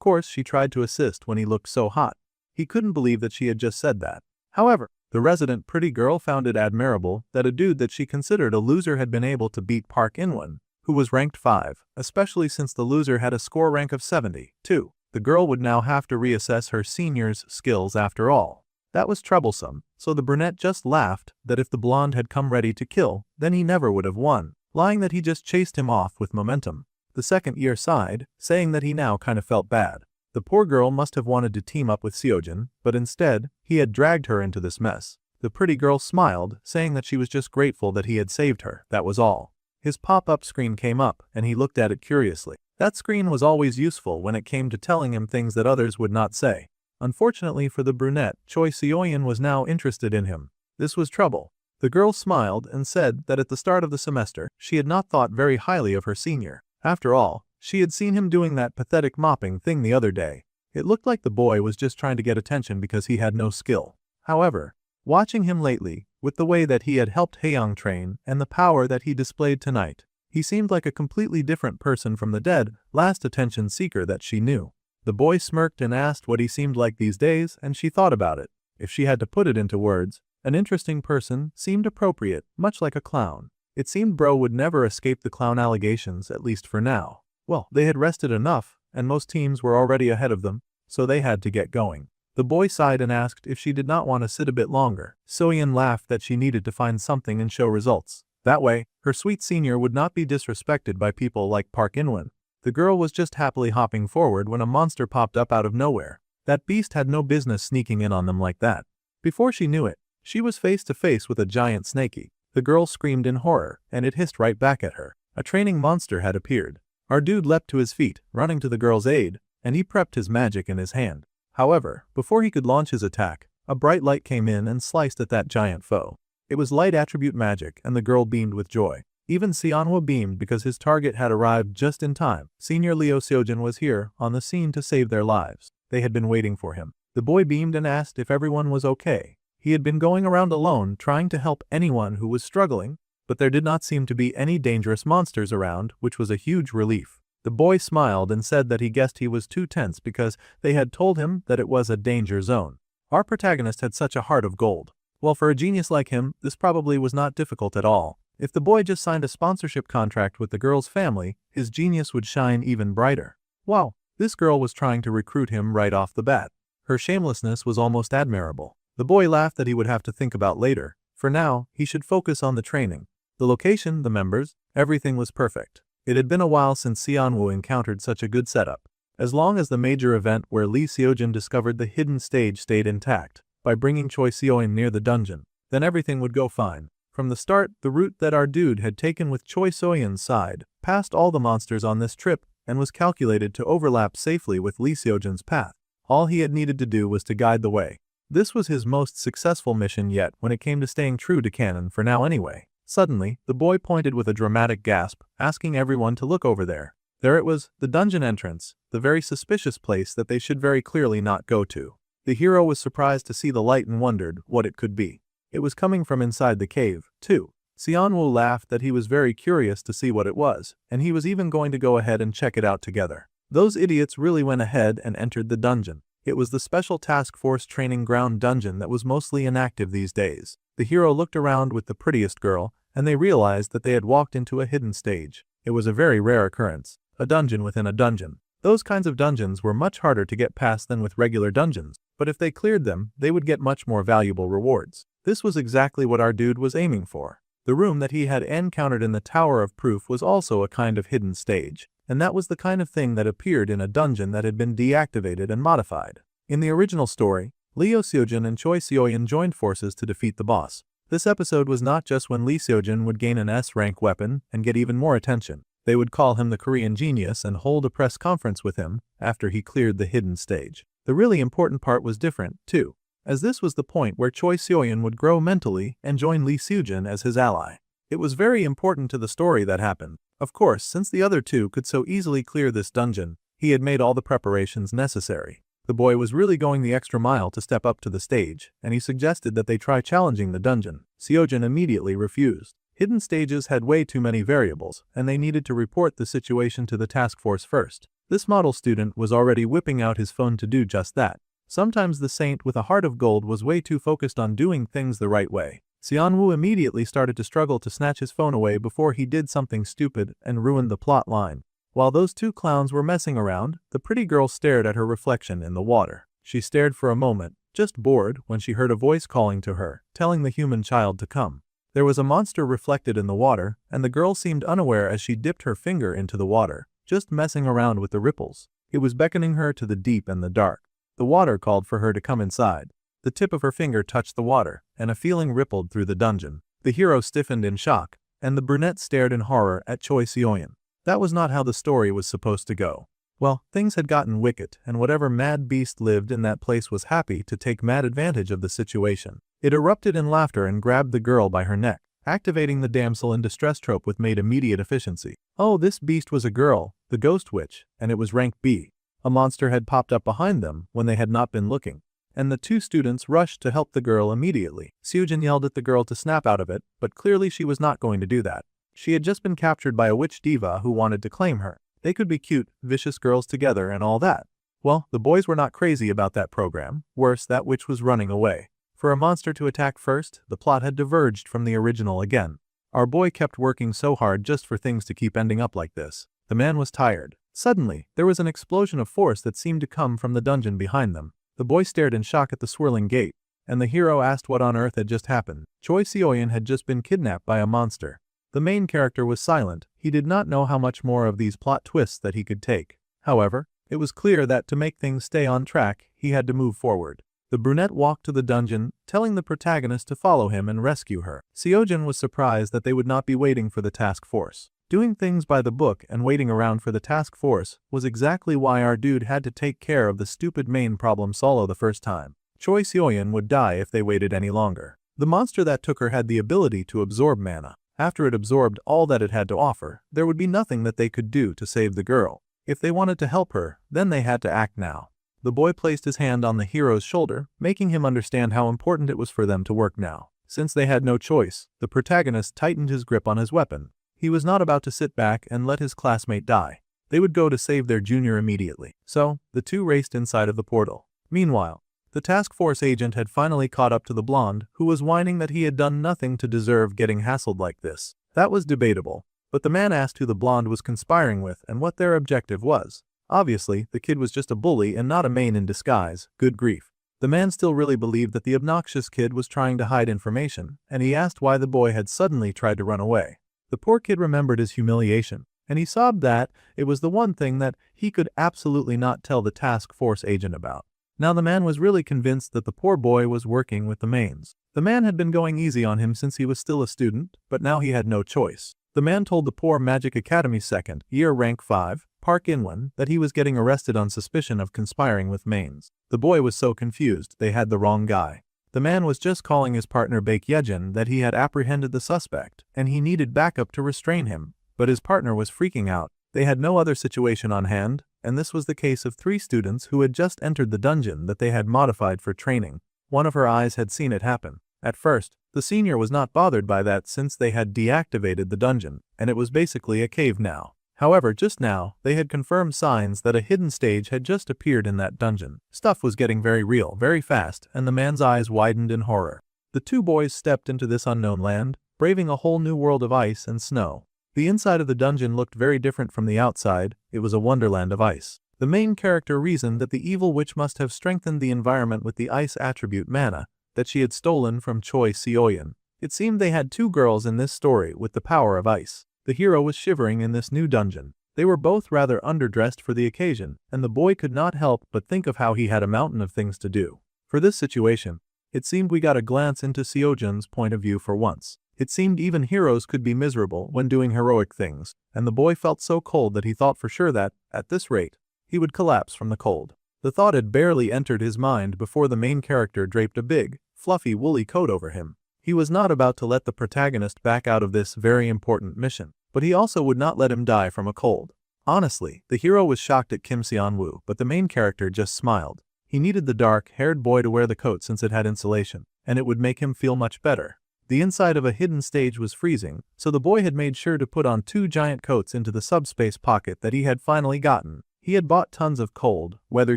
Speaker 1: course, she tried to assist when he looked so hot. He couldn't believe that she had just said that. However, the resident pretty girl found it admirable that a dude that she considered a loser had been able to beat Park In-won, who was ranked 5, especially since the loser had a score rank of 72. The girl would now have to reassess her senior's skills after all. That was troublesome, so the brunette just laughed that if the blonde had come ready to kill, then he never would have won, lying that he just chased him off with momentum. The second year sighed, saying that he now kind of felt bad. The poor girl must have wanted to team up with Seojin, but instead, he had dragged her into this mess. The pretty girl smiled, saying that she was just grateful that he had saved her, that was all. His pop-up screen came up, and he looked at it curiously. That screen was always useful when it came to telling him things that others would not say. Unfortunately for the brunette, Choi Seoyan was now interested in him. This was trouble. The girl smiled and said that at the start of the semester, she had not thought very highly of her senior. After all, she had seen him doing that pathetic mopping thing the other day. It looked like the boy was just trying to get attention because he had no skill. However, watching him lately, with the way that he had helped Haeyoung train and the power that he displayed tonight, he seemed like a completely different person from the dead, last attention seeker that she knew. The boy smirked and asked what he seemed like these days, and she thought about it. If she had to put it into words, an interesting person seemed appropriate, much like a clown. It seemed bro would never escape the clown allegations, at least for now. Well, they had rested enough, and most teams were already ahead of them, so they had to get going. The boy sighed and asked if she did not want to sit a bit longer. Soyeon laughed that she needed to find something and show results. That way, her sweet senior would not be disrespected by people like Park Inwon. The girl was just happily hopping forward when a monster popped up out of nowhere. That beast had no business sneaking in on them like that. Before she knew it, she was face to face with a giant snakey. The girl screamed in horror, and it hissed right back at her. A training monster had appeared. Our dude leapt to his feet, running to the girl's aid, and he prepped his magic in his hand. However, before he could launch his attack, a bright light came in and sliced at that giant foe. It was light attribute magic, and the girl beamed with joy. Even Seonhwa beamed because his target had arrived just in time. Senior Leo Seojin was here, on the scene to save their lives. They had been waiting for him. The boy beamed and asked if everyone was okay. He had been going around alone trying to help anyone who was struggling, but there did not seem to be any dangerous monsters around, which was a huge relief. The boy smiled and said that he guessed he was too tense because they had told him that it was a danger zone. Our protagonist had such a heart of gold. Well, for a genius like him, this probably was not difficult at all. If the boy just signed a sponsorship contract with the girl's family, his genius would shine even brighter. Wow, this girl was trying to recruit him right off the bat. Her shamelessness was almost admirable. The boy laughed that he would have to think about later. For now, he should focus on the training. The location, the members, everything was perfect. It had been a while since Seonwoo encountered such a good setup. As long as the major event where Lee Seojin discovered the hidden stage stayed intact, by bringing Choi Seoin near the dungeon, then everything would go fine. From the start, the route that our dude had taken with Choi Seoin's side passed all the monsters on this trip and was calculated to overlap safely with Lee Seojin's path. All he had needed to do was to guide the way. This was his most successful mission yet when it came to staying true to canon for now anyway. Suddenly, the boy pointed with a dramatic gasp, asking everyone to look over there. There it was, the dungeon entrance, the very suspicious place that they should very clearly not go to. The hero was surprised to see the light and wondered what it could be. It was coming from inside the cave, too. Seonwoo laughed that he was very curious to see what it was, and he was even going to go ahead and check it out together. Those idiots really went ahead and entered the dungeon. It was the Special Task Force Training Ground dungeon that was mostly inactive these days. The hero looked around with the prettiest girl, and they realized that they had walked into a hidden stage. It was a very rare occurrence. A dungeon within a dungeon. Those kinds of dungeons were much harder to get past than with regular dungeons, but if they cleared them, they would get much more valuable rewards. This was exactly what our dude was aiming for. The room that he had encountered in the Tower of Proof was also a kind of hidden stage, and that was the kind of thing that appeared in a dungeon that had been deactivated and modified. In the original story, Leo Seojin and Choi Seoin joined forces to defeat the boss. This episode was not just when Lee Seojin would gain an S-rank weapon and get even more attention. They would call him the Korean genius and hold a press conference with him after he cleared the hidden stage. The really important part was different, too, as this was the point where Choi Seoin would grow mentally and join Lee Seojin as his ally. It was very important to the story that happened. Of course, since the other two could so easily clear this dungeon, he had made all the preparations necessary. The boy was really going the extra mile to step up to the stage, and he suggested that they try challenging the dungeon. Seojin immediately refused. Hidden stages had way too many variables, and they needed to report the situation to the task force first. This model student was already whipping out his phone to do just that. Sometimes the saint with a heart of gold was way too focused on doing things the right way. Seonwoo immediately started to struggle to snatch his phone away before he did something stupid and ruined the plot line. While those two clowns were messing around, the pretty girl stared at her reflection in the water. She stared for a moment, just bored, when she heard a voice calling to her, telling the human child to come. There was a monster reflected in the water, and the girl seemed unaware as she dipped her finger into the water, just messing around with the ripples. It was beckoning her to the deep and the dark. The water called for her to come inside. The tip of her finger touched the water, and a feeling rippled through the dungeon. The hero stiffened in shock, and the brunette stared in horror at Choi Seoin. That was not how the story was supposed to go. Well, things had gotten wicked, and whatever mad beast lived in that place was happy to take mad advantage of the situation. It erupted in laughter and grabbed the girl by her neck, activating the damsel in distress trope with made immediate efficiency. Oh, this beast was a girl, the ghost witch, and it was rank B. A monster had popped up behind them when they had not been looking, and the two students rushed to help the girl immediately. Seojin yelled at the girl to snap out of it, but clearly she was not going to do that. She had just been captured by a witch diva who wanted to claim her. They could be cute, vicious girls together and all that. Well, the boys were not crazy about that program. Worse, that witch was running away. For a monster to attack first, the plot had diverged from the original again. Our boy kept working so hard just for things to keep ending up like this. The man was tired. Suddenly, there was an explosion of force that seemed to come from the dungeon behind them. The boy stared in shock at the swirling gate, and the hero asked what on earth had just happened. Choi Seoyeon had just been kidnapped by a monster. The main character was silent. He did not know how much more of these plot twists that he could take. However, it was clear that to make things stay on track, he had to move forward. The brunette walked to the dungeon, telling the protagonist to follow him and rescue her. Seoyeon was surprised that they would not be waiting for the task force. Doing things by the book and waiting around for the task force was exactly why our dude had to take care of the stupid main problem solo the first time. Choi Seoyeon would die if they waited any longer. The monster that took her had the ability to absorb mana. After it absorbed all that it had to offer, there would be nothing that they could do to save the girl. If they wanted to help her, then they had to act now. The boy placed his hand on the hero's shoulder, making him understand how important it was for them to work now. Since they had no choice, the protagonist tightened his grip on his weapon. He was not about to sit back and let his classmate die. They would go to save their junior immediately. So, the two raced inside of the portal. Meanwhile, the task force agent had finally caught up to the blonde, who was whining that he had done nothing to deserve getting hassled like this. That was debatable, but the man asked who the blonde was conspiring with and what their objective was. Obviously, the kid was just a bully and not a main in disguise. Good grief. The man still really believed that the obnoxious kid was trying to hide information, and he asked why the boy had suddenly tried to run away. The poor kid remembered his humiliation, and he sobbed that it was the one thing that he could absolutely not tell the task force agent about. Now the man was really convinced that the poor boy was working with the mains. The man had been going easy on him since he was still a student, but now he had no choice. The man told the poor Magic Academy second year rank 5, Park Inwon, that he was getting arrested on suspicion of conspiring with mains. The boy was so confused they had the wrong guy. The man was just calling his partner Baek Yejin that he had apprehended the suspect, and he needed backup to restrain him, but his partner was freaking out. They had no other situation on hand, and this was the case of 3 students who had just entered the dungeon that they had modified for training. One of her eyes had seen it happen. At first, the senior was not bothered by that since they had deactivated the dungeon, and it was basically a cave now. However, just now, they had confirmed signs that a hidden stage had just appeared in that dungeon. Stuff was getting very real, very fast, and the man's eyes widened in horror. The 2 boys stepped into this unknown land, braving a whole new world of ice and snow. The inside of the dungeon looked very different from the outside. It was a wonderland of ice. The main character reasoned that the evil witch must have strengthened the environment with the ice attribute mana that she had stolen from Choi Seoyeon. It seemed they had 2 girls in this story with the power of ice. The hero was shivering in this new dungeon. They were both rather underdressed for the occasion, and the boy could not help but think of how he had a mountain of things to do. For this situation, it seemed we got a glance into Seojeon's point of view for once. It seemed even heroes could be miserable when doing heroic things, and the boy felt so cold that he thought for sure that, at this rate, he would collapse from the cold. The thought had barely entered his mind before the main character draped a big, fluffy woolly coat over him. He was not about to let the protagonist back out of this very important mission, but he also would not let him die from a cold. Honestly, the hero was shocked at Kim Seon-woo, but the main character just smiled. He needed the dark-haired boy to wear the coat since it had insulation, and it would make him feel much better. The inside of a hidden stage was freezing, so the boy had made sure to put on 2 giant coats into the subspace pocket that he had finally gotten. He had bought tons of cold weather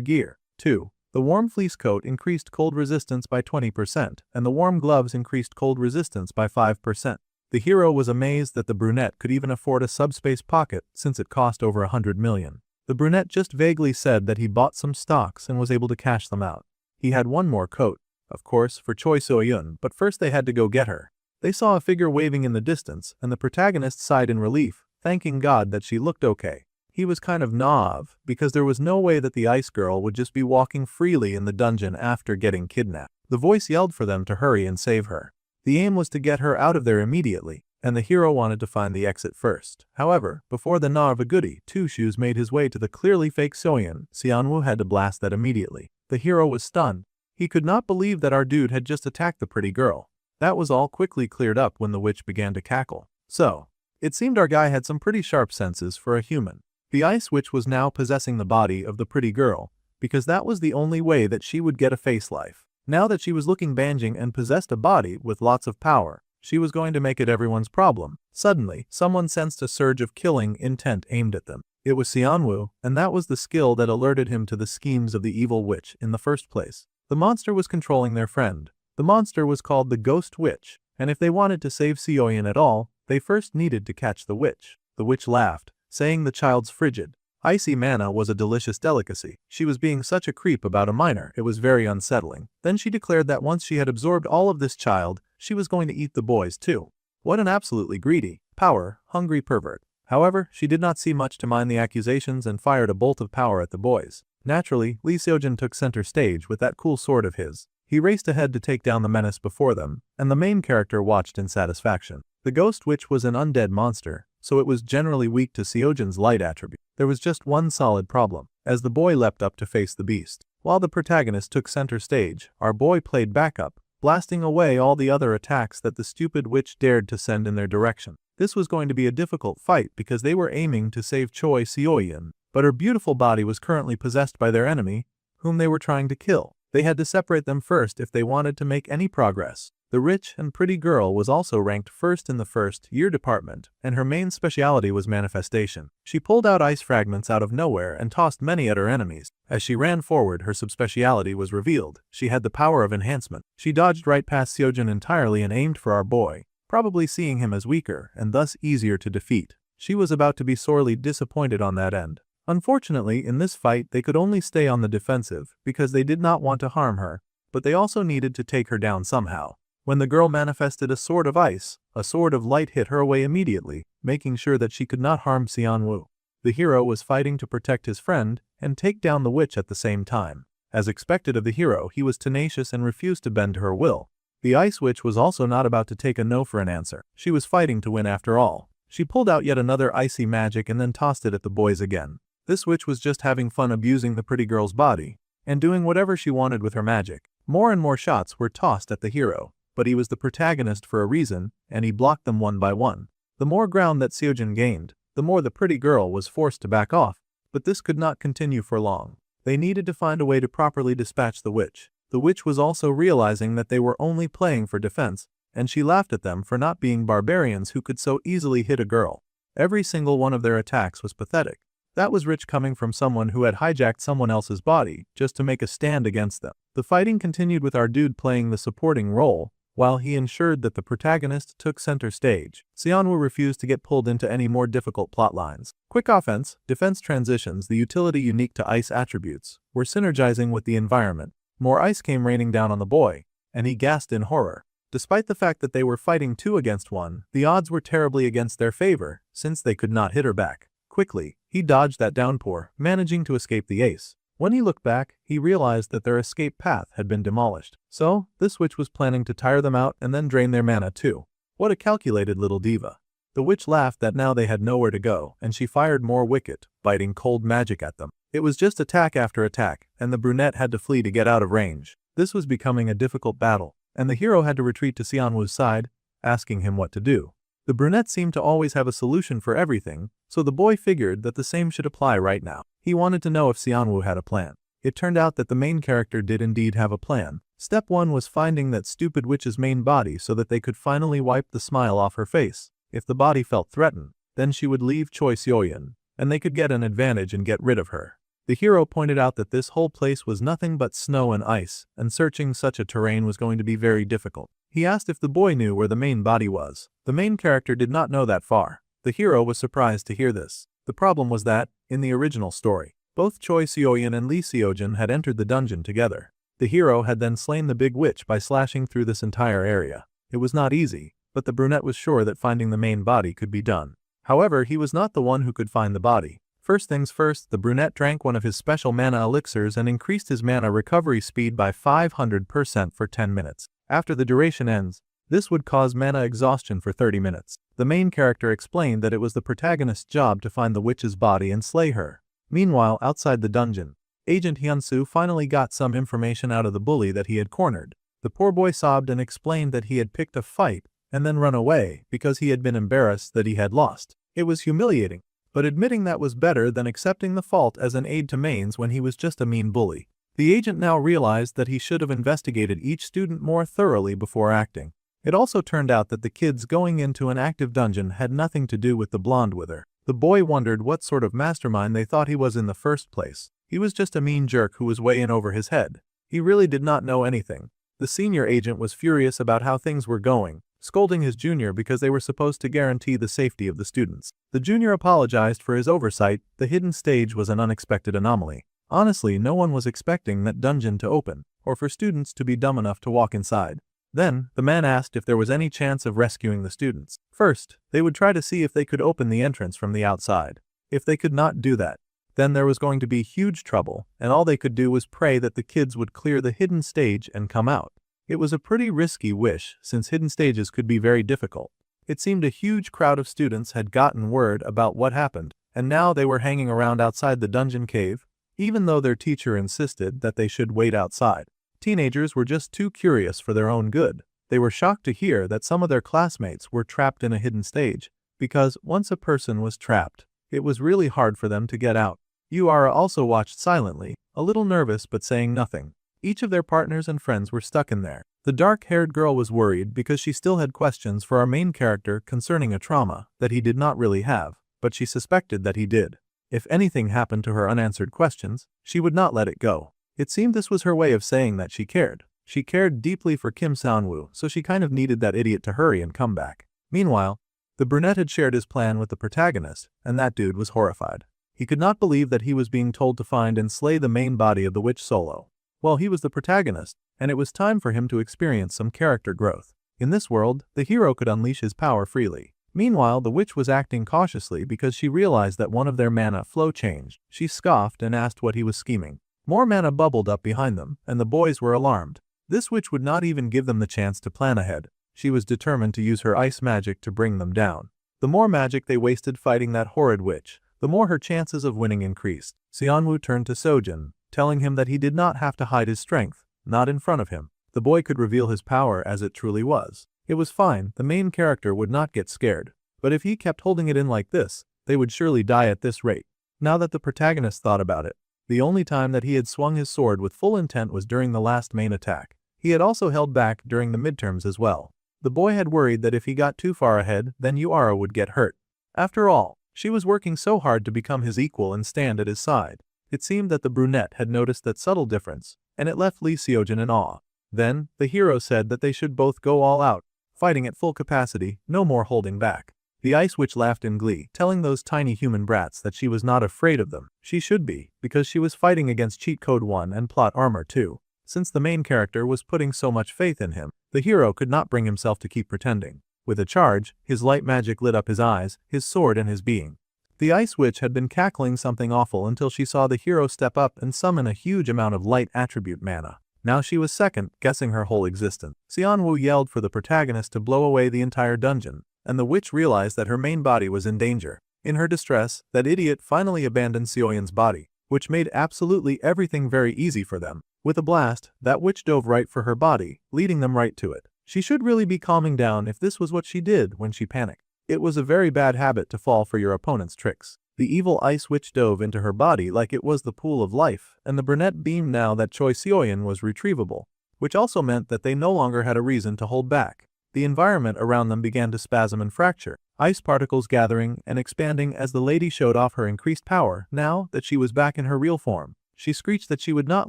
Speaker 1: gear, too. The warm fleece coat increased cold resistance by 20%, and the warm gloves increased cold resistance by 5%. The hero was amazed that the brunette could even afford a subspace pocket since it cost over 100 million. The brunette just vaguely said that he bought some stocks and was able to cash them out. He had one more coat, of course, for Choi Seoyeon, but first they had to go get her. They saw a figure waving in the distance, and the protagonist sighed in relief, thanking God that she looked okay. He was kind of naive, because there was no way that the ice girl would just be walking freely in the dungeon after getting kidnapped. The voice yelled for them to hurry and save her. The aim was to get her out of there immediately, and the hero wanted to find the exit first. However, before the gnaw of a goody two-shoes made his way to the clearly fake Seoyeon, Seon-woo had to blast that immediately. The hero was stunned. He could not believe that our dude had just attacked the pretty girl. That was all quickly cleared up when the witch began to cackle. So, it seemed our guy had some pretty sharp senses for a human. The ice witch was now possessing the body of the pretty girl, because that was the only way that she would get a face life. Now that she was looking banjing and possessed a body with lots of power, she was going to make it everyone's problem. Suddenly, someone sensed a surge of killing intent aimed at them. It was Seon-woo, and that was the skill that alerted him to the schemes of the evil witch in the first place. The monster was controlling their friend. The monster was called the Ghost Witch, and if they wanted to save Seoyeon at all, they first needed to catch the witch. The witch laughed, saying the child's frigid. Icy manna was a delicious delicacy. She was being such a creep about a minor, it was very unsettling. Then she declared that once she had absorbed all of this child, she was going to eat the boys too. What an absolutely greedy, power-hungry pervert. However, she did not see much to mind the accusations and fired a bolt of power at the boys. Naturally, Lee Seojin took center stage with that cool sword of his. He raced ahead to take down the menace before them, and the main character watched in satisfaction. The ghost witch was an undead monster, so it was generally weak to Seojin's light attribute. There was just one solid problem. As the boy leapt up to face the beast, while the protagonist took center stage, our boy played backup, blasting away all the other attacks that the stupid witch dared to send in their direction. This was going to be a difficult fight because they were aiming to save Choi Seoyeon, but her beautiful body was currently possessed by their enemy, whom they were trying to kill. They had to separate them first if they wanted to make any progress. The rich and pretty girl was also ranked first in the first-year department, and her main specialty was manifestation. She pulled out ice fragments out of nowhere and tossed many at her enemies. As she ran forward, her subspecialty was revealed. She had the power of enhancement. She dodged right past Seojin entirely and aimed for our boy, probably seeing him as weaker and thus easier to defeat. She was about to be sorely disappointed on that end. Unfortunately, in this fight they could only stay on the defensive because they did not want to harm her, but they also needed to take her down somehow. When the girl manifested a sword of ice, a sword of light hit her away immediately, making sure that she could not harm Xianwu. The hero was fighting to protect his friend and take down the witch at the same time. As expected of the hero, he was tenacious and refused to bend to her will. The ice witch was also not about to take a no for an answer. She was fighting to win after all. She pulled out yet another icy magic and then tossed it at the boys again. This witch was just having fun abusing the pretty girl's body and doing whatever she wanted with her magic. More and more shots were tossed at the hero, but he was the protagonist for a reason, and he blocked them one by one. The more ground that Seojin gained, the more the pretty girl was forced to back off, but this could not continue for long. They needed to find a way to properly dispatch the witch. The witch was also realizing that they were only playing for defense, and she laughed at them for not being barbarians who could so easily hit a girl. Every single one of their attacks was pathetic. That was rich coming from someone who had hijacked someone else's body just to make a stand against them. The fighting continued with our dude playing the supporting role, while he ensured that the protagonist took center stage. Xianwu refused to get pulled into any more difficult plot lines. Quick offense, defense transitions, the utility unique to ice attributes, were synergizing with the environment. More ice came raining down on the boy, and he gasped in horror. Despite the fact that they were fighting 2 against 1, the odds were terribly against their favor, since they could not hit her back. Quickly, he dodged that downpour, managing to escape the ace. When he looked back, he realized that their escape path had been demolished. So, this witch was planning to tire them out and then drain their mana too. What a calculated little diva. The witch laughed that now they had nowhere to go, and she fired more wicked, biting cold magic at them. It was just attack after attack, and the brunette had to flee to get out of range. This was becoming a difficult battle, and the hero had to retreat to Xianwu's side, asking him what to do. The brunette seemed to always have a solution for everything, so the boy figured that the same should apply right now. He wanted to know if Xianwu had a plan. It turned out that the main character did indeed have a plan. Step 1 was finding that stupid witch's main body so that they could finally wipe the smile off her face. If the body felt threatened, then she would leave Choi Seoyeon, and they could get an advantage and get rid of her. The hero pointed out that this whole place was nothing but snow and ice, and searching such a terrain was going to be very difficult. He asked if the boy knew where the main body was. The main character did not know that far. The hero was surprised to hear this. The problem was that, in the original story, both Choi Seoyeon and Lee Seojin had entered the dungeon together. The hero had then slain the big witch by slashing through this entire area. It was not easy, but the brunette was sure that finding the main body could be done. However, he was not the one who could find the body. First things first, the brunette drank one of his special mana elixirs and increased his mana recovery speed by 500% for 10 minutes. After the duration ends, this would cause mana exhaustion for 30 minutes. The main character explained that it was the protagonist's job to find the witch's body and slay her. Meanwhile, outside the dungeon, Agent Hyunsu finally got some information out of the bully that he had cornered. The poor boy sobbed and explained that he had picked a fight and then run away because he had been embarrassed that he had lost. It was humiliating, but admitting that was better than accepting the fault as an aide to mains when he was just a mean bully. The agent now realized that he should have investigated each student more thoroughly before acting. It also turned out that the kids going into an active dungeon had nothing to do with the blonde wither. The boy wondered what sort of mastermind they thought he was in the first place. He was just a mean jerk who was way in over his head. He really did not know anything. The senior agent was furious about how things were going, scolding his junior because they were supposed to guarantee the safety of the students. The junior apologized for his oversight. The hidden stage was an unexpected anomaly. Honestly, no one was expecting that dungeon to open, or for students to be dumb enough to walk inside. Then, the man asked if there was any chance of rescuing the students. First, they would try to see if they could open the entrance from the outside. If they could not do that, then there was going to be huge trouble, and all they could do was pray that the kids would clear the hidden stage and come out. It was a pretty risky wish, since hidden stages could be very difficult. It seemed a huge crowd of students had gotten word about what happened, and now they were hanging around outside the dungeon cave, even though their teacher insisted that they should wait outside. Teenagers were just too curious for their own good. They were shocked to hear that some of their classmates were trapped in a hidden stage, because once a person was trapped, it was really hard for them to get out. Yura also watched silently, a little nervous but saying nothing. Each of their partners and friends were stuck in there. The dark-haired girl was worried because she still had questions for our main character concerning a trauma that he did not really have, but she suspected that he did. If anything happened to her unanswered questions, she would not let it go. It seemed this was her way of saying that she cared. She cared deeply for Kim Sang-woo, so she kind of needed that idiot to hurry and come back. Meanwhile, the brunette had shared his plan with the protagonist, and that dude was horrified. He could not believe that he was being told to find and slay the main body of the witch solo. Well, he was the protagonist, and it was time for him to experience some character growth. In this world, the hero could unleash his power freely. Meanwhile, the witch was acting cautiously because she realized that one of their mana flow changed. She scoffed and asked what he was scheming. More mana bubbled up behind them, and the boys were alarmed. This witch would not even give them the chance to plan ahead. She was determined to use her ice magic to bring them down. The more magic they wasted fighting that horrid witch, the more her chances of winning increased. Seonwoo turned to Sojin, telling him that he did not have to hide his strength, not in front of him. The boy could reveal his power as it truly was. It was fine, the main character would not get scared. But if he kept holding it in like this, they would surely die at this rate. Now that the protagonist thought about it, the only time that he had swung his sword with full intent was during the last main attack. He had also held back during the midterms as well. The boy had worried that if he got too far ahead, then Yura would get hurt. After all, she was working so hard to become his equal and stand at his side. It seemed that the brunette had noticed that subtle difference, and it left Lee Seojin in awe. Then, the hero said that they should both go all out, fighting at full capacity, no more holding back. The Ice Witch laughed in glee, telling those tiny human brats that she was not afraid of them. She should be, because she was fighting against Cheat Code 1 and Plot Armor 2. Since the main character was putting so much faith in him, the hero could not bring himself to keep pretending. With a charge, his light magic lit up his eyes, his sword and his being. The Ice Witch had been cackling something awful until she saw the hero step up and summon a huge amount of light attribute mana. Now she was second-guessing her whole existence. Seonwoo yelled for the protagonist to blow away the entire dungeon, and the witch realized that her main body was in danger. In her distress, that idiot finally abandoned Seoyun's body, which made absolutely everything very easy for them. With a blast, that witch dove right for her body, leading them right to it. She should really be calming down if this was what she did when she panicked. It was a very bad habit to fall for your opponent's tricks. The evil Ice Witch dove into her body like it was the pool of life, and the brunette beamed now that Choi Seoyun was retrievable, which also meant that they no longer had a reason to hold back. The environment around them began to spasm and fracture, ice particles gathering and expanding as the lady showed off her increased power. Now that she was back in her real form, she screeched that she would not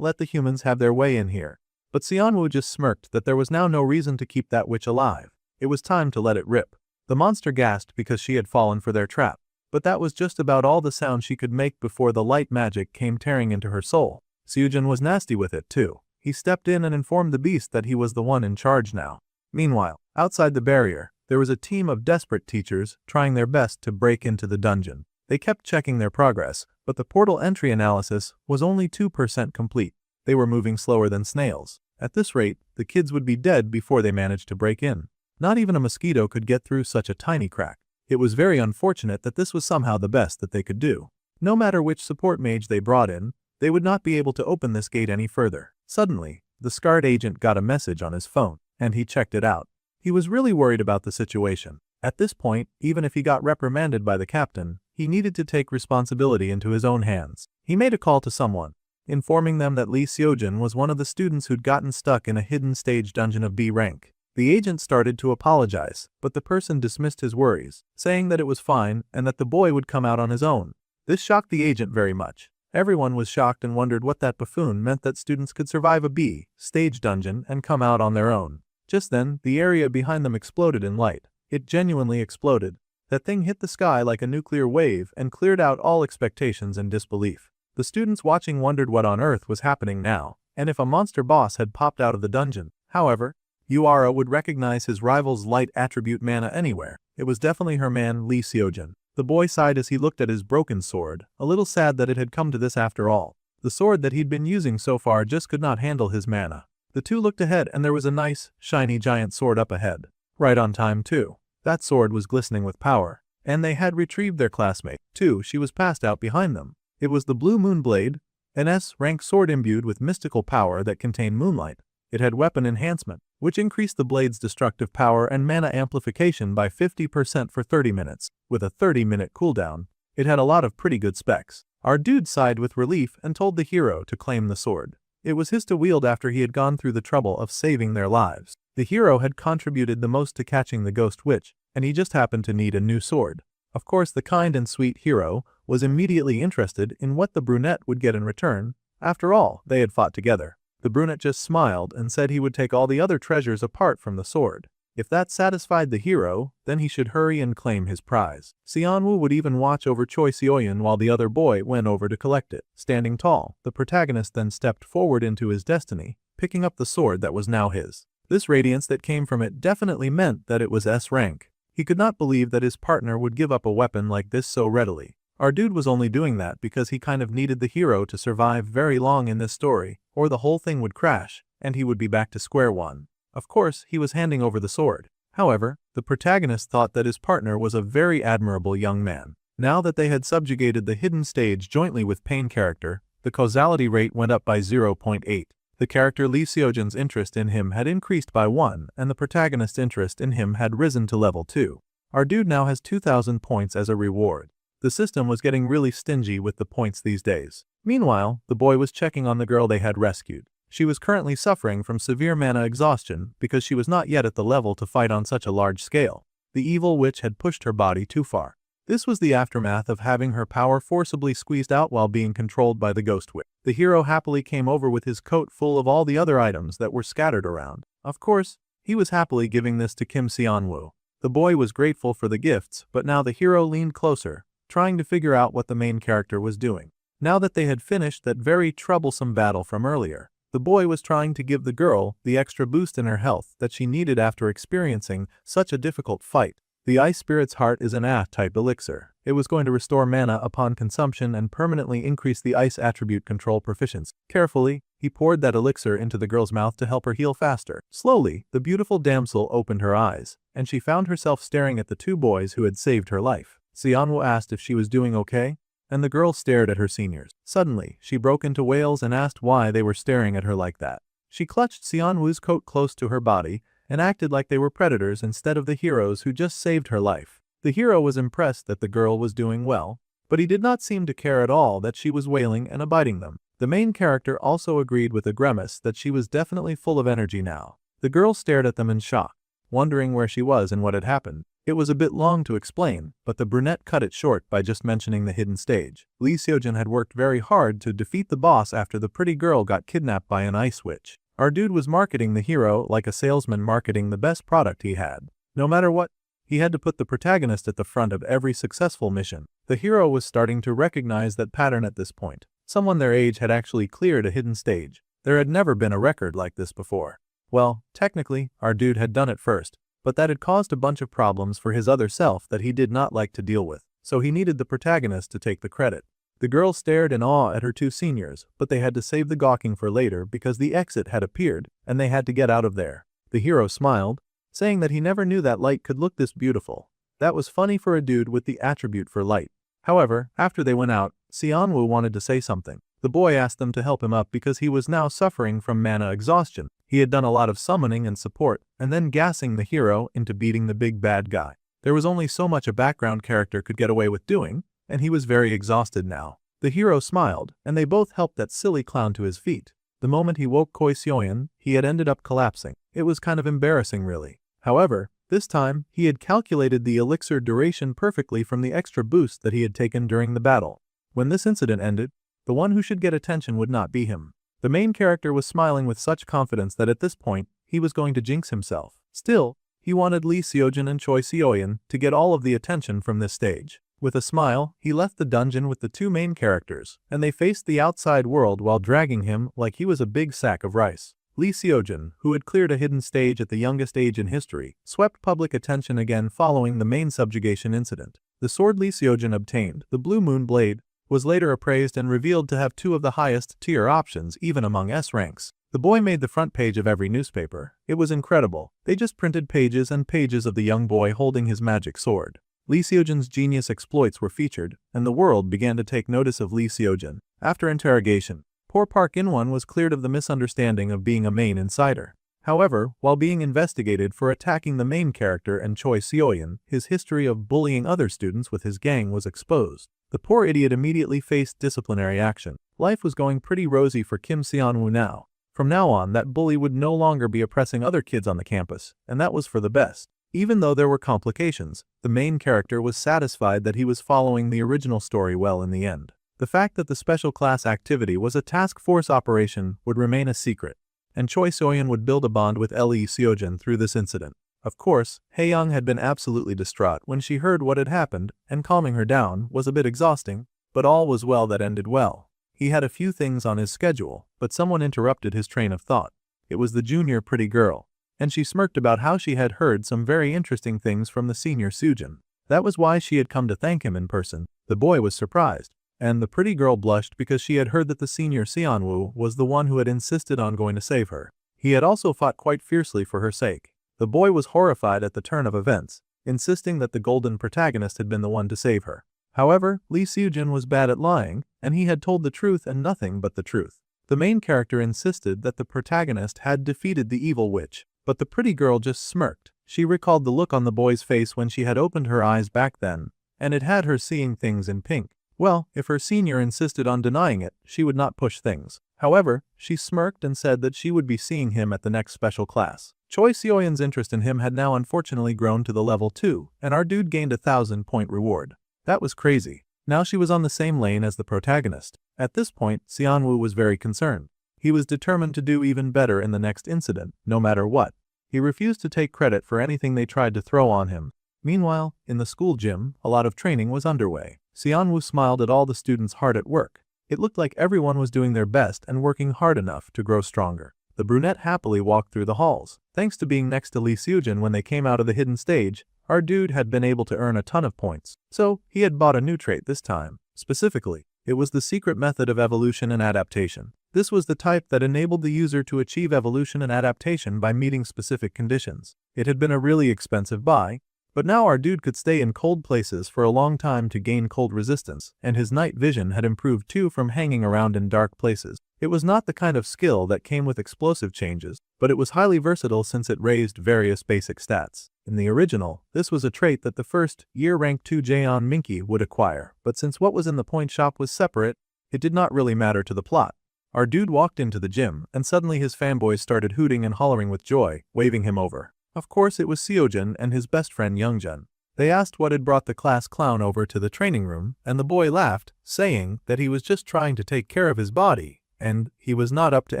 Speaker 1: let the humans have their way in here. But Seonwoo just smirked that there was now no reason to keep that witch alive. It was time to let it rip. The monster gasped because she had fallen for their trap, but that was just about all the sound she could make before the light magic came tearing into her soul. Seojin was nasty with it too. He stepped in and informed the beast that he was the one in charge now. Meanwhile, outside the barrier, there was a team of desperate teachers trying their best to break into the dungeon. They kept checking their progress, but the portal entry analysis was only 2% complete. They were moving slower than snails. At this rate, the kids would be dead before they managed to break in. Not even a mosquito could get through such a tiny crack. It was very unfortunate that this was somehow the best that they could do. No matter which support mage they brought in, they would not be able to open this gate any further. Suddenly, the scarred agent got a message on his phone, and he checked it out. He was really worried about the situation. At this point, even if he got reprimanded by the captain, he needed to take responsibility into his own hands. He made a call to someone, informing them that Lee Seojin was one of the students who'd gotten stuck in a hidden stage dungeon of B rank. The agent started to apologize, but the person dismissed his worries, saying that it was fine and that the boy would come out on his own. This shocked the agent very much. Everyone was shocked and wondered what that buffoon meant that students could survive a B stage dungeon and come out on their own. Just then, the area behind them exploded in light. It genuinely exploded. That thing hit the sky like a nuclear wave and cleared out all expectations and disbelief. The students watching wondered what on earth was happening now, and if a monster boss had popped out of the dungeon. However, Uara would recognize his rival's light attribute mana anywhere. It was definitely her man Lee Seojin. The boy sighed as he looked at his broken sword, a little sad that it had come to this after all. The sword that he'd been using so far just could not handle his mana. The two looked ahead and there was a nice, shiny giant sword up ahead. Right on time too. That sword was glistening with power. And they had retrieved their classmate, too. She was passed out behind them. It was the Blue Moon Blade, an S-rank sword imbued with mystical power that contained moonlight. It had weapon enhancement, which increased the blade's destructive power and mana amplification by 50% for 30 minutes, with a 30-minute cooldown. It had a lot of pretty good specs. Our dude sighed with relief and told the hero to claim the sword. It was his to wield after he had gone through the trouble of saving their lives. The hero had contributed the most to catching the ghost witch, and he just happened to need a new sword. Of course, the kind and sweet hero was immediately interested in what the brunette would get in return. After all, they had fought together. The brunette just smiled and said he would take all the other treasures apart from the sword. If that satisfied the hero, then he should hurry and claim his prize. Seonwoo would even watch over Choi Seoyeon while the other boy went over to collect it. Standing tall, the protagonist then stepped forward into his destiny, picking up the sword that was now his. This radiance that came from it definitely meant that it was S-rank. He could not believe that his partner would give up a weapon like this so readily. Our dude was only doing that because he kind of needed the hero to survive very long in this story, or the whole thing would crash, and he would be back to square one. Of course, he was handing over the sword. However, the protagonist thought that his partner was a very admirable young man. Now that they had subjugated the hidden stage jointly with Pain character, the causality rate went up by 0.8. The character Lee Seojin's interest in him had increased by 1, and the protagonist's interest in him had risen to level 2. Our dude now has 2,000 points as a reward. The system was getting really stingy with the points these days. Meanwhile, the boy was checking on the girl they had rescued. She was currently suffering from severe mana exhaustion because she was not yet at the level to fight on such a large scale. The evil witch had pushed her body too far. This was the aftermath of having her power forcibly squeezed out while being controlled by the ghost witch. The hero happily came over with his coat full of all the other items that were scattered around. Of course, he was happily giving this to Kim Seonwoo. The boy was grateful for the gifts, but now the hero leaned closer, trying to figure out what the main character was doing. Now that they had finished that very troublesome battle from earlier, the boy was trying to give the girl the extra boost in her health that she needed after experiencing such a difficult fight. The Ice Spirit's Heart is an A-type elixir. It was going to restore mana upon consumption and permanently increase the ice attribute control proficiency. Carefully, he poured that elixir into the girl's mouth to help her heal faster. Slowly, the beautiful damsel opened her eyes, and she found herself staring at the two boys who had saved her life. Seonwoo asked if she was doing okay, and the girl stared at her seniors. Suddenly, she broke into wails and asked why they were staring at her like that. She clutched Seonwoo's coat close to her body and acted like they were predators instead of the heroes who just saved her life. The hero was impressed that the girl was doing well, but he did not seem to care at all that she was wailing and abiding them. The main character also agreed with a grimace that she was definitely full of energy now. The girl stared at them in shock, wondering where she was and what had happened. It was a bit long to explain, but the brunette cut it short by just mentioning the hidden stage. Lee Seojin had worked very hard to defeat the boss after the pretty girl got kidnapped by an ice witch. Our dude was marketing the hero like a salesman marketing the best product he had. No matter what, he had to put the protagonist at the front of every successful mission. The hero was starting to recognize that pattern at this point. Someone their age had actually cleared a hidden stage. There had never been a record like this before. Well, technically, our dude had done it first, but that had caused a bunch of problems for his other self that he did not like to deal with, so he needed the protagonist to take the credit. The girl stared in awe at her two seniors, but they had to save the gawking for later because the exit had appeared, and they had to get out of there. The hero smiled, saying that he never knew that light could look this beautiful. That was funny for a dude with the attribute for light. However, after they went out, Seonwoo wanted to say something. The boy asked them to help him up because he was now suffering from mana exhaustion. He had done a lot of summoning and support, and then gassing the hero into beating the big bad guy. There was only so much a background character could get away with doing, and he was very exhausted now. The hero smiled, and they both helped that silly clown to his feet. The moment he woke Choi Seoyeon, he had ended up collapsing. It was kind of embarrassing really. However, this time, he had calculated the elixir duration perfectly from the extra boost that he had taken during the battle. When this incident ended, the one who should get attention would not be him. The main character was smiling with such confidence that at this point, he was going to jinx himself. Still, he wanted Lee Seojin and Choi Seoyeon to get all of the attention from this stage. With a smile, he left the dungeon with the two main characters, and they faced the outside world while dragging him like he was a big sack of rice. Lee Seojin, who had cleared a hidden stage at the youngest age in history, swept public attention again following the main subjugation incident. The sword Lee Seojin obtained, the Blue Moon Blade, was later appraised and revealed to have two of the highest tier options even among S ranks. The boy made the front page of every newspaper. It was incredible. They just printed pages and pages of the young boy holding his magic sword. Lee Seojin's genius exploits were featured, and the world began to take notice of Lee Seojin. After interrogation, poor Park In-won was cleared of the misunderstanding of being a main insider. However, while being investigated for attacking the main character and Choi Seoyeon, his history of bullying other students with his gang was exposed. The poor idiot immediately faced disciplinary action. Life was going pretty rosy for Kim Seon-woo now. From now on, that bully would no longer be oppressing other kids on the campus, and that was for the best. Even though there were complications, the main character was satisfied that he was following the original story well in the end. The fact that the special class activity was a task force operation would remain a secret, and Choi Seoyeon would build a bond with Lee Seojin through this incident. Of course, Hae-young had been absolutely distraught when she heard what had happened, and calming her down was a bit exhausting, but all was well that ended well. He had a few things on his schedule, but someone interrupted his train of thought. It was the junior pretty girl, and she smirked about how she had heard some very interesting things from the senior Sujin. That was why she had come to thank him in person. The boy was surprised, and the pretty girl blushed because she had heard that the senior Seon-woo was the one who had insisted on going to save her. He had also fought quite fiercely for her sake. The boy was horrified at the turn of events, insisting that the golden protagonist had been the one to save her. However, Lee Seojin was bad at lying, and he had told the truth and nothing but the truth. The main character insisted that the protagonist had defeated the evil witch, but the pretty girl just smirked. She recalled the look on the boy's face when she had opened her eyes back then, and it had her seeing things in pink. Well, if her senior insisted on denying it, she would not push things. However, she smirked and said that she would be seeing him at the next special class. Choi Seoyeon's interest in him had now unfortunately grown to the level 2, and our dude gained a 1,000-point reward. That was crazy. Now she was on the same lane as the protagonist. At this point, Seon-woo was very concerned. He was determined to do even better in the next incident, no matter what. He refused to take credit for anything they tried to throw on him. Meanwhile, in the school gym, a lot of training was underway. Seon-woo smiled at all the students hard at work. It looked like everyone was doing their best and working hard enough to grow stronger. The brunette happily walked through the halls. Thanks to being next to Lee Seojin when they came out of the hidden stage, our dude had been able to earn a ton of points. So, he had bought a new trait this time. Specifically, it was the secret method of evolution and adaptation. This was the type that enabled the user to achieve evolution and adaptation by meeting specific conditions. It had been a really expensive buy, but now our dude could stay in cold places for a long time to gain cold resistance, and his night vision had improved too from hanging around in dark places. It was not the kind of skill that came with explosive changes, but it was highly versatile since it raised various basic stats. In the original, this was a trait that the first year rank 2 Jaeon Minky would acquire, but since what was in the point shop was separate, it did not really matter to the plot. Our dude walked into the gym, and suddenly his fanboys started hooting and hollering with joy, waving him over. Of course it was Seojin and his best friend Youngjun. They asked what had brought the class clown over to the training room, and the boy laughed, saying that he was just trying to take care of his body, and he was not up to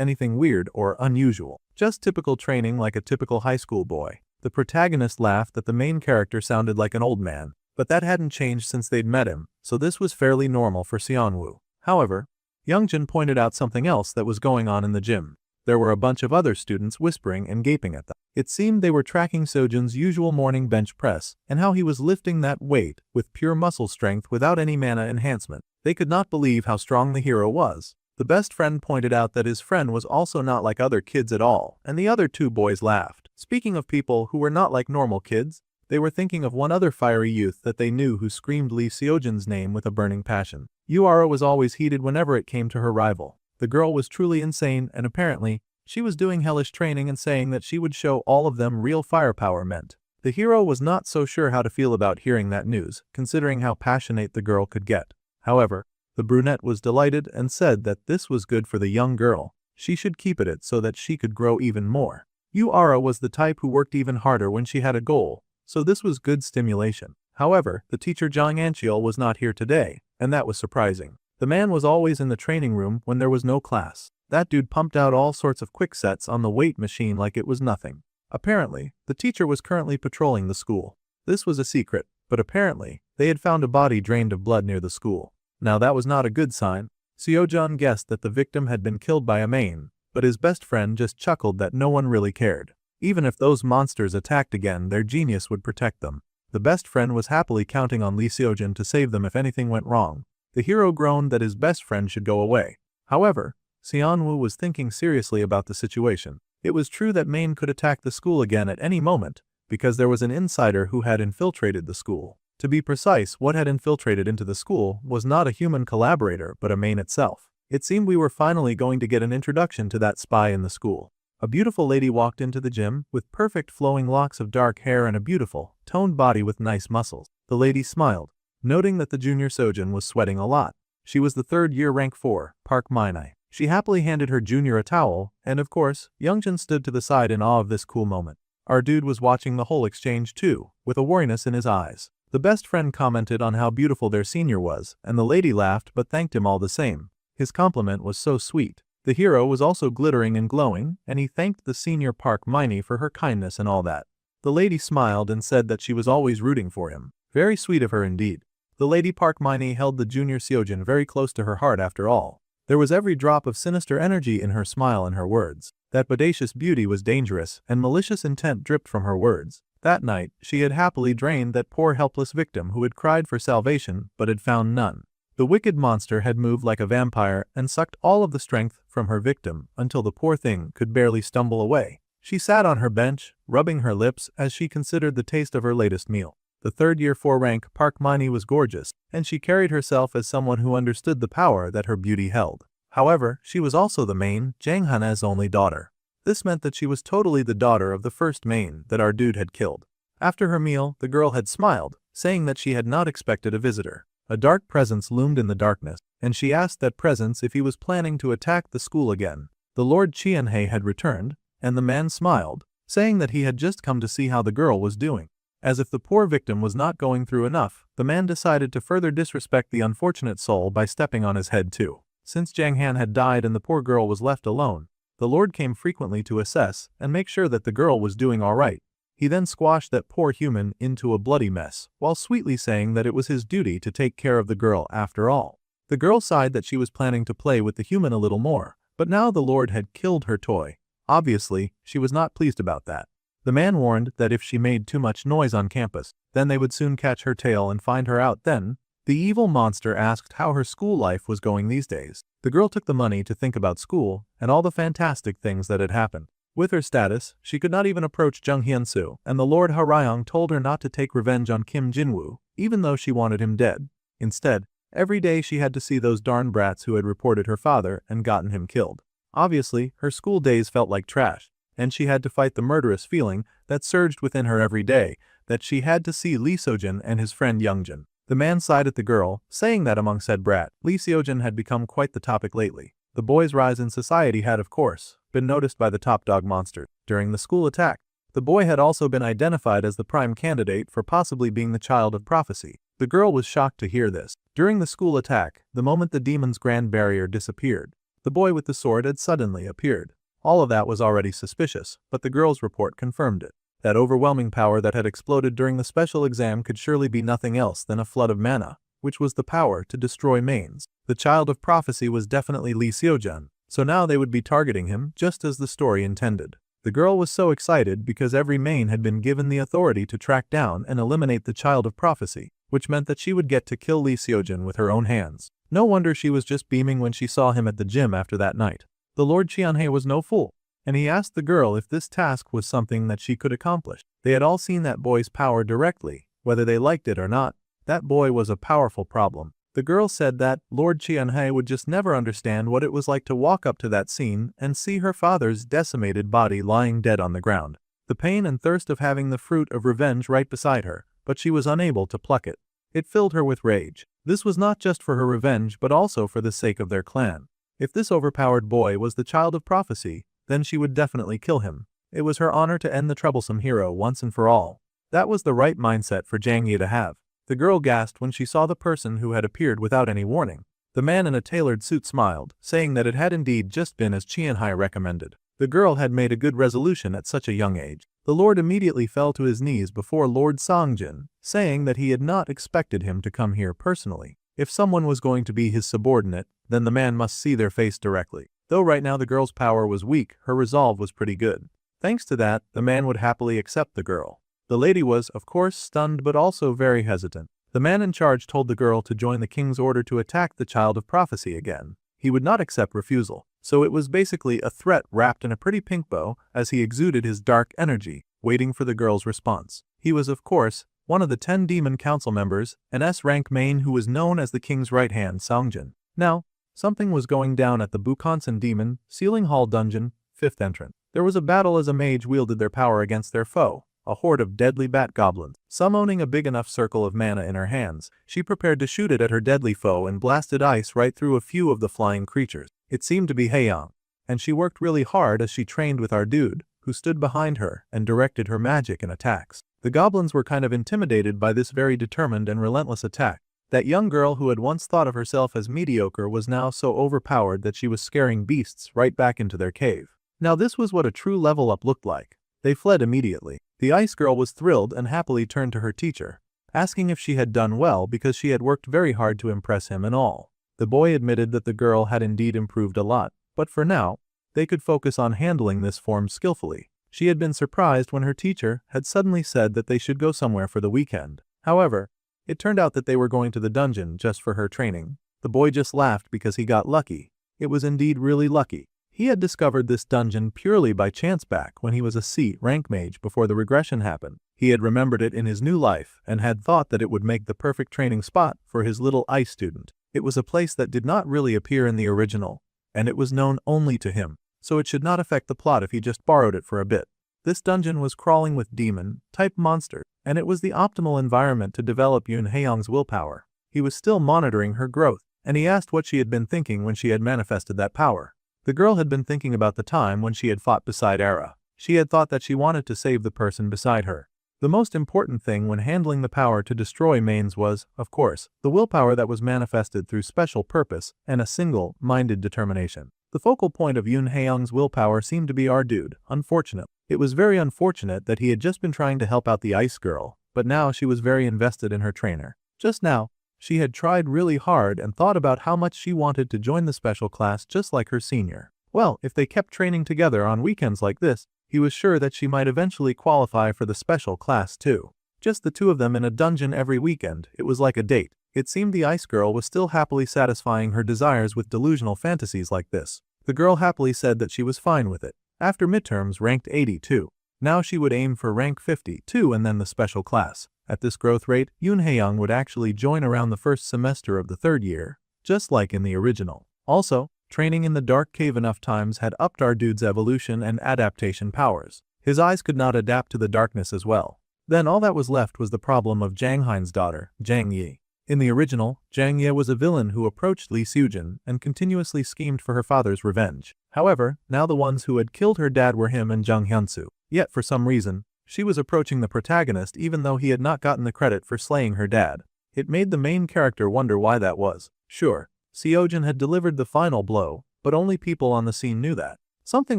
Speaker 1: anything weird or unusual. Just typical training like a typical high school boy. The protagonist laughed that the main character sounded like an old man, but that hadn't changed since they'd met him, so this was fairly normal for Seon-woo. However, Youngjun pointed out something else that was going on in the gym. There were a bunch of other students whispering and gaping at them. It seemed they were tracking Sojin's usual morning bench press and how he was lifting that weight with pure muscle strength without any mana enhancement. They could not believe how strong the hero was. The best friend pointed out that his friend was also not like other kids at all, and the other two boys laughed. Speaking of people who were not like normal kids, they were thinking of one other fiery youth that they knew who screamed Lee Seojin's name with a burning passion. Yuara was always heated whenever it came to her rival. The girl was truly insane, and apparently, she was doing hellish training and saying that she would show all of them real firepower meant. The hero was not so sure how to feel about hearing that news, considering how passionate the girl could get. However, the brunette was delighted and said that this was good for the young girl. She should keep it so that she could grow even more. Yuara was the type who worked even harder when she had a goal, so this was good stimulation. However, the teacher Jang Ancheol was not here today, and that was surprising. The man was always in the training room when there was no class. That dude pumped out all sorts of quick sets on the weight machine like it was nothing. Apparently, the teacher was currently patrolling the school. This was a secret, but apparently, they had found a body drained of blood near the school. Now that was not a good sign. Seojun guessed that the victim had been killed by a main, but his best friend just chuckled that no one really cared. Even if those monsters attacked again, their genius would protect them. The best friend was happily counting on Lee Seojun to save them if anything went wrong. The hero groaned that his best friend should go away. However, Seonwoo was thinking seriously about the situation. It was true that Main could attack the school again at any moment, because there was an insider who had infiltrated the school. To be precise, what had infiltrated into the school was not a human collaborator but a Main itself. It seemed we were finally going to get an introduction to that spy in the school. A beautiful lady walked into the gym with perfect flowing locks of dark hair and a beautiful, toned body with nice muscles. The lady smiled, noting that the junior Sojun was sweating a lot. She was the third-year rank 4, Park Minai. She happily handed her junior a towel, and of course, Youngjin stood to the side in awe of this cool moment. Our dude was watching the whole exchange too, with a wariness in his eyes. The best friend commented on how beautiful their senior was, and the lady laughed but thanked him all the same. His compliment was so sweet. The hero was also glittering and glowing, and he thanked the senior Park Minai for her kindness and all that. The lady smiled and said that she was always rooting for him. Very sweet of her indeed. The lady Park Minai held the junior Seojun very close to her heart after all. There was every drop of sinister energy in her smile and her words. That bodacious beauty was dangerous, and malicious intent dripped from her words. That night, she had happily drained that poor helpless victim who had cried for salvation but had found none. The wicked monster had moved like a vampire and sucked all of the strength from her victim until the poor thing could barely stumble away. She sat on her bench, rubbing her lips as she considered the taste of her latest meal. The third-year 4 rank Park Minai was gorgeous, and she carried herself as someone who understood the power that her beauty held. However, she was also the main, Jang Hana's only daughter. This meant that she was totally the daughter of the first main that our dude had killed. After her meal, the girl had smiled, saying that she had not expected a visitor. A dark presence loomed in the darkness, and she asked that presence if he was planning to attack the school again. The Lord Chianhei had returned, and the man smiled, saying that he had just come to see how the girl was doing. As if the poor victim was not going through enough, the man decided to further disrespect the unfortunate soul by stepping on his head too. Since Jang Han had died and the poor girl was left alone, the Lord came frequently to assess and make sure that the girl was doing alright. He then squashed that poor human into a bloody mess, while sweetly saying that it was his duty to take care of the girl after all. The girl sighed that she was planning to play with the human a little more, but now the Lord had killed her toy. Obviously, she was not pleased about that. The man warned that if she made too much noise on campus, then they would soon catch her tail and find her out. Then, the evil monster asked how her school life was going these days. The girl took the money to think about school and all the fantastic things that had happened. With her status, she could not even approach Jung Hyun-soo, and the Lord Harayong told her not to take revenge on Kim Jinwoo, even though she wanted him dead. Instead, every day she had to see those darn brats who had reported her father and gotten him killed. Obviously, her school days felt like trash, and she had to fight the murderous feeling that surged within her every day, that she had to see Lee Seojun and his friend Youngjin. The man sighed at the girl, saying that among said brat, Lee Seojun had become quite the topic lately. The boy's rise in society had, of course, been noticed by the top dog monster. During the school attack, the boy had also been identified as the prime candidate for possibly being the child of prophecy. The girl was shocked to hear this. During the school attack, the moment the demon's grand barrier disappeared, the boy with the sword had suddenly appeared. All of that was already suspicious, but the girl's report confirmed it. That overwhelming power that had exploded during the special exam could surely be nothing else than a flood of mana, which was the power to destroy mains. The child of prophecy was definitely Lee Seojun, so now they would be targeting him just as the story intended. The girl was so excited because every main had been given the authority to track down and eliminate the child of prophecy, which meant that she would get to kill Lee Seojun with her own hands. No wonder she was just beaming when she saw him at the gym after that night. The Lord Chianhei was no fool, and he asked the girl if this task was something that she could accomplish. They had all seen that boy's power directly, whether they liked it or not. That boy was a powerful problem. The girl said that Lord Chianhei would just never understand what it was like to walk up to that scene and see her father's decimated body lying dead on the ground. The pain and thirst of having the fruit of revenge right beside her, but she was unable to pluck it. It filled her with rage. This was not just for her revenge but also for the sake of their clan. If this overpowered boy was the child of prophecy, then she would definitely kill him. It was her honor to end the troublesome hero once and for all. That was the right mindset for Jang Yi to have. The girl gasped when she saw the person who had appeared without any warning. The man in a tailored suit smiled, saying that it had indeed just been as Qianhai recommended. The girl had made a good resolution at such a young age. The lord immediately fell to his knees before Lord Songjin, saying that he had not expected him to come here personally. If someone was going to be his subordinate, then the man must see their face directly. Though right now the girl's power was weak, her resolve was pretty good. Thanks to that, the man would happily accept the girl. The lady was, of course, stunned but also very hesitant. The man in charge told the girl to join the king's order to attack the child of prophecy again. He would not accept refusal, so it was basically a threat wrapped in a pretty pink bow as he exuded his dark energy, waiting for the girl's response. He was, of course, one of the 10 demon council members, an S-rank main who was known as the king's right-hand Songjin. Now, something was going down at the Bukansan Demon Sealing Hall Dungeon, 5th entrance. There was a battle as a mage wielded their power against their foe, a horde of deadly bat goblins. Summoning a big enough circle of mana in her hands, she prepared to shoot it at her deadly foe and blasted ice right through a few of the flying creatures. It seemed to be Haeyang, and she worked really hard as she trained with our dude, who stood behind her and directed her magic and attacks. The goblins were kind of intimidated by this very determined and relentless attack. That young girl who had once thought of herself as mediocre was now so overpowered that she was scaring beasts right back into their cave. Now this was what a true level up looked like. They fled immediately. The ice girl was thrilled and happily turned to her teacher, asking if she had done well because she had worked very hard to impress him and all. The boy admitted that the girl had indeed improved a lot, but for now, they could focus on handling this form skillfully. She had been surprised when her teacher had suddenly said that they should go somewhere for the weekend. However, it turned out that they were going to the dungeon just for her training. The boy just laughed because he got lucky. It was indeed really lucky. He had discovered this dungeon purely by chance back when he was a C-rank mage before the regression happened. He had remembered it in his new life and had thought that it would make the perfect training spot for his little ice student. It was a place that did not really appear in the original, and it was known only to him, so it should not affect the plot if he just borrowed it for a bit. This dungeon was crawling with demon-type monsters, and it was the optimal environment to develop Yun Haeyang's willpower. He was still monitoring her growth, and he asked what she had been thinking when she had manifested that power. The girl had been thinking about the time when she had fought beside Era. She had thought that she wanted to save the person beside her. The most important thing when handling the power to destroy mains was, of course, the willpower that was manifested through special purpose and a single-minded determination. The focal point of Yun Haeyang's willpower seemed to be our dude, unfortunately. It was very unfortunate that he had just been trying to help out the ice girl, but now she was very invested in her trainer. Just now, she had tried really hard and thought about how much she wanted to join the special class just like her senior. Well, if they kept training together on weekends like this, he was sure that she might eventually qualify for the special class too. Just the two of them in a dungeon every weekend, it was like a date. It seemed the ice girl was still happily satisfying her desires with delusional fantasies like this. The girl happily said that she was fine with it. After midterms ranked 82. Now she would aim for rank 52 and then the special class. At this growth rate, Yun Haeyang would actually join around the first semester of the third year, just like in the original. Also, training in the dark cave enough times had upped our dude's evolution and adaptation powers. His eyes could not adapt to the darkness as well. Then all that was left was the problem of Jang Hain's daughter, Jang Yi. In the original, Jang Ye was a villain who approached Lee Seujin and continuously schemed for her father's revenge. However, now the ones who had killed her dad were him and Jung Hyunsu. Yet for some reason, she was approaching the protagonist even though he had not gotten the credit for slaying her dad. It made the main character wonder why that was. Sure, Seojin had delivered the final blow, but only people on the scene knew that. Something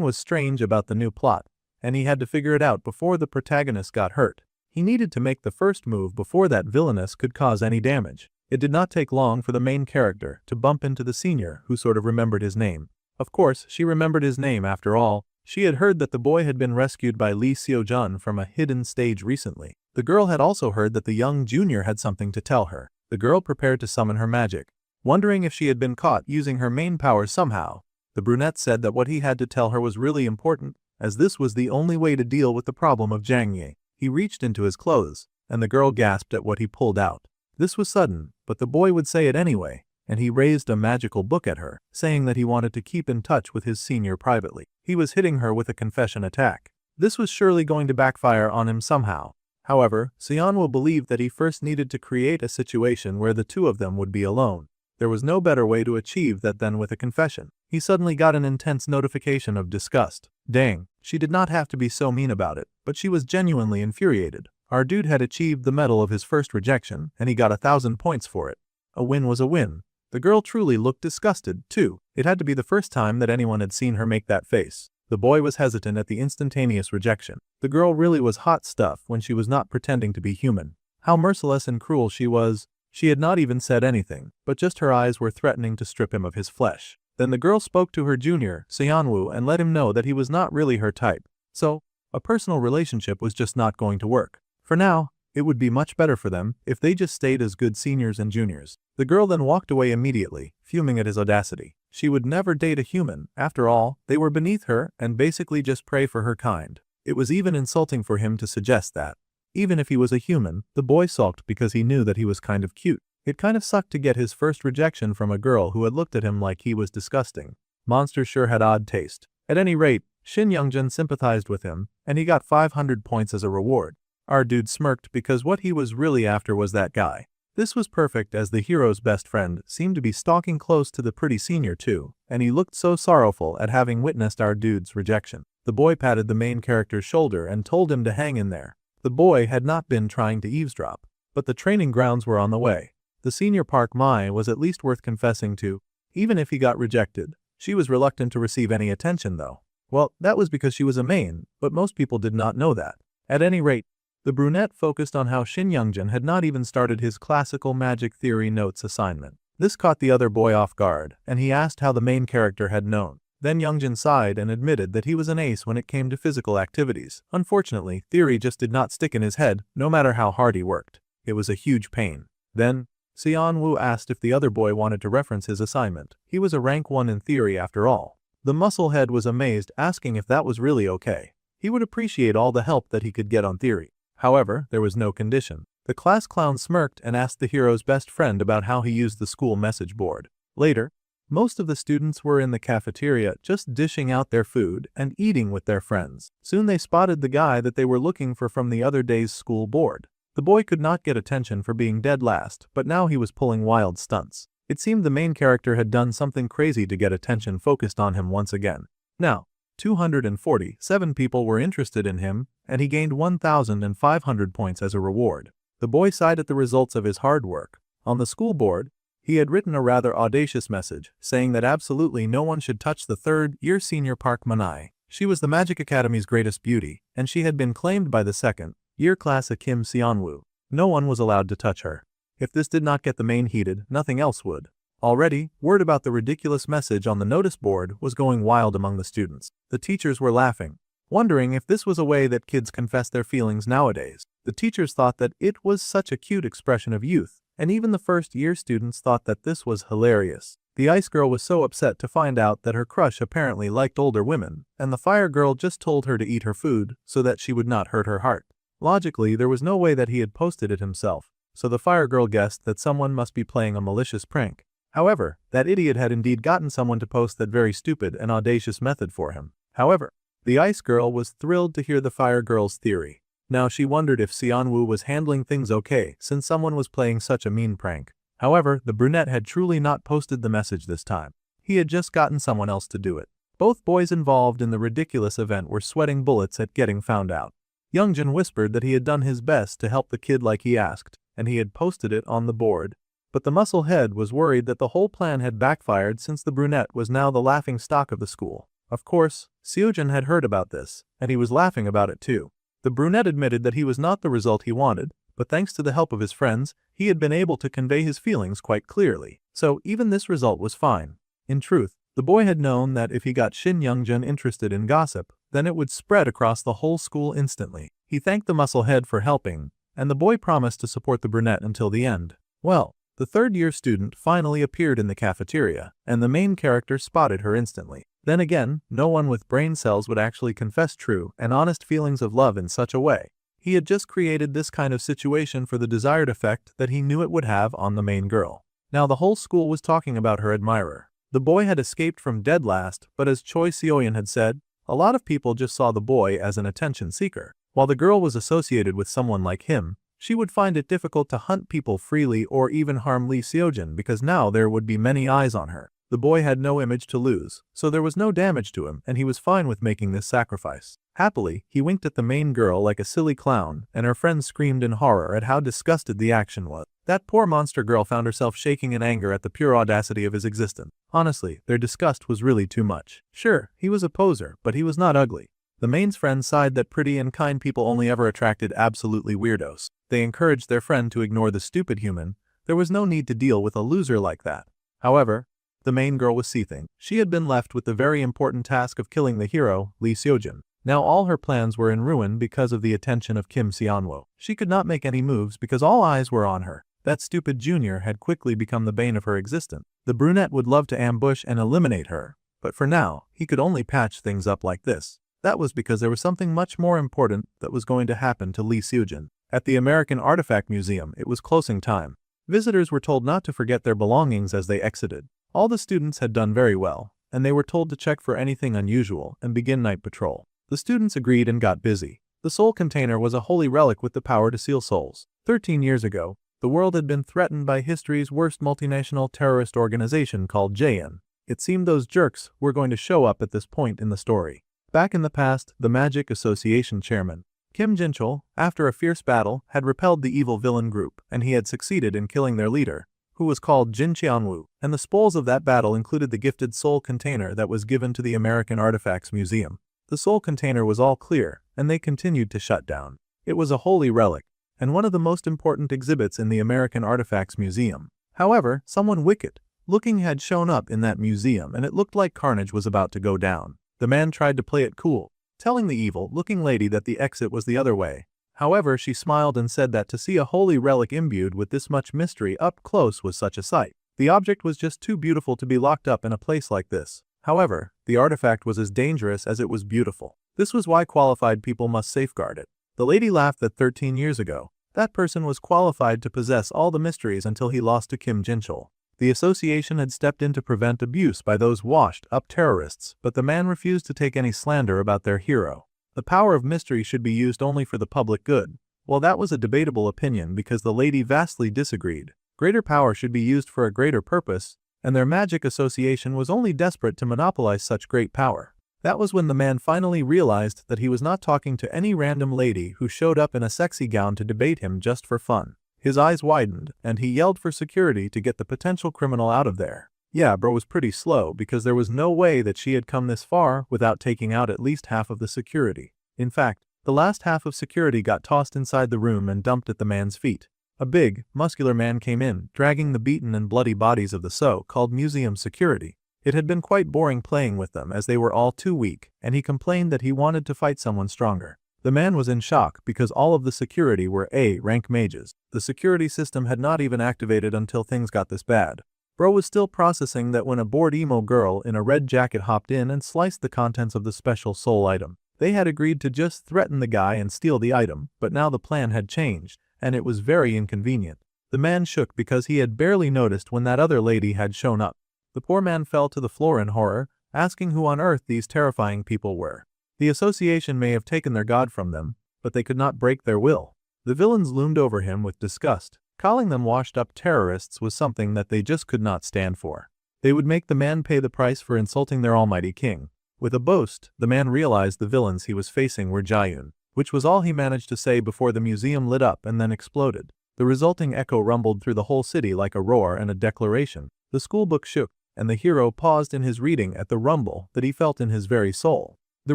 Speaker 1: was strange about the new plot, and he had to figure it out before the protagonist got hurt. He needed to make the first move before that villainess could cause any damage. It did not take long for the main character to bump into the senior who sort of remembered his name. Of course, she remembered his name after all. She had heard that the boy had been rescued by Lee Seojun from a hidden stage recently. The girl had also heard that the young junior had something to tell her. The girl prepared to summon her magic, wondering if she had been caught using her main powers somehow. The brunette said that what he had to tell her was really important, as this was the only way to deal with the problem of Jang Ye. He reached into his clothes, and the girl gasped at what he pulled out. This was sudden, but the boy would say it anyway, and he raised a magical book at her, saying that he wanted to keep in touch with his senior privately. He was hitting her with a confession attack. This was surely going to backfire on him somehow. However, Seonwoo believed that he first needed to create a situation where the two of them would be alone. There was no better way to achieve that than with a confession. He suddenly got an intense notification of disgust. Dang, she did not have to be so mean about it, but she was genuinely infuriated. Our dude had achieved the medal of his first rejection, and he got 1,000 points for it. A win was a win. The girl truly looked disgusted, too. It had to be the first time that anyone had seen her make that face. The boy was hesitant at the instantaneous rejection. The girl really was hot stuff when she was not pretending to be human. How merciless and cruel she was. She had not even said anything, but just her eyes were threatening to strip him of his flesh. Then the girl spoke to her junior, Seonwoo, and let him know that he was not really her type. So, a personal relationship was just not going to work. For now, it would be much better for them if they just stayed as good seniors and juniors. The girl then walked away immediately, fuming at his audacity. She would never date a human. After all, they were beneath her and basically just prey for her kind. It was even insulting for him to suggest that. Even if he was a human, the boy sulked because he knew that he was kind of cute. It kind of sucked to get his first rejection from a girl who had looked at him like he was disgusting. Monster sure had odd taste. At any rate, Shin Youngjin sympathized with him, and he got 500 points as a reward. Our dude smirked because what he was really after was that guy. This was perfect as the hero's best friend seemed to be stalking close to the pretty senior too, and he looked so sorrowful at having witnessed our dude's rejection. The boy patted the main character's shoulder and told him to hang in there. The boy had not been trying to eavesdrop, but the training grounds were on the way. The senior Park Mai was at least worth confessing to. Even if he got rejected, she was reluctant to receive any attention though. Well, that was because she was a main, but most people did not know that. At any rate, the brunette focused on how Shin Youngjin had not even started his classical magic theory notes assignment. This caught the other boy off guard, and he asked how the main character had known. Then Youngjin sighed and admitted that he was an ace when it came to physical activities. Unfortunately, theory just did not stick in his head, no matter how hard he worked. It was a huge pain. Then, Seonwoo asked if the other boy wanted to reference his assignment. He was a rank 1 in theory after all. The musclehead was amazed, asking if that was really okay. He would appreciate all the help that he could get on theory. However, there was no condition. The class clown smirked and asked the hero's best friend about how he used the school message board. Later, most of the students were in the cafeteria just dishing out their food and eating with their friends. Soon they spotted the guy that they were looking for from the other day's school board. The boy could not get attention for being dead last, but now he was pulling wild stunts. It seemed the main character had done something crazy to get attention focused on him once again. Now, 247 people were interested in him, and he gained 1,500 points as a reward. The boy sighed at the results of his hard work. On the school board, he had written a rather audacious message, saying that absolutely no one should touch the third-year senior Park Manai. She was the Magic Academy's greatest beauty, and she had been claimed by the second-year class of Kim Seonwoo. No one was allowed to touch her. If this did not get the main heated, nothing else would. Already, word about the ridiculous message on the notice board was going wild among the students. The teachers were laughing, wondering if this was a way that kids confess their feelings nowadays. The teachers thought that it was such a cute expression of youth, and even the first-year students thought that this was hilarious. The ice girl was so upset to find out that her crush apparently liked older women, and the fire girl just told her to eat her food so that she would not hurt her heart. Logically, there was no way that he had posted it himself, so the fire girl guessed that someone must be playing a malicious prank. However, that idiot had indeed gotten someone to post that very stupid and audacious method for him. However, the ice girl was thrilled to hear the fire girl's theory. Now she wondered if Seonwoo was handling things okay since someone was playing such a mean prank. However, the brunette had truly not posted the message this time. He had just gotten someone else to do it. Both boys involved in the ridiculous event were sweating bullets at getting found out. Youngjin whispered that he had done his best to help the kid like he asked, and he had posted it on the board. But the muscle head was worried that the whole plan had backfired since the brunette was now the laughing stock of the school. Of course, Seojin had heard about this, and he was laughing about it too. The brunette admitted that he was not the result he wanted, but thanks to the help of his friends, he had been able to convey his feelings quite clearly. So even this result was fine. In truth, the boy had known that if he got Shin Youngjin interested in gossip, then it would spread across the whole school instantly. He thanked the muscle head for helping, and the boy promised to support the brunette until the end. Well, the third-year student finally appeared in the cafeteria, and the main character spotted her instantly. Then again, no one with brain cells would actually confess true and honest feelings of love in such a way. He had just created this kind of situation for the desired effect that he knew it would have on the main girl. Now the whole school was talking about her admirer. The boy had escaped from dead last, but as Choi Seoyeon had said, a lot of people just saw the boy as an attention seeker. While the girl was associated with someone like him, she would find it difficult to hunt people freely or even harm Lee Seojin because now there would be many eyes on her. The boy had no image to lose, so there was no damage to him and he was fine with making this sacrifice. Happily, he winked at the main girl like a silly clown, and her friends screamed in horror at how disgusted the action was. That poor monster girl found herself shaking in anger at the pure audacity of his existence. Honestly, their disgust was really too much. Sure, he was a poser, but he was not ugly. The main's friends sighed that pretty and kind people only ever attracted absolutely weirdos. They encouraged their friend to ignore the stupid human. There was no need to deal with a loser like that. However, the main girl was seething. She had been left with the very important task of killing the hero, Lee Seojin. Now all her plans were in ruin because of the attention of Kim Seonwoo. She could not make any moves because all eyes were on her. That stupid junior had quickly become the bane of her existence. The brunette would love to ambush and eliminate her, but for now, he could only patch things up like this. That was because there was something much more important that was going to happen to Lee Seojin. At the American Artifact Museum, it was closing time. Visitors were told not to forget their belongings as they exited. All the students had done very well, and they were told to check for anything unusual and begin night patrol. The students agreed and got busy. The soul container was a holy relic with the power to seal souls. 13 years ago, the world had been threatened by history's worst multinational terrorist organization called JN. It seemed those jerks were going to show up at this point in the story. Back in the past, the Magic Association chairman, Kim Jinchul, after a fierce battle, had repelled the evil villain group, and he had succeeded in killing their leader, who was called Jin Cheonwoo, and the spoils of that battle included the gifted soul container that was given to the American Artifacts Museum. The soul container was all clear, and they continued to shut down. It was a holy relic, and one of the most important exhibits in the American Artifacts Museum. However, someone wicked-looking had shown up in that museum, and it looked like carnage was about to go down. The man tried to play it cool, telling the evil-looking lady that the exit was the other way. However, she smiled and said that to see a holy relic imbued with this much mystery up close was such a sight. The object was just too beautiful to be locked up in a place like this. However, the artifact was as dangerous as it was beautiful. This was why qualified people must safeguard it. The lady laughed that 13 years ago, that person was qualified to possess all the mysteries until he lost to Kim Jinchul. The association had stepped in to prevent abuse by those washed-up terrorists, but the man refused to take any slander about their hero. The power of mystery should be used only for the public good. Well, that was a debatable opinion because the lady vastly disagreed. Greater power should be used for a greater purpose, and their magic association was only desperate to monopolize such great power. That was when the man finally realized that he was not talking to any random lady who showed up in a sexy gown to debate him just for fun. His eyes widened, and he yelled for security to get the potential criminal out of there. Yeah, bro was pretty slow because there was no way that she had come this far without taking out at least half of the security. In fact, the last half of security got tossed inside the room and dumped at the man's feet. A big, muscular man came in, dragging the beaten and bloody bodies of the so-called museum security. It had been quite boring playing with them as they were all too weak, and he complained that he wanted to fight someone stronger. The man was in shock because all of the security were A-rank mages. The security system had not even activated until things got this bad. Bro was still processing that when a bored emo girl in a red jacket hopped in and sliced the contents of the special soul item. They had agreed to just threaten the guy and steal the item, but now the plan had changed, and it was very inconvenient. The man shook because he had barely noticed when that other lady had shown up. The poor man fell to the floor in horror, asking who on earth these terrifying people were. The association may have taken their god from them, but they could not break their will. The villains loomed over him with disgust. Calling them washed-up terrorists was something that they just could not stand for. They would make the man pay the price for insulting their almighty king. With a boast, the man realized the villains he was facing were Jayun, which was all he managed to say before the museum lit up and then exploded. The resulting echo rumbled through the whole city like a roar and a declaration. The schoolbook shook, and the hero paused in his reading at the rumble that he felt in his very soul. The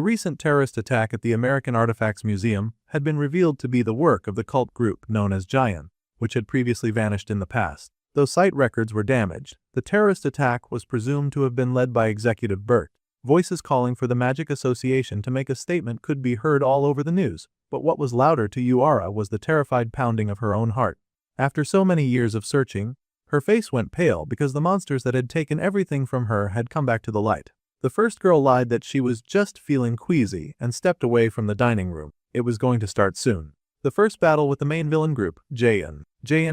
Speaker 1: recent terrorist attack at the American Artifacts Museum had been revealed to be the work of the cult group known as Jayun, which had previously vanished in the past. Though site records were damaged, the terrorist attack was presumed to have been led by Executive Burt. Voices calling for the Magic Association to make a statement could be heard all over the news, but what was louder to Yuara was the terrified pounding of her own heart. After so many years of searching, her face went pale because the monsters that had taken everything from her had come back to the light. The first girl lied that she was just feeling queasy and stepped away from the dining room. It was going to start soon. The first battle with the main villain group, Jayun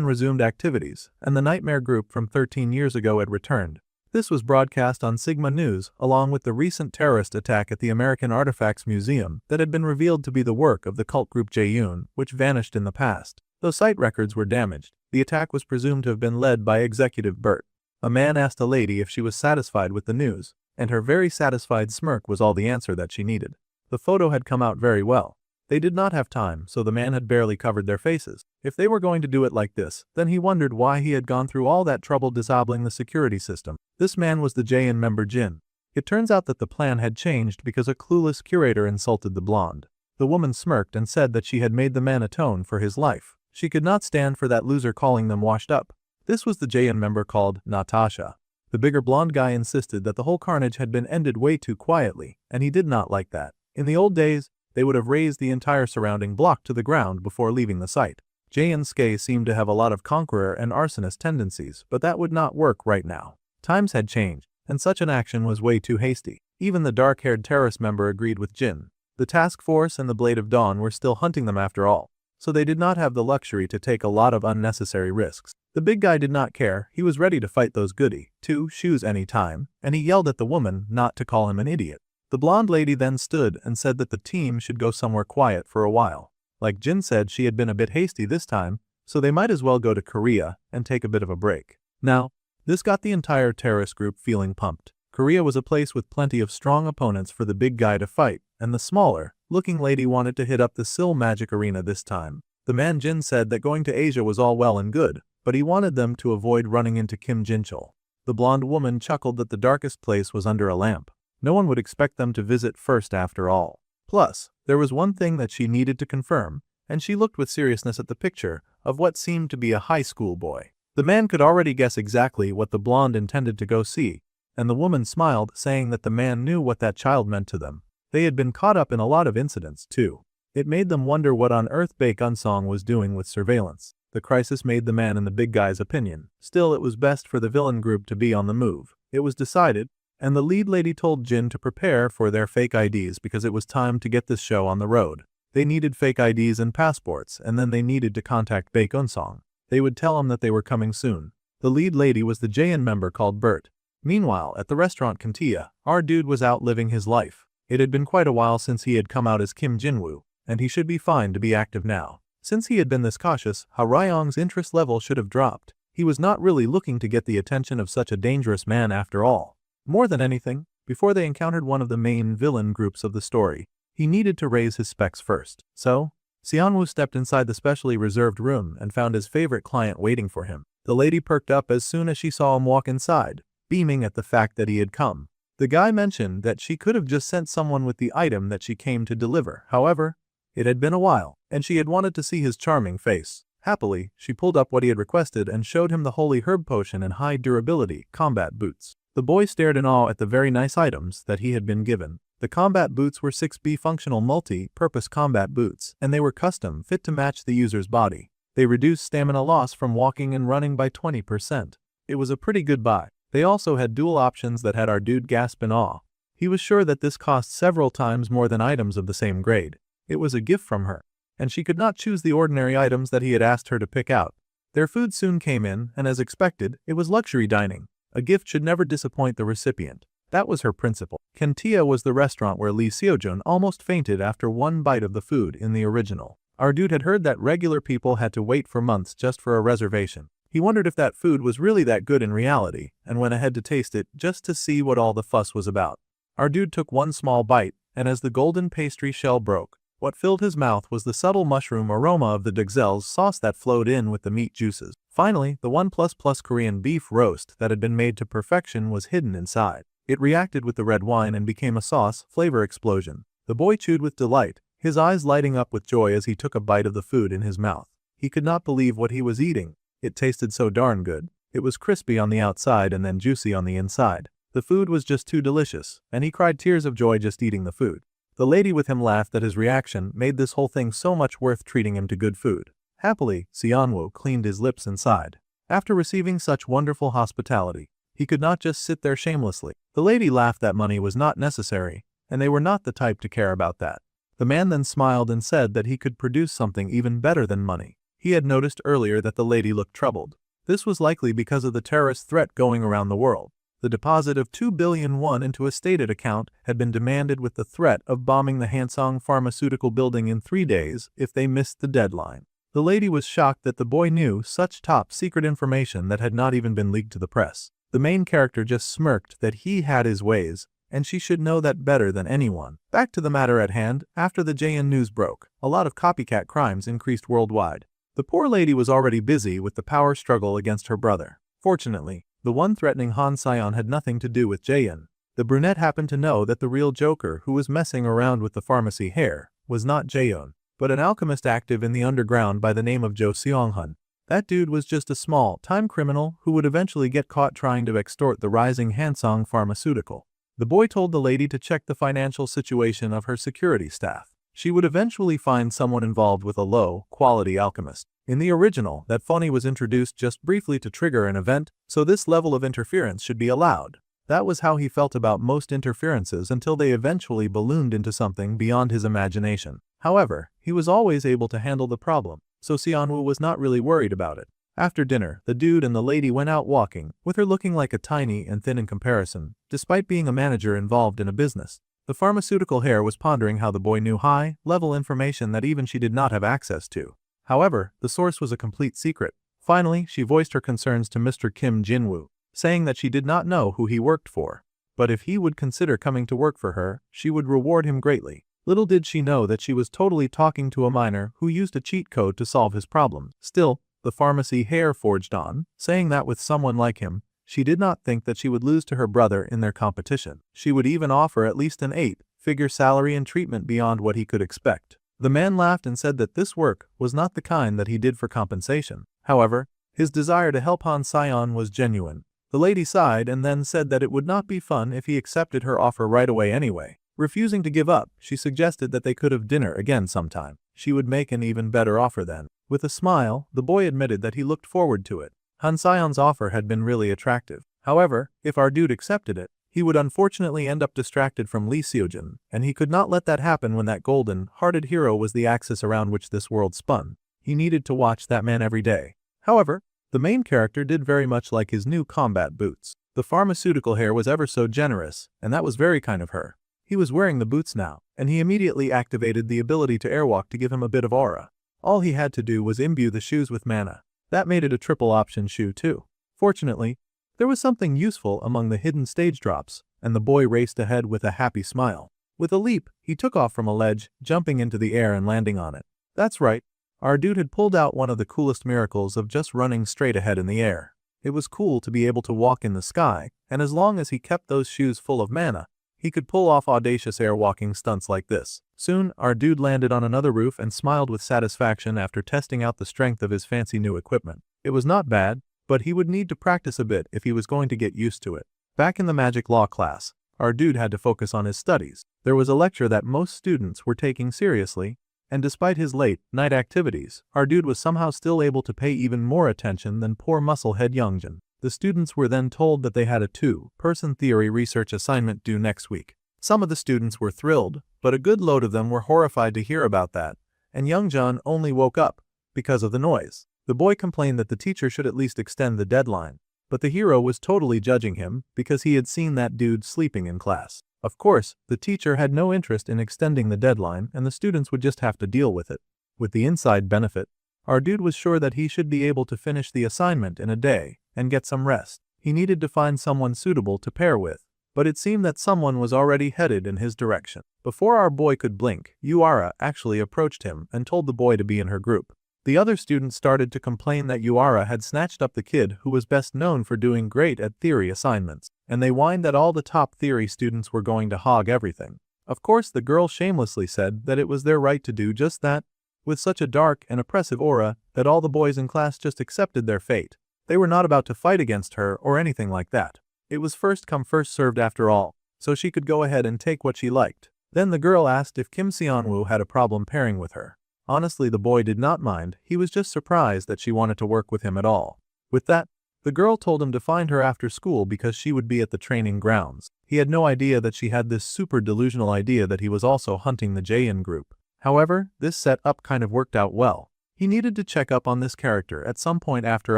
Speaker 1: resumed activities, and the nightmare group from 13 years ago had returned. This was broadcast on Sigma News along with the recent terrorist attack at the American Artifacts Museum that had been revealed to be the work of the cult group Jayun, which vanished in the past. Though site records were damaged, the attack was presumed to have been led by Executive Burt. A man asked a lady if she was satisfied with the news, and her very satisfied smirk was all the answer that she needed. The photo had come out very well. They did not have time, so the man had barely covered their faces. If they were going to do it like this, then he wondered why he had gone through all that trouble disabling the security system. This man was the JN member Jin. It turns out that the plan had changed because a clueless curator insulted the blonde. The woman smirked and said that she had made the man atone for his life. She could not stand for that loser calling them washed up. This was the JN member called Natasha. The bigger blonde guy insisted that the whole carnage had been ended way too quietly, and he did not like that. In the old days, they would have razed the entire surrounding block to the ground before leaving the site. Jae seemed to have a lot of conqueror and arsonist tendencies, but that would not work right now. Times had changed, and such an action was way too hasty. Even the dark-haired terrorist member agreed with Jin. The task force and the Blade of Dawn were still hunting them after all, so they did not have the luxury to take a lot of unnecessary risks. The big guy did not care. He was ready to fight those goody two-shoes any time, and he yelled at the woman not to call him an idiot. The blonde lady then stood and said that the team should go somewhere quiet for a while. Like Jin said, she had been a bit hasty this time, so they might as well go to Korea and take a bit of a break. Now, this got the entire terrorist group feeling pumped. Korea was a place with plenty of strong opponents for the big guy to fight, and the smaller looking lady wanted to hit up the Sil Magic Arena this time. The man Jin said that going to Asia was all well and good, but he wanted them to avoid running into Kim Jinchul. The blonde woman chuckled that the darkest place was under a lamp. No one would expect them to visit first after all. Plus, there was one thing that she needed to confirm, and she looked with seriousness at the picture of what seemed to be a high school boy. The man could already guess exactly what the blonde intended to go see, and the woman smiled, saying that the man knew what that child meant to them. They had been caught up in a lot of incidents, too. It made them wonder what on earth Baek Unsong was doing with surveillance. The crisis made the man in the big guy's opinion. Still, it was best for the villain group to be on the move. It was decided, and the lead lady told Jin to prepare for their fake IDs because it was time to get this show on the road. They needed fake IDs and passports, and then they needed to contact Baek Unsong. They would tell him that they were coming soon. The lead lady was the JN member called Bert. Meanwhile, at the restaurant Kantia, our dude was out living his life. It had been quite a while since he had come out as Kim Jinwoo, and he should be fine to be active now. Since he had been this cautious, Ha Ryong's interest level should have dropped. He was not really looking to get the attention of such a dangerous man after all. More than anything, before they encountered one of the main villain groups of the story, he needed to raise his specs first. So, Seonwoo stepped inside the specially reserved room and found his favorite client waiting for him. The lady perked up as soon as she saw him walk inside, beaming at the fact that he had come. The guy mentioned that she could have just sent someone with the item that she came to deliver. However, it had been a while, and she had wanted to see his charming face. Happily, she pulled up what he had requested and showed him the holy herb potion and high durability combat boots. The boy stared in awe at the very nice items that he had been given. The combat boots were 6B functional multi-purpose combat boots, and they were custom fit to match the user's body. They reduced stamina loss from walking and running by 20%. It was a pretty good buy. They also had dual options that had our dude gasp in awe. He was sure that this cost several times more than items of the same grade. It was a gift from her, and she could not choose the ordinary items that he had asked her to pick out. Their food soon came in, and as expected, it was luxury dining. A gift should never disappoint the recipient. That was her principle. Kantia was the restaurant where Lee Seojun almost fainted after one bite of the food in the original. Our dude had heard that regular people had to wait for months just for a reservation. He wondered if that food was really that good in reality, and went ahead to taste it just to see what all the fuss was about. Our dude took one small bite, and as the golden pastry shell broke, what filled his mouth was the subtle mushroom aroma of the Dexel's sauce that flowed in with the meat juices. Finally, the 1++ Korean beef roast that had been made to perfection was hidden inside. It reacted with the red wine and became a sauce flavor explosion. The boy chewed with delight, his eyes lighting up with joy as he took a bite of the food in his mouth. He could not believe what he was eating. It tasted so darn good. It was crispy on the outside and then juicy on the inside. The food was just too delicious, and he cried tears of joy just eating the food. The lady with him laughed that his reaction made this whole thing so much worth treating him to good food. Happily, Seonwoo cleaned his lips and sighed. After receiving such wonderful hospitality, he could not just sit there shamelessly. The lady laughed that money was not necessary, and they were not the type to care about that. The man then smiled and said that he could produce something even better than money. He had noticed earlier that the lady looked troubled. This was likely because of the terrorist threat going around the world. The deposit of 2 billion won into a stated account had been demanded with the threat of bombing the Hansong pharmaceutical building in 3 days if they missed the deadline. The lady was shocked that the boy knew such top secret information that had not even been leaked to the press. The main character just smirked that he had his ways, and she should know that better than anyone. Back to the matter at hand, after the Jaein news broke, a lot of copycat crimes increased worldwide. The poor lady was already busy with the power struggle against her brother. Fortunately, the one threatening Han Sion had nothing to do with Jaein. The brunette happened to know that the real Joker who was messing around with the pharmacy hair was not Jaein, but an alchemist active in the underground by the name of Jo Seong-hun. That dude was just a small-time criminal who would eventually get caught trying to extort the rising Hansong pharmaceutical. The boy told the lady to check the financial situation of her security staff. She would eventually find someone involved with a low-quality alchemist. In the original, that phony was introduced just briefly to trigger an event, so this level of interference should be allowed. That was how he felt about most interferences until they eventually ballooned into something beyond his imagination. However, he was always able to handle the problem, so Seonwoo was not really worried about it. After dinner, the dude and the lady went out walking, with her looking like a tiny and thin in comparison, despite being a manager involved in a business. The pharmaceutical hair was pondering how the boy knew high-level information that even she did not have access to. However, the source was a complete secret. Finally, she voiced her concerns to Mr. Kim Jinwoo, saying that she did not know who he worked for, but if he would consider coming to work for her, she would reward him greatly. Little did she know that she was totally talking to a minor who used a cheat code to solve his problems. Still, the pharmacy hair forged on, saying that with someone like him, she did not think that she would lose to her brother in their competition. She would even offer at least an 8-figure salary and treatment beyond what he could expect. The man laughed and said that this work was not the kind that he did for compensation. However, his desire to help Han Sion was genuine. The lady sighed and then said that it would not be fun if he accepted her offer right away anyway. Refusing to give up, she suggested that they could have dinner again sometime. She would make an even better offer then. With a smile, the boy admitted that he looked forward to it. Han Sion's offer had been really attractive. However, if our dude accepted it, he would unfortunately end up distracted from Lee Seojin, and he could not let that happen when that golden-hearted hero was the axis around which this world spun. He needed to watch that man every day. However, the main character did very much like his new combat boots. The pharmaceutical hair was ever so generous, and that was very kind of her. He was wearing the boots now, and he immediately activated the ability to airwalk to give him a bit of aura. All he had to do was imbue the shoes with mana. That made it a triple option shoe too. Fortunately, there was something useful among the hidden stage drops, and the boy raced ahead with a happy smile. With a leap, he took off from a ledge, jumping into the air and landing on it. That's right. Our dude had pulled out one of the coolest miracles of just running straight ahead in the air. It was cool to be able to walk in the sky, and as long as he kept those shoes full of mana, he could pull off audacious airwalking stunts like this. Soon, our dude landed on another roof and smiled with satisfaction after testing out the strength of his fancy new equipment. It was not bad, but he would need to practice a bit if he was going to get used to it. Back in the magic law class, our dude had to focus on his studies. There was a lecture that most students were taking seriously, and despite his late-night activities, our dude was somehow still able to pay even more attention than poor musclehead Youngjin. The students were then told that they had a 2-person theory research assignment due next week. Some of the students were thrilled, but a good load of them were horrified to hear about that, and Youngjin only woke up because of the noise. The boy complained that the teacher should at least extend the deadline, but the hero was totally judging him because he had seen that dude sleeping in class. Of course, the teacher had no interest in extending the deadline and the students would just have to deal with it. With the inside benefit, our dude was sure that he should be able to finish the assignment in a day and get some rest. He needed to find someone suitable to pair with, but it seemed that someone was already headed in his direction. Before our boy could blink, Yuara actually approached him and told the boy to be in her group. The other students started to complain that Yuara had snatched up the kid who was best known for doing great at theory assignments, and they whined that all the top theory students were going to hog everything. Of course, the girl shamelessly said that it was their right to do just that, with such a dark and oppressive aura that all the boys in class just accepted their fate. They were not about to fight against her or anything like that. It was first come first served after all, so she could go ahead and take what she liked. Then the girl asked if Kim Seonwoo had a problem pairing with her. Honestly, the boy did not mind, he was just surprised that she wanted to work with him at all. With that, the girl told him to find her after school because she would be at the training grounds. He had no idea that she had this super delusional idea that he was also hunting the Jaein group. However, this setup kind of worked out well. He needed to check up on this character at some point after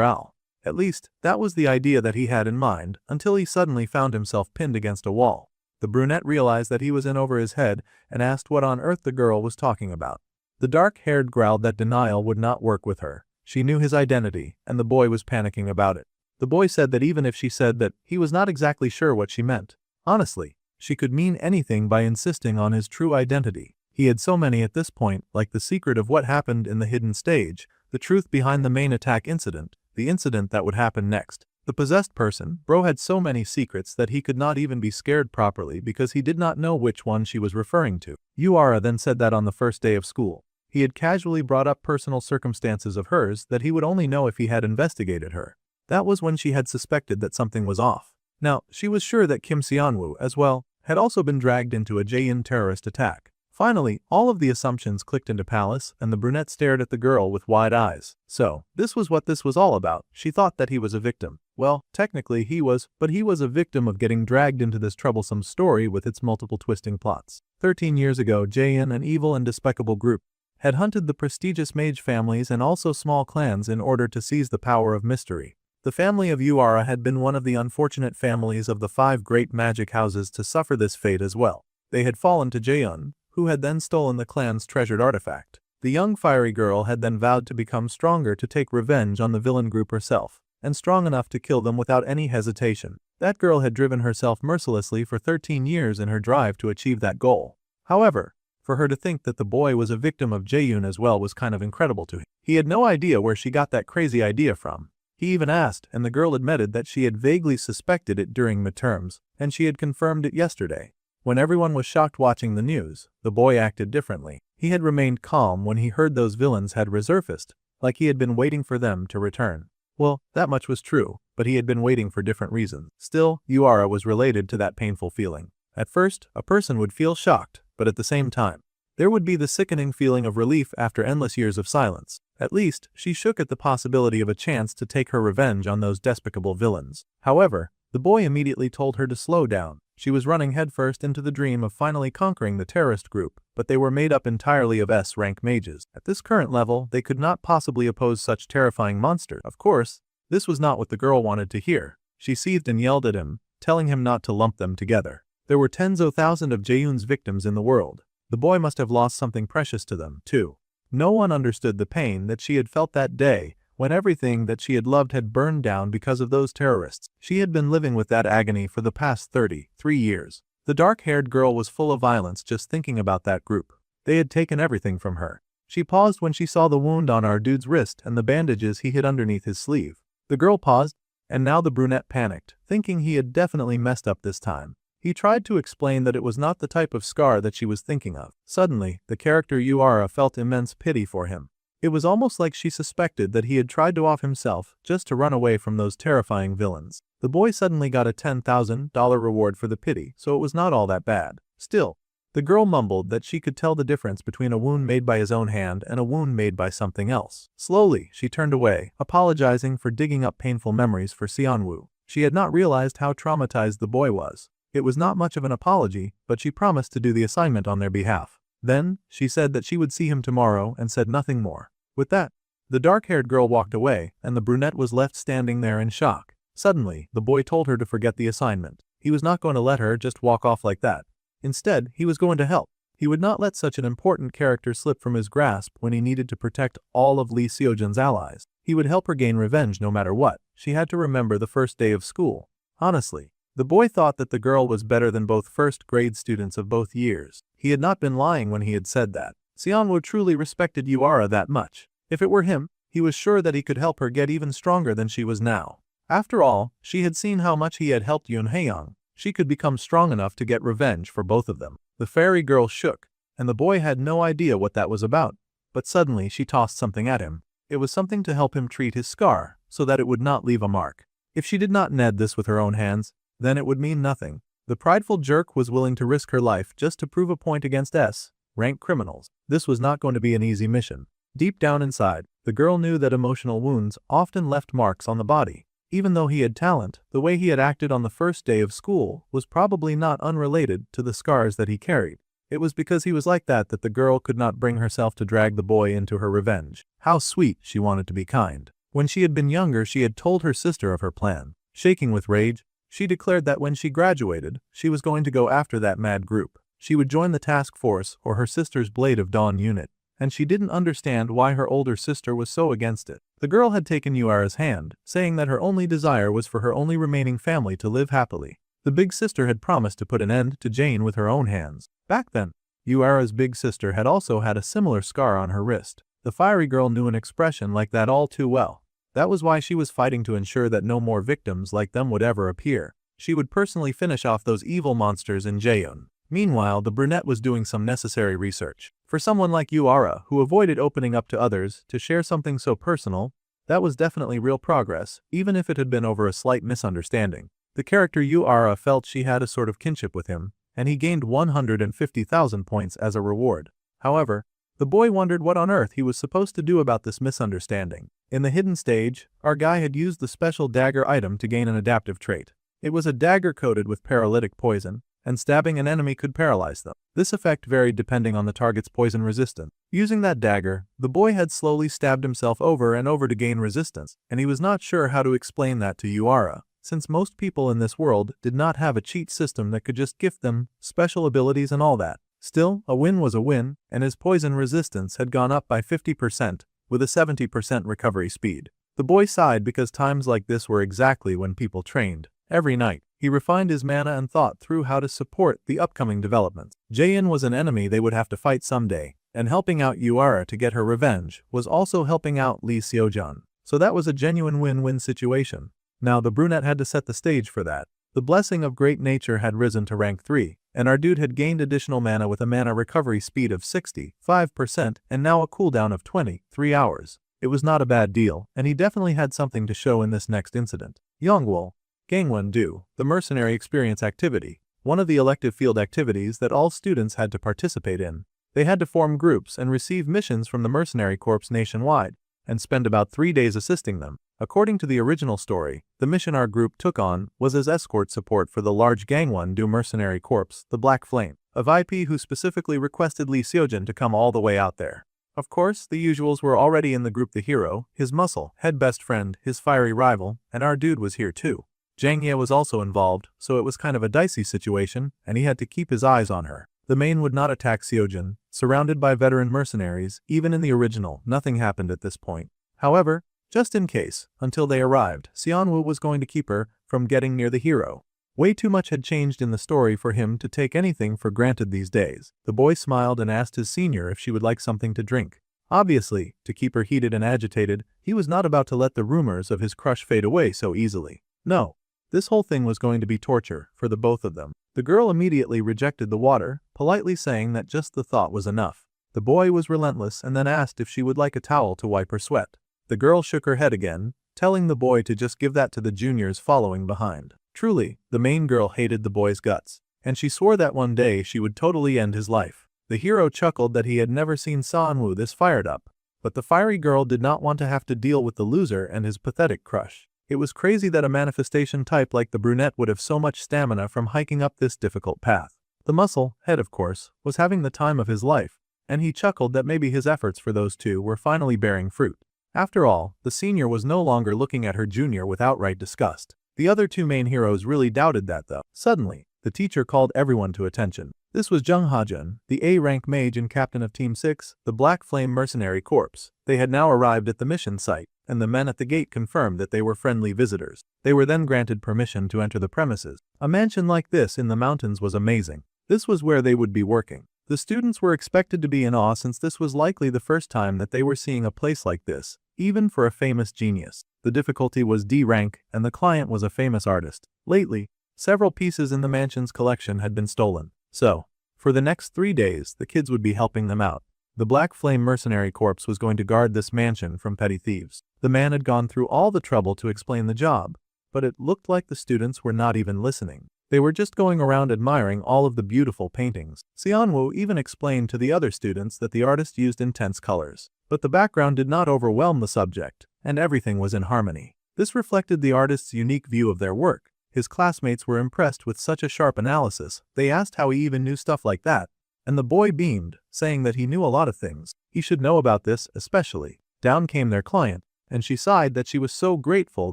Speaker 1: all. At least, that was the idea that he had in mind, until he suddenly found himself pinned against a wall. The brunette realized that he was in over his head and asked what on earth the girl was talking about. The dark-haired growled that denial would not work with her. She knew his identity, and the boy was panicking about it. The boy said that even if she said that, he was not exactly sure what she meant. Honestly, she could mean anything by insisting on his true identity. He had so many at this point, like the secret of what happened in the hidden stage, the truth behind the main attack incident, the incident that would happen next. The possessed person, bro, had so many secrets that he could not even be scared properly because he did not know which one she was referring to. Yuara then said that on the first day of school, he had casually brought up personal circumstances of hers that he would only know if he had investigated her. That was when she had suspected that something was off. Now, she was sure that Kim Seonwoo, as well, had also been dragged into a Jaein terrorist attack. Finally, all of the assumptions clicked into place, and the brunette stared at the girl with wide eyes. So, this was what this was all about. She thought that he was a victim. Well, technically he was, but he was a victim of getting dragged into this troublesome story with its multiple twisting plots. 13 years ago, Jaein, an evil and despicable group, had hunted the prestigious mage families and also small clans in order to seize the power of mystery. The family of Yuara had been one of the unfortunate families of the 5 great magic houses to suffer this fate as well. They had fallen to Jaein, who had then stolen the clan's treasured artifact. The young fiery girl had then vowed to become stronger to take revenge on the villain group herself, and strong enough to kill them without any hesitation. That girl had driven herself mercilessly for 13 years in her drive to achieve that goal. However, for her to think that the boy was a victim of Jaeyoon as well was kind of incredible to him. He had no idea where she got that crazy idea from. He even asked, and the girl admitted that she had vaguely suspected it during midterms, and she had confirmed it yesterday. When everyone was shocked watching the news, the boy acted differently. He had remained calm when he heard those villains had resurfaced, like he had been waiting for them to return. Well, that much was true, but he had been waiting for different reasons. Still, Yuara was related to that painful feeling. At first, a person would feel shocked, but at the same time, there would be the sickening feeling of relief after endless years of silence. At least, she shook at the possibility of a chance to take her revenge on those despicable villains. However, the boy immediately told her to slow down. She was running headfirst into the dream of finally conquering the terrorist group, but they were made up entirely of S-rank mages. At this current level, they could not possibly oppose such terrifying monsters. Of course, this was not what the girl wanted to hear. She seethed and yelled at him, telling him not to lump them together. There were tens of thousands of Jaeyoon's victims in the world. The boy must have lost something precious to them, too. No one understood the pain that she had felt that day, when everything that she had loved had burned down because of those terrorists. She had been living with that agony for the past 33 years. The dark-haired girl was full of violence just thinking about that group. They had taken everything from her. She paused when she saw the wound on our dude's wrist and the bandages he hid underneath his sleeve. The girl paused, and now the brunette panicked, thinking he had definitely messed up this time. He tried to explain that it was not the type of scar that she was thinking of. Suddenly, the character Yuara felt immense pity for him. It was almost like she suspected that he had tried to off himself just to run away from those terrifying villains. The boy suddenly got a $10,000 reward for the pity, so it was not all that bad. Still, the girl mumbled that she could tell the difference between a wound made by his own hand and a wound made by something else. Slowly, she turned away, apologizing for digging up painful memories for Seonwoo. She had not realized how traumatized the boy was. It was not much of an apology, but she promised to do the assignment on their behalf. Then, she said that she would see him tomorrow and said nothing more. With that, the dark-haired girl walked away, and the brunette was left standing there in shock. Suddenly, the boy told her to forget the assignment. He was not going to let her just walk off like that. Instead, he was going to help. He would not let such an important character slip from his grasp when he needed to protect all of Lee Seojin's allies. He would help her gain revenge no matter what. She had to remember the first day of school. Honestly, the boy thought that the girl was better than both first-grade students of both years. He had not been lying when he had said that. Seonwoo truly respected Yuara that much. If it were him, he was sure that he could help her get even stronger than she was now. After all, she had seen how much he had helped Yoon Haeyoung. She could become strong enough to get revenge for both of them. The fairy girl shook, and the boy had no idea what that was about. But suddenly she tossed something at him. It was something to help him treat his scar, so that it would not leave a mark. If she did not knead this with her own hands, then it would mean nothing. The prideful jerk was willing to risk her life just to prove a point against S-rank criminals. This was not going to be an easy mission. Deep down inside, the girl knew that emotional wounds often left marks on the body. Even though he had talent, the way he had acted on the first day of school was probably not unrelated to the scars that he carried. It was because he was like that that the girl could not bring herself to drag the boy into her revenge. How sweet she wanted to be kind. When she had been younger, she had told her sister of her plan. Shaking with rage, she declared that when she graduated, she was going to go after that mad group. She would join the task force or her sister's Blade of Dawn unit, and she didn't understand why her older sister was so against it. The girl had taken Yuara's hand, saying that her only desire was for her only remaining family to live happily. The big sister had promised to put an end to Jane with her own hands. Back then, Yuara's big sister had also had a similar scar on her wrist. The fiery girl knew an expression like that all too well. That was why she was fighting to ensure that no more victims like them would ever appear. She would personally finish off those evil monsters in Jaeun. Meanwhile, the brunette was doing some necessary research. For someone like Yuara, who avoided opening up to others to share something so personal, that was definitely real progress, even if it had been over a slight misunderstanding. The character Yuara felt she had a sort of kinship with him, and he gained 150,000 points as a reward. However, the boy wondered what on earth he was supposed to do about this misunderstanding. In the hidden stage, our guy had used the special dagger item to gain an adaptive trait. It was a dagger coated with paralytic poison, and stabbing an enemy could paralyze them. This effect varied depending on the target's poison resistance. Using that dagger, the boy had slowly stabbed himself over and over to gain resistance, and he was not sure how to explain that to Yuara, since most people in this world did not have a cheat system that could just gift them special abilities and all that. Still, a win was a win, and his poison resistance had gone up by 50%, with a 70% recovery speed. The boy sighed because times like this were exactly when people trained. Every night, he refined his mana and thought through how to support the upcoming developments. Jaeun was an enemy they would have to fight someday, and helping out Yuara to get her revenge was also helping out Lee Seojun. So that was a genuine win-win situation. Now the brunette had to set the stage for that. The blessing of great nature had risen to rank 3, and our dude had gained additional mana with a mana recovery speed of 65% and now a cooldown of 23 hours. It was not a bad deal, and he definitely had something to show in this next incident. Yongwol, Gangwon-do, the mercenary experience activity, one of the elective field activities that all students had to participate in. They had to form groups and receive missions from the mercenary corps nationwide, and spend about 3 days assisting them. According to the original story, the mission our group took on was as escort support for the large Gangwon-do mercenary corps, the Black Flame, a VP who specifically requested Lee Seojun to come all the way out there. Of course, the usuals were already in the group: the hero, his muscle, head best friend, his fiery rival, and our dude was here too. Jang Ye was also involved, so it was kind of a dicey situation, and he had to keep his eyes on her. The main would not attack Seojun, surrounded by veteran mercenaries. Even in the original, nothing happened at this point. However, just in case, until they arrived, Seonwoo was going to keep her from getting near the hero. Way too much had changed in the story for him to take anything for granted these days. The boy smiled and asked his senior if she would like something to drink. Obviously, to keep her heated and agitated, he was not about to let the rumors of his crush fade away so easily. No. This whole thing was going to be torture for the both of them. The girl immediately rejected the water, politely saying that just the thought was enough. The boy was relentless and then asked if she would like a towel to wipe her sweat. The girl shook her head again, telling the boy to just give that to the juniors following behind. Truly, the main girl hated the boy's guts, and she swore that one day she would totally end his life. The hero chuckled that he had never seen Seonwoo this fired up, but the fiery girl did not want to have to deal with the loser and his pathetic crush. It was crazy that a manifestation type like the brunette would have so much stamina from hiking up this difficult path. The muscle head, of course, was having the time of his life, and he chuckled that maybe his efforts for those two were finally bearing fruit. After all, the senior was no longer looking at her junior with outright disgust. The other two main heroes really doubted that though. Suddenly, the teacher called everyone to attention. This was Jung Ha-jun, the A-rank mage and captain of Team 6, the Black Flame Mercenary Corps. They had now arrived at the mission site, and the men at the gate confirmed that they were friendly visitors. They were then granted permission to enter the premises. A mansion like this in the mountains was amazing. This was where they would be working. The students were expected to be in awe since this was likely the first time that they were seeing a place like this, even for a famous genius. The difficulty was D rank, and the client was a famous artist. Lately, several pieces in the mansion's collection had been stolen. So, for the next 3 days, the kids would be helping them out. The Black Flame Mercenary Corps was going to guard this mansion from petty thieves. The man had gone through all the trouble to explain the job, but it looked like the students were not even listening. They were just going around admiring all of the beautiful paintings. Seonwoo even explained to the other students that the artist used intense colors, but the background did not overwhelm the subject, and everything was in harmony. This reflected the artist's unique view of their work. His classmates were impressed with such a sharp analysis. They asked how he even knew stuff like that, and the boy beamed, saying that he knew a lot of things. He should know about this especially. Down came their client, and she sighed that she was so grateful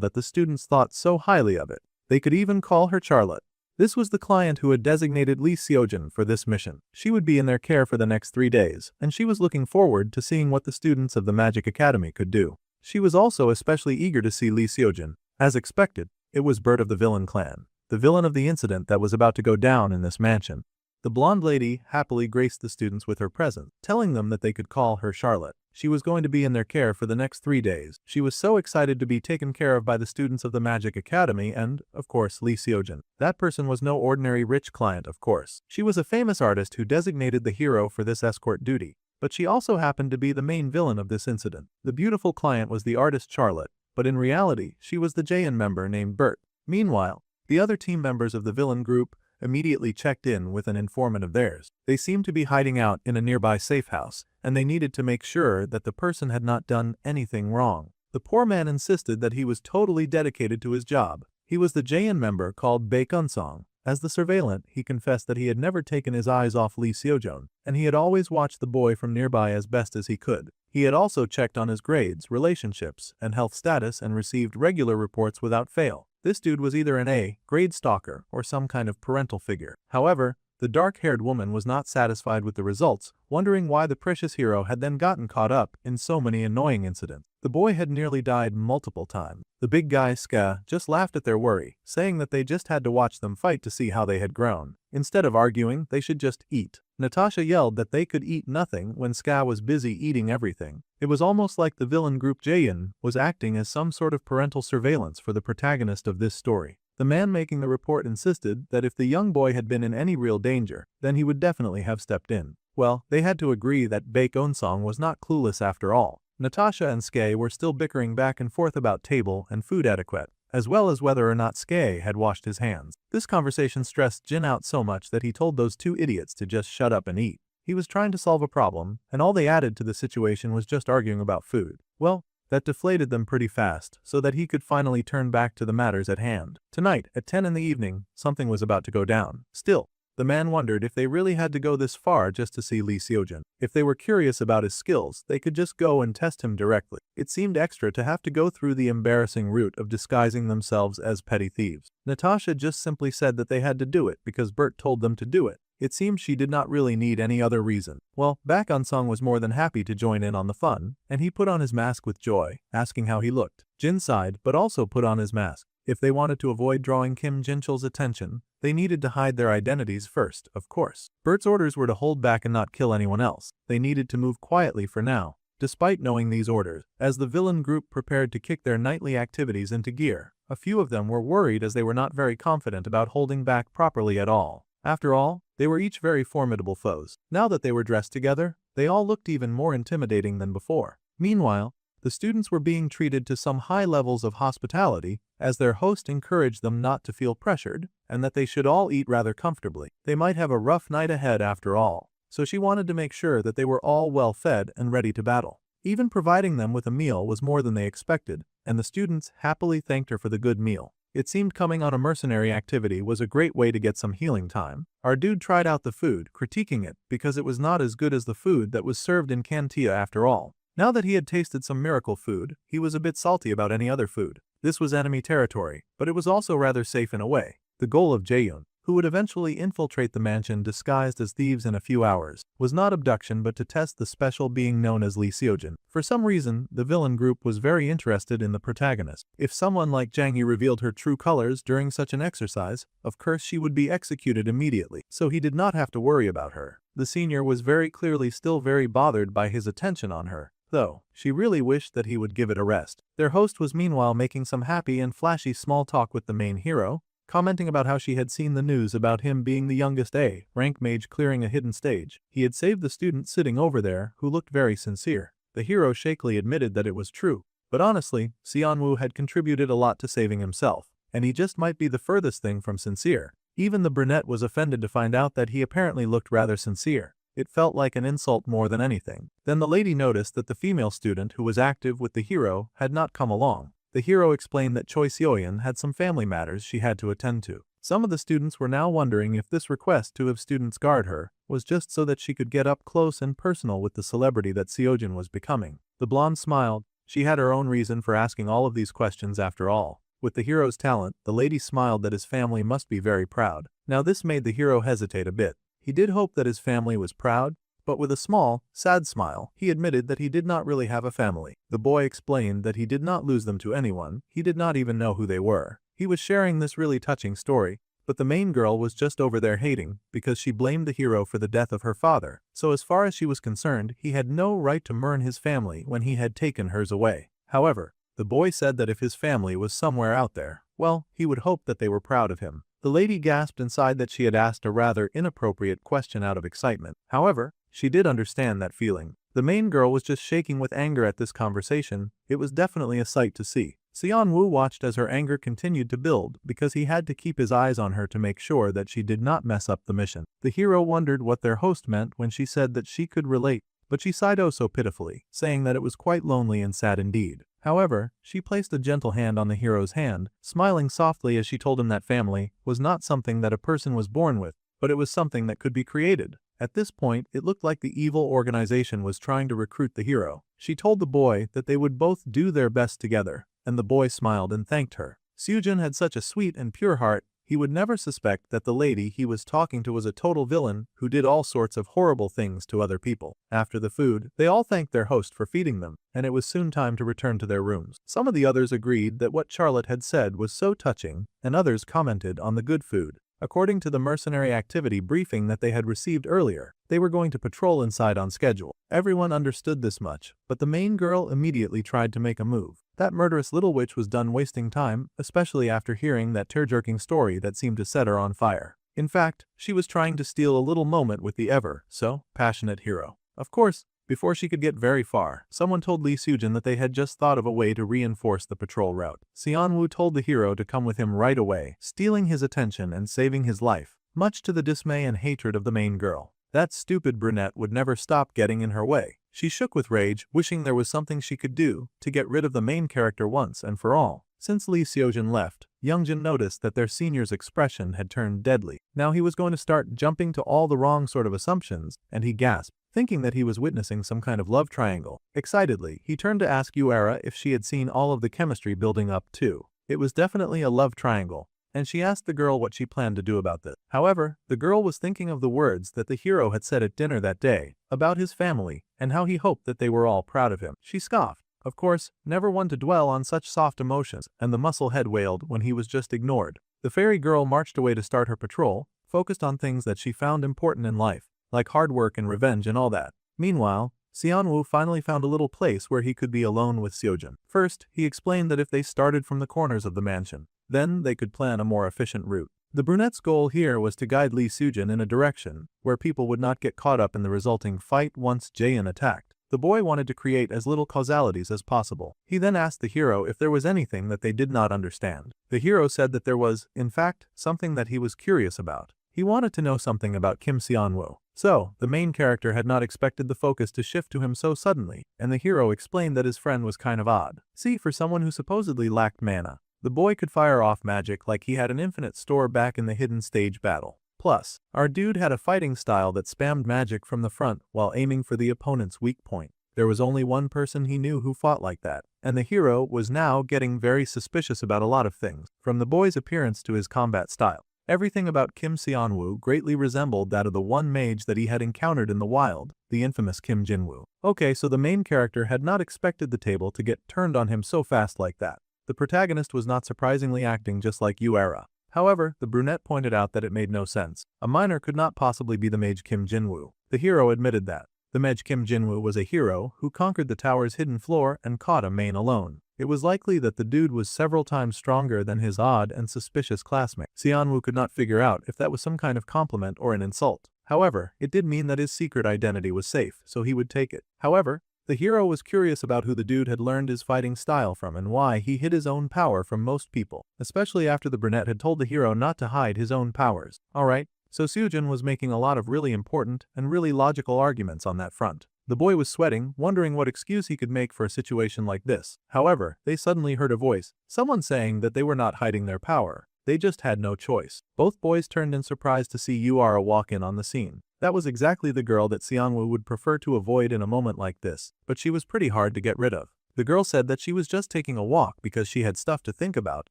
Speaker 1: that the students thought so highly of it. They could even call her Charlotte. This was the client who had designated Lee Seojun for this mission. She would be in their care for the next 3 days, and she was looking forward to seeing what the students of the Magic Academy could do. She was also especially eager to see Lee Seojun. As expected, it was Bert of the villain clan. the villain of the incident that was about to go down in this mansion. The blonde lady happily graced the students with her presence, telling them that they could call her Charlotte. She was going to be in their care for the next 3 days. She was so excited to be taken care of by the students of the Magic Academy and, of course, Lee Seojin. That person was no ordinary rich client, of course. She was a famous artist who designated the hero for this escort duty. But she also happened to be the main villain of this incident. The beautiful client was the artist Charlotte, but in reality, she was the JN member named Bert. Meanwhile, the other team members of the villain group immediately checked in with an informant of theirs. They seemed to be hiding out in a nearby safe house, and they needed to make sure that the person had not done anything wrong. The poor man insisted that he was totally dedicated to his job. He was the JN member called Bae Kun-song. As the surveillant, he confessed that he had never taken his eyes off Lee Seojin, and he had always watched the boy from nearby as best as he could. He had also checked on his grades, relationships, and health status and received regular reports without fail. This dude was either an A-grade stalker or some kind of parental figure. However, the dark-haired woman was not satisfied with the results, wondering why the precious hero had then gotten caught up in so many annoying incidents. The boy had nearly died multiple times. The big guy, Ska, just laughed at their worry, saying that they just had to watch them fight to see how they had grown. Instead of arguing, they should just eat. Natasha yelled that they could eat nothing when Ska was busy eating everything. It was almost like the villain group Jaein was acting as some sort of parental surveillance for the protagonist of this story. The man making the report insisted that if the young boy had been in any real danger, then he would definitely have stepped in. Well, they had to agree that Bae Kun-song was not clueless after all. Natasha and Skye were still bickering back and forth about table and food etiquette, as well as whether or not Skye had washed his hands. This conversation stressed Jin out so much that he told those two idiots to just shut up and eat. He was trying to solve a problem, and all they added to the situation was just arguing about food. Well, that deflated them pretty fast, so that he could finally turn back to the matters at hand. Tonight, at 10 in the evening, something was about to go down. Still, the man wondered if they really had to go this far just to see Lee Seojin. If they were curious about his skills, they could just go and test him directly. It seemed extra to have to go through the embarrassing route of disguising themselves as petty thieves. Natasha just simply said that they had to do it because Bert told them to do it. It seemed she did not really need any other reason. Well, Bae Kun-song was more than happy to join in on the fun, and he put on his mask with joy, asking how he looked. Jin sighed, but also put on his mask. If they wanted to avoid drawing Kim Jin-chul's attention, they needed to hide their identities first, of course. Bert's orders were to hold back and not kill anyone else. They needed to move quietly for now. Despite knowing these orders, as the villain group prepared to kick their nightly activities into gear, a few of them were worried as they were not very confident about holding back properly at all. After all, they were each very formidable foes. Now that they were dressed together, they all looked even more intimidating than before. Meanwhile, the students were being treated to some high levels of hospitality, as their host encouraged them not to feel pressured, and that they should all eat rather comfortably. They might have a rough night ahead after all, so she wanted to make sure that they were all well fed and ready to battle. Even providing them with a meal was more than they expected, and the students happily thanked her for the good meal. It seemed coming on a mercenary activity was a great way to get some healing time. Our dude tried out the food, critiquing it because it was not as good as the food that was served in Cantia after all. Now that he had tasted some miracle food, he was a bit salty about any other food. This was enemy territory, but it was also rather safe in a way. The goal of Jaeyoon, who would eventually infiltrate the mansion disguised as thieves in a few hours, was not abduction but to test the special being known as Lee Seojin. For some reason, the villain group was very interested in the protagonist. If someone like Jang Hee revealed her true colors during such an exercise, of course she would be executed immediately, so he did not have to worry about her. The senior was very clearly still very bothered by his attention on her, though she really wished that he would give it a rest. Their host was meanwhile making some happy and flashy small talk with the main hero, commenting about how she had seen the news about him being the youngest A-rank mage clearing a hidden stage. He had saved the student sitting over there, who looked very sincere. The hero shakily admitted that it was true, but honestly, Seonwoo had contributed a lot to saving himself, and he just might be the furthest thing from sincere. Even the brunette was offended to find out that he apparently looked rather sincere. It felt like an insult more than anything. Then the lady noticed that the female student who was active with the hero had not come along. The hero explained that Choi Seoyeon had some family matters she had to attend to. Some of the students were now wondering if this request to have students guard her was just so that she could get up close and personal with the celebrity that Seojin was becoming. The blonde smiled. She had her own reason for asking all of these questions after all. With the hero's talent, the lady smiled that his family must be very proud. Now this made the hero hesitate a bit. He did hope that his family was proud, but with a small, sad smile, he admitted that he did not really have a family. The boy explained that he did not lose them to anyone, he did not even know who they were. He was sharing this really touching story, but the main girl was just over there hating because she blamed the hero for the death of her father, so as far as she was concerned he had no right to mourn his family when he had taken hers away. However, the boy said that if his family was somewhere out there, well, he would hope that they were proud of him. The lady gasped inside that she had asked a rather inappropriate question out of excitement. However, she did understand that feeling. The main girl was just shaking with anger at this conversation. It was definitely a sight to see. Seon-woo watched as her anger continued to build because he had to keep his eyes on her to make sure that she did not mess up the mission. The hero wondered what their host meant when she said that she could relate, but she sighed oh so pitifully, saying that it was quite lonely and sad indeed. However, she placed a gentle hand on the hero's hand, smiling softly as she told him that family was not something that a person was born with, but it was something that could be created. At this point, it looked like the evil organization was trying to recruit the hero. She told the boy that they would both do their best together, and the boy smiled and thanked her. Seojin had such a sweet and pure heart, he would never suspect that the lady he was talking to was a total villain who did all sorts of horrible things to other people. After the food, they all thanked their host for feeding them, and it was soon time to return to their rooms. Some of the others agreed that what Charlotte had said was so touching, and others commented on the good food. According to the mercenary activity briefing that they had received earlier, they were going to patrol inside on schedule. Everyone understood this much, but the main girl immediately tried to make a move. That murderous little witch was done wasting time, especially after hearing that tear-jerking story that seemed to set her on fire. In fact, she was trying to steal a little moment with the ever-so passionate hero. Of course, before she could get very far, someone told Lee Seojin that they had just thought of a way to reinforce the patrol route. Seon-woo told the hero to come with him right away, stealing his attention and saving his life, much to the dismay and hatred of the main girl. That stupid brunette would never stop getting in her way. She shook with rage, wishing there was something she could do to get rid of the main character once and for all. Since Lee Seojin left, Youngjin noticed that their senior's expression had turned deadly. Now he was going to start jumping to all the wrong sort of assumptions, and he gasped, thinking that he was witnessing some kind of love triangle. Excitedly, he turned to ask Yuara if she had seen all of the chemistry building up too. It was definitely a love triangle, and she asked the girl what she planned to do about this. However, the girl was thinking of the words that the hero had said at dinner that day, about his family, and how he hoped that they were all proud of him. She scoffed. Of course, never one to dwell on such soft emotions, and the muscle head wailed when he was just ignored. The fairy girl marched away to start her patrol, focused on things that she found important in life, like hard work and revenge and all that. Meanwhile, Seon-woo finally found a little place where he could be alone with Seojin. First, he explained that if they started from the corners of the mansion, then they could plan a more efficient route. The brunette's goal here was to guide Lee Seojin in a direction where people would not get caught up in the resulting fight once Jaein attacked. The boy wanted to create as little causalities as possible. He then asked the hero if there was anything that they did not understand. The hero said that there was, in fact, something that he was curious about. He wanted to know something about Kim Seon-woo. So, the main character had not expected the focus to shift to him so suddenly, and the hero explained that his friend was kind of odd. See, for someone who supposedly lacked mana, the boy could fire off magic like he had an infinite store back in the hidden stage battle. Plus, our dude had a fighting style that spammed magic from the front while aiming for the opponent's weak point. There was only one person he knew who fought like that, and the hero was now getting very suspicious about a lot of things, from the boy's appearance to his combat style. Everything about Kim Seon-woo greatly resembled that of the one mage that he had encountered in the wild, the infamous Kim Jin-woo. Okay, so the main character had not expected the table to get turned on him so fast like that. The protagonist was not surprisingly acting just like Yuara. However, the brunette pointed out that it made no sense. A minor could not possibly be the mage Kim Jin-woo. The hero admitted that. The mage Kim Jin-woo was a hero who conquered the tower's hidden floor and caught a main alone. It was likely that the dude was several times stronger than his odd and suspicious classmate. Seon-woo could not figure out if that was some kind of compliment or an insult. However, it did mean that his secret identity was safe, so he would take it. However, the hero was curious about who the dude had learned his fighting style from and why he hid his own power from most people, especially after the brunette had told the hero not to hide his own powers. Alright, so Seojin was making a lot of really important and really logical arguments on that front. The boy was sweating, wondering what excuse he could make for a situation like this. However, they suddenly heard a voice, someone saying that they were not hiding their power. They just had no choice. Both boys turned in surprise to see Yuara walk in on the scene. That was exactly the girl that Seon-woo would prefer to avoid in a moment like this, but she was pretty hard to get rid of. The girl said that she was just taking a walk because she had stuff to think about.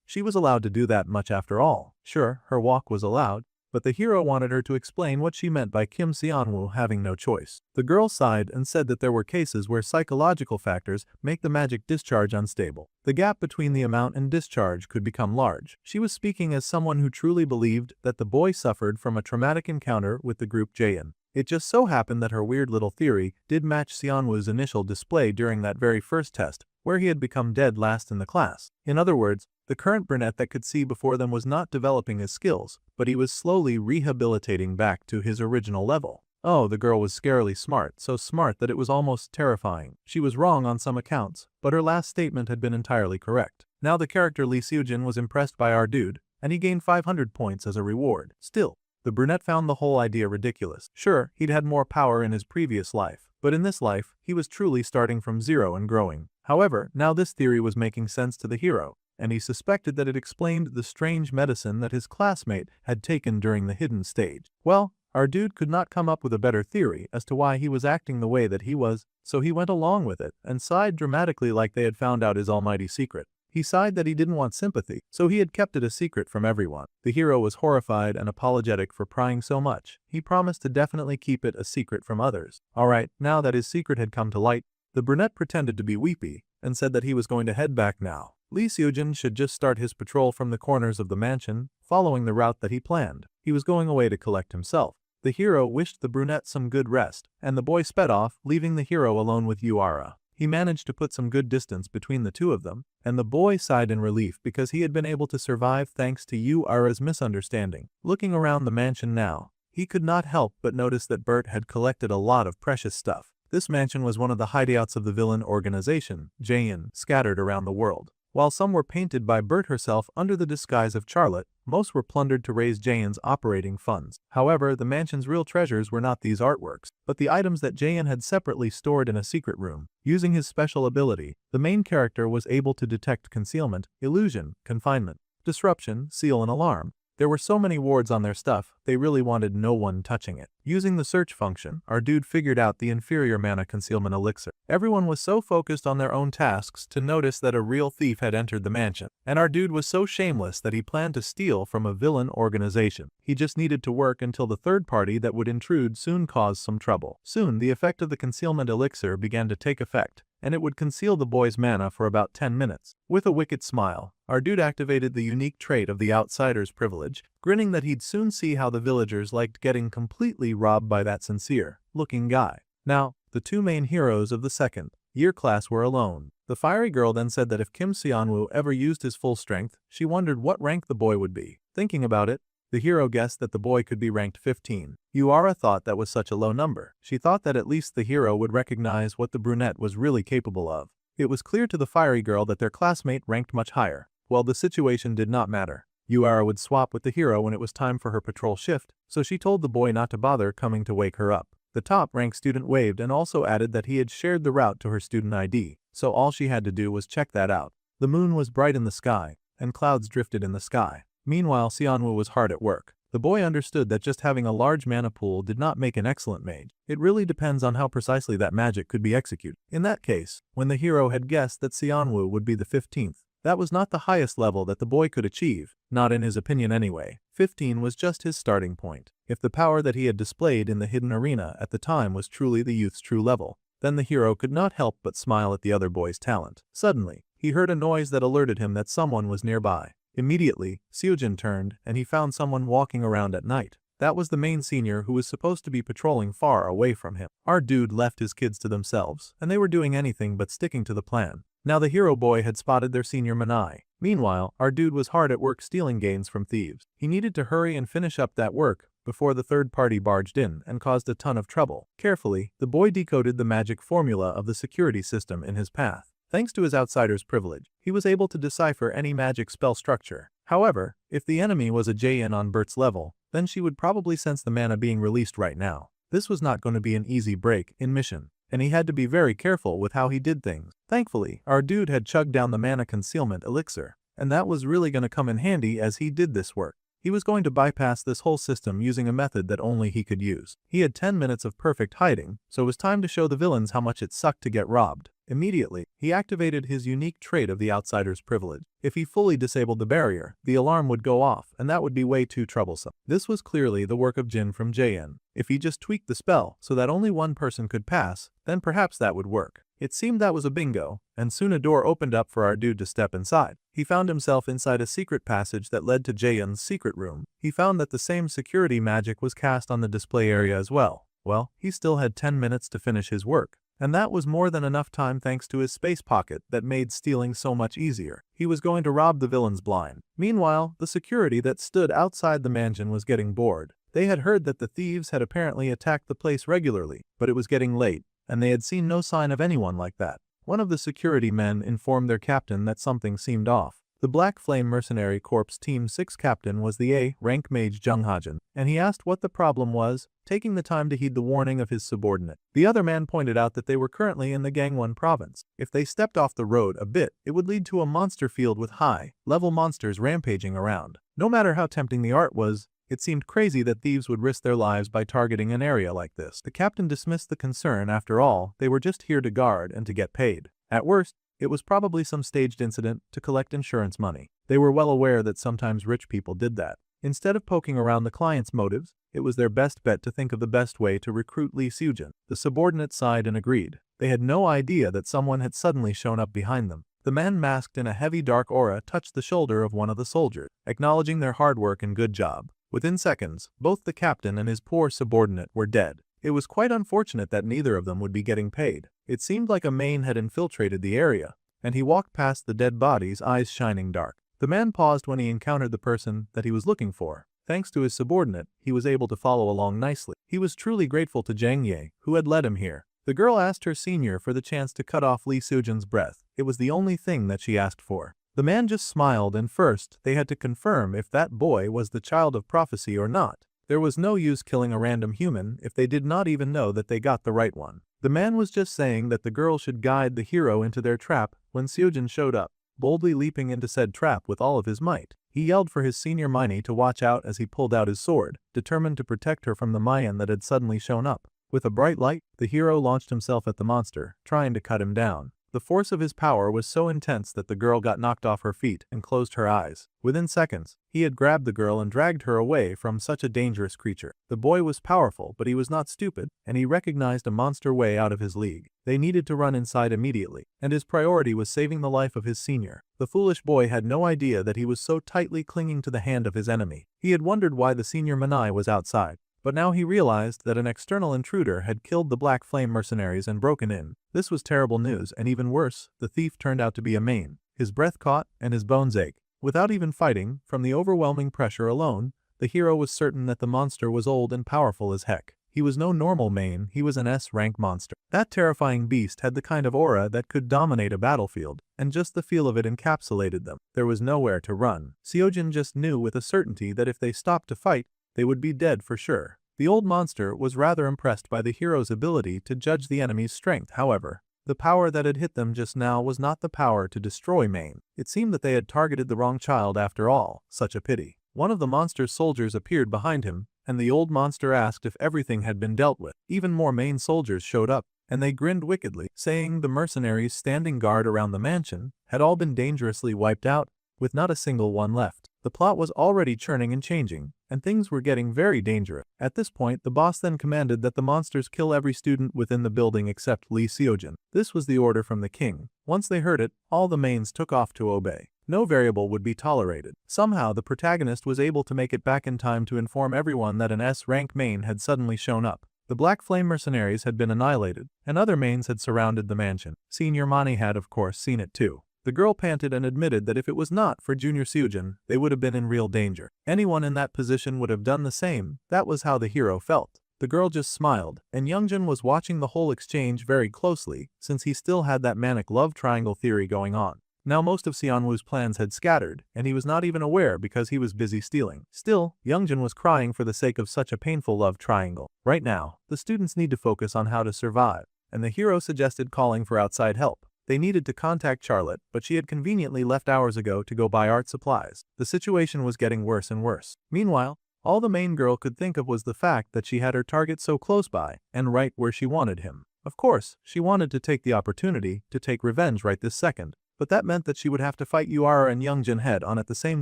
Speaker 1: She was allowed to do that much after all. Sure, her walk was allowed, but the hero wanted her to explain what she meant by Kim Seonwoo having no choice. The girl sighed and said that there were cases where psychological factors make the magic discharge unstable. The gap between the amount and discharge could become large. She was speaking as someone who truly believed that the boy suffered from a traumatic encounter with the group Jaein. It just so happened that her weird little theory did match Seonwoo's initial display during that very first test, where he had become dead last in the class. In other words, the current brunette that could see before them was not developing his skills, but he was slowly rehabilitating back to his original level. Oh, the girl was scarily smart, so smart that it was almost terrifying. She was wrong on some accounts, but her last statement had been entirely correct. Now the character Lee Seojin was impressed by our dude, and he gained 500 points as a reward. Still, the brunette found the whole idea ridiculous. Sure, he'd had more power in his previous life, but in this life, he was truly starting from zero and growing. However, now this theory was making sense to the hero, and he suspected that it explained the strange medicine that his classmate had taken during the hidden stage. Well, our dude could not come up with a better theory as to why he was acting the way that he was, so he went along with it and sighed dramatically like they had found out his almighty secret. He sighed that he didn't want sympathy, so he had kept it a secret from everyone. The hero was horrified and apologetic for prying so much. He promised to definitely keep it a secret from others. Alright, now that his secret had come to light, the brunette pretended to be weepy and said that he was going to head back now. Lee Seojin should just start his patrol from the corners of the mansion, following the route that he planned. He was going away to collect himself. The hero wished the brunette some good rest, and the boy sped off, leaving the hero alone with Yuara. He managed to put some good distance between the two of them, and the boy sighed in relief because he had been able to survive thanks to Yuara's misunderstanding. Looking around the mansion now, he could not help but notice that Bert had collected a lot of precious stuff. This mansion was one of the hideouts of the villain organization, Jaein, scattered around the world. While some were painted by Bert herself under the disguise of Charlotte, most were plundered to raise Jaein's operating funds. However, the mansion's real treasures were not these artworks, but the items that Jaein had separately stored in a secret room. Using his special ability, the main character was able to detect concealment, illusion, confinement, disruption, seal and alarm. There were so many wards on their stuff, they really wanted no one touching it. Using the search function, our dude figured out the inferior mana concealment elixir. Everyone was so focused on their own tasks to notice that a real thief had entered the mansion, and our dude was so shameless that he planned to steal from a villain organization. He just needed to work until the third party that would intrude soon caused some trouble. Soon, the effect of the concealment elixir began to take effect, and it would conceal the boy's mana for about 10 minutes. With a wicked smile, our dude activated the unique trait of the outsider's privilege, grinning that he'd soon see how the villagers liked getting completely robbed by that sincere-looking guy. Now, the two main heroes of the second-year class were alone. The fiery girl then said that if Kim Seonwoo ever used his full strength, she wondered what rank the boy would be. Thinking about it, the hero guessed that the boy could be ranked 15. Yuara thought that was such a low number. She thought that at least the hero would recognize what the brunette was really capable of. It was clear to the fiery girl that their classmate ranked much higher. Well, the situation did not matter. Yuara would swap with the hero when it was time for her patrol shift, so she told the boy not to bother coming to wake her up. The top-ranked student waved and also added that he had shared the route to her student ID, so all she had to do was check that out. The moon was bright in the sky, and clouds drifted in the sky. Meanwhile, Seonwoo was hard at work. The boy understood that just having a large mana pool did not make an excellent mage. It really depends on how precisely that magic could be executed. In that case, when the hero had guessed that Seonwoo would be the 15th, that was not the highest level that the boy could achieve, not in his opinion anyway. 15 was just his starting point. If the power that he had displayed in the hidden arena at the time was truly the youth's true level, then the hero could not help but smile at the other boy's talent. Suddenly, he heard a noise that alerted him that someone was nearby. Immediately, Seojin turned and he found someone walking around at night. That was the main senior who was supposed to be patrolling far away from him. Our dude left his kids to themselves, and they were doing anything but sticking to the plan. Now the hero boy had spotted their senior Manai. Meanwhile, our dude was hard at work stealing gains from thieves. He needed to hurry and finish up that work before the third party barged in and caused a ton of trouble. Carefully, the boy decoded the magic formula of the security system in his path. Thanks to his outsider's privilege, he was able to decipher any magic spell structure. However, if the enemy was a Jaein on Bert's level, then she would probably sense the mana being released right now. This was not going to be an easy break in mission, and he had to be very careful with how he did things. Thankfully, our dude had chugged down the mana concealment elixir, and that was really going to come in handy as he did this work. He was going to bypass this whole system using a method that only he could use. He had 10 minutes of perfect hiding, so it was time to show the villains how much it sucked to get robbed. Immediately, he activated his unique trait of the outsider's privilege. If he fully disabled the barrier, the alarm would go off, and that would be way too troublesome. This was clearly the work of Jin from JN. If he just tweaked the spell so that only one person could pass, then perhaps that would work. It seemed that was a bingo, and soon a door opened up for our dude to step inside. He found himself inside a secret passage that led to Jaehyun's secret room. He found that the same security magic was cast on the display area as well. Well, he still had 10 minutes to finish his work. And that was more than enough time thanks to his space pocket that made stealing so much easier. He was going to rob the villains blind. Meanwhile, the security that stood outside the mansion was getting bored. They had heard that the thieves had apparently attacked the place regularly, but it was getting late, and they had seen no sign of anyone like that. One of the security men informed their captain that something seemed off. The Black Flame Mercenary Corps Team 6 captain was the A-rank mage Jung Hajin, and he asked what the problem was, taking the time to heed the warning of his subordinate. The other man pointed out that they were currently in the Gangwon province. If they stepped off the road a bit, it would lead to a monster field with high-level monsters rampaging around. No matter how tempting the art was, it seemed crazy that thieves would risk their lives by targeting an area like this. The captain dismissed the concern. After all, they were just here to guard and to get paid. At worst, it was probably some staged incident to collect insurance money. They were well aware that sometimes rich people did that. Instead of poking around the client's motives, it was their best bet to think of the best way to recruit Lee Seojin. The subordinate sighed and agreed. They had no idea that someone had suddenly shown up behind them. The man masked in a heavy dark aura touched the shoulder of one of the soldiers, acknowledging their hard work and good job. Within seconds, both the captain and his poor subordinate were dead. It was quite unfortunate that neither of them would be getting paid. It seemed like a main had infiltrated the area, and he walked past the dead bodies, eyes shining dark. The man paused when he encountered the person that he was looking for. Thanks to his subordinate, he was able to follow along nicely. He was truly grateful to Jang Ye, who had led him here. The girl asked her senior for the chance to cut off Lee Seojin's breath. It was the only thing that she asked for. The man just smiled, and first, they had to confirm if that boy was the child of prophecy or not. There was no use killing a random human if they did not even know that they got the right one. The man was just saying that the girl should guide the hero into their trap when Seojin showed up, boldly leaping into said trap with all of his might. He yelled for his senior Miney to watch out as he pulled out his sword, determined to protect her from the Mayan that had suddenly shown up. With a bright light, the hero launched himself at the monster, trying to cut him down. The force of his power was so intense that the girl got knocked off her feet and closed her eyes. Within seconds, he had grabbed the girl and dragged her away from such a dangerous creature. The boy was powerful, but he was not stupid, and he recognized a monster way out of his league. They needed to run inside immediately, and his priority was saving the life of his senior. The foolish boy had no idea that he was so tightly clinging to the hand of his enemy. He had wondered why the senior Manai was outside. But now he realized that an external intruder had killed the Black Flame mercenaries and broken in. This was terrible news, and even worse, the thief turned out to be a main. His breath caught, and his bones ached. Without even fighting, from the overwhelming pressure alone, the hero was certain that the monster was old and powerful as heck. He was no normal main, he was an S-rank monster. That terrifying beast had the kind of aura that could dominate a battlefield, and just the feel of it encapsulated them. There was nowhere to run. Seojin just knew with a certainty that if they stopped to fight, they would be dead for sure. The old monster was rather impressed by the hero's ability to judge the enemy's strength. However, the power that had hit them just now was not the power to destroy Maine. It seemed that they had targeted the wrong child after all. Such a pity. One of the monster's soldiers appeared behind him, and the old monster asked if everything had been dealt with. Even more Maine soldiers showed up, and they grinned wickedly, saying the mercenaries standing guard around the mansion had all been dangerously wiped out, with not a single one left. The plot was already churning and changing, and things were getting very dangerous. At this point, the boss then commanded that the monsters kill every student within the building except Lee Seojin. This was the order from the king. Once they heard it, all the mains took off to obey. No variable would be tolerated. Somehow the protagonist was able to make it back in time to inform everyone that an S-rank main had suddenly shown up. The Black Flame mercenaries had been annihilated, and other mains had surrounded the mansion. Senior Mani had of course seen it too. The girl panted and admitted that if it was not for Junior Seojin, they would have been in real danger. Anyone in that position would have done the same. That was how the hero felt. The girl just smiled, and Youngjin was watching the whole exchange very closely, since he still had that manic love triangle theory going on. Now most of Xianwu's plans had scattered, and he was not even aware because he was busy stealing. Still, Youngjin was crying for the sake of such a painful love triangle. Right now, the students need to focus on how to survive, and the hero suggested calling for outside help. They needed to contact Charlotte, but she had conveniently left hours ago to go buy art supplies. The situation was getting worse and worse. Meanwhile, all the main girl could think of was the fact that she had her target so close by and right where she wanted him. Of course, she wanted to take the opportunity to take revenge right this second, but that meant that she would have to fight Yuara and Youngjin head-on at the same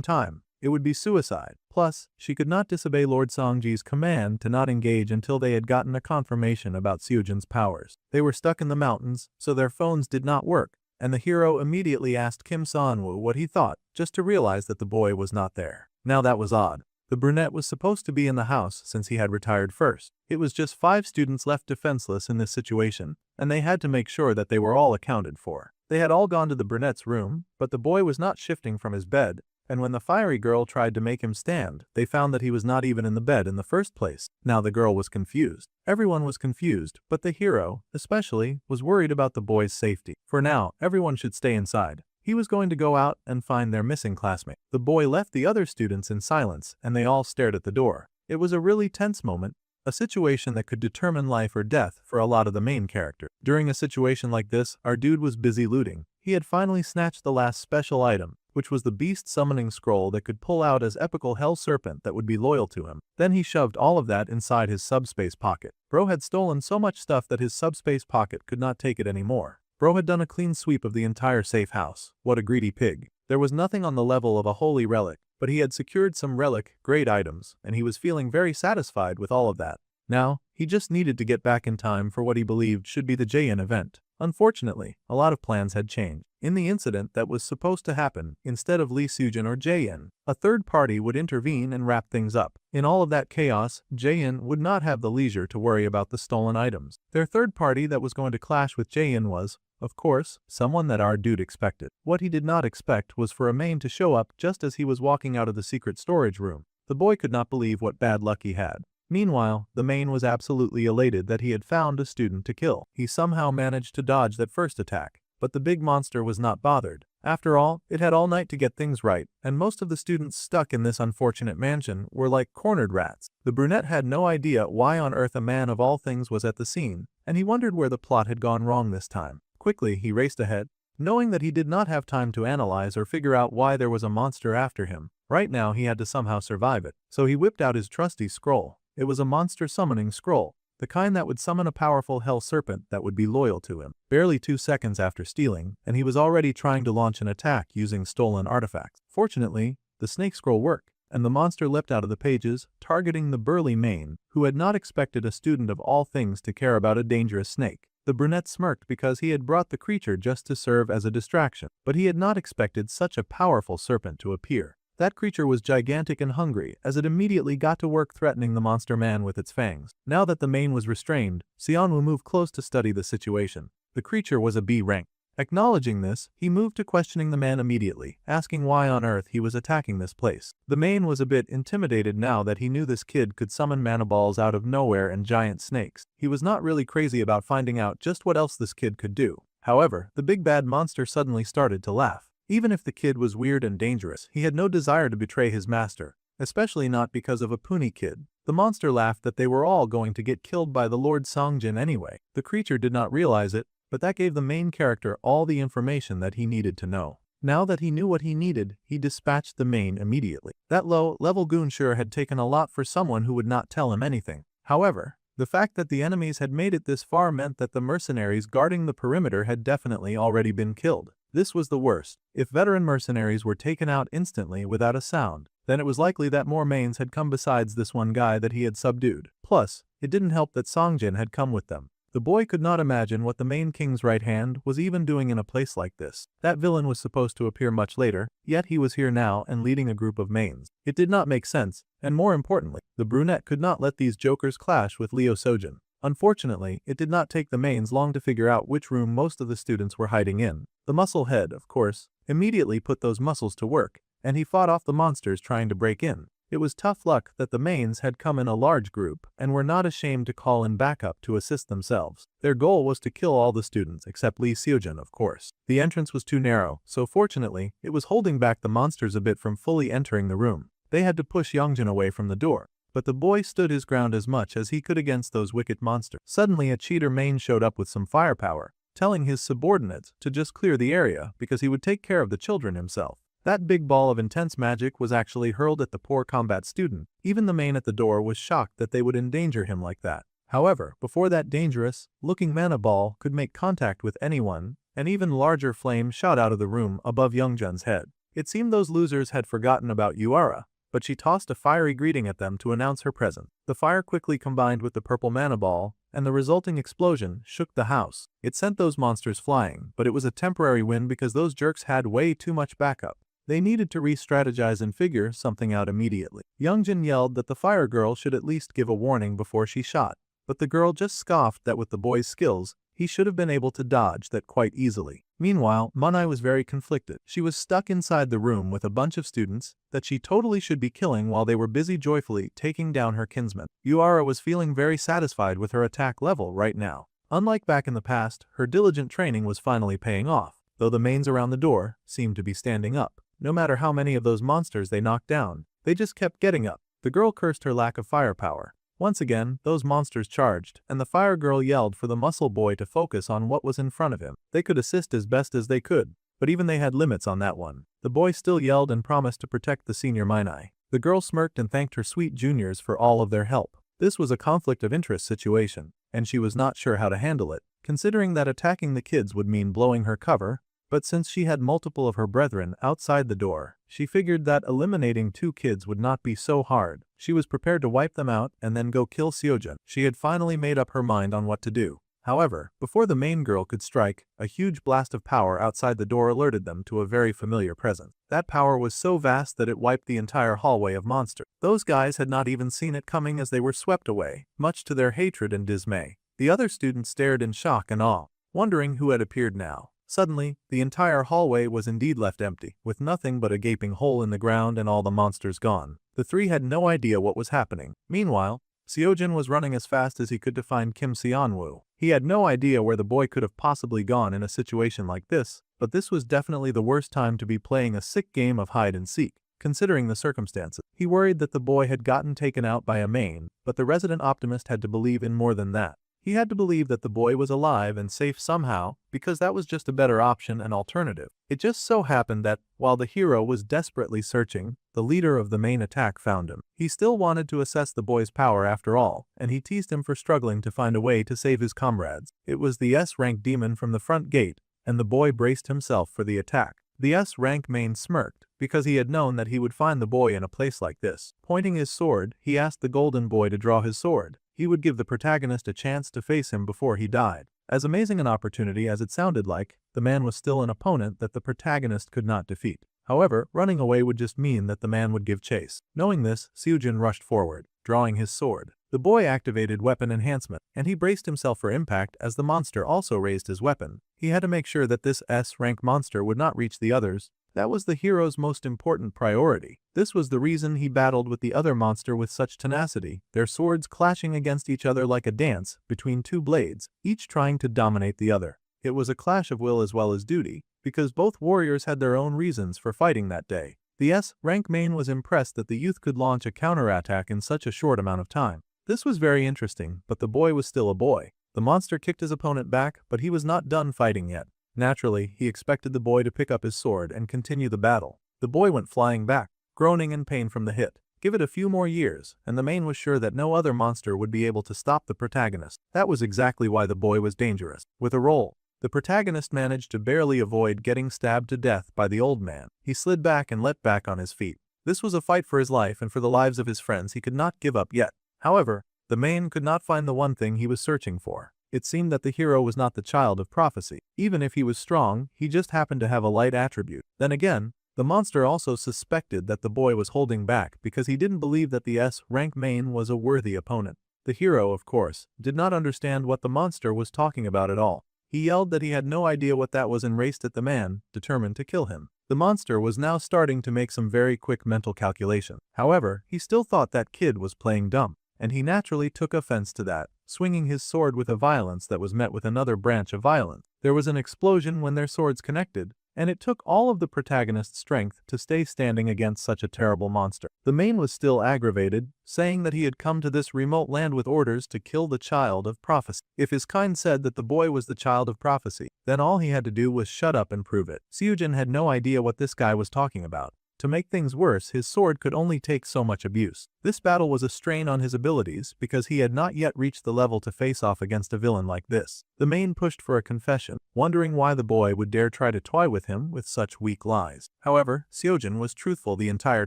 Speaker 1: time. It would be suicide. Plus, she could not disobey Lord Songji's command to not engage until they had gotten a confirmation about Seojin's powers. They were stuck in the mountains, so their phones did not work, and the hero immediately asked Kim Seonwoo what he thought, just to realize that the boy was not there. Now that was odd. The brunette was supposed to be in the house since he had retired first. It was just 5 students left defenseless in this situation, and they had to make sure that they were all accounted for. They had all gone to the brunette's room, but the boy was not shifting from his bed, and when the fiery girl tried to make him stand, they found that he was not even in the bed in the first place. Now the girl was confused. Everyone was confused, but the hero, especially, was worried about the boy's safety. For now, everyone should stay inside. He was going to go out and find their missing classmate. The boy left the other students in silence, and they all stared at the door. It was a really tense moment, a situation that could determine life or death for a lot of the main characters. During a situation like this, our dude was busy looting. He had finally snatched the last special item, which was the beast summoning scroll that could pull out as epical hell serpent that would be loyal to him. Then he shoved all of that inside his subspace pocket. Bro had stolen so much stuff that his subspace pocket could not take it anymore. Bro had done a clean sweep of the entire safe house. What a greedy pig. There was nothing on the level of a holy relic, but he had secured some relic-grade items, and he was feeling very satisfied with all of that. Now, he just needed to get back in time for what he believed should be the Jaein event. Unfortunately, a lot of plans had changed. In the incident that was supposed to happen, instead of Lee Seojin or Jaein, a third party would intervene and wrap things up. In all of that chaos, Jaein would not have the leisure to worry about the stolen items. Their third party that was going to clash with Jaein was, of course, someone that our dude expected. What he did not expect was for a main to show up just as he was walking out of the secret storage room. The boy could not believe what bad luck he had. Meanwhile, the main was absolutely elated that he had found a student to kill. He somehow managed to dodge that first attack, but the big monster was not bothered. After all, it had all night to get things right, and most of the students stuck in this unfortunate mansion were like cornered rats. The brunette had no idea why on earth a man of all things was at the scene, and he wondered where the plot had gone wrong this time. Quickly, he raced ahead, knowing that he did not have time to analyze or figure out why there was a monster after him. Right now, he had to somehow survive it, so he whipped out his trusty scroll. It was a monster summoning scroll, the kind that would summon a powerful hell serpent that would be loyal to him. Barely 2 seconds after stealing, and he was already trying to launch an attack using stolen artifacts. Fortunately, the snake scroll worked, and the monster leapt out of the pages, targeting the burly main, who had not expected a student of all things to care about a dangerous snake. The brunette smirked because he had brought the creature just to serve as a distraction, but he had not expected such a powerful serpent to appear. That creature was gigantic and hungry, as it immediately got to work threatening the monster man with its fangs. Now that the main was restrained, Seonwoo moved close to study the situation. The creature was a B rank. Acknowledging this, he moved to questioning the man immediately, asking why on earth he was attacking this place. The main was a bit intimidated now that he knew this kid could summon mana balls out of nowhere and giant snakes. He was not really crazy about finding out just what else this kid could do. However, the big bad monster suddenly started to laugh. Even if the kid was weird and dangerous, he had no desire to betray his master, especially not because of a puny kid. The monster laughed that they were all going to get killed by the Lord Songjin anyway. The creature did not realize it, but that gave the main character all the information that he needed to know. Now that he knew what he needed, he dispatched the main immediately. That low-level goon sure had taken a lot for someone who would not tell him anything. However, the fact that the enemies had made it this far meant that the mercenaries guarding the perimeter had definitely already been killed. This was the worst. If veteran mercenaries were taken out instantly without a sound, then it was likely that more mains had come besides this one guy that he had subdued. Plus, it didn't help that Songjin had come with them. The boy could not imagine what the main king's right hand was even doing in a place like this. That villain was supposed to appear much later, yet he was here now and leading a group of mains. It did not make sense, and more importantly, the brunette could not let these jokers clash with Leo Sojin. Unfortunately, it did not take the mains long to figure out which room most of the students were hiding in. The muscle head, of course, immediately put those muscles to work, and he fought off the monsters trying to break in. It was tough luck that the mains had come in a large group and were not ashamed to call in backup to assist themselves. Their goal was to kill all the students except Lee Seojin, of course. The entrance was too narrow, so fortunately, it was holding back the monsters a bit from fully entering the room. They had to push Youngjin away from the door, but the boy stood his ground as much as he could against those wicked monsters. Suddenly a cheater main showed up with some firepower, telling his subordinates to just clear the area because he would take care of the children himself. That big ball of intense magic was actually hurled at the poor combat student. Even the main at the door was shocked that they would endanger him like that. However, before that dangerous-looking mana ball could make contact with anyone, an even larger flame shot out of the room above Youngjun's head. It seemed those losers had forgotten about Yuara, but she tossed a fiery greeting at them to announce her presence. The fire quickly combined with the purple mana ball, and the resulting explosion shook the house. It sent those monsters flying, but it was a temporary win because those jerks had way too much backup. They needed to re-strategize and figure something out immediately. Youngjun yelled that the fire girl should at least give a warning before she shot, but the girl just scoffed that with the boy's skills, he should have been able to dodge that quite easily. Meanwhile, Manai was very conflicted. She was stuck inside the room with a bunch of students that she totally should be killing while they were busy joyfully taking down her kinsman. Yuara was feeling very satisfied with her attack level right now. Unlike back in the past, her diligent training was finally paying off, though the mains around the door seemed to be standing up. No matter how many of those monsters they knocked down, they just kept getting up. The girl cursed her lack of firepower. Once again, those monsters charged, and the fire girl yelled for the muscle boy to focus on what was in front of him. They could assist as best as they could, but even they had limits on that one. The boy still yelled and promised to protect the senior Minai. The girl smirked and thanked her sweet juniors for all of their help. This was a conflict of interest situation, and she was not sure how to handle it, considering that attacking the kids would mean blowing her cover. But since she had multiple of her brethren outside the door, she figured that eliminating 2 kids would not be so hard. She was prepared to wipe them out and then go kill Seojun. She had finally made up her mind on what to do. However, before the main girl could strike, a huge blast of power outside the door alerted them to a very familiar presence. That power was so vast that it wiped the entire hallway of monsters. Those guys had not even seen it coming as they were swept away, much to their hatred and dismay. The other students stared in shock and awe, wondering who had appeared now. Suddenly, the entire hallway was indeed left empty, with nothing but a gaping hole in the ground and all the monsters gone. The 3 had no idea what was happening. Meanwhile, Seojun was running as fast as he could to find Kim Seonwoo. He had no idea where the boy could have possibly gone in a situation like this, but this was definitely the worst time to be playing a sick game of hide and seek, considering the circumstances. He worried that the boy had gotten taken out by a main, but the resident optimist had to believe in more than that. He had to believe that the boy was alive and safe somehow, because that was just a better option and alternative. It just so happened that, while the hero was desperately searching, the leader of the main attack found him. He still wanted to assess the boy's power after all, and he teased him for struggling to find a way to save his comrades. It was the S-rank demon from the front gate, and the boy braced himself for the attack. The S-rank main smirked, because he had known that he would find the boy in a place like this. Pointing his sword, he asked the golden boy to draw his sword. He would give the protagonist a chance to face him before he died. As amazing an opportunity as it sounded like, the man was still an opponent that the protagonist could not defeat. However, running away would just mean that the man would give chase. Knowing this, Seojun rushed forward, drawing his sword. The boy activated weapon enhancement, and he braced himself for impact as the monster also raised his weapon. He had to make sure that this S-rank monster would not reach the others. That was the hero's most important priority. This was the reason he battled with the other monster with such tenacity, their swords clashing against each other like a dance between 2 blades, each trying to dominate the other. It was a clash of will as well as duty, because both warriors had their own reasons for fighting that day. The S-rank main was impressed that the youth could launch a counterattack in such a short amount of time. This was very interesting, but the boy was still a boy. The monster kicked his opponent back, but he was not done fighting yet. Naturally, he expected the boy to pick up his sword and continue the battle. The boy went flying back, groaning in pain from the hit. Give it a few more years, and the main was sure that no other monster would be able to stop the protagonist. That was exactly why the boy was dangerous. With a roll, the protagonist managed to barely avoid getting stabbed to death by the old man. He slid back and leapt back on his feet. This was a fight for his life and for the lives of his friends he could not give up yet. However, the main could not find the one thing he was searching for. It seemed that the hero was not the child of prophecy. Even if he was strong, he just happened to have a light attribute. Then again, the monster also suspected that the boy was holding back because he didn't believe that the S-rank main was a worthy opponent. The hero, of course, did not understand what the monster was talking about at all. He yelled that he had no idea what that was and raced at the man, determined to kill him. The monster was now starting to make some very quick mental calculations. However, he still thought that kid was playing dumb, and he naturally took offense to that, swinging his sword with a violence that was met with another branch of violence. There was an explosion when their swords connected, and it took all of the protagonist's strength to stay standing against such a terrible monster. The main was still aggravated, saying that he had come to this remote land with orders to kill the child of prophecy. If his kind said that the boy was the child of prophecy, then all he had to do was shut up and prove it. Seojin had no idea what this guy was talking about. To make things worse, his sword could only take so much abuse. This battle was a strain on his abilities because he had not yet reached the level to face off against a villain like this. The main pushed for a confession, wondering why the boy would dare try to toy with him with such weak lies. However, Seojin was truthful the entire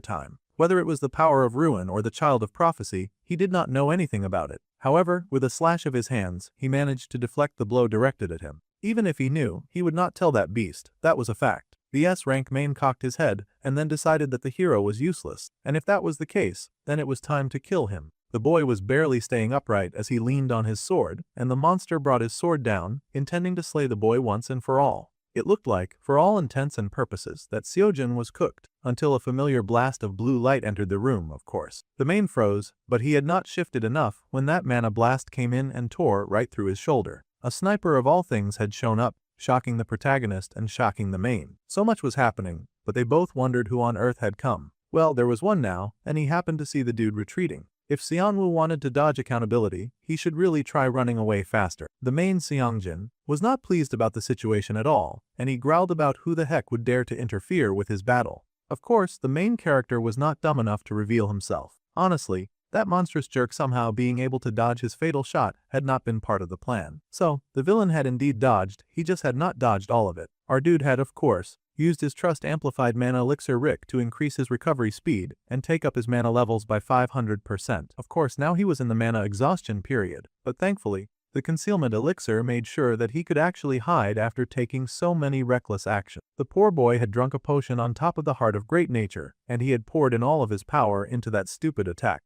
Speaker 1: time. Whether it was the power of ruin or the child of prophecy, he did not know anything about it. However, with a slash of his hands, he managed to deflect the blow directed at him. Even if he knew, he would not tell that beast, that was a fact. The S-rank main cocked his head and then decided that the hero was useless, and if that was the case, then it was time to kill him. The boy was barely staying upright as he leaned on his sword, and the monster brought his sword down, intending to slay the boy once and for all. It looked like, for all intents and purposes, that Seojin was cooked, until a familiar blast of blue light entered the room, of course. The main froze, but he had not shifted enough when that mana blast came in and tore right through his shoulder. A sniper of all things had shown up, shocking the protagonist and shocking the main. So much was happening, but they both wondered who on earth had come. Well, there was one now, and he happened to see the dude retreating. If Seonwoo wanted to dodge accountability, he should really try running away faster. The main Seongjin was not pleased about the situation at all, and he growled about who the heck would dare to interfere with his battle. Of course, the main character was not dumb enough to reveal himself. Honestly, that monstrous jerk somehow being able to dodge his fatal shot had not been part of the plan. So, the villain had indeed dodged, he just had not dodged all of it. Our dude had, of course, used his trust-amplified mana elixir Rick to increase his recovery speed and take up his mana levels by 500%. Of course, now he was in the mana exhaustion period, but thankfully, the concealment elixir made sure that he could actually hide after taking so many reckless actions. The poor boy had drunk a potion on top of the Heart of Great Nature, and he had poured in all of his power into that stupid attack.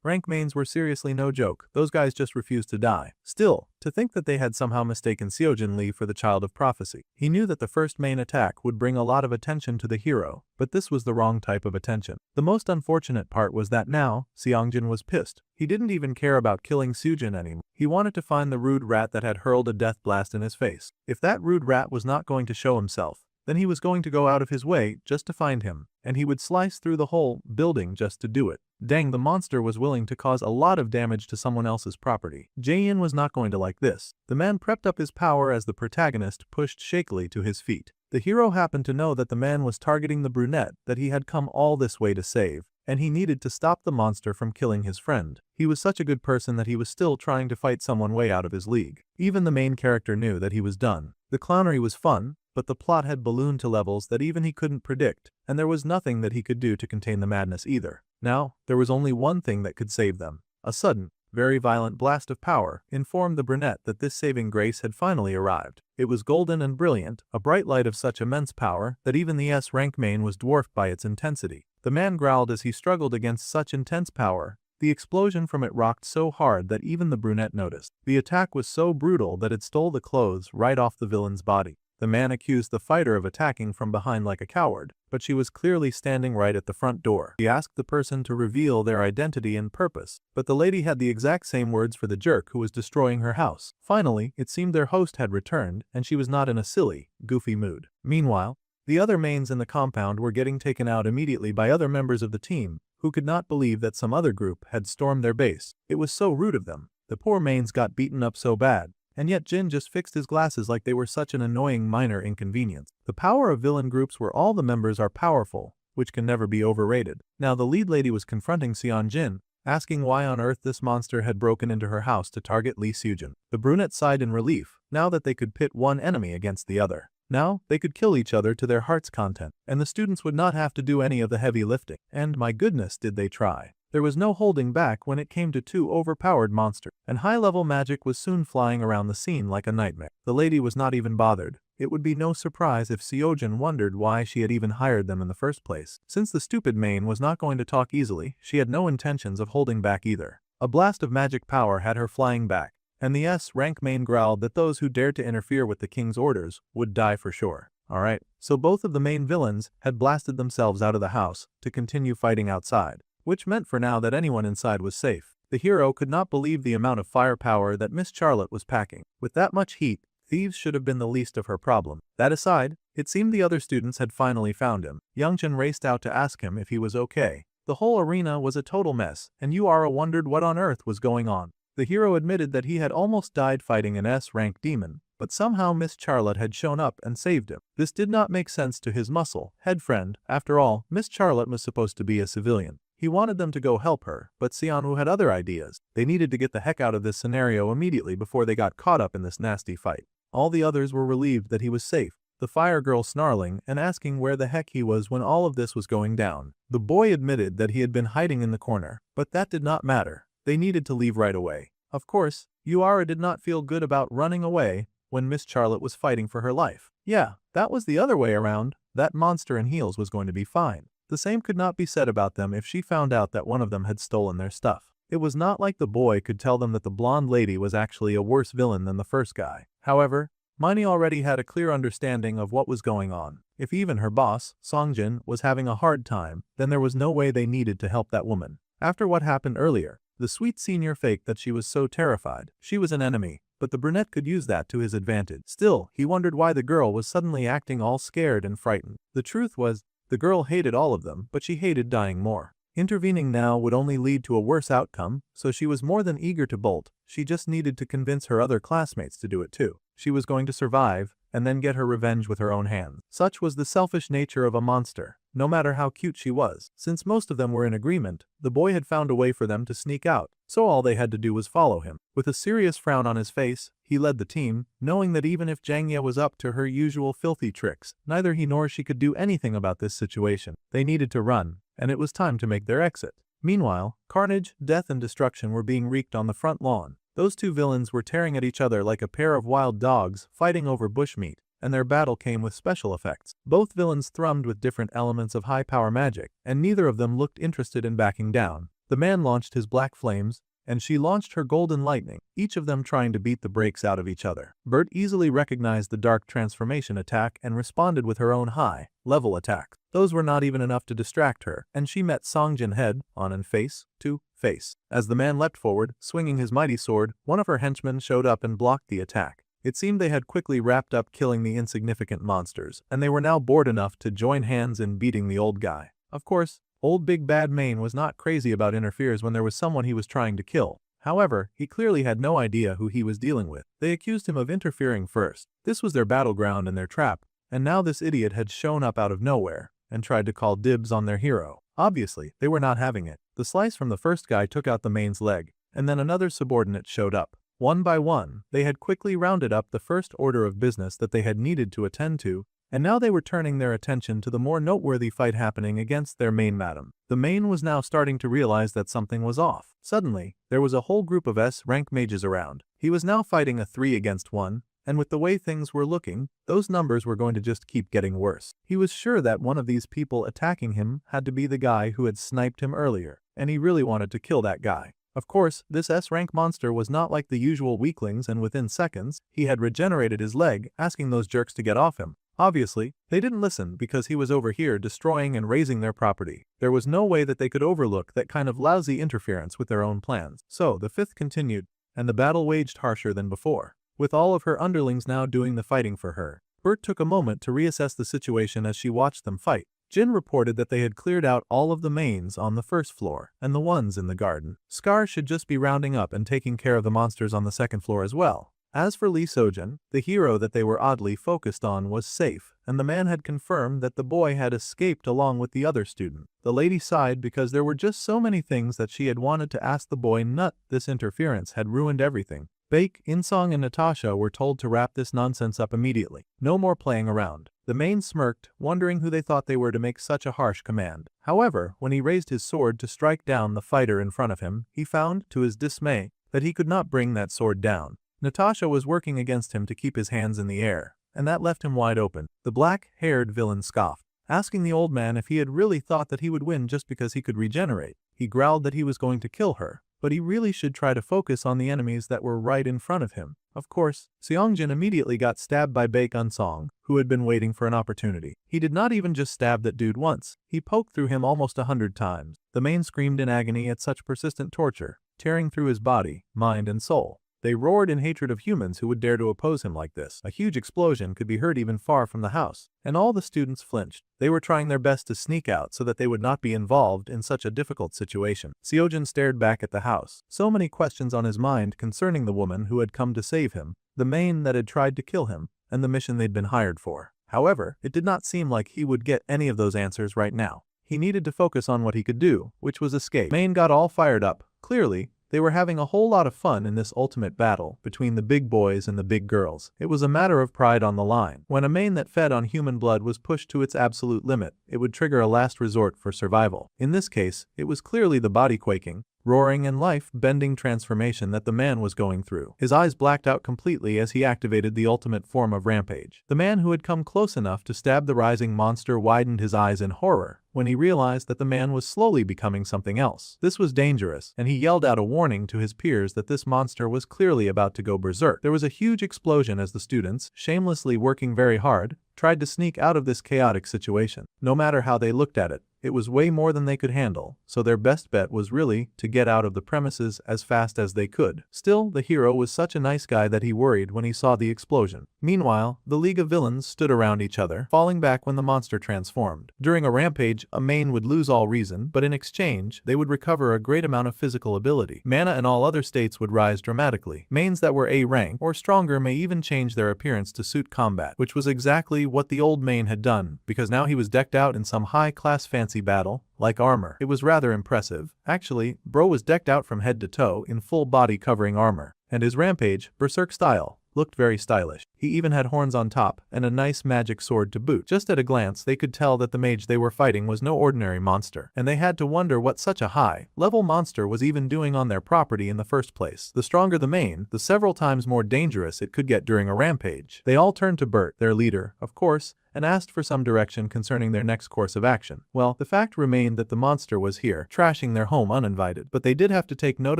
Speaker 1: Rank mains were seriously no joke, those guys just refused to die. Still, to think that they had somehow mistaken Seojin Lee for the child of prophecy. He knew that the first main attack would bring a lot of attention to the hero, but this was the wrong type of attention. The most unfortunate part was that now, Seongjin was pissed. He didn't even care about killing Seojin anymore. He wanted to find the rude rat that had hurled a death blast in his face. If that rude rat was not going to show himself, then he was going to go out of his way just to find him, and he would slice through the whole building just to do it. Dang, the monster was willing to cause a lot of damage to someone else's property. Jae-in was not going to like this. The man prepped up his power as the protagonist pushed shakily to his feet. The hero happened to know that the man was targeting the brunette that he had come all this way to save, and he needed to stop the monster from killing his friend. He was such a good person that he was still trying to fight someone way out of his league. Even the main character knew that he was done. The clownery was fun, but the plot had ballooned to levels that even he couldn't predict, and there was nothing that he could do to contain the madness either. Now, there was only one thing that could save them. A sudden, very violent blast of power informed the brunette that this saving grace had finally arrived. It was golden and brilliant, a bright light of such immense power that even the S-rank main was dwarfed by its intensity. The man growled as he struggled against such intense power. The explosion from it rocked so hard that even the brunette noticed. The attack was so brutal that it stole the clothes right off the villain's body. The man accused the fighter of attacking from behind like a coward, but she was clearly standing right at the front door. He asked the person to reveal their identity and purpose, but the lady had the exact same words for the jerk who was destroying her house. Finally, it seemed their host had returned, and she was not in a silly, goofy mood. Meanwhile, the other mains in the compound were getting taken out immediately by other members of the team, who could not believe that some other group had stormed their base. It was so rude of them. The poor mains got beaten up so bad. And yet Jin just fixed his glasses like they were such an annoying minor inconvenience. The power of villain groups where all the members are powerful, which can never be overrated. Now the lead lady was confronting Seongjin, asking why on earth this monster had broken into her house to target Lee Seojin. The brunette sighed in relief, now that they could pit one enemy against the other. Now, they could kill each other to their heart's content, and the students would not have to do any of the heavy lifting. And my goodness did they try. There was no holding back when it came to two overpowered monsters, and high-level magic was soon flying around the scene like a nightmare. The lady was not even bothered. It would be no surprise if Seojin wondered why she had even hired them in the first place. Since the stupid main was not going to talk easily, she had no intentions of holding back either. A blast of magic power had her flying back, and the S-rank main growled that those who dared to interfere with the king's orders would die for sure. Alright, so both of the main villains had blasted themselves out of the house to continue fighting outside, which meant for now that anyone inside was safe. The hero could not believe the amount of firepower that Miss Charlotte was packing. With that much heat, thieves should have been the least of her problem. That aside, It seemed the other students had finally found him. Youngjin raced out to ask him if he was okay. The whole arena was a total mess, and Yuara wondered what on earth was going on. The hero admitted that he had almost died fighting an S-rank demon, but somehow Miss Charlotte had shown up and saved him. This did not make sense to his muscle head friend. After all, Miss Charlotte was supposed to be a civilian. He wanted them to go help her, but Xianwu had other ideas. They needed to get the heck out of this scenario immediately before they got caught up in this nasty fight. All the others were relieved that he was safe, the fire girl snarling and asking where the heck he was when all of this was going down. The boy admitted that he had been hiding in the corner, but that did not matter. They needed to leave right away. Of course, Yuara did not feel good about running away when Miss Charlotte was fighting for her life. Yeah, that was the other way around. That monster in heels was going to be fine. The same could not be said about them if she found out that one of them had stolen their stuff. It was not like the boy could tell them that the blonde lady was actually a worse villain than the first guy. However, Miney already had a clear understanding of what was going on. If even her boss, Songjin, was having a hard time, then there was no way they needed to help that woman. After what happened earlier, the sweet senior faked that she was so terrified. She was an enemy, but the brunette could use that to his advantage. Still, he wondered why the girl was suddenly acting all scared and frightened. The truth was, the girl hated all of them, but she hated dying more. Intervening now would only lead to a worse outcome, so she was more than eager to bolt. She just needed to convince her other classmates to do it too. She was going to survive, and then get her revenge with her own hands. Such was the selfish nature of a monster, no matter how cute she was. Since most of them were in agreement, the boy had found a way for them to sneak out, so all they had to do was follow him. With a serious frown on his face, he led the team, knowing that even if Jangya was up to her usual filthy tricks, neither he nor she could do anything about this situation. They needed to run, and it was time to make their exit. Meanwhile, carnage, death and destruction were being wreaked on the front lawn. Those two villains were tearing at each other like a pair of wild dogs fighting over bushmeat, and their battle came with special effects. Both villains thrummed with different elements of high-power magic, and neither of them looked interested in backing down. The man launched his black flames, and she launched her golden lightning, each of them trying to beat the brakes out of each other. Bert easily recognized the dark transformation attack and responded with her own high-level attacks. Those were not even enough to distract her, and she met Songjin head on and face to face. As the man leapt forward, swinging his mighty sword, one of her henchmen showed up and blocked the attack. It seemed they had quickly wrapped up killing the insignificant monsters, and they were now bored enough to join hands in beating the old guy. Of course, old Big Bad Mane was not crazy about interferes when there was someone he was trying to kill. However, he clearly had no idea who he was dealing with. They accused him of interfering first. This was their battleground and their trap, and now this idiot had shown up out of nowhere and tried to call dibs on their hero. Obviously, they were not having it. The slice from the first guy took out the Mane's leg, and then another subordinate showed up. One by one, they had quickly rounded up the first order of business that they had needed to attend to, and now they were turning their attention to the more noteworthy fight happening against their main madam. The main was now starting to realize that something was off. Suddenly, there was a whole group of S-rank mages around. He was now fighting a 3 against 1, and with the way things were looking, those numbers were going to just keep getting worse. He was sure that one of these people attacking him had to be the guy who had sniped him earlier, and he really wanted to kill that guy. Of course, this S-rank monster was not like the usual weaklings, and within seconds, he had regenerated his leg, asking those jerks to get off him. Obviously, they didn't listen because he was over here destroying and razing their property. There was no way that they could overlook that kind of lousy interference with their own plans. So, the fifth continued, and the battle waged harsher than before. With all of her underlings now doing the fighting for her, Bert took a moment to reassess the situation as she watched them fight. Jin reported that they had cleared out all of the mains on the first floor and the ones in the garden. Scar should just be rounding up and taking care of the monsters on the second floor as well. As for Lee Sojin, the hero that they were oddly focused on was safe, and the man had confirmed that the boy had escaped along with the other student. The lady sighed because there were just so many things that she had wanted to ask the boy. This interference had ruined everything. Baek, Insong and Natasha were told to wrap this nonsense up immediately. No more playing around. The main smirked, wondering who they thought they were to make such a harsh command. However, when he raised his sword to strike down the fighter in front of him, he found, to his dismay, that he could not bring that sword down. Natasha was working against him to keep his hands in the air, and that left him wide open. The black-haired villain scoffed, asking the old man if he had really thought that he would win just because he could regenerate. He growled that he was going to kill her, but he really should try to focus on the enemies that were right in front of him. Of course, Seongjin immediately got stabbed by Baek Unsong, who had been waiting for an opportunity. He did not even just stab that dude once, he poked through him almost 100 times. The main screamed in agony at such persistent torture, tearing through his body, mind and soul. They roared in hatred of humans who would dare to oppose him like this. A huge explosion could be heard even far from the house, and all the students flinched. They were trying their best to sneak out so that they would not be involved in such a difficult situation. Seojin stared back at the house, so many questions on his mind concerning the woman who had come to save him, the main that had tried to kill him, and the mission they'd been hired for. However, it did not seem like he would get any of those answers right now. He needed to focus on what he could do, which was escape. Main got all fired up. Clearly, they were having a whole lot of fun in this ultimate battle between the big boys and the big girls. It was a matter of pride on the line. When a main that fed on human blood was pushed to its absolute limit, it would trigger a last resort for survival. In this case, it was clearly the body quaking, roaring and life-bending transformation that the man was going through. His eyes blacked out completely as he activated the ultimate form of rampage. The man who had come close enough to stab the rising monster widened his eyes in horror when he realized that the man was slowly becoming something else. This was dangerous, and he yelled out a warning to his peers that this monster was clearly about to go berserk. There was a huge explosion as the students, shamelessly working very hard, tried to sneak out of this chaotic situation. No matter how they looked at it, it was way more than they could handle, so their best bet was really to get out of the premises as fast as they could. Still, the hero was such a nice guy that he worried when he saw the explosion. Meanwhile, the League of Villains stood around each other, falling back when the monster transformed. During a rampage, a main would lose all reason, but in exchange, they would recover a great amount of physical ability. Mana and all other states would rise dramatically. Mains that were A rank or stronger may even change their appearance to suit combat, which was exactly what the old main had done, because now he was decked out in some high-class fancy battle, like armor. It was rather impressive. Actually, bro was decked out from head to toe in full body covering armor, and his rampage, berserk style, looked very stylish. He even had horns on top and a nice magic sword to boot. Just at a glance they could tell that the mage they were fighting was no ordinary monster, and they had to wonder what such a high-level monster was even doing on their property in the first place. The stronger the main, the several times more dangerous it could get during a rampage. They all turned to Bert, their leader, of course, and asked for some direction concerning their next course of action. Well, the fact remained that the monster was here, trashing their home uninvited, but they did have to take note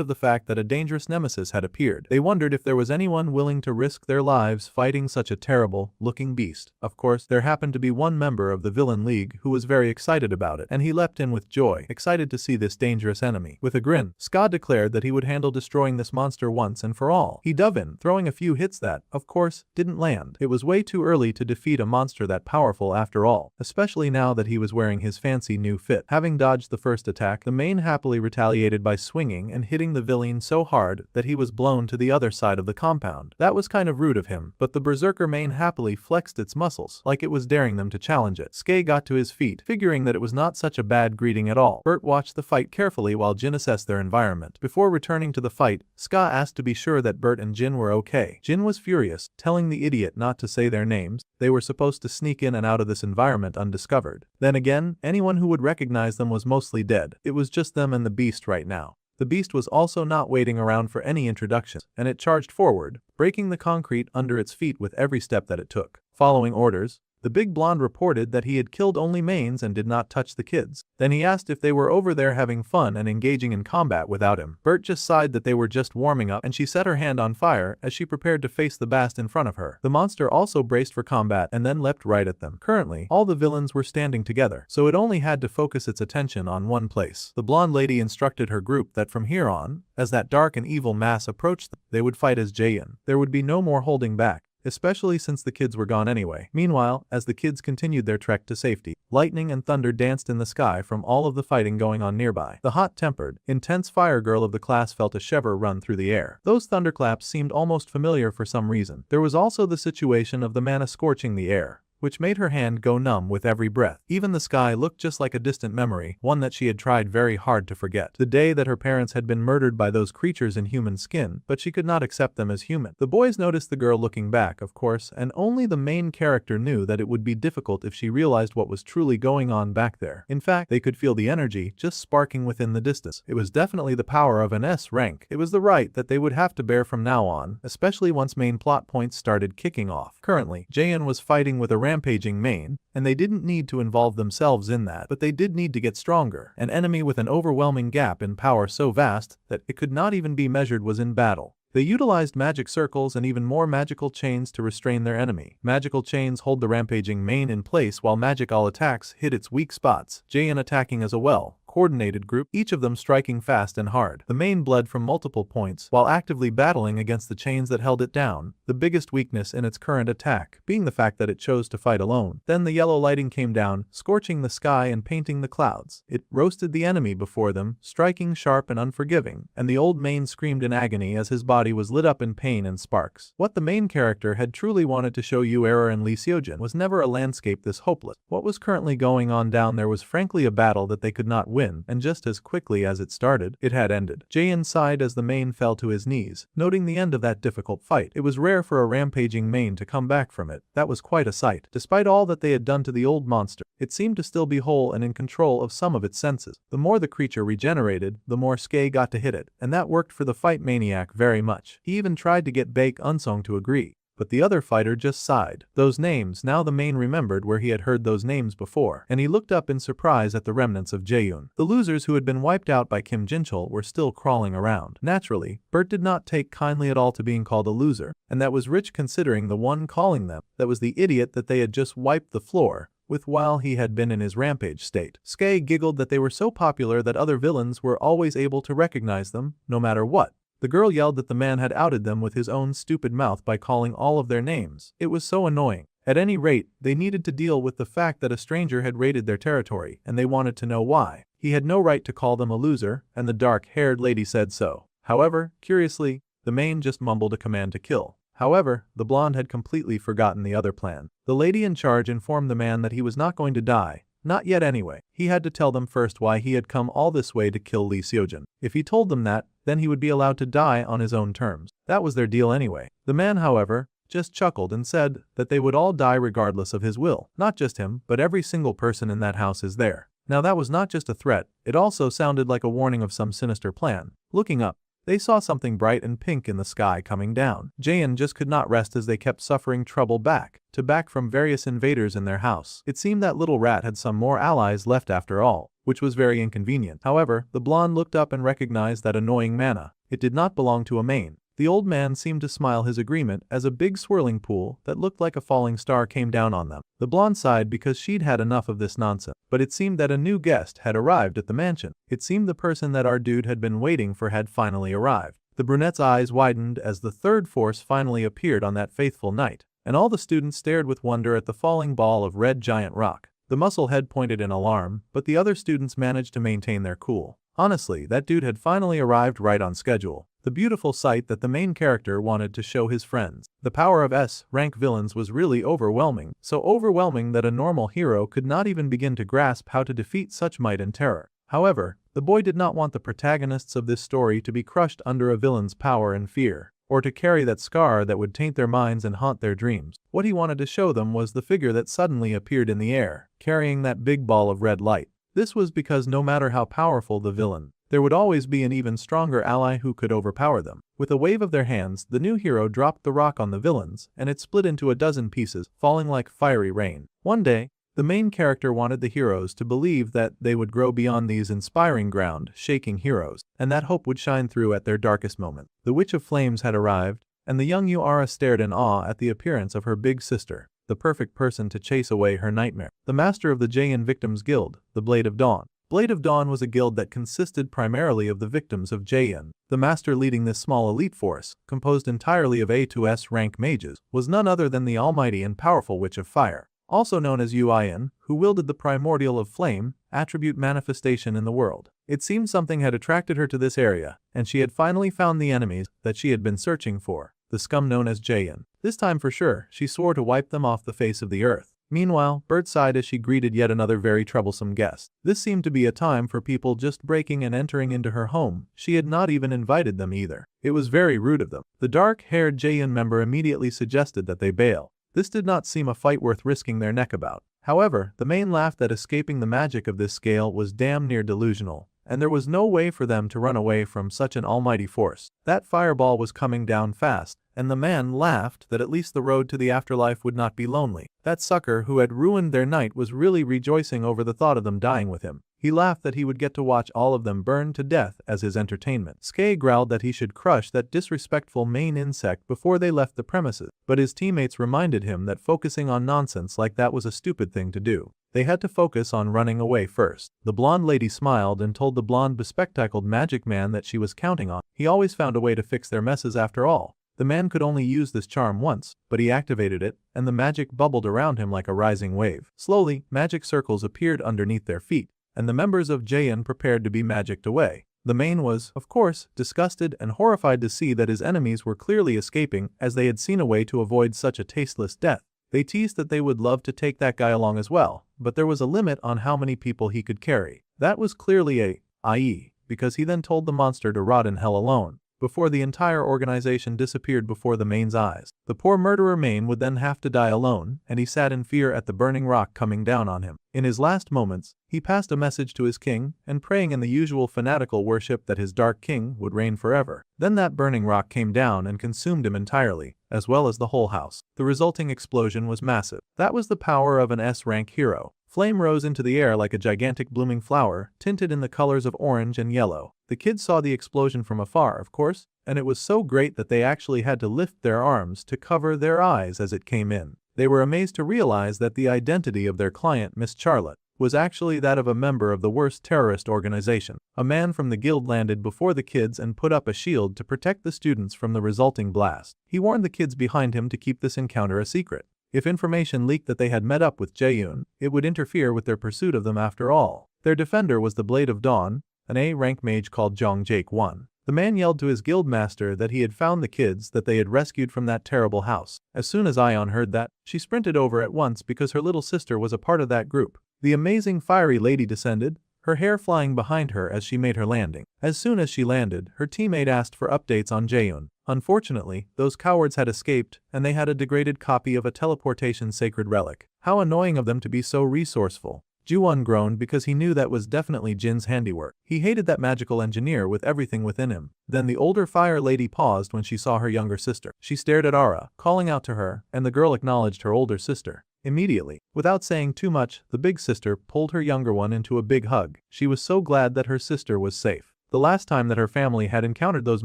Speaker 1: of the fact that a dangerous nemesis had appeared. They wondered if there was anyone willing to risk their lives fighting such a terrible-looking beast. Of course, there happened to be one member of the Villain League who was very excited about it, and he leapt in with joy, excited to see this dangerous enemy. With a grin, Ska declared that he would handle destroying this monster once and for all. He dove in, throwing a few hits that, of course, didn't land. It was way too early to defeat a monster that powerful after all, especially now that he was wearing his fancy new fit. Having dodged the first attack, the main happily retaliated by swinging and hitting the villain so hard that he was blown to the other side of the compound. That was kind of rude of him, but the berserker main happily flexed its muscles, like it was daring them to challenge it. Skay got to his feet, figuring that it was not such a bad greeting at all. Bert watched the fight carefully while Jin assessed their environment. Before returning to the fight, Ska asked to be sure that Bert and Jin were okay. Jin was furious, telling the idiot not to say their names. They were supposed to sneak in and out of this environment undiscovered. Then again, anyone who would recognize them was mostly dead. It was just them and the beast right now. The beast was also not waiting around for any introductions, and it charged forward, breaking the concrete under its feet with every step that it took. Following orders, the big blonde reported that he had killed only mains and did not touch the kids. Then he asked if they were over there having fun and engaging in combat without him. Bert just sighed that they were just warming up, and she set her hand on fire as she prepared to face the bast in front of her. The monster also braced for combat and then leapt right at them. Currently, all the villains were standing together, so it only had to focus its attention on one place. The blonde lady instructed her group that from here on, as that dark and evil mass approached them, they would fight as Jaein. There would be no more holding back, especially since the kids were gone anyway. Meanwhile, as the kids continued their trek to safety, lightning and thunder danced in the sky from all of the fighting going on nearby. The hot-tempered, intense fire girl of the class felt a shiver run through the air. Those thunderclaps seemed almost familiar for some reason. There was also the situation of the mana scorching the air, which made her hand go numb with every breath. Even the sky looked just like a distant memory, one that she had tried very hard to forget. The day that her parents had been murdered by those creatures in human skin, but she could not accept them as human. The boys noticed the girl looking back, of course, and only the main character knew that it would be difficult if she realized what was truly going on back there. In fact, they could feel the energy just sparking within the distance. It was definitely the power of an S rank. It was the right that they would have to bear from now on, especially once main plot points started kicking off. Currently, Jaein was fighting with a rampaging main, and they didn't need to involve themselves in that, but they did need to get stronger. An enemy with an overwhelming gap in power so vast that it could not even be measured was in battle. They utilized magic circles and even more magical chains to restrain their enemy. Magical chains hold the rampaging main in place while magical attacks hit its weak spots, Jaein attacking as well, coordinated group, each of them striking fast and hard. The main bled from multiple points while actively battling against the chains that held it down, the biggest weakness in its current attack being the fact that it chose to fight alone. Then the yellow lighting came down, scorching the sky and painting the clouds. It roasted the enemy before them, striking sharp and unforgiving, and the old main screamed in agony as his body was lit up in pain and sparks. What the main character had truly wanted to show Yuera and Lee Seojin was never a landscape this hopeless. What was currently going on down there was frankly a battle that they could not win, and just as quickly as it started, it had ended. Jaein sighed as the main fell to his knees, noting the end of that difficult fight. It was rare for a rampaging main to come back from it. That was quite a sight. Despite all that they had done to the old monster, it seemed to still be whole and in control of some of its senses. The more the creature regenerated, the more Skye got to hit it, and that worked for the fight maniac very much. He even tried to get Baek Unsong to agree, but the other fighter just sighed. Those names, now the main remembered where he had heard those names before, and he looked up in surprise at the remnants of Jaeyoon. The losers who had been wiped out by Kim Jinchul were still crawling around. Naturally, Bert did not take kindly at all to being called a loser, and that was rich considering the one calling them that was the idiot that they had just wiped the floor with while he had been in his rampage state. Skye giggled that they were so popular that other villains were always able to recognize them, no matter what. The girl yelled that the man had outed them with his own stupid mouth by calling all of their names. It was so annoying. At any rate, they needed to deal with the fact that a stranger had raided their territory, and they wanted to know why. He had no right to call them a loser, and the dark-haired lady said so. However, curiously, the main just mumbled a command to kill. However, the blonde had completely forgotten the other plan. The lady in charge informed the man that he was not going to die. Not yet anyway. He had to tell them first why he had come all this way to kill Lee Seojin. If he told them that, then he would be allowed to die on his own terms. That was their deal anyway. The man, however, just chuckled and said that they would all die regardless of his will. Not just him, but every single person in that house is there. Now that was not just a threat, it also sounded like a warning of some sinister plan. Looking up, they saw something bright and pink in the sky coming down. Jaein just could not rest as they kept suffering trouble back from various invaders in their house. It seemed that little rat had some more allies left after all, which was very inconvenient. However, the blonde looked up and recognized that annoying mana. It did not belong to a main. The old man seemed to smile his agreement as a big swirling pool that looked like a falling star came down on them. The blonde sighed because she'd had enough of this nonsense, but it seemed that a new guest had arrived at the mansion. It seemed the person that our dude had been waiting for had finally arrived. The brunette's eyes widened as the third force finally appeared on that faithful night, and all the students stared with wonder at the falling ball of red giant rock. The muscle head pointed in alarm, but the other students managed to maintain their cool. Honestly, that dude had finally arrived right on schedule. The beautiful sight that the main character wanted to show his friends. The power of S-rank villains was really overwhelming, so overwhelming that a normal hero could not even begin to grasp how to defeat such might and terror. However, the boy did not want the protagonists of this story to be crushed under a villain's power and fear, or to carry that scar that would taint their minds and haunt their dreams. What he wanted to show them was the figure that suddenly appeared in the air, carrying that big ball of red light. This was because no matter how powerful the villain, there would always be an even stronger ally who could overpower them. With a wave of their hands, the new hero dropped the rock on the villains, and it split into a dozen pieces, falling like fiery rain. One day, the main character wanted the heroes to believe that they would grow beyond these inspiring ground-shaking heroes, and that hope would shine through at their darkest moment. The Witch of Flames had arrived, and the young Yuara stared in awe at the appearance of her big sister, the perfect person to chase away her nightmare. The master of the Jaein Victims Guild, the Blade of Dawn. Blade of Dawn was a guild that consisted primarily of the victims of Jaein. The master leading this small elite force, composed entirely of A to S rank mages, was none other than the almighty and powerful Witch of Fire, also known as Yuian, who wielded the primordial of flame, attribute manifestation in the world. It seemed something had attracted her to this area, and she had finally found the enemies that she had been searching for, the scum known as Jaein. This time for sure, she swore to wipe them off the face of the earth. Meanwhile, Bert sighed as she greeted yet another very troublesome guest. This seemed to be a time for people just breaking and entering into her home. She had not even invited them either. It was very rude of them. The dark-haired Jaein member immediately suggested that they bail. This did not seem a fight worth risking their neck about. However, the main laughed that escaping the magic of this scale was damn near delusional, and there was no way for them to run away from such an almighty force. That fireball was coming down fast, and the man laughed that at least the road to the afterlife would not be lonely. That sucker who had ruined their night was really rejoicing over the thought of them dying with him. He laughed that he would get to watch all of them burn to death as his entertainment. Skye growled that he should crush that disrespectful main insect before they left the premises, but his teammates reminded him that focusing on nonsense like that was a stupid thing to do. They had to focus on running away first. The blonde lady smiled and told the blonde bespectacled magic man that she was counting on. He always found a way to fix their messes after all. The man could only use this charm once, but he activated it, and the magic bubbled around him like a rising wave. Slowly, magic circles appeared underneath their feet, and the members of Jaein prepared to be magicked away. The man was, of course, disgusted and horrified to see that his enemies were clearly escaping, as they had seen a way to avoid such a tasteless death. They teased that they would love to take that guy along as well, but there was a limit on how many people he could carry. That was clearly i.e., because he then told the monster to rot in hell alone, before the entire organization disappeared before the man's eyes. The poor murderer Main would then have to die alone, and he sat in fear at the burning rock coming down on him. In his last moments, he passed a message to his king, and praying in the usual fanatical worship that his dark king would reign forever. Then that burning rock came down and consumed him entirely, as well as the whole house. The resulting explosion was massive. That was the power of an S-rank hero. Flame rose into the air like a gigantic blooming flower, tinted in the colors of orange and yellow. The kids saw the explosion from afar, of course, and it was so great that they actually had to lift their arms to cover their eyes as it came in. They were amazed to realize that the identity of their client, Miss Charlotte, was actually that of a member of the worst terrorist organization. A man from the guild landed before the kids and put up a shield to protect the students from the resulting blast. He warned the kids behind him to keep this encounter a secret. If information leaked that they had met up with Jaeyoon, it would interfere with their pursuit of them after all. Their defender was the Blade of Dawn, an A-rank mage called Jong Jake 1. The man yelled to his guild master that he had found the kids that they had rescued from that terrible house. As soon as Ion heard that, she sprinted over at once because her little sister was a part of that group. The amazing fiery lady descended, her hair flying behind her as she made her landing. As soon as she landed, her teammate asked for updates on Jaeyoon. Unfortunately, those cowards had escaped, and they had a degraded copy of a teleportation sacred relic. How annoying of them to be so resourceful. Ju-won groaned because he knew that was definitely Jin's handiwork. He hated that magical engineer with everything within him. Then the older fire lady paused when she saw her younger sister. She stared at Ara, calling out to her, and the girl acknowledged her older sister. Immediately, without saying too much, the big sister pulled her younger one into a big hug. She was so glad that her sister was safe. The last time that her family had encountered those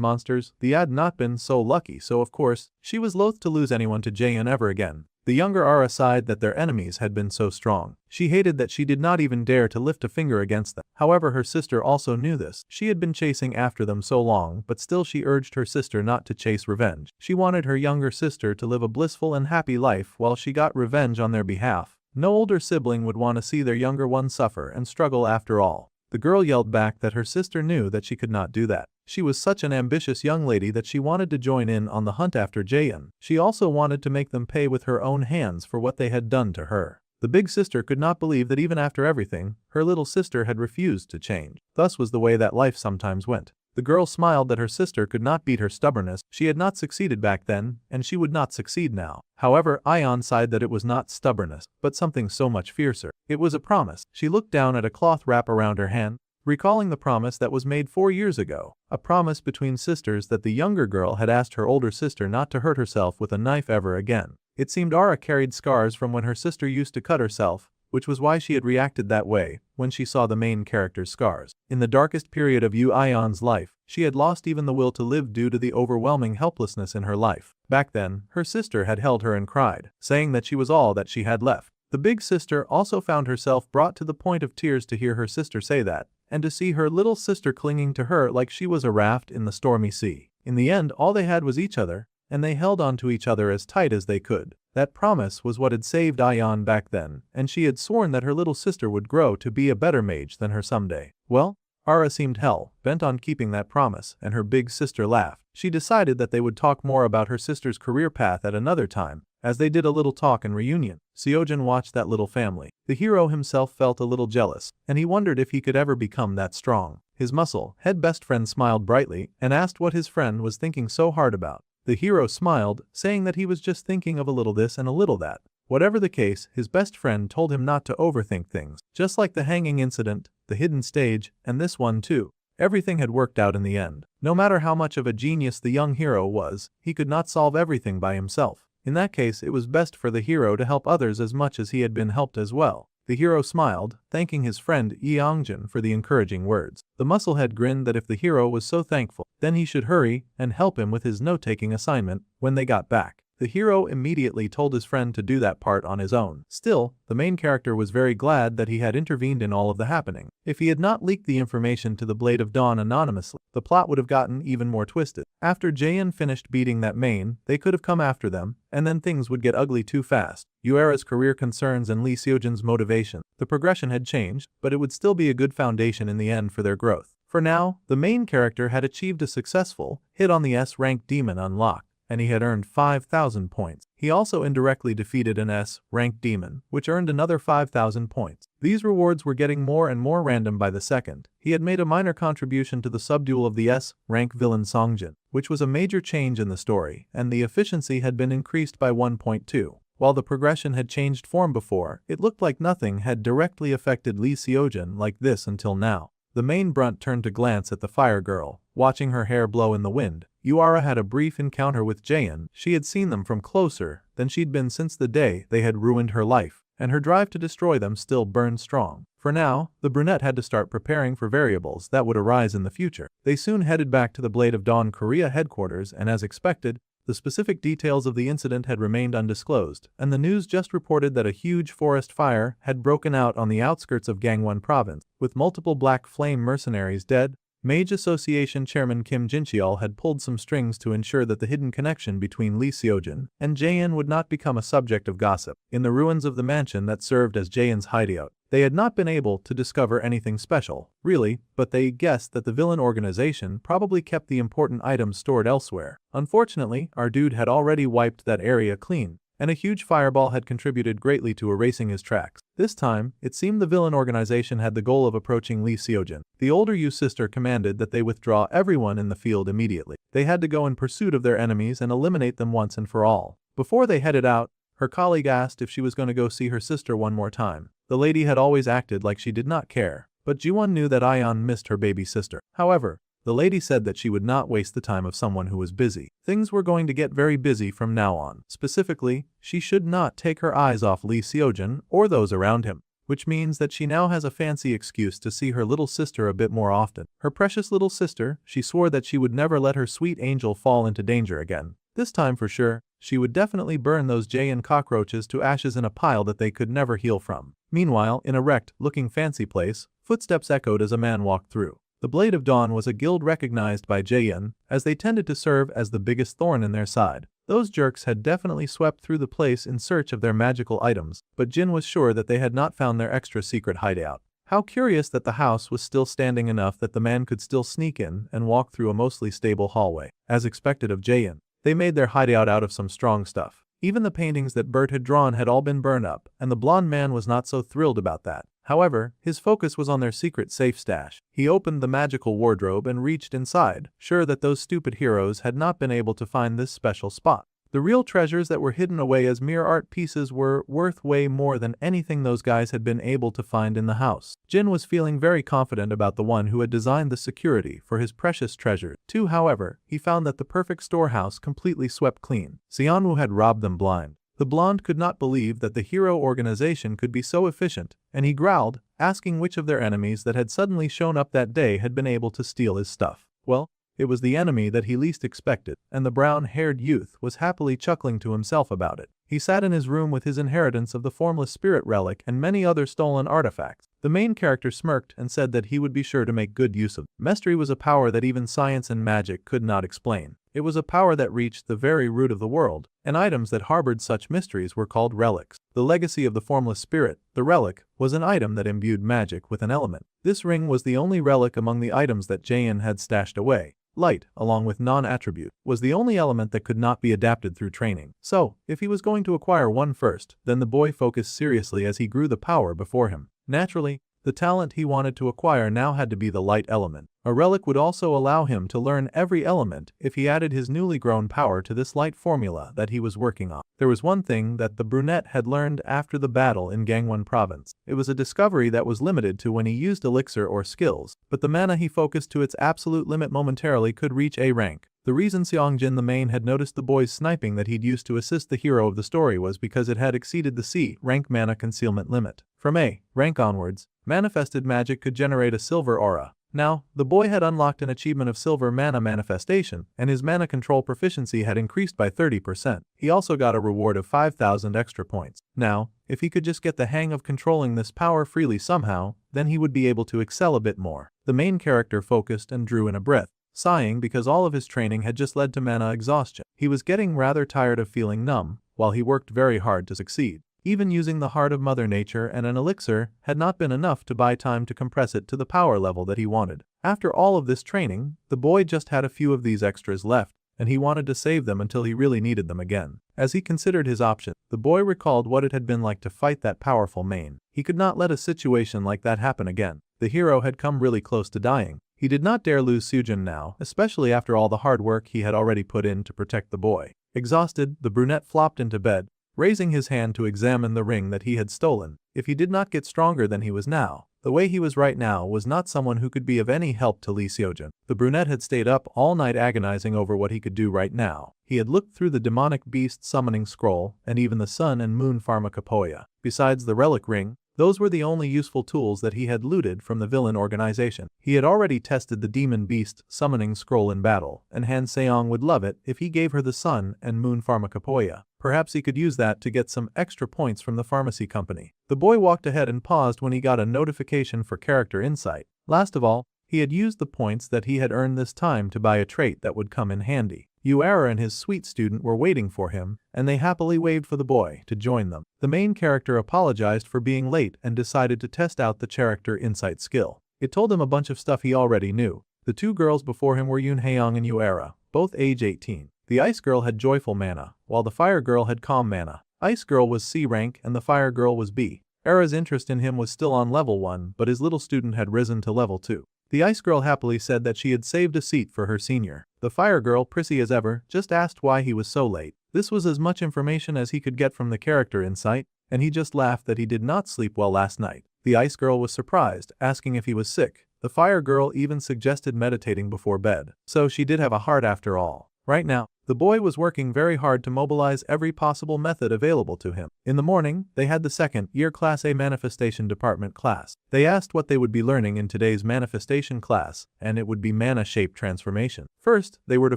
Speaker 1: monsters, they had not been so lucky, so of course, she was loath to lose anyone to Jaeyoon ever again. The younger Ara sighed that their enemies had been so strong. She hated that she did not even dare to lift a finger against them. However, her sister also knew this. She had been chasing after them so long, but still she urged her sister not to chase revenge. She wanted her younger sister to live a blissful and happy life while she got revenge on their behalf. No older sibling would want to see their younger one suffer and struggle after all. The girl yelled back that her sister knew that she could not do that. She was such an ambitious young lady that she wanted to join in on the hunt after Jaeyoon. She also wanted to make them pay with her own hands for what they had done to her. The big sister could not believe that even after everything, her little sister had refused to change. Thus was the way that life sometimes went. The girl smiled that her sister could not beat her stubbornness. She had not succeeded back then, and she would not succeed now. However, Ion sighed that it was not stubbornness, but something so much fiercer. It was a promise. She looked down at a cloth wrap around her hand, recalling the promise that was made 4 years ago. A promise between sisters that the younger girl had asked her older sister not to hurt herself with a knife ever again. It seemed Ara carried scars from when her sister used to cut herself, which was why she had reacted that way when she saw the main character's scars. In the darkest period of Yu Ion's life, she had lost even the will to live due to the overwhelming helplessness in her life. Back then, her sister had held her and cried, saying that she was all that she had left. The big sister also found herself brought to the point of tears to hear her sister say that, and to see her little sister clinging to her like she was a raft in the stormy sea. In the end, all they had was each other, and they held on to each other as tight as they could. That promise was what had saved Ion back then, and she had sworn that her little sister would grow to be a better mage than her someday. Well, Ara seemed hell-bent on keeping that promise, and her big sister laughed. She decided that they would talk more about her sister's career path at another time. As they did a little talk and reunion, Seojin watched that little family. The hero himself felt a little jealous, and he wondered if he could ever become that strong. His muscle-head best friend smiled brightly and asked what his friend was thinking so hard about. The hero smiled, saying that he was just thinking of a little this and a little that. Whatever the case, his best friend told him not to overthink things. Just like the hanging incident, the hidden stage, and this one too. Everything had worked out in the end. No matter how much of a genius the young hero was, he could not solve everything by himself. In that case, it was best for the hero to help others as much as he had been helped as well. The hero smiled, thanking his friend Yeongjin for the encouraging words. The musclehead grinned that if the hero was so thankful, then he should hurry and help him with his note-taking assignment when they got back. The hero immediately told his friend to do that part on his own. Still, the main character was very glad that he had intervened in all of the happening. If he had not leaked the information to the Blade of Dawn anonymously, the plot would have gotten even more twisted. After Jaein finished beating that main, they could have come after them, and then things would get ugly too fast. Yuera's career concerns and Lee Seojin's motivation. The progression had changed, but it would still be a good foundation in the end for their growth. For now, the main character had achieved a successful hit on the S-rank demon unlock, and he had earned 5,000 points. He also indirectly defeated an S-rank demon, which earned another 5,000 points. These rewards were getting more and more random by the second. He had made a minor contribution to the subduel of the S-rank villain Songjin, which was a major change in the story, and the efficiency had been increased by 1.2. While the progression had changed form before, it looked like nothing had directly affected Lee Seojin like this until now. The main brunt turned to glance at the fire girl, watching her hair blow in the wind. Yuera had a brief encounter with Jaein. She had seen them from closer than she'd been since the day they had ruined her life, and her drive to destroy them still burned strong. For now, the brunette had to start preparing for variables that would arise in the future. They soon headed back to the Blade of Dawn Korea headquarters, and as expected, the specific details of the incident had remained undisclosed, and the news just reported that a huge forest fire had broken out on the outskirts of Gangwon province, with multiple Black Flame mercenaries dead. Mage Association Chairman Kim Jincheol had pulled some strings to ensure that the hidden connection between Lee Seojin and Jaein would not become a subject of gossip. In the ruins of the mansion that served as Jaein's hideout, they had not been able to discover anything special, really, but they guessed that the villain organization probably kept the important items stored elsewhere. Unfortunately, our dude had already wiped that area clean, and a huge fireball had contributed greatly to erasing his tracks. This time, it seemed the villain organization had the goal of approaching Lee Seojin. The older Yu sister commanded that they withdraw everyone in the field immediately. They had to go in pursuit of their enemies and eliminate them once and for all. Before they headed out, her colleague asked if she was going to go see her sister one more time. The lady had always acted like she did not care, but Jiwon knew that Ayeon missed her baby sister. However, the lady said that she would not waste the time of someone who was busy. Things were going to get very busy from now on. Specifically, she should not take her eyes off Lee Seojin or those around him, which means that she now has a fancy excuse to see her little sister a bit more often. Her precious little sister, she swore that she would never let her sweet angel fall into danger again. This time for sure, she would definitely burn those Jaein cockroaches to ashes in a pile that they could never heal from. Meanwhile, in a wrecked-looking fancy place, footsteps echoed as a man walked through. The Blade of Dawn was a guild recognized by Jaein, as they tended to serve as the biggest thorn in their side. Those jerks had definitely swept through the place in search of their magical items, but Jin was sure that they had not found their extra secret hideout. How curious that the house was still standing enough that the man could still sneak in and walk through a mostly stable hallway. As expected of Jaein, they made their hideout out of some strong stuff. Even the paintings that Bert had drawn had all been burned up, and the blonde man was not so thrilled about that. However, his focus was on their secret safe stash. He opened the magical wardrobe and reached inside, sure that those stupid heroes had not been able to find this special spot. The real treasures that were hidden away as mere art pieces were worth way more than anything those guys had been able to find in the house. Jin was feeling very confident about the one who had designed the security for his precious treasures. Too, however, he found that the perfect storehouse completely swept clean. Xianwu had robbed them blind. The blonde could not believe that the hero organization could be so efficient, and he growled, asking which of their enemies that had suddenly shown up that day had been able to steal his stuff. Well, it was the enemy that he least expected, and the brown-haired youth was happily chuckling to himself about it. He sat in his room with his inheritance of the formless spirit relic and many other stolen artifacts. The main character smirked and said that he would be sure to make good use of it. Mystery was a power that even science and magic could not explain. It was a power that reached the very root of the world, and items that harbored such mysteries were called relics. The legacy of the formless spirit, the relic, was an item that imbued magic with an element. This ring was the only relic among the items that Jaein had stashed away. Light, along with non-attribute, was the only element that could not be adapted through training. So, if he was going to acquire one first, then the boy focused seriously as he grew the power before him. Naturally, the talent he wanted to acquire now had to be the light element. A relic would also allow him to learn every element if he added his newly grown power to this light formula that he was working on. There was one thing that the brunette had learned after the battle in Gangwon province. It was a discovery that was limited to when he used elixir or skills, but the mana he focused to its absolute limit momentarily could reach A rank. The reason Seongjin the main had noticed the boy's sniping that he'd used to assist the hero of the story was because it had exceeded the C rank mana concealment limit. From A rank onwards, manifested magic could generate a silver aura. Now, the boy had unlocked an achievement of Silver Mana Manifestation, and his mana control proficiency had increased by 30%. He also got a reward of 5,000 extra points. Now, if he could just get the hang of controlling this power freely somehow, then he would be able to excel a bit more. The main character focused and drew in a breath, sighing because all of his training had just led to mana exhaustion. He was getting rather tired of feeling numb, while he worked very hard to succeed. Even using the heart of Mother Nature and an elixir had not been enough to buy time to compress it to the power level that he wanted. After all of this training, the boy just had a few of these extras left, and he wanted to save them until he really needed them again. As he considered his options, the boy recalled what it had been like to fight that powerful main. He could not let a situation like that happen again. The hero had come really close to dying. He did not dare lose Sujin now, especially after all the hard work he had already put in to protect the boy. Exhausted, the brunette flopped into bed, raising his hand to examine the ring that he had stolen. If he did not get stronger than he was now, the way he was right now was not someone who could be of any help to Lee Seojin. The brunette had stayed up all night agonizing over what he could do right now. He had looked through the demonic beast summoning scroll and even the sun and moon pharmacopoeia. Besides the relic ring, those were the only useful tools that he had looted from the villain organization. He had already tested the demon beast summoning scroll in battle, and Han Seong would love it if he gave her the sun and moon pharmacopoeia. Perhaps he could use that to get some extra points from the pharmacy company. The boy walked ahead and paused when he got a notification for character insight. Last of all, he had used the points that he had earned this time to buy a trait that would come in handy. Uera and his sweet student were waiting for him, and they happily waved for the boy to join them. The main character apologized for being late and decided to test out the character insight skill. It told him a bunch of stuff he already knew. The two girls before him were Yoon Haeyoung and Uera, both age 18. The Ice Girl had Joyful Mana, while the Fire Girl had Calm Mana. Ice Girl was C rank and the Fire Girl was B. Era's interest in him was still on level 1, but his little student had risen to level 2. The Ice Girl happily said that she had saved a seat for her senior. The Fire Girl, prissy as ever, just asked why he was so late. This was as much information as he could get from the character insight, and he just laughed that he did not sleep well last night. The Ice Girl was surprised, asking if he was sick. The Fire Girl even suggested meditating before bed. So she did have a heart after all. Right now, the boy was working very hard to mobilize every possible method available to him. In the morning, they had the second year Class A Manifestation Department class. They asked what they would be learning in today's manifestation class, and it would be mana shape transformation. First, they were to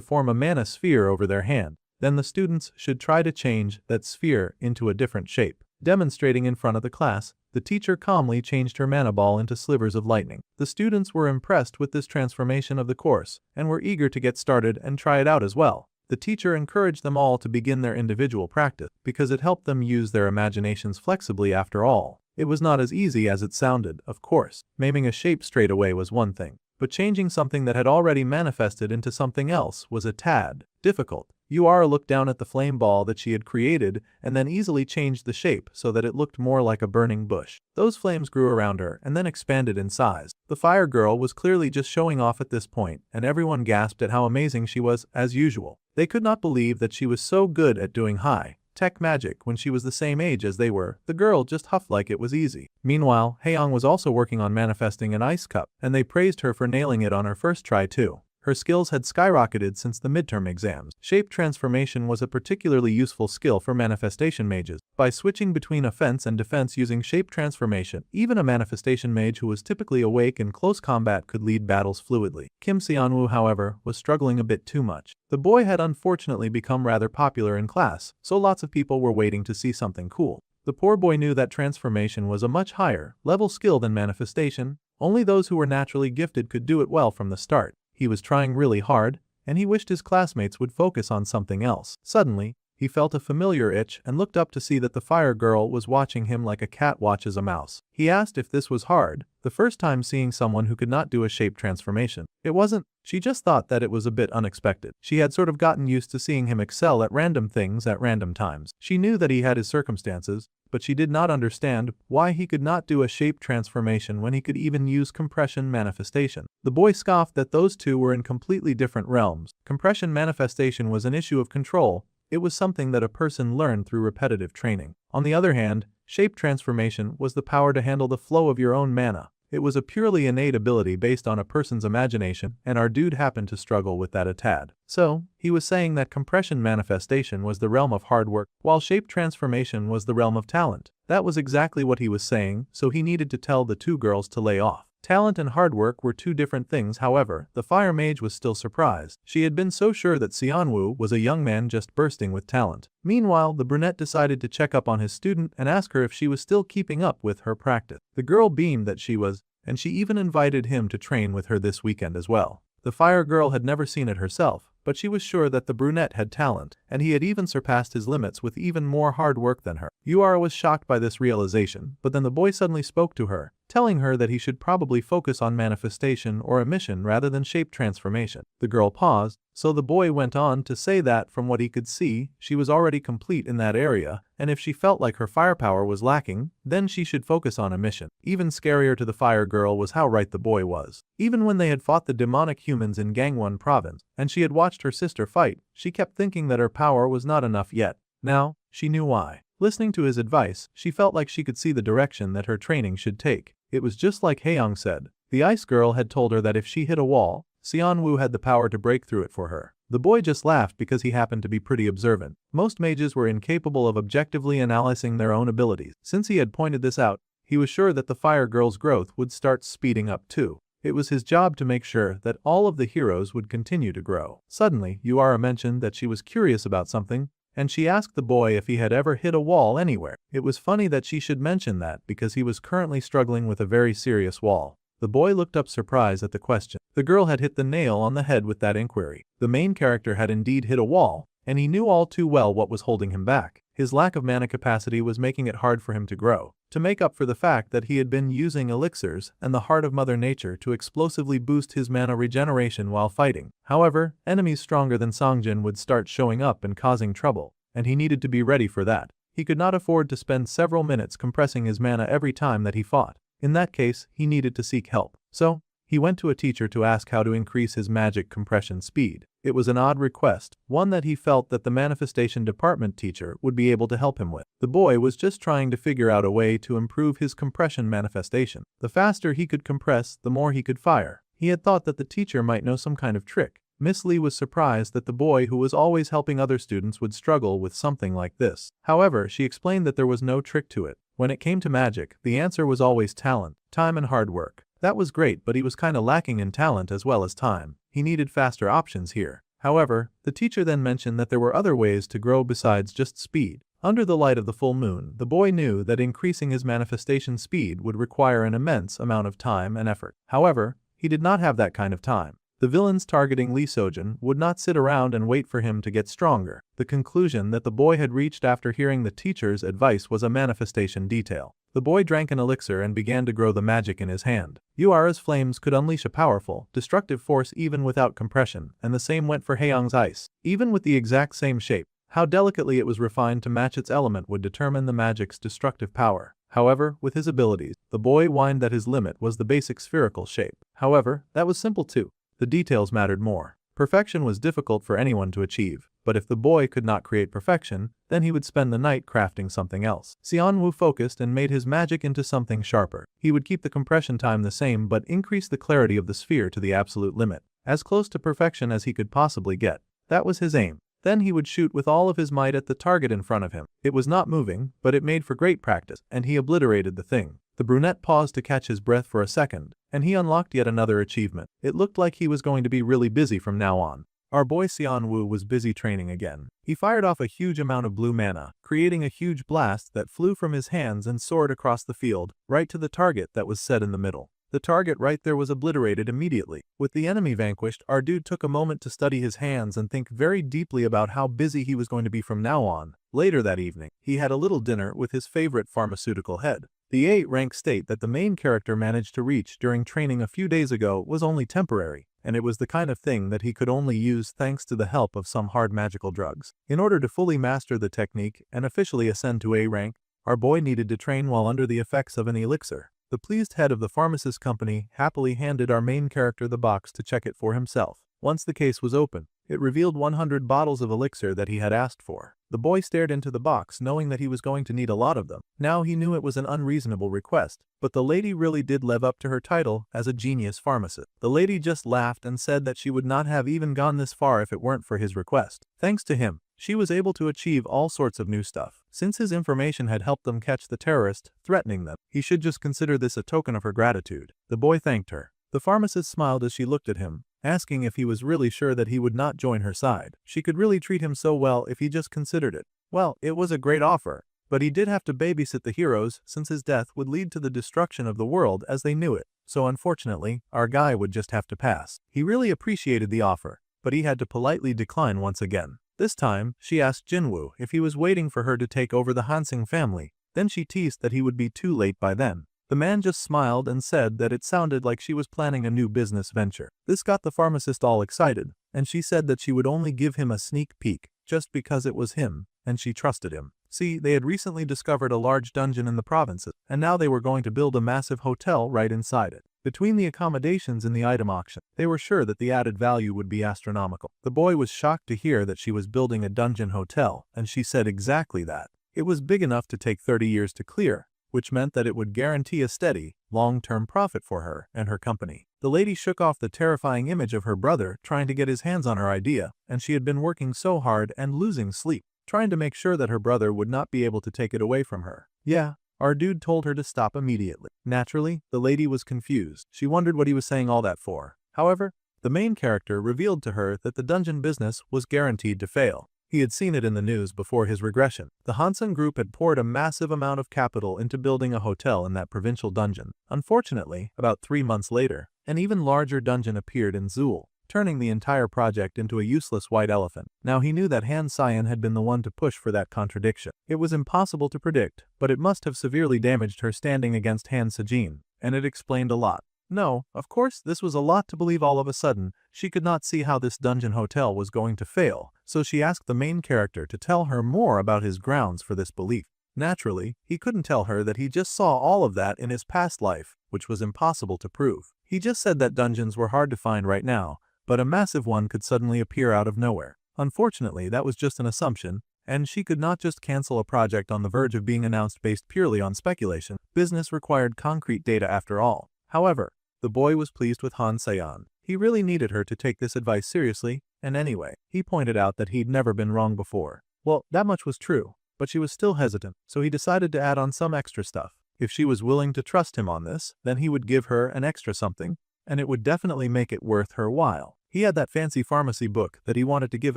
Speaker 1: form a mana sphere over their hand. Then the students should try to change that sphere into a different shape. Demonstrating in front of the class, the teacher calmly changed her mana ball into slivers of lightning. The students were impressed with this transformation of the course, and were eager to get started and try it out as well. The teacher encouraged them all to begin their individual practice, because it helped them use their imaginations flexibly after all. It was not as easy as it sounded, of course. Maiming a shape straight away was one thing, but changing something that had already manifested into something else was a tad difficult. Uara looked down at the flame ball that she had created and then easily changed the shape so that it looked more like a burning bush. Those flames grew around her and then expanded in size. The Fire Girl was clearly just showing off at this point, and everyone gasped at how amazing she was, as usual. They could not believe that she was so good at doing high-tech magic when she was the same age as they were. The girl just huffed like it was easy. Meanwhile, Haeyoung was also working on manifesting an ice cup, and they praised her for nailing it on her first try too. Her skills had skyrocketed since the midterm exams. Shape transformation was a particularly useful skill for manifestation mages. By switching between offense and defense using shape transformation, even a manifestation mage who was typically awake in close combat could lead battles fluidly. Kim Seonwoo, however, was struggling a bit too much. The boy had unfortunately become rather popular in class, so lots of people were waiting to see something cool. The poor boy knew that transformation was a much higher level skill than manifestation. Only those who were naturally gifted could do it well from the start. He was trying really hard, and he wished his classmates would focus on something else. Suddenly, he felt a familiar itch and looked up to see that the Fire Girl was watching him like a cat watches a mouse. He asked if this was hard, the first time seeing someone who could not do a shape transformation. It wasn't. She just thought that it was a bit unexpected. She had sort of gotten used to seeing him excel at random things at random times. She knew that he had his circumstances, but she did not understand why he could not do a shape transformation when he could even use compression manifestation. The boy scoffed that those two were in completely different realms. Compression manifestation was an issue of control. It was something that a person learned through repetitive training. On the other hand, shape transformation was the power to handle the flow of your own mana. It was a purely innate ability based on a person's imagination, and our dude happened to struggle with that a tad. So, he was saying that compression manifestation was the realm of hard work, while shape transformation was the realm of talent. That was exactly what he was saying, so he needed to tell the two girls to lay off. Talent and hard work were two different things. However, the fire mage was still surprised. She had been so sure that Xianwu was a young man just bursting with talent. Meanwhile, the brunette decided to check up on his student and ask her if she was still keeping up with her practice. The girl beamed that she was, and she even invited him to train with her this weekend as well. The fire girl had never seen it herself, but she was sure that the brunette had talent, and he had even surpassed his limits with even more hard work than her. Yura was shocked by this realization, but then the boy suddenly spoke to her, telling her that he should probably focus on manifestation or emission rather than shape transformation. The girl paused, so the boy went on to say that from what he could see, she was already complete in that area, and if she felt like her firepower was lacking, then she should focus on emission. Even scarier to the fire girl was how right the boy was. Even when they had fought the demonic humans in Gangwon province, and she had watched her sister fight, she kept thinking that her power was not enough yet. Now, she knew why. Listening to his advice, she felt like she could see the direction that her training should take. It was just like Haeyong said. The ice girl had told her that if she hit a wall, Xianwu had the power to break through it for her. The boy just laughed because he happened to be pretty observant. Most mages were incapable of objectively analyzing their own abilities. Since he had pointed this out, he was sure that the fire girl's growth would start speeding up too. It was his job to make sure that all of the heroes would continue to grow. Suddenly, Yura mentioned that she was curious about something, and she asked the boy if he had ever hit a wall anywhere. It was funny that she should mention that because he was currently struggling with a very serious wall. The boy looked up surprised at the question. The girl had hit the nail on the head with that inquiry. The main character had indeed hit a wall, and he knew all too well what was holding him back. His lack of mana capacity was making it hard for him to grow. To make up for the fact that he had been using elixirs and the heart of Mother Nature to explosively boost his mana regeneration while fighting. However, enemies stronger than Songjin would start showing up and causing trouble, and he needed to be ready for that. He could not afford to spend several minutes compressing his mana every time that he fought. In that case, he needed to seek help. So, he went to a teacher to ask how to increase his magic compression speed. It was an odd request, one that he felt that the manifestation department teacher would be able to help him with. The boy was just trying to figure out a way to improve his compression manifestation. The faster he could compress, the more he could fire. He had thought that the teacher might know some kind of trick. Miss Lee was surprised that the boy who was always helping other students would struggle with something like this. However, she explained that there was no trick to it. When it came to magic, the answer was always talent, time and hard work. That was great, but he was kinda lacking in talent as well as time. He needed faster options here. However, the teacher then mentioned that there were other ways to grow besides just speed. Under the light of the full moon, the boy knew that increasing his manifestation speed would require an immense amount of time and effort. However, he did not have that kind of time. The villains targeting Lee Sojin would not sit around and wait for him to get stronger. The conclusion that the boy had reached after hearing the teacher's advice was a manifestation detail. The boy drank an elixir and began to grow the magic in his hand. Yura's flames could unleash a powerful, destructive force even without compression, and the same went for Haeyong's ice. Even with the exact same shape, how delicately it was refined to match its element would determine the magic's destructive power. However, with his abilities, the boy whined that his limit was the basic spherical shape. However, that was simple too. The details mattered more. Perfection was difficult for anyone to achieve, but if the boy could not create perfection, then he would spend the night crafting something else. Xianwu focused and made his magic into something sharper. He would keep the compression time the same but increase the clarity of the sphere to the absolute limit, as close to perfection as he could possibly get. That was his aim. Then he would shoot with all of his might at the target in front of him. It was not moving, but it made for great practice, and he obliterated the thing. The brunette paused to catch his breath for a second, and he unlocked yet another achievement. It looked like he was going to be really busy from now on. Our boy Xianwu was busy training again. He fired off a huge amount of blue mana, creating a huge blast that flew from his hands and soared across the field, right to the target that was set in the middle. The target right there was obliterated immediately. With the enemy vanquished, our dude took a moment to study his hands and think very deeply about how busy he was going to be from now on. Later that evening, he had a little dinner with his favorite pharmaceutical head. The 8-rank state that the main character managed to reach during training a few days ago was only temporary, and it was the kind of thing that he could only use thanks to the help of some hard magical drugs. In order to fully master the technique and officially ascend to A rank, our boy needed to train while under the effects of an elixir. The pleased head of the pharmacist company happily handed our main character the box to check it for himself. Once the case was open, it revealed 100 bottles of elixir that he had asked for. The boy stared into the box knowing that he was going to need a lot of them. Now he knew it was an unreasonable request, but the lady really did live up to her title as a genius pharmacist. The lady just laughed and said that she would not have even gone this far if it weren't for his request. Thanks to him, she was able to achieve all sorts of new stuff. Since his information had helped them catch the terrorist threatening them, he should just consider this a token of her gratitude. The boy thanked her. The pharmacist smiled as she looked at him, asking if he was really sure that he would not join her side. She could really treat him so well if he just considered it. Well, it was a great offer, but he did have to babysit the heroes since his death would lead to the destruction of the world as they knew it. So unfortunately, our guy would just have to pass. He really appreciated the offer, but he had to politely decline once again. This time, she asked Jinwoo if he was waiting for her to take over the Hansing family. Then she teased that he would be too late by then. The man just smiled and said that it sounded like she was planning a new business venture. This got the pharmacist all excited, and she said that she would only give him a sneak peek just because it was him, and she trusted him. See, they had recently discovered a large dungeon in the provinces, and now they were going to build a massive hotel right inside it. Between the accommodations and the item auction, they were sure that the added value would be astronomical. The boy was shocked to hear that she was building a dungeon hotel, and she said exactly that. It was big enough to take 30 years to clear, which meant that it would guarantee a steady, long-term profit for her and her company. The lady shook off the terrifying image of her brother trying to get his hands on her idea, and she had been working so hard and losing sleep, trying to make sure that her brother would not be able to take it away from her. Yeah, our dude told her to stop immediately. Naturally, the lady was confused. She wondered what he was saying all that for. However, the main character revealed to her that the dungeon business was guaranteed to fail. He had seen it in the news before his regression. The Hansen Group had poured a massive amount of capital into building a hotel in that provincial dungeon. Unfortunately, about 3 months later, an even larger dungeon appeared in Zool, turning the entire project into a useless white elephant. Now he knew that Han Cyan had been the one to push for that contradiction. It was impossible to predict, but it must have severely damaged her standing against Han Sejin, and it explained a lot. No, of course, this was a lot to believe all of a sudden. She could not see how this dungeon hotel was going to fail, so she asked the main character to tell her more about his grounds for this belief. Naturally, he couldn't tell her that he just saw all of that in his past life, which was impossible to prove. He just said that dungeons were hard to find right now, but a massive one could suddenly appear out of nowhere. Unfortunately, that was just an assumption, and she could not just cancel a project on the verge of being announced based purely on speculation. Business required concrete data after all. However, the boy was pleased with Han Sayan. He really needed her to take this advice seriously, and anyway, he pointed out that he'd never been wrong before. Well, that much was true, but she was still hesitant, so he decided to add on some extra stuff. If she was willing to trust him on this, then he would give her an extra something, and it would definitely make it worth her while. He had that fancy pharmacy book that he wanted to give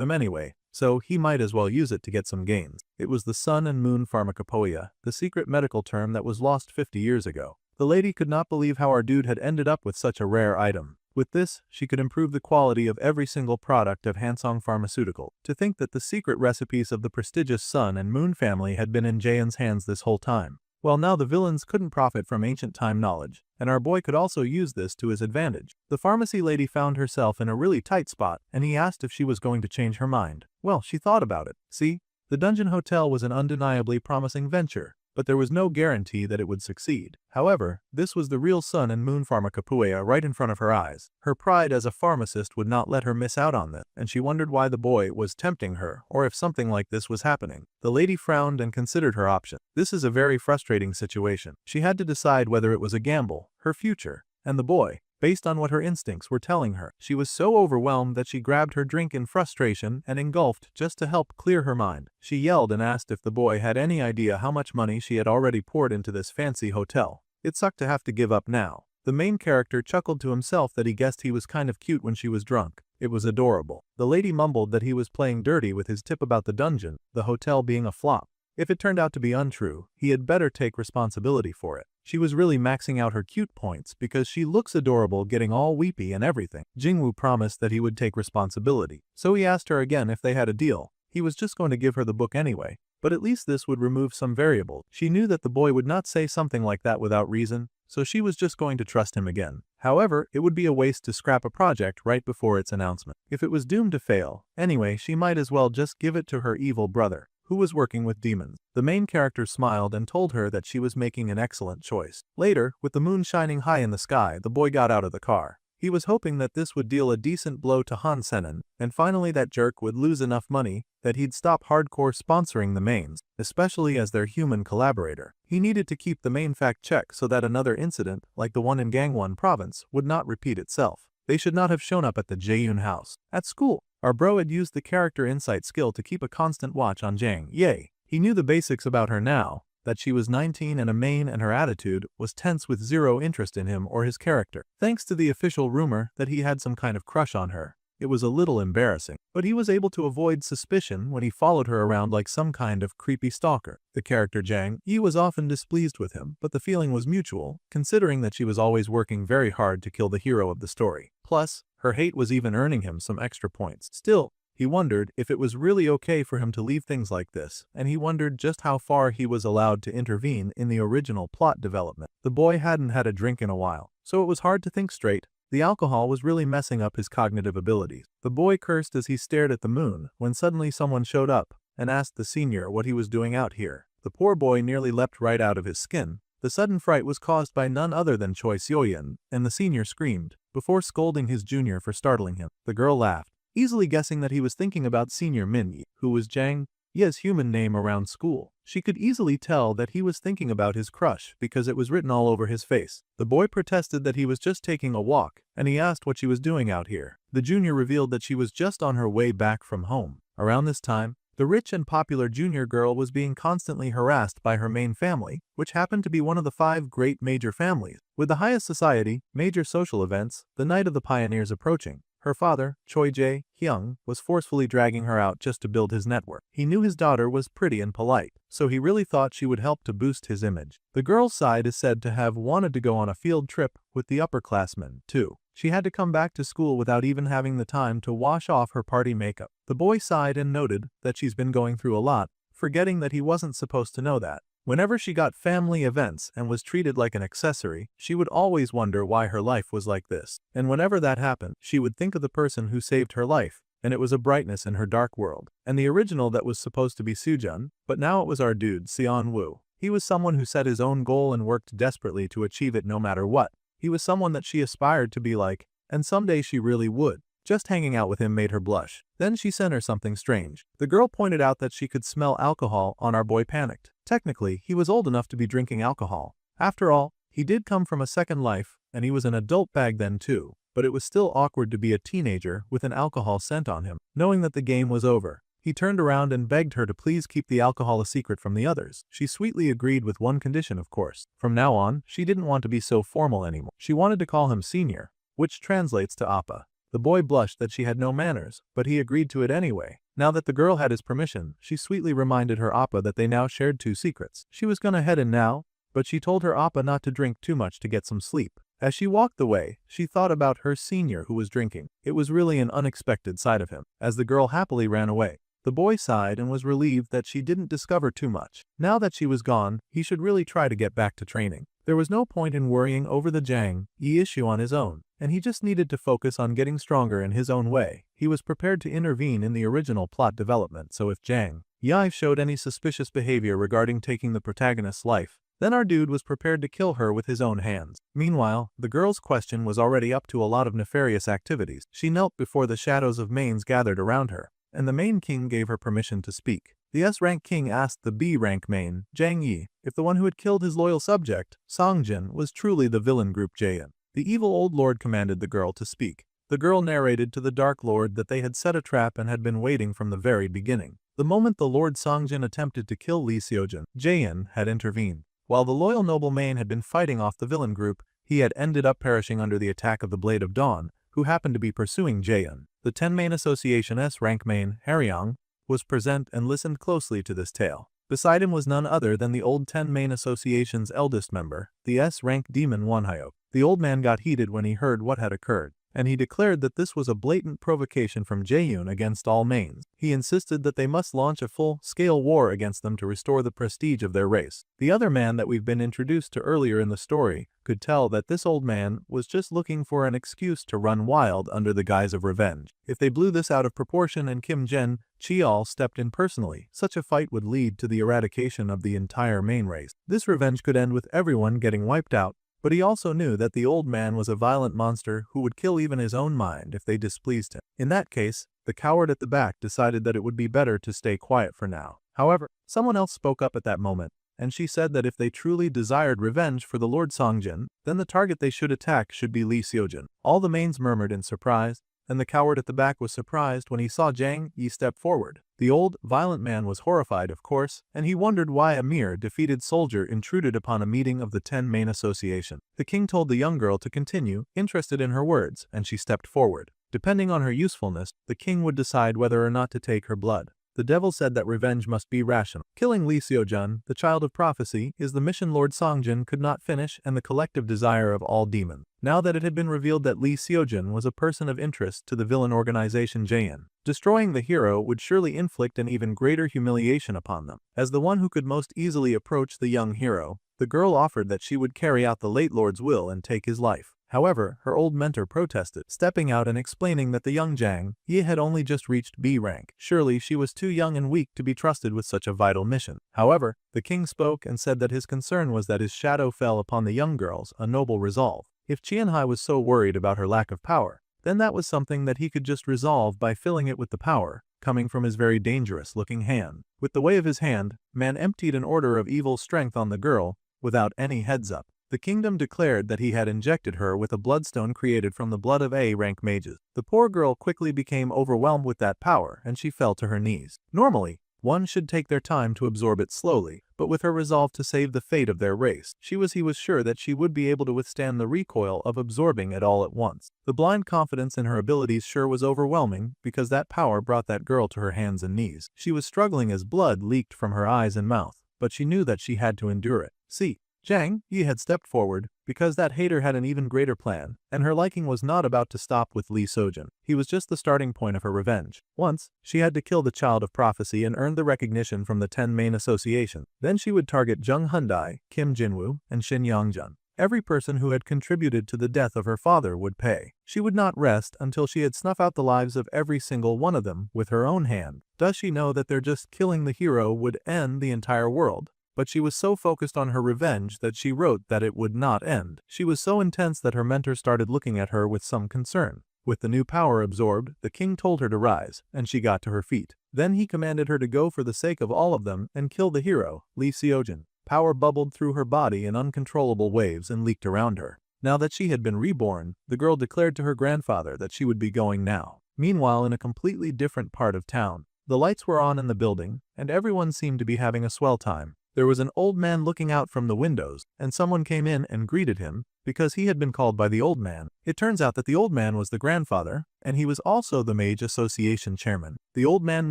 Speaker 1: him anyway, so he might as well use it to get some gains. It was the Sun and Moon Pharmacopoeia, the secret medical term that was lost 50 years ago. The lady could not believe how our dude had ended up with such a rare item. With this, she could improve the quality of every single product of Hansong Pharmaceutical. To think that the secret recipes of the prestigious Sun and Moon family had been in Jaehyun's hands this whole time. Well, now the villains couldn't profit from ancient time knowledge, and our boy could also use this to his advantage. The pharmacy lady found herself in a really tight spot, and he asked if she was going to change her mind. Well, she thought about it. See, the dungeon hotel was an undeniably promising venture, but there was no guarantee that it would succeed. However, this was the real Sun and Moon Pharmacopoeia right in front of her eyes. Her pride as a pharmacist would not let her miss out on this, and she wondered why the boy was tempting her, or if something like this was happening. The lady frowned and considered her option. This is a very frustrating situation. She had to decide whether it was a gamble, her future, and the boy, based on what her instincts were telling her. She was so overwhelmed that she grabbed her drink in frustration and engulfed just to help clear her mind. She yelled and asked if the boy had any idea how much money she had already poured into this fancy hotel. It sucked to have to give up now. The main character chuckled to himself that he guessed he was kind of cute when she was drunk. It was adorable. The lady mumbled that he was playing dirty with his tip about the dungeon, the hotel being a flop. If it turned out to be untrue, he had better take responsibility for it. She was really maxing out her cute points because she looks adorable getting all weepy and everything. Jingwoo promised that he would take responsibility, so he asked her again if they had a deal. He was just going to give her the book anyway, but at least this would remove some variables. She knew that the boy would not say something like that without reason, so she was just going to trust him again. However, it would be a waste to scrap a project right before its announcement. If it was doomed to fail, anyway, she might as well just give it to her evil brother, who was working with demons. The main character smiled and told her that she was making an excellent choice. Later, with the moon shining high in the sky, the boy got out of the car. He was hoping that this would deal a decent blow to Han Senan, and finally that jerk would lose enough money that he'd stop hardcore sponsoring the mains, especially as their human collaborator. He needed to keep the main fact check so that another incident, like the one in Gangwon province, would not repeat itself. They should not have shown up at the Jaehyun house. At school, Our bro had used the character insight skill to keep a constant watch on Jang. Yay. He knew the basics about her now, that she was 19 and a main and her attitude was tense with zero interest in him or his character. Thanks to the official rumor that he had some kind of crush on her, it was a little embarrassing, but he was able to avoid suspicion when he followed her around like some kind of creepy stalker. The character Jang Yi was often displeased with him, but the feeling was mutual, considering that she was always working very hard to kill the hero of the story. Plus, her hate was even earning him some extra points. Still, he wondered if it was really okay for him to leave things like this, and he wondered just how far he was allowed to intervene in the original plot development. The boy hadn't had a drink in a while, so it was hard to think straight. The alcohol was really messing up his cognitive abilities. The boy cursed as he stared at the moon when suddenly someone showed up and asked the senior what he was doing out here. The poor boy nearly leapt right out of his skin. The sudden fright was caused by none other than Choi Seoyin, and the senior screamed, before scolding his junior for startling him. The girl laughed, easily guessing that he was thinking about senior Min Yi, who was Jang Ye's human name around school. She could easily tell that he was thinking about his crush because it was written all over his face. The boy protested that he was just taking a walk, and he asked what she was doing out here. The junior revealed that she was just on her way back from home. Around this time, the rich and popular junior girl was being constantly harassed by her main family, which happened to be one of the 5 great major families. With the highest society, major social events, the Night of the Pioneers approaching, her father, Choi Jae-hyung, was forcefully dragging her out just to build his network. He knew his daughter was pretty and polite, so he really thought she would help to boost his image. The girl's side is said to have wanted to go on a field trip with the upperclassmen, too. She had to come back to school without even having the time to wash off her party makeup. The boy sighed and noted that she's been going through a lot, forgetting that he wasn't supposed to know that. Whenever she got family events and was treated like an accessory, she would always wonder why her life was like this. And whenever that happened, she would think of the person who saved her life, and it was a brightness in her dark world. And the original that was supposed to be Sujun, but now it was our dude, Seon Woo. He was someone who set his own goal and worked desperately to achieve it no matter what. He was someone that she aspired to be like, and someday she really would. Just hanging out with him made her blush. Then she sent her something strange. The girl pointed out that she could smell alcohol on our boy panicked. Technically, he was old enough to be drinking alcohol. After all, he did come from a second life, and he was an adult bag then too, but it was still awkward to be a teenager with an alcohol scent on him. Knowing that the game was over, he turned around and begged her to please keep the alcohol a secret from the others. She sweetly agreed with one condition, of course. From now on, she didn't want to be so formal anymore. She wanted to call him senior, which translates to Appa. The boy blushed that she had no manners, but he agreed to it anyway. Now that the girl had his permission, she sweetly reminded her Appa that they now shared 2 secrets. She was gonna head in now, but she told her Appa not to drink too much to get some sleep. As she walked the way, she thought about her senior who was drinking. It was really an unexpected side of him. As the girl happily ran away, the boy sighed and was relieved that she didn't discover too much. Now that she was gone, he should really try to get back to training. There was no point in worrying over the Jang Yi issue on his own, and he just needed to focus on getting stronger in his own way. He was prepared to intervene in the original plot development, so if Jang Yi showed any suspicious behavior regarding taking the protagonist's life, then our dude was prepared to kill her with his own hands. Meanwhile, the girl's question was already up to a lot of nefarious activities. She knelt before the shadows of mains gathered around her, and the main king gave her permission to speak. The S-rank king asked the B-rank main, Jang Yi, if the one who had killed his loyal subject, Songjin, was truly the villain group Jaein. The evil old lord commanded the girl to speak. The girl narrated to the Dark Lord that they had set a trap and had been waiting from the very beginning. The moment the Lord Songjin attempted to kill Lee Seojin, Jaein had intervened. While the loyal noble main had been fighting off the villain group, he had ended up perishing under the attack of the Blade of Dawn, who happened to be pursuing Jaein. The 10 main association S-rank main, Haryong, was present and listened closely to this tale. Beside him was none other than the old 10 main association's eldest member, the S-rank demon Wonhyok. The old man got heated when he heard what had occurred, and he declared that this was a blatant provocation from Jaeyoon against all mains. He insisted that they must launch a full-scale war against them to restore the prestige of their race. The other man that we've been introduced to earlier in the story could tell that this old man was just looking for an excuse to run wild under the guise of revenge. If they blew this out of proportion and Kim Jen Cheol stepped in personally, such a fight would lead to the eradication of the entire main race. This revenge could end with everyone getting wiped out, but he also knew that the old man was a violent monster who would kill even his own mind if they displeased him. In that case, the coward at the back decided that it would be better to stay quiet for now. However, someone else spoke up at that moment, and she said that if they truly desired revenge for the Lord Songjin, then the target they should attack should be Lee Seojin. All the mains murmured in surprise, and the coward at the back was surprised when he saw Jang Yi step forward. The old, violent man was horrified, of course, and he wondered why a mere defeated soldier intruded upon a meeting of the 10 Main Association. The king told the young girl to continue, interested in her words, and she stepped forward. Depending on her usefulness, the king would decide whether or not to take her blood. The devil said that revenge must be rational. Killing Lee Seojun, the child of prophecy, is the mission Lord Songjin could not finish and the collective desire of all demons. Now that it had been revealed that Lee Seojun was a person of interest to the villain organization Jaein, destroying the hero would surely inflict an even greater humiliation upon them. As the one who could most easily approach the young hero, the girl offered that she would carry out the late lord's will and take his life. However, her old mentor protested, stepping out and explaining that the young Jang Yi had only just reached B rank. Surely she was too young and weak to be trusted with such a vital mission. However, the king spoke and said that his concern was that his shadow fell upon the young girls, a noble resolve. If Qianhai was so worried about her lack of power, then that was something that he could just resolve by filling it with the power coming from his very dangerous-looking hand. With the way of his hand, man emptied an order of evil strength on the girl without any heads-up. The kingdom declared that he had injected her with a bloodstone created from the blood of A-rank mages. The poor girl quickly became overwhelmed with that power and she fell to her knees. Normally, one should take their time to absorb it slowly, but with her resolve to save the fate of their race, he was sure that she would be able to withstand the recoil of absorbing it all at once. The blind confidence in her abilities sure was overwhelming because that power brought that girl to her hands and knees. She was struggling as blood leaked from her eyes and mouth, but she knew that she had to endure it. See, Jang Yi had stepped forward because that hater had an even greater plan, and her liking was not about to stop with Lee Sojun. He was just the starting point of her revenge. Once, she had to kill the child of prophecy and earn the recognition from the 10 Main Association. Then she would target Jung Hyundai, Kim Jinwoo, and Shin Yongjun. Every person who had contributed to the death of her father would pay. She would not rest until she had snuffed out the lives of every single one of them with her own hand. Does she know that just killing the hero would end the entire world? But she was so focused on her revenge that she wrote that it would not end. She was so intense that her mentor started looking at her with some concern. With the new power absorbed, the king told her to rise, and she got to her feet. Then he commanded her to go for the sake of all of them and kill the hero, Lee Seojun. Power bubbled through her body in uncontrollable waves and leaked around her. Now that she had been reborn, the girl declared to her grandfather that she would be going now. Meanwhile, in a completely different part of town, the lights were on in the building, and everyone seemed to be having a swell time. There was an old man looking out from the windows, and someone came in and greeted him because he had been called by the old man. It turns out that the old man was the grandfather, and he was also the Mage Association chairman. The old man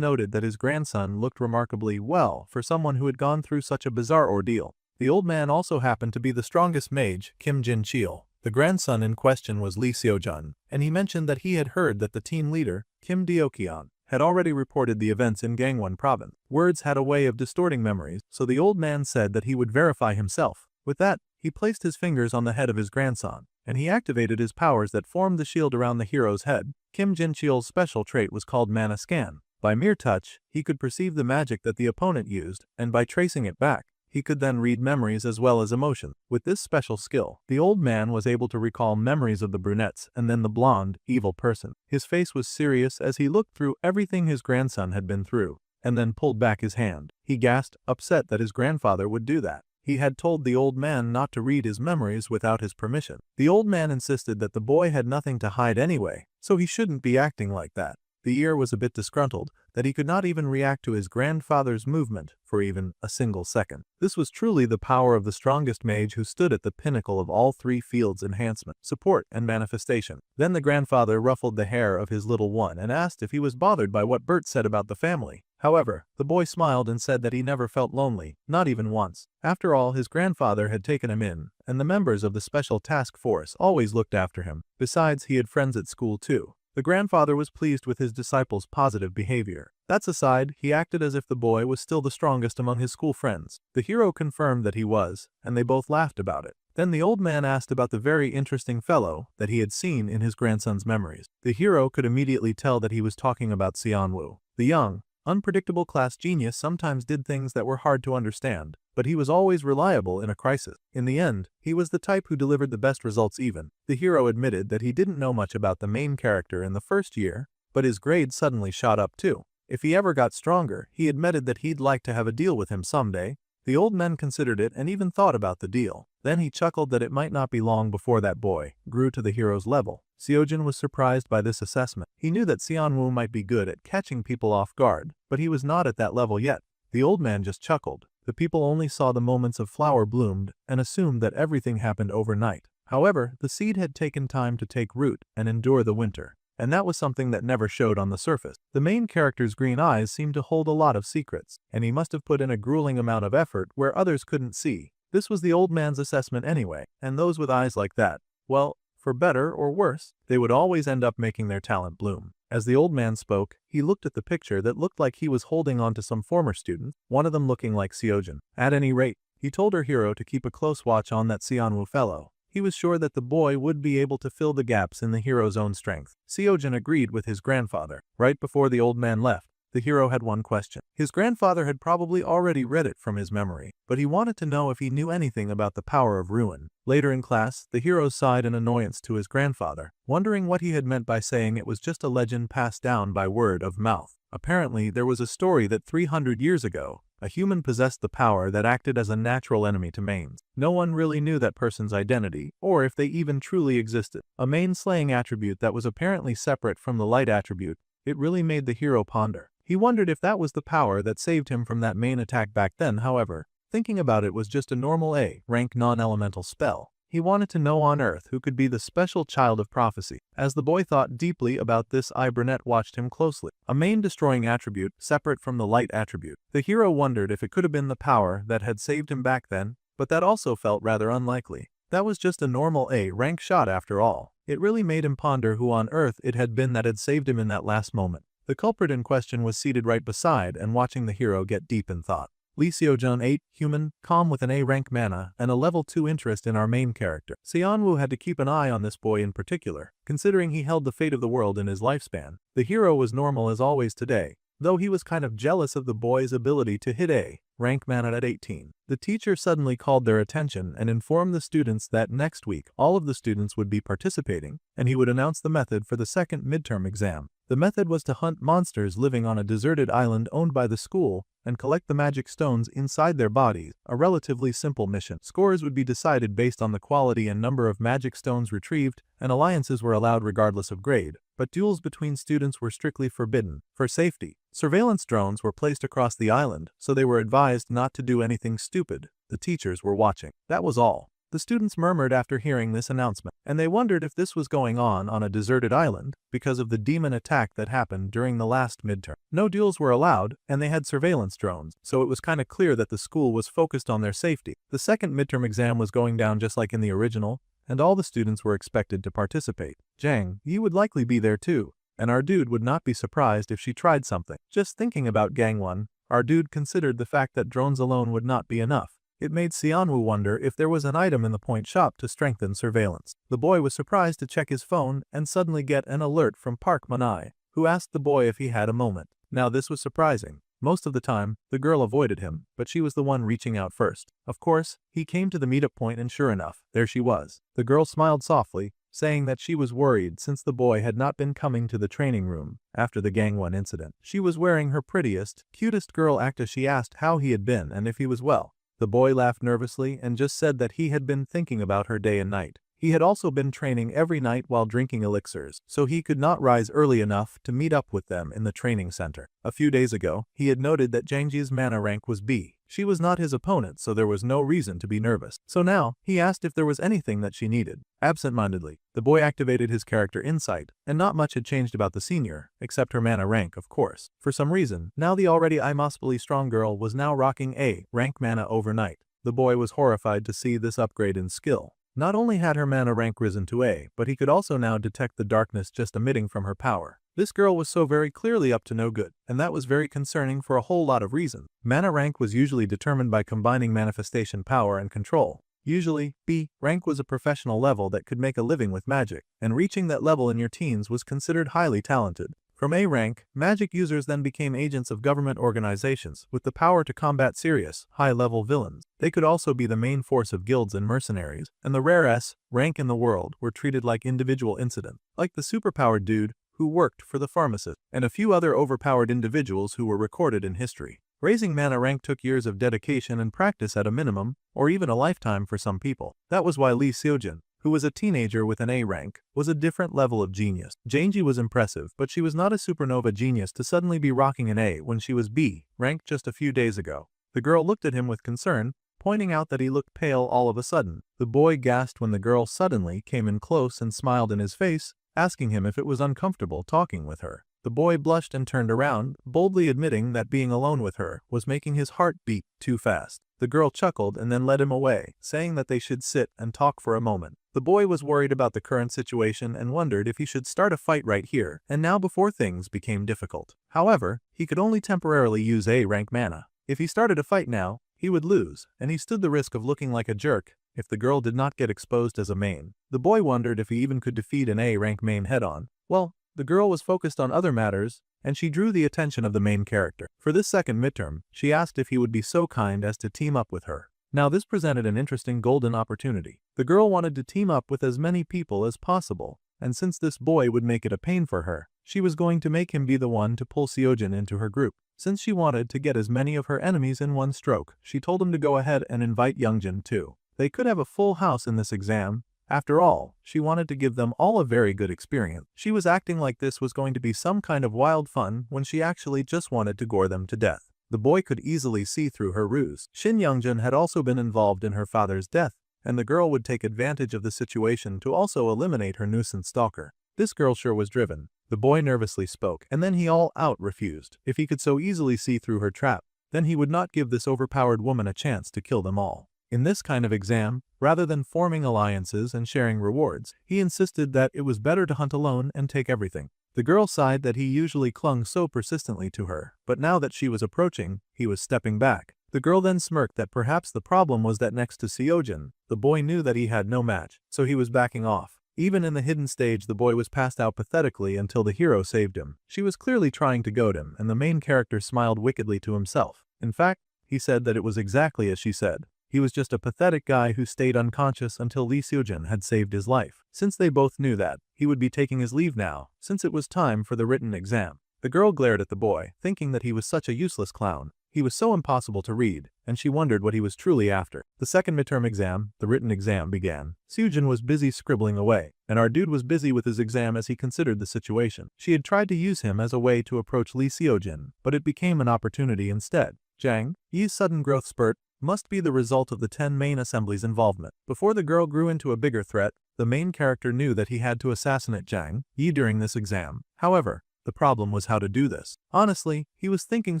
Speaker 1: noted that his grandson looked remarkably well for someone who had gone through such a bizarre ordeal. The old man also happened to be the strongest mage, Kim Jin-cheol. The grandson in question was Lee Seojun, and he mentioned that he had heard that the team leader, Kim Deokyeon, had already reported the events in Gangwon province. Words had a way of distorting memories, so the old man said that he would verify himself. With that, he placed his fingers on the head of his grandson, and he activated his powers that formed the shield around the hero's head. Kim Jin-cheol's special trait was called Mana Scan. By mere touch, he could perceive the magic that the opponent used, and by tracing it back, he could then read memories as well as emotions. With this special skill, the old man was able to recall memories of the brunettes and then the blonde, evil person. His face was serious as he looked through everything his grandson had been through, and then pulled back his hand. He gasped, upset that his grandfather would do that. He had told the old man not to read his memories without his permission. The old man insisted that the boy had nothing to hide anyway, so he shouldn't be acting like that. The ear was a bit disgruntled that he could not even react to his grandfather's movement for even a single second. This was truly the power of the strongest mage who stood at the pinnacle of all three fields: enhancement, support, and manifestation. Then the grandfather ruffled the hair of his little one and asked if he was bothered by what Bert said about the family. However, the boy smiled and said that he never felt lonely, not even once. After all, his grandfather had taken him in, and the members of the special task force always looked after him. Besides, he had friends at school too. The grandfather was pleased with his disciple's positive behavior. That aside, he acted as if the boy was still the strongest among his school friends. The hero confirmed that he was, and they both laughed about it. Then the old man asked about the very interesting fellow that he had seen in his grandson's memories. The hero could immediately tell that he was talking about Xianwu. The young, unpredictable class genius sometimes did things that were hard to understand, but he was always reliable in a crisis. In the end, he was the type who delivered the best results even. The hero admitted that he didn't know much about the main character in the first year, but his grade suddenly shot up too. If he ever got stronger, he admitted that he'd like to have a deal with him someday. The old men considered it and even thought about the deal. Then he chuckled that it might not be long before that boy grew to the hero's level. Seojin was surprised by this assessment. He knew that Seonwoo might be good at catching people off guard, but he was not at that level yet. The old man just chuckled. The people only saw the moments of flower bloomed and assumed that everything happened overnight. However, the seed had taken time to take root and endure the winter. And that was something that never showed on the surface. The main character's green eyes seemed to hold a lot of secrets, and he must have put in a grueling amount of effort where others couldn't see. This was the old man's assessment anyway, and those with eyes like that, well, for better or worse, they would always end up making their talent bloom. As the old man spoke, he looked at the picture that looked like he was holding on to some former student, one of them looking like Seojin. At any rate, he told her hero to keep a close watch on that Seonwoo fellow. He was sure that the boy would be able to fill the gaps in the hero's own strength. Seojin agreed with his grandfather. Right before the old man left, the hero had one question. His grandfather had probably already read it from his memory, but he wanted to know if he knew anything about the power of ruin. Later in class, the hero sighed in annoyance to his grandfather, wondering what he had meant by saying it was just a legend passed down by word of mouth. Apparently, there was a story that 300 years ago, a human possessed the power that acted as a natural enemy to mains. No one really knew that person's identity, or if they even truly existed. A main slaying attribute that was apparently separate from the light attribute. It really made the hero ponder. He wondered if that was the power that saved him from that main attack back then. However, thinking about it was just a normal A-rank non-elemental spell. He wanted to know on Earth who could be the special child of prophecy. As the boy thought deeply about this, Brunette watched him closely. A main destroying attribute, separate from the light attribute. The hero wondered if it could have been the power that had saved him back then, but that also felt rather unlikely. That was just a normal A-rank shot after all. It really made him ponder who on Earth it had been that had saved him in that last moment. The culprit in question was seated right beside and watching the hero get deep in thought. Lee Seojun 8, human, calm with an A-rank mana and a level 2 interest in our main character. Seonwoo had to keep an eye on this boy in particular, considering he held the fate of the world in his lifespan. The hero was normal as always today, though he was kind of jealous of the boy's ability to hit A-rank mana at 18. The teacher suddenly called their attention and informed the students that next week all of the students would be participating, and he would announce the method for the second midterm exam. The method was to hunt monsters living on a deserted island owned by the school and collect the magic stones inside their bodies, a relatively simple mission. Scores would be decided based on the quality and number of magic stones retrieved, and alliances were allowed regardless of grade, but duels between students were strictly forbidden. For safety, surveillance drones were placed across the island, so they were advised not to do anything stupid. The teachers were watching. That was all. The students murmured after hearing this announcement, and they wondered if this was going on a deserted island because of the demon attack that happened during the last midterm. No duels were allowed, and they had surveillance drones, so it was kinda clear that the school was focused on their safety. The second midterm exam was going down just like in the original, and all the students were expected to participate. Jang, you would likely be there too, and our dude would not be surprised if she tried something. Just thinking about Gangwon, our dude considered the fact that drones alone would not be enough. It made Seonwoo wonder if there was an item in the point shop to strengthen surveillance. The boy was surprised to check his phone and suddenly get an alert from Park Manai, who asked the boy if he had a moment. Now this was surprising. Most of the time, the girl avoided him, but she was the one reaching out first. Of course, he came to the meetup point and sure enough, there she was. The girl smiled softly, saying that she was worried since the boy had not been coming to the training room after the Gangwon incident. She was wearing her prettiest, cutest girl act as she asked how he had been and if he was well. The boy laughed nervously and just said that he had been thinking about her day and night. He had also been training every night while drinking elixirs, so he could not rise early enough to meet up with them in the training center. A few days ago, he had noted that Jangji's mana rank was B. She was not his opponent, so there was no reason to be nervous. So now, he asked if there was anything that she needed. Absent-mindedly, the boy activated his character insight, and not much had changed about the senior, except her mana rank, of course. For some reason, now the already impossibly strong girl was now rocking A-rank mana overnight. The boy was horrified to see this upgrade in skill. Not only had her mana rank risen to A, but he could also now detect the darkness just emitting from her power. This girl was so very clearly up to no good, and that was very concerning for a whole lot of reasons. Mana rank was usually determined by combining manifestation power and control. Usually, B rank was a professional level that could make a living with magic, and reaching that level in your teens was considered highly talented. From A rank, magic users then became agents of government organizations with the power to combat serious, high-level villains. They could also be the main force of guilds and mercenaries, and the rare S rank in the world were treated like individual incidents, like the superpowered dude who worked for the pharmacist, and a few other overpowered individuals who were recorded in history. Raising mana rank took years of dedication and practice at a minimum, or even a lifetime for some people. That was why Lee Seojin, who was a teenager with an A rank, was a different level of genius. Janji was impressive, but she was not a supernova genius to suddenly be rocking an A when she was B rank just a few days ago. The girl looked at him with concern, pointing out that he looked pale all of a sudden. The boy gasped when the girl suddenly came in close and smiled in his face, asking him if it was uncomfortable talking with her. The boy blushed and turned around, boldly admitting that being alone with her was making his heart beat too fast. The girl chuckled and then led him away, saying that they should sit and talk for a moment. The boy was worried about the current situation and wondered if he should start a fight right here and now before things became difficult. However, he could only temporarily use A-rank mana. If he started a fight now, he would lose, and he stood the risk of looking like a jerk if the girl did not get exposed as a main. The boy wondered if he even could defeat an A-rank main head-on. Well, the girl was focused on other matters, and she drew the attention of the main character. For this second midterm, she asked if he would be so kind as to team up with her. Now this presented an interesting golden opportunity. The girl wanted to team up with as many people as possible, and since this boy would make it a pain for her, she was going to make him be the one to pull Seojin into her group. Since she wanted to get as many of her enemies in one stroke, she told him to go ahead and invite Youngjin too. They could have a full house in this exam. After all, she wanted to give them all a very good experience. She was acting like this was going to be some kind of wild fun when she actually just wanted to gore them to death. The boy could easily see through her ruse. Shin Youngjin had also been involved in her father's death, and the girl would take advantage of the situation to also eliminate her nuisance stalker. This girl sure was driven. The boy nervously spoke, and then he all out refused. If he could so easily see through her trap, then he would not give this overpowered woman a chance to kill them all. In this kind of exam, rather than forming alliances and sharing rewards, he insisted that it was better to hunt alone and take everything. The girl sighed that he usually clung so persistently to her, but now that she was approaching, he was stepping back. The girl then smirked that perhaps the problem was that next to Seojin, the boy knew that he had no match, so he was backing off. Even in the hidden stage, the boy was passed out pathetically until the hero saved him. She was clearly trying to goad him, and the main character smiled wickedly to himself. In fact, he said that it was exactly as she said. He was just a pathetic guy who stayed unconscious until Lee Seojin had saved his life. Since they both knew that, he would be taking his leave now, since it was time for the written exam. The girl glared at the boy, thinking that he was such a useless clown. He was so impossible to read, and she wondered what he was truly after. The second midterm exam, the written exam, began. Seojin was busy scribbling away, and our dude was busy with his exam as he considered the situation. She had tried to use him as a way to approach Lee Seojin, but it became an opportunity instead. Jang Yi's sudden growth spurt must be the result of the 10 main assemblies' involvement. Before the girl grew into a bigger threat, the main character knew that he had to assassinate Jang Yi during this exam. However, the problem was how to do this. Honestly, he was thinking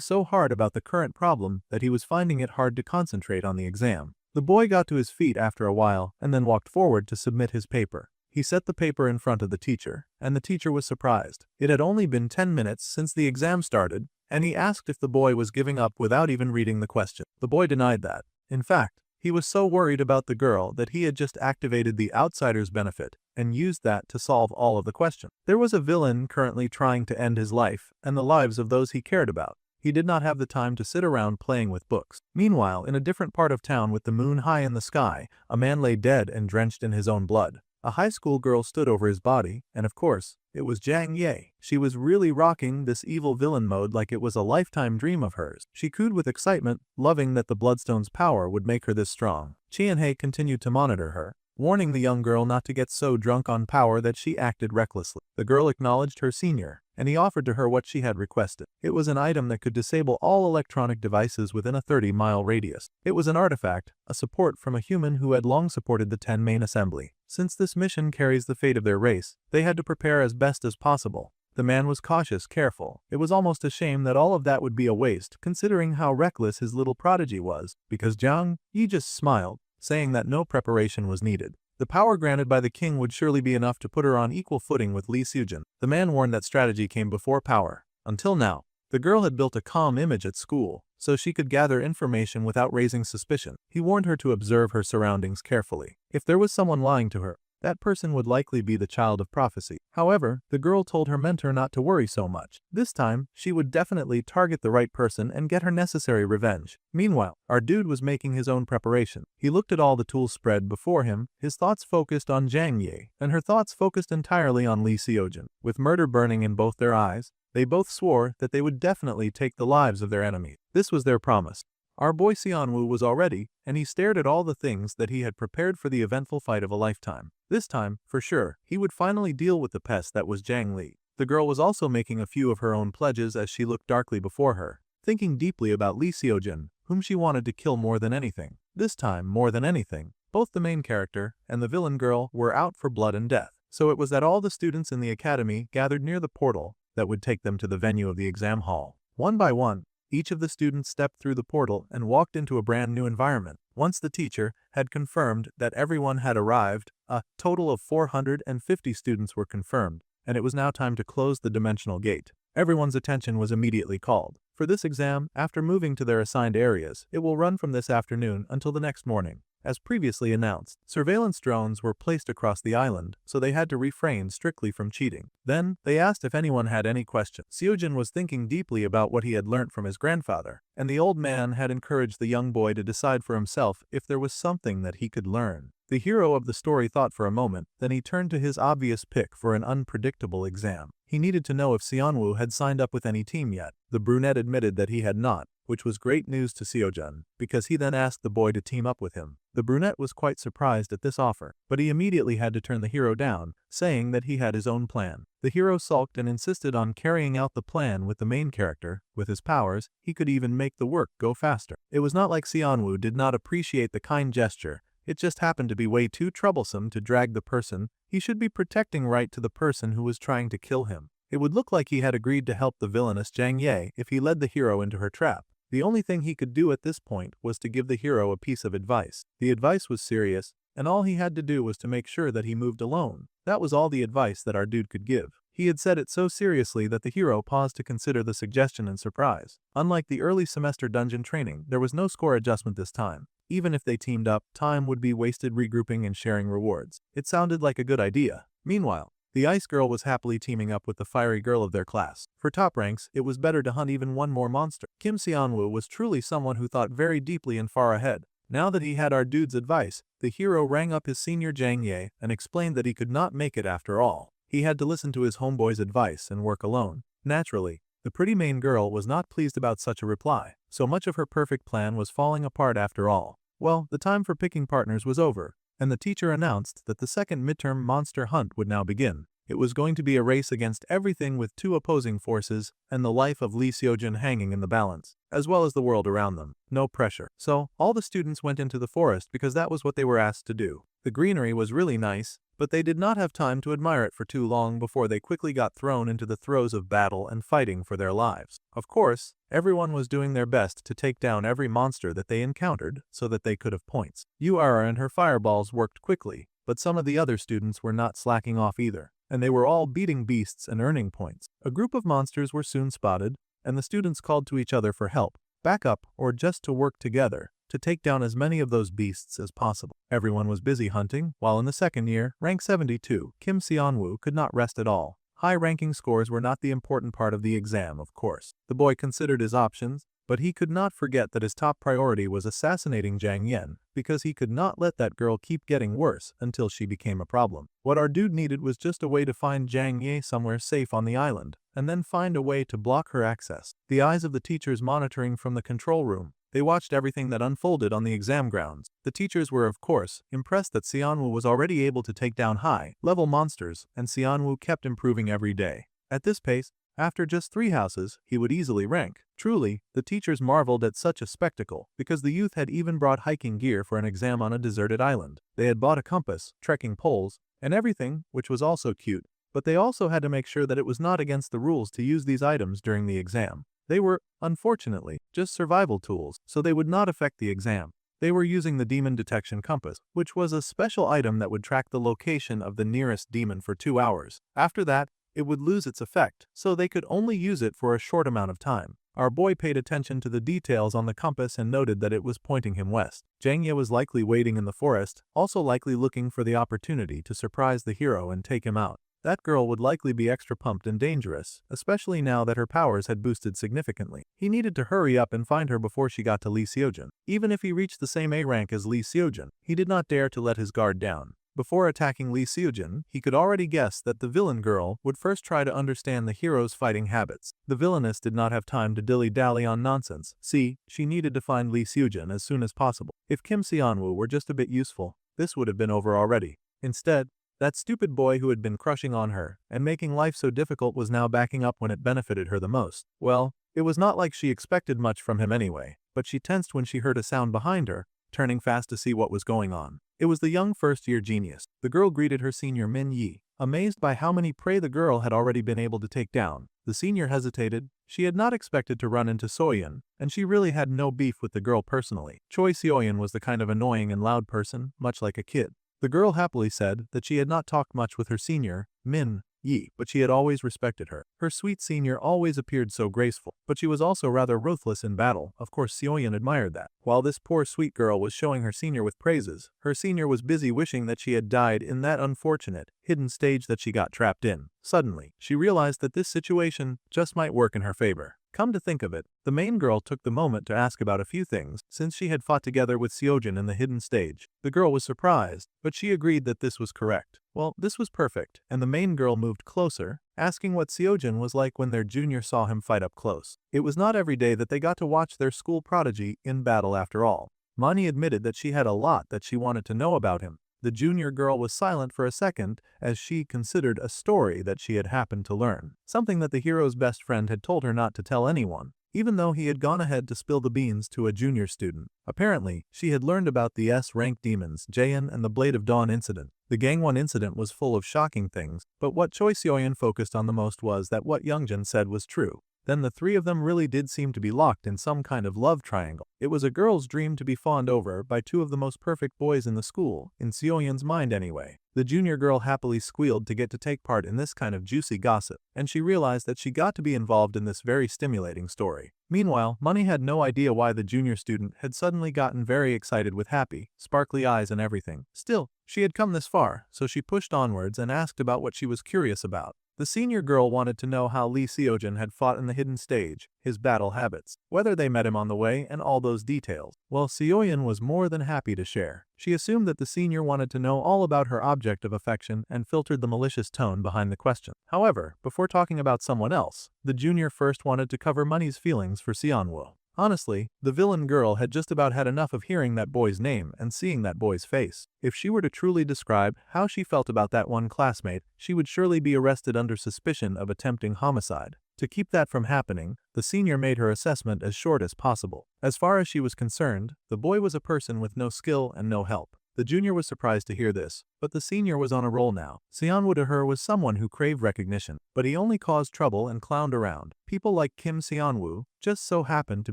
Speaker 1: so hard about the current problem that he was finding it hard to concentrate on the exam. The boy got to his feet after a while and then walked forward to submit his paper. He set the paper in front of the teacher, and the teacher was surprised. It had only been 10 minutes since the exam started, and he asked if the boy was giving up without even reading the question. The boy denied that. In fact, he was so worried about the girl that he had just activated the outsider's benefit and used that to solve all of the questions. There was a villain currently trying to end his life and the lives of those he cared about. He did not have the time to sit around playing with books. Meanwhile, in a different part of town with the moon high in the sky, a man lay dead and drenched in his own blood. A high school girl stood over his body, and of course, it was Jang Ye. She was really rocking this evil villain mode like it was a lifetime dream of hers. She cooed with excitement, loving that the Bloodstone's power would make her this strong. Chian-hei continued to monitor her, warning the young girl not to get so drunk on power that she acted recklessly. The girl acknowledged her senior, and he offered to her what she had requested. It was an item that could disable all electronic devices within a 30-mile radius. It was an artifact, a support from a human who had long supported the 10 main assembly. Since this mission carries the fate of their race, they had to prepare as best as possible. The man was cautious, careful. It was almost a shame that all of that would be a waste, considering how reckless his little prodigy was, because Jang Yi just smiled, saying that no preparation was needed. The power granted by the king would surely be enough to put her on equal footing with Lee Seojin. The man warned that strategy came before power. Until now, the girl had built a calm image at school, so she could gather information without raising suspicion. He warned her to observe her surroundings carefully. If there was someone lying to her, that person would likely be the child of prophecy. However, the girl told her mentor not to worry so much. This time, she would definitely target the right person and get her necessary revenge. Meanwhile, our dude was making his own preparation. He looked at all the tools spread before him, his thoughts focused on Jang Ye, and her thoughts focused entirely on Lee Seojin. With murder burning in both their eyes, They both swore that they would definitely take the lives of their enemies. This was their promise. Our boy Xianwu was all ready, and he stared at all the things that he had prepared for the eventful fight of a lifetime. This time, for sure, he would finally deal with the pest that was Zhang Li. The girl was also making a few of her own pledges as she looked darkly before her, thinking deeply about Li Xiujin, whom she wanted to kill more than anything. This time, more than anything, both the main character and the villain girl were out for blood and death. So it was that all the students in the academy gathered near the portal that would take them to the venue of the exam hall. One by one, each of the students stepped through the portal and walked into a brand new environment. Once the teacher had confirmed that everyone had arrived, a total of 450 students were confirmed, and it was now time to close the dimensional gate. Everyone's attention was immediately called. For this exam, after moving to their assigned areas, it will run from this afternoon until the next morning. As previously announced, surveillance drones were placed across the island, so they had to refrain strictly from cheating. Then, they asked if anyone had any questions. Xiujin was thinking deeply about what he had learnt from his grandfather, and the old man had encouraged the young boy to decide for himself if there was something that he could learn. The hero of the story thought for a moment, then he turned to his obvious pick for an unpredictable exam. He needed to know if Xianwu had signed up with any team yet. The brunette admitted that he had not, which was great news to Xiujin, because he then asked the boy to team up with him. The brunette was quite surprised at this offer, but he immediately had to turn the hero down, saying that he had his own plan. The hero sulked and insisted on carrying out the plan with the main character. With his powers, he could even make the work go faster. It was not like Xianwu did not appreciate the kind gesture. It just happened to be way too troublesome to drag the person he should be protecting right to the person who was trying to kill him. It would look like he had agreed to help the villainous Zhang Ye if he led the hero into her trap. The only thing he could do at this point was to give the hero a piece of advice. The advice was serious, and all he had to do was to make sure that he moved alone. That was all the advice that our dude could give. He had said it so seriously that the hero paused to consider the suggestion in surprise. Unlike the early semester dungeon training, there was no score adjustment this time. Even if they teamed up, time would be wasted regrouping and sharing rewards. It sounded like a good idea. Meanwhile, the ice girl was happily teaming up with the fiery girl of their class. For top ranks, it was better to hunt even one more monster. Kim Xianwu was truly someone who thought very deeply and far ahead. Now that he had our dude's advice, the hero rang up his senior Zhang Ye and explained that he could not make it after all. He had to listen to his homeboy's advice and work alone. Naturally, the pretty main girl was not pleased about such a reply. So much of her perfect plan was falling apart after all. Well, the time for picking partners was over, and the teacher announced that the second midterm monster hunt would now begin. It was going to be a race against everything with two opposing forces and the life of Li Xiujin hanging in the balance, as well as the world around them. No pressure. So, all the students went into the forest because that was what they were asked to do. The greenery was really nice, but they did not have time to admire it for too long before they quickly got thrown into the throes of battle and fighting for their lives. Of course, everyone was doing their best to take down every monster that they encountered so that they could have points. Yuara and her fireballs worked quickly, but some of the other students were not slacking off either, and they were all beating beasts and earning points. A group of monsters were soon spotted, and the students called to each other for help, backup, or just to work together to take down as many of those beasts as possible. Everyone was busy hunting, while in the second year, rank 72, Kim Xianwu could not rest at all. High-ranking scores were not the important part of the exam, of course. The boy considered his options, but he could not forget that his top priority was assassinating Zhang Yan, because he could not let that girl keep getting worse until she became a problem. What our dude needed was just a way to find Zhang Ye somewhere safe on the island, and then find a way to block her access. The eyes of the teachers monitoring from the control room. They watched everything that unfolded on the exam grounds. The teachers were, of course, impressed that Xianwu was already able to take down high-level monsters, and Xianwu kept improving every day. At this pace, after just 3 houses, he would easily rank. Truly, the teachers marveled at such a spectacle, because the youth had even brought hiking gear for an exam on a deserted island. They had bought a compass, trekking poles, and everything, which was also cute, but they also had to make sure that it was not against the rules to use these items during the exam. They were, unfortunately, just survival tools, so they would not affect the exam. They were using the demon detection compass, which was a special item that would track the location of the nearest demon for 2 hours. After that, it would lose its effect, so they could only use it for a short amount of time. Our boy paid attention to the details on the compass and noted that it was pointing him west. Zhang Ye was likely waiting in the forest, also likely looking for the opportunity to surprise the hero and take him out. That girl would likely be extra pumped and dangerous, especially now that her powers had boosted significantly. He needed to hurry up and find her before she got to Li Xiujin. Even if he reached the same A rank as Li Xiujin, he did not dare to let his guard down. Before attacking Lee Seojin, he could already guess that the villain girl would first try to understand the hero's fighting habits. The villainess did not have time to dilly-dally on nonsense. See, she needed to find Lee Seojin as soon as possible. If Kim Seonwoo were just a bit useful, this would have been over already. Instead, that stupid boy who had been crushing on her and making life so difficult was now backing up when it benefited her the most. Well, it was not like she expected much from him anyway, but she tensed when she heard a sound behind her, turning fast to see what was going on. It was the young first-year genius. The girl greeted her senior Min Yi, amazed by how many prey the girl had already been able to take down. The senior hesitated. She had not expected to run into Soyeon, and she really had no beef with the girl personally. Choi Seoyeon was the kind of annoying and loud person, much like a kid. The girl happily said that she had not talked much with her senior, Min Yi, but she had always respected her. Her sweet senior always appeared so graceful, but she was also rather ruthless in battle. Of course, Seoyeon admired that. While this poor sweet girl was showing her senior with praises, her senior was busy wishing that she had died in that unfortunate, hidden stage that she got trapped in. Suddenly, she realized that this situation just might work in her favor. Come to think of it, the main girl took the moment to ask about a few things since she had fought together with Seojin in the hidden stage. The girl was surprised, but she agreed that this was correct. Well, this was perfect, and the main girl moved closer, asking what Seojin was like when their junior saw him fight up close. It was not every day that they got to watch their school prodigy in battle after all. Mani admitted that she had a lot that she wanted to know about him. The junior girl was silent for a second as she considered a story that she had happened to learn, something that the hero's best friend had told her not to tell anyone, even though he had gone ahead to spill the beans to a junior student. Apparently, she had learned about the S-rank demons, Jaein and the Blade of Dawn incident. The Gangwon incident was full of shocking things, but what Choi Seoyeon focused on the most was that what Youngjin said was true. Then the three of them really did seem to be locked in some kind of love triangle. It was a girl's dream to be fawned over by two of the most perfect boys in the school, in Seoyeon's mind anyway. The junior girl happily squealed to get to take part in this kind of juicy gossip, and she realized that she got to be involved in this very stimulating story. Meanwhile, Money had no idea why the junior student had suddenly gotten very excited with happy, sparkly eyes and everything. Still, she had come this far, so she pushed onwards and asked about what she was curious about. The senior girl wanted to know how Lee Seojin had fought in the hidden stage, his battle habits, whether they met him on the way, and all those details. Well, Seoyeon was more than happy to share. She assumed that the senior wanted to know all about her object of affection and filtered the malicious tone behind the question. However, before talking about someone else, the junior first wanted to cover Money's feelings for Seonwoo. Honestly, the villain girl had just about had enough of hearing that boy's name and seeing that boy's face. If she were to truly describe how she felt about that one classmate, she would surely be arrested under suspicion of attempting homicide. To keep that from happening, the senior made her assessment as short as possible. As far as she was concerned, the boy was a person with no skill and no help. The junior was surprised to hear this, but the senior was on a roll now. Seonwoo to her was someone who craved recognition, but he only caused trouble and clowned around. People like Kim Seonwoo just so happened to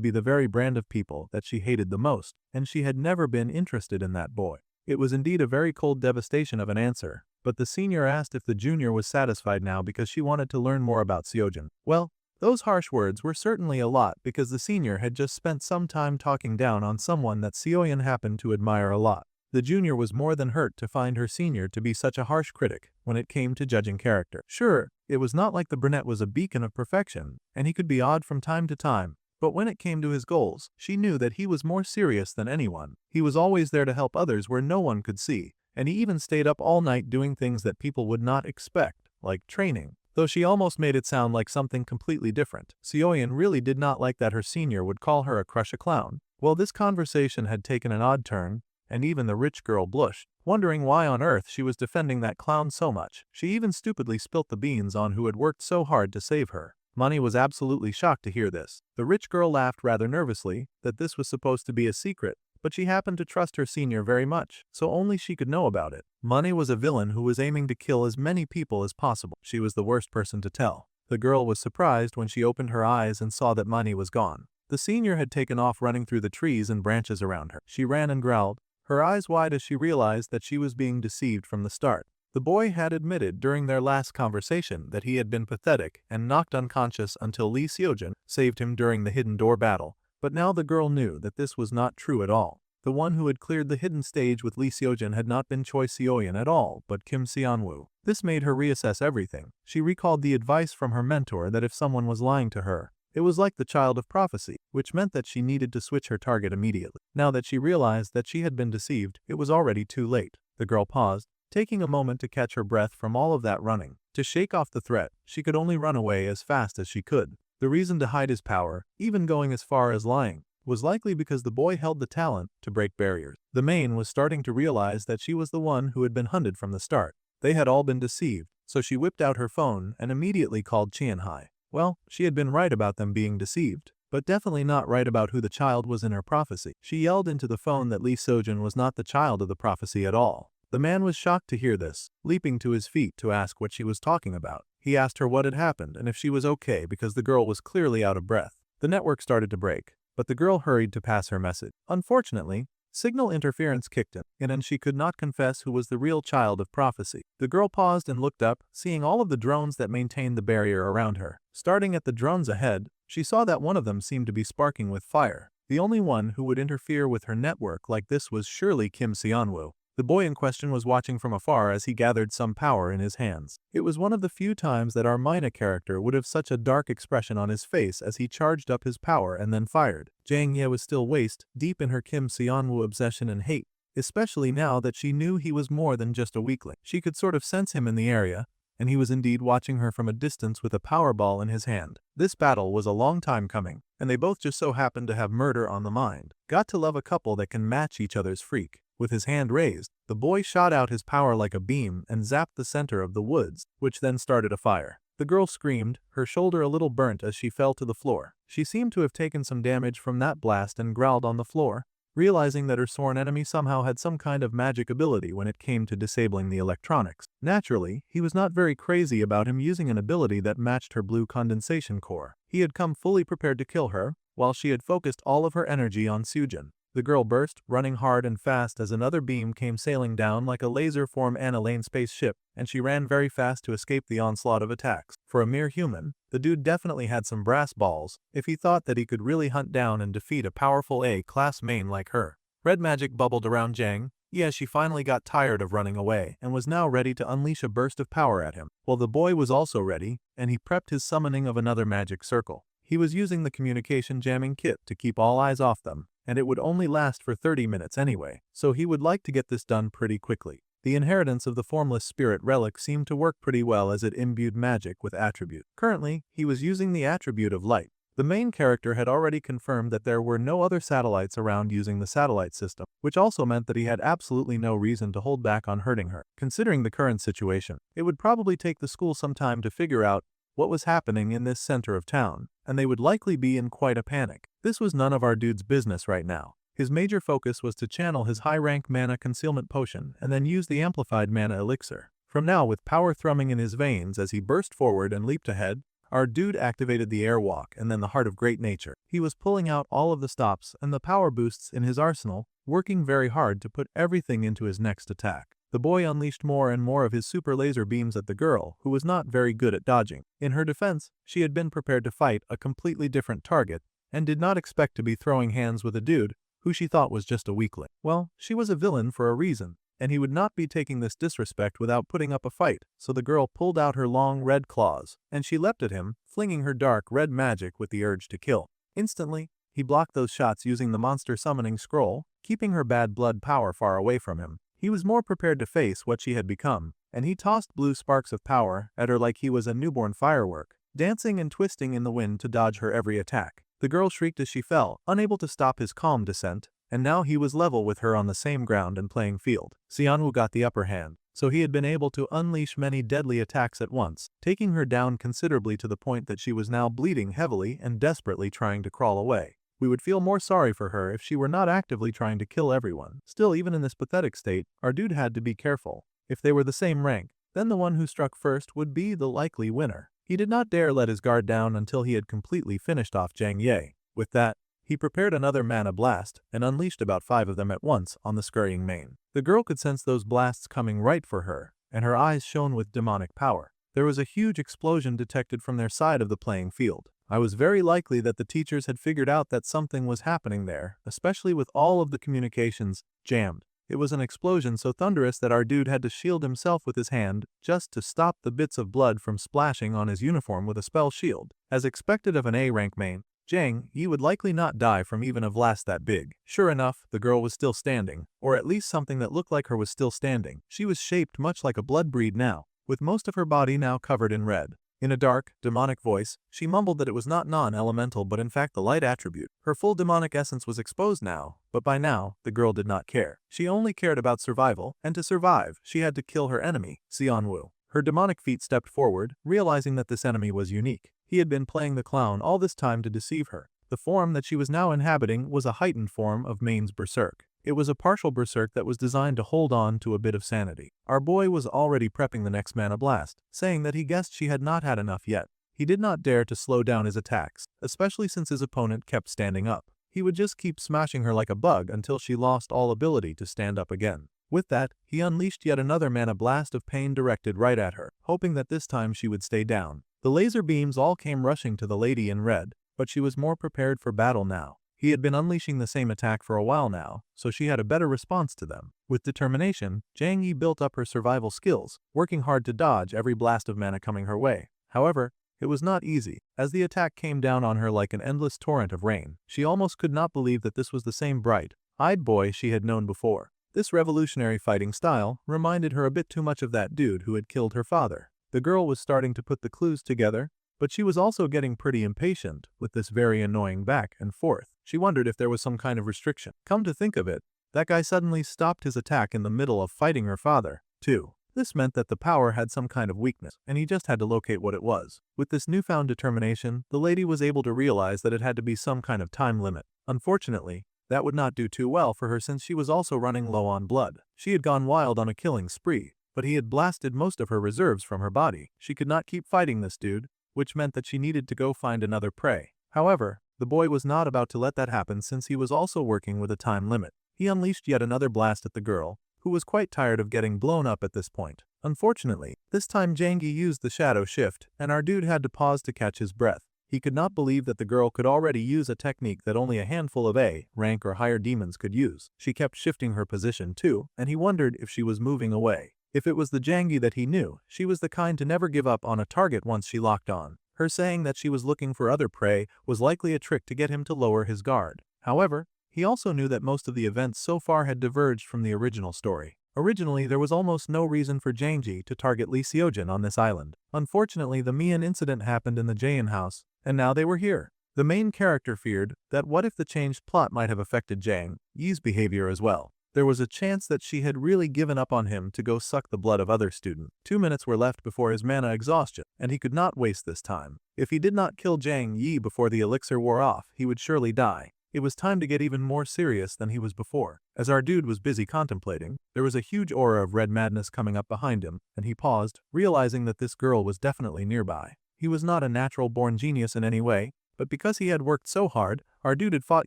Speaker 1: be the very brand of people that she hated the most, and she had never been interested in that boy. It was indeed a very cold devastation of an answer, but the senior asked if the junior was satisfied now because she wanted to learn more about Seojin. Well, those harsh words were certainly a lot because the senior had just spent some time talking down on someone that Seoyeon happened to admire a lot. The junior was more than hurt to find her senior to be such a harsh critic when it came to judging character. Sure, it was not like the brunette was a beacon of perfection, and he could be odd from time to time, but when it came to his goals, she knew that he was more serious than anyone. He was always there to help others where no one could see, and he even stayed up all night doing things that people would not expect, like training. Though she almost made it sound like something completely different, Seoyeon really did not like that her senior would call her a clown. Well, this conversation had taken an odd turn, and even the rich girl blushed, wondering why on earth she was defending that clown so much. She even stupidly spilt the beans on who had worked so hard to save her. Money was absolutely shocked to hear this. The rich girl laughed rather nervously that this was supposed to be a secret, but she happened to trust her senior very much, so only she could know about it. Money was a villain who was aiming to kill as many people as possible. She was the worst person to tell. The girl was surprised when she opened her eyes and saw that Money was gone. The senior had taken off running through the trees and branches around her. She ran and growled, her eyes wide as she realized that she was being deceived from the start. The boy had admitted during their last conversation that he had been pathetic and knocked unconscious until Lee Seojin saved him during the hidden door battle, but now the girl knew that this was not true at all. The one who had cleared the hidden stage with Lee Seojin had not been Choi Seoyeon at all, but Kim Seonwoo. This made her reassess everything. She recalled the advice from her mentor that if someone was lying to her, it was like the child of prophecy, which meant that she needed to switch her target immediately. Now that she realized that she had been deceived, it was already too late. The girl paused, taking a moment to catch her breath from all of that running. To shake off the threat, she could only run away as fast as she could. The reason to hide his power, even going as far as lying, was likely because the boy held the talent to break barriers. The main was starting to realize that she was the one who had been hunted from the start. They had all been deceived, so she whipped out her phone and immediately called Qianhai. Well, she had been right about them being deceived, but definitely not right about who the child was in her prophecy. She yelled into the phone that Lee Sojin was not the child of the prophecy at all. The man was shocked to hear this, leaping to his feet to ask what she was talking about. He asked her what had happened and if she was okay because the girl was clearly out of breath. The network started to break, but the girl hurried to pass her message. Unfortunately, signal interference kicked in, and she could not confess who was the real child of prophecy. The girl paused and looked up, seeing all of the drones that maintained the barrier around her. Starting at the drones ahead, she saw that one of them seemed to be sparking with fire. The only one who would interfere with her network like this was surely Kim Seonwoo. The boy in question was watching from afar as he gathered some power in his hands. It was one of the few times that our Mina character would have such a dark expression on his face as he charged up his power and then fired. Jang Ye was still waist deep in her Kim Seonwoo obsession and hate, especially now that she knew he was more than just a weakling. She could sort of sense him in the area, and he was indeed watching her from a distance with a power ball in his hand. This battle was a long time coming, and they both just so happened to have murder on the mind. Got to love a couple that can match each other's freak. With his hand raised, the boy shot out his power like a beam and zapped the center of the woods, which then started a fire. The girl screamed, her shoulder a little burnt as she fell to the floor. She seemed to have taken some damage from that blast and growled on the floor, realizing that her sworn enemy somehow had some kind of magic ability when it came to disabling the electronics. Naturally, he was not very crazy about him using an ability that matched her blue condensation core. He had come fully prepared to kill her, while she had focused all of her energy on Sujin. The girl burst, running hard and fast as another beam came sailing down like a laser-form Anna-Lane spaceship, and she ran very fast to escape the onslaught of attacks. For a mere human, the dude definitely had some brass balls if he thought that he could really hunt down and defeat a powerful A-class main like her. Red magic bubbled around Jang. Yeah, she finally got tired of running away and was now ready to unleash a burst of power at him. Well, the boy was also ready, and he prepped his summoning of another magic circle. He was using the communication jamming kit to keep all eyes off them, and it would only last for 30 minutes anyway, so he would like to get this done pretty quickly. The inheritance of the formless spirit relic seemed to work pretty well as it imbued magic with attribute. Currently, he was using the attribute of light. The main character had already confirmed that there were no other satellites around using the satellite system, which also meant that he had absolutely no reason to hold back on hurting her. Considering the current situation, it would probably take the school some time to figure out what was happening in this center of town, and they would likely be in quite a panic. This was none of our dude's business right now. His major focus was to channel his high-rank mana concealment potion and then use the amplified mana elixir. From now, with power thrumming in his veins as he burst forward and leaped ahead, our dude activated the airwalk and then the heart of great nature. He was pulling out all of the stops and the power boosts in his arsenal, working very hard to put everything into his next attack. The boy unleashed more and more of his super laser beams at the girl, who was not very good at dodging. In her defense, she had been prepared to fight a completely different target and did not expect to be throwing hands with a dude who she thought was just a weakling. Well, she was a villain for a reason, and he would not be taking this disrespect without putting up a fight, so the girl pulled out her long red claws, and she leapt at him, flinging her dark red magic with the urge to kill. Instantly, he blocked those shots using the monster summoning scroll, keeping her bad blood power far away from him. He was more prepared to face what she had become, and he tossed blue sparks of power at her like he was a newborn firework, dancing and twisting in the wind to dodge her every attack. The girl shrieked as she fell, unable to stop his calm descent, and now he was level with her on the same ground and playing field. Seonwoo got the upper hand, so he had been able to unleash many deadly attacks at once, taking her down considerably to the point that she was now bleeding heavily and desperately trying to crawl away. We would feel more sorry for her if she were not actively trying to kill everyone. Still, even in this pathetic state, our dude had to be careful. If they were the same rank, then the one who struck first would be the likely winner. He did not dare let his guard down until he had completely finished off Jang Ye. With that, he prepared another mana blast and unleashed about 5 of them at once on the scurrying main. The girl could sense those blasts coming right for her, and her eyes shone with demonic power. There was a huge explosion detected from their side of the playing field. I was very likely that the teachers had figured out that something was happening there, especially with all of the communications jammed. It was an explosion so thunderous that our dude had to shield himself with his hand just to stop the bits of blood from splashing on his uniform with a spell shield. As expected of an A-rank main, Jang Yi would likely not die from even a blast that big. Sure enough, the girl was still standing, or at least something that looked like her was still standing. She was shaped much like a blood breed now, with most of her body now covered in red. In a dark, demonic voice, she mumbled that it was not non-elemental but in fact the light attribute. Her full demonic essence was exposed now, but by now, the girl did not care. She only cared about survival, and to survive, she had to kill her enemy, Xianwu. Her demonic feet stepped forward, realizing that this enemy was unique. He had been playing the clown all this time to deceive her. The form that she was now inhabiting was a heightened form of Main's berserk. It was a partial berserk that was designed to hold on to a bit of sanity. Our boy was already prepping the next mana blast, saying that he guessed she had not had enough yet. He did not dare to slow down his attacks, especially since his opponent kept standing up. He would just keep smashing her like a bug until she lost all ability to stand up again. With that, he unleashed yet another mana blast of pain directed right at her, hoping that this time she would stay down. The laser beams all came rushing to the lady in red, but she was more prepared for battle now. He had been unleashing the same attack for a while now, so she had a better response to them. With determination, Jang Yi built up her survival skills, working hard to dodge every blast of mana coming her way. However, it was not easy, as the attack came down on her like an endless torrent of rain. She almost could not believe that this was the same bright-eyed boy she had known before. This revolutionary fighting style reminded her a bit too much of that dude who had killed her father. The girl was starting to put the clues together, but she was also getting pretty impatient with this very annoying back and forth. She wondered if there was some kind of restriction. Come to think of it, that guy suddenly stopped his attack in the middle of fighting her father, too. This meant that the power had some kind of weakness, and he just had to locate what it was. With this newfound determination, the lady was able to realize that it had to be some kind of time limit. Unfortunately, that would not do too well for her since she was also running low on blood. She had gone wild on a killing spree, but he had blasted most of her reserves from her body. She could not keep fighting this dude, which meant that she needed to go find another prey. However, the boy was not about to let that happen since he was also working with a time limit. He unleashed yet another blast at the girl, who was quite tired of getting blown up at this point. Unfortunately, this time Jang Yi used the shadow shift, and our dude had to pause to catch his breath. He could not believe that the girl could already use a technique that only a handful of A rank or higher demons could use. She kept shifting her position too, and he wondered if she was moving away. If it was the Jang Yi that he knew, she was the kind to never give up on a target once she locked on. Her saying that she was looking for other prey was likely a trick to get him to lower his guard. However, he also knew that most of the events so far had diverged from the original story. Originally, there was almost no reason for Jang Yi to target Lee Seojin on this island. Unfortunately, the Mian incident happened in the Jaein house, and now they were here. The main character feared that what if the changed plot might have affected Jang Yi's behavior as well. There was a chance that she had really given up on him to go suck the blood of other students. 2 minutes were left before his mana exhaustion, and he could not waste this time. If he did not kill Jang Yi before the elixir wore off, he would surely die. It was time to get even more serious than he was before. As our dude was busy contemplating, there was a huge aura of red madness coming up behind him, and he paused, realizing that this girl was definitely nearby. He was not a natural-born genius in any way, but because he had worked so hard, our dude had fought